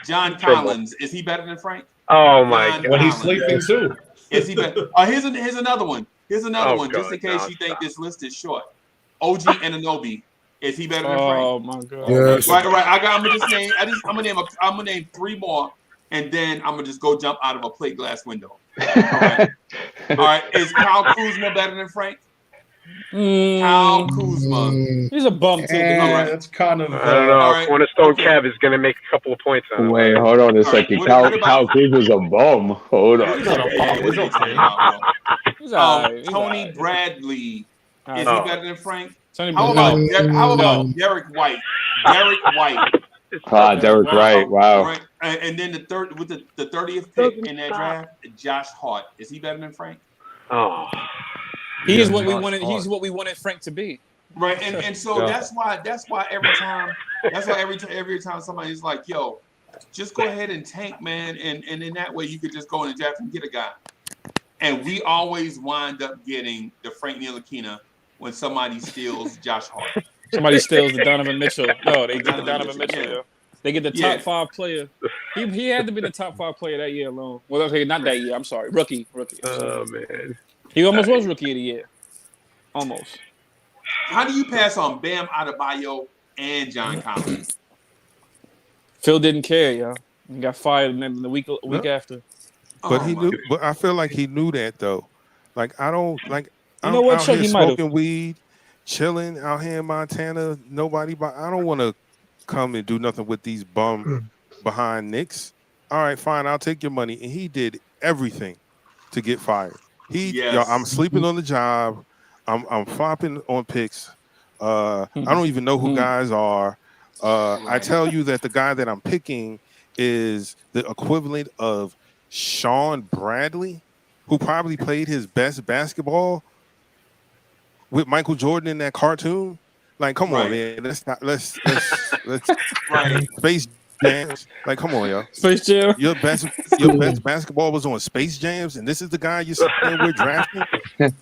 John Collins. Is he better than Frank? Oh my God. When he's sleeping too. Is he better? Here's another one. Here's another one. Just in case you think this list is short. OG Anunoby. Is he better than Frank? Oh my God. Yes. Right. I'm gonna name 3 more, and then I'm gonna just go jump out of a plate glass window. All right. Is Kyle Kuzma better than Frank? Kyle Kuzma. He's a bum too. All right. That's kind of. I don't know. Right. Cornerstone Kev is gonna make a couple of points on it. Wait, hold on a second. Kyle Kuzma's a bum. Hold on. He's not a bum. Tony Bradley. Is he better than Frank? How about Derek White? Derek White. Derek White. Wow. Right. And then the 30th pick in that draft, Josh Hart. Is he better than Frank? Oh. He is what we wanted. He's what we wanted Frank to be. Right. And so that's why every time somebody's like, yo, just go ahead and tank, man, and in that way you could just go in the draft and get a guy. And we always wind up getting the Frank Ntilikina when somebody steals Josh Hart. Somebody steals the Donovan Mitchell. No, they get the Donovan Mitchell. Yeah. They get the top 5 player. He had to be the top 5 player that year alone. Well, okay, not that year. I'm sorry, rookie. Oh man, he almost was rookie of the year. Almost. How do you pass on Bam Adebayo and John Collins? Phil didn't care, yo. He got fired the week after. But he knew. But I feel like he knew that though. Like I don't like. You know what, Chuck? He might have smoking weed, chilling out here in Montana. Nobody. I don't want to come and do nothing with these bum behind Knicks. All right, fine. I'll take your money. And he did everything to get fired. I'm sleeping on the job. I'm flopping on picks. I don't even know who guys are. I tell you that the guy that I'm picking is the equivalent of Sean Bradley, who probably played his best basketball with Michael Jordan in that cartoon. Like, come on, man. Let's Space Jams. Like, come on, yo. Space Jam. Your best basketball was on Space Jams, and this is the guy you're sitting there with drafting. That's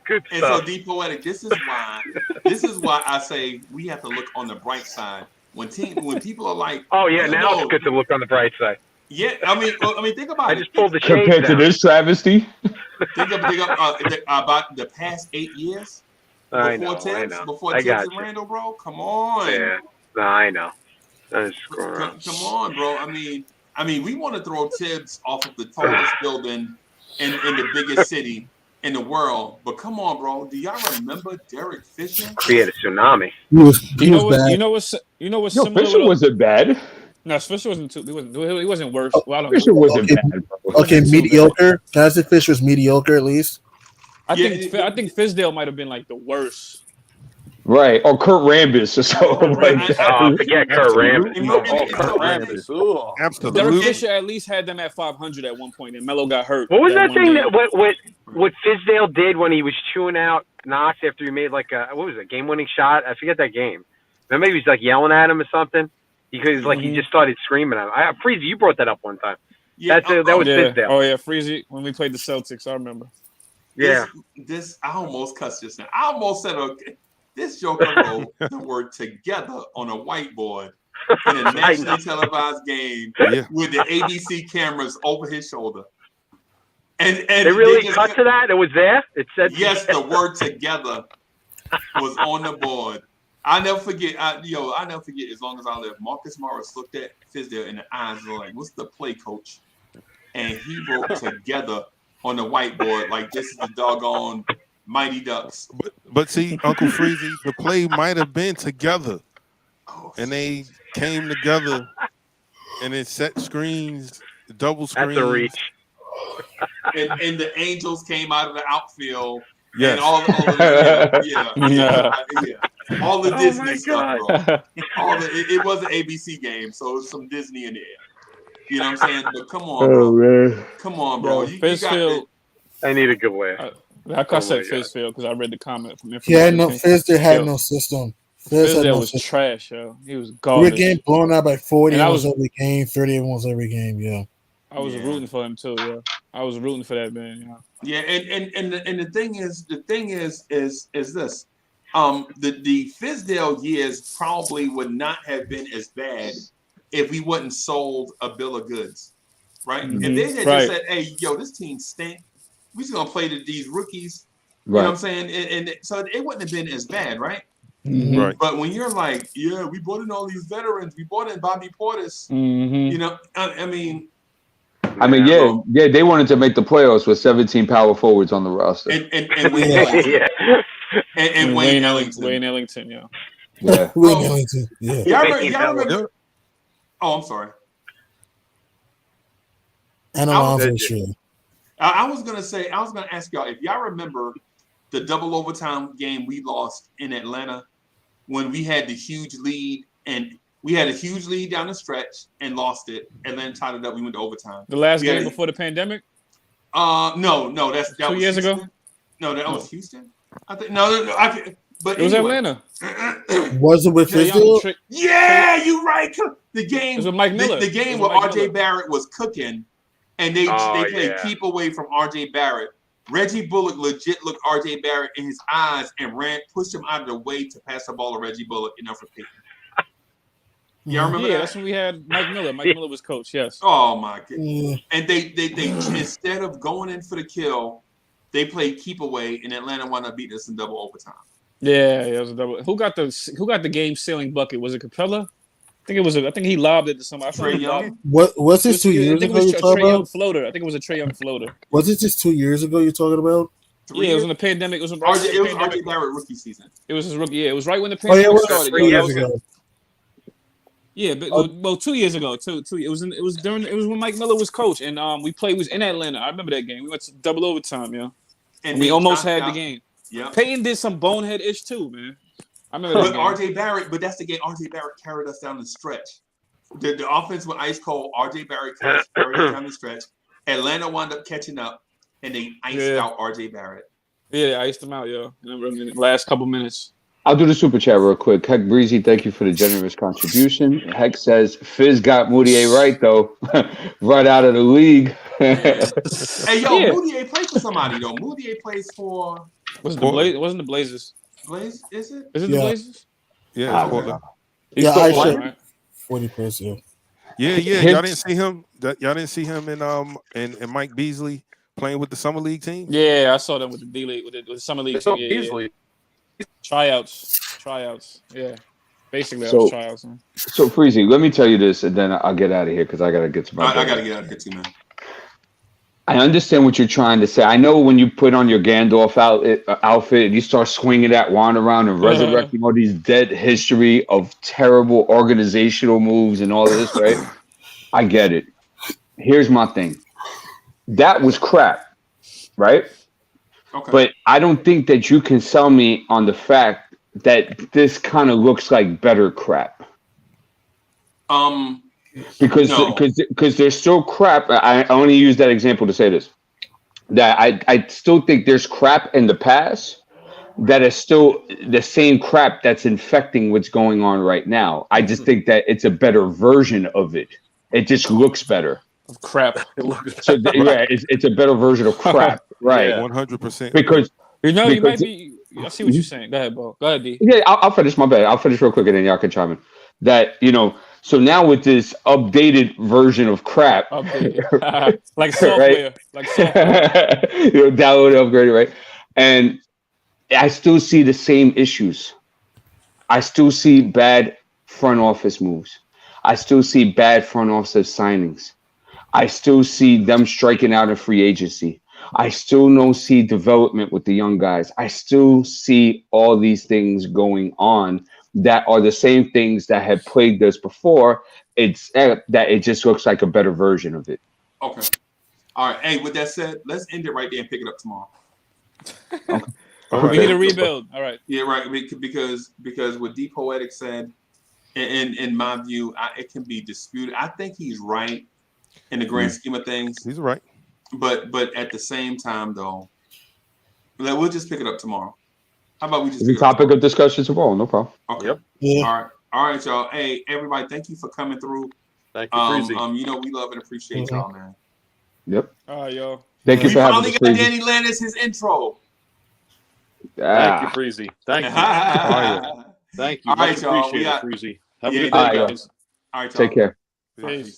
good stuff. So D Poetic, this is why I say we have to look on the bright side. When people are like, oh yeah, now it's good to look on the bright side. Yeah, I mean, think about it. I just pulled the shades compared down. to this travesty. Think about the past 8 years before Tibbs and Randall, bro. Come on. Yeah, no, I know. Come on, bro. I mean, we want to throw Tibbs off of the tallest building in the biggest city in the world, but come on, bro. Do y'all remember Derek Fisher? Create a tsunami. You know what's similar? Fisher wasn't bad. No, Fisher wasn't too. He wasn't worse. Well, I don't Fisher know. wasn't bad. Bro. Okay, mediocre. Can I say Fisher's mediocre at least? I think Fizdale might have been like the worst. Right, or Kurt Rambis or something like that. Forget Kurt Rambis. Kurt Rambis. Absolutely. Derek Fisher at least had them at 500 at one point, and Melo got hurt. What was that thing that what Fizdale did when he was chewing out Knox after he made like a game-winning shot? I forget that game. Remember he was like yelling at him or something because he just started screaming at him. Freezy, you brought that up one time. Yeah, that was Fizdale. Oh yeah, Freezy when we played the Celtics, I remember. Yeah. This I almost cussed just now. I almost said this joker wrote the word together on a whiteboard in a nationally televised game with the ABC cameras over his shoulder. And they really cut to that. It was there. It said yes. The word together was on the board. I never forget. I never forget as long as I live. Marcus Morris looked at Fizdale in the eyes and was like, "What's the play, coach?" And he wrote together on the whiteboard like this is the doggone Mighty Ducks. But see, Uncle Freezy, the play might have been together, and they came together, and it set screens, double screens. That's a reach. And the Angels came out of the outfield. Yes. And all the Disney stuff, bro. It was an ABC game, so it was some Disney in there. You know what I'm saying? But come on, bro. Man. Come on, bro. Yo, Fizdale. I need a good laugh. Like I said, Fizdale because I read the comment from Fizdale had no system. Fizdale was trash, yo. He was garbage. Every game blown out by 40 was every game, 30 was every game, yeah. I was rooting for him too, yeah. I was rooting for that man, yeah. Yeah, and the thing is this. The Fizdale years probably would not have been as bad if we wouldn't sold a bill of goods, right? Mm-hmm. If they had just said, "Hey, yo, this team stink. We just gonna play these rookies," you know what I'm saying? And so it wouldn't have been as bad, right? Mm-hmm. Right. But when you're like, "Yeah, we brought in all these veterans. We brought in Bobby Portis," you know, I mean, they wanted to make the playoffs with 17 power forwards on the roster. And Wayne Ellington. And Wayne Ellington. Wayne Ellington, yeah. Wayne Ellington, yeah. Y'all remember? Oh, I'm sorry. And I'm sure. I was gonna ask y'all if y'all remember the double overtime game we lost in Atlanta when we had the huge lead and we had a huge lead down the stretch and lost it, and then tied it up. We went to overtime. The last game before the pandemic? No, that 2 years ago. No, that was Houston. I think no. But it was Atlanta. Was it with Fizdale? Yeah, you're right. The game it was with Mike Miller. The game where RJ Barrett was cooking, and they played keep away from RJ Barrett. Reggie Bullock legit looked RJ Barrett in his eyes and pushed him out of the way to pass the ball to Reggie Bullock enough for Peyton. Y'all remember that? That's when we had Mike Miller. Mike Miller was coach, yes. Oh my goodness. And they instead of going in for the kill, they played keep away, and Atlanta wound up beating us in double overtime. Yeah, it was a double. Who got the game sealing bucket? Was it Capella? I think he lobbed it to somebody. Trae Young. What's this 2 years ago? I think it was a Trae Young floater. I think it was a Trae Young floater. Was it just 2 years ago you're talking about? Yeah, it was in the pandemic. It was RJ Barrett rookie season. It was his rookie. Yeah, it was right when the pandemic started. 3 years ago. Yeah, but 2 years ago, two. It was when Mike Miller was coach, and we was in Atlanta. I remember that game. We went to double overtime, yeah. And we almost had the game. Yeah. Peyton did some bonehead ish too, man. I remember that game. RJ Barrett, but that's the game. RJ Barrett carried us down the stretch. The offense was ice cold. RJ Barrett carried us down the stretch. Atlanta wound up catching up, and they iced out RJ Barrett. Yeah, they iced him out, yo. In the last couple minutes. I'll do the super chat real quick. Heck Breezy, thank you for the generous contribution. Heck says Fizz got Moutier right though, right out of the league. Hey yo, Moutier plays for somebody though. Moutier plays for. Wasn't the Blazers? Blaze? Is it? Is it the Blazers? Yeah. I should. 40%. Yeah. Y'all didn't see him. Y'all didn't see him in Mike Beasley playing with the summer league team. Yeah, I saw them with the D League with the summer league team. Beasley. Tryouts. Yeah. Basically, that was tryouts. Man. So, Freezy, let me tell you this, and then I'll get out of here because I got to get to my I got to get out of here too, man. I understand what you're trying to say. I know when you put on your Gandalf outfit and you start swinging that wand around and resurrecting all these dead history of terrible organizational moves and all of this, right? I get it. Here's my thing. That was crap, right? Okay. But I don't think that you can sell me on the fact that this kind of looks like better crap. Because there's still crap. I only use that example to say this. That I still think there's crap in the past that is still the same crap that's infecting what's going on right now. I just think that it's a better version of it. It just looks better. Of crap. It's a better version of crap. Right. 100%. Because you might be. I see what you're saying. Go ahead, Bo. Go ahead, D. Yeah, I'll finish. My bad. I'll finish real quick and then y'all can chime in. That, So now with this updated version of crap, updated. like software, like software, download, upgrade, right? And I still see the same issues. I still see bad front office moves. I still see bad front office signings. I still see them striking out in free agency. I still don't see development with the young guys. I still see all these things going on that are the same things that had plagued us before. It's that it just looks like a better version of it. Okay. All right. Hey, with that said, let's end it right there and pick it up tomorrow. Okay. We need a rebuild. All right. Yeah, right. Because what D Poetic said, in my view, it can be disputed. I think he's right in the grand scheme of things. He's right. But at the same time, though, we'll just pick it up tomorrow. How about we just the topic of discussion tomorrow? No problem. Okay. Yep. Yeah. All right, y'all. Hey, everybody, thank you for coming through. Thank you, Freezy. You know we love and appreciate y'all, man. Yep. All right, y'all. Thank you for having us. We finally got Danny Landis his intro. Thank you, Freezy. Thank you. Thank you. All right, y'all. Appreciate it, Freezy. Have a good day, guys. guys. All right, y'all. Take care. Peace.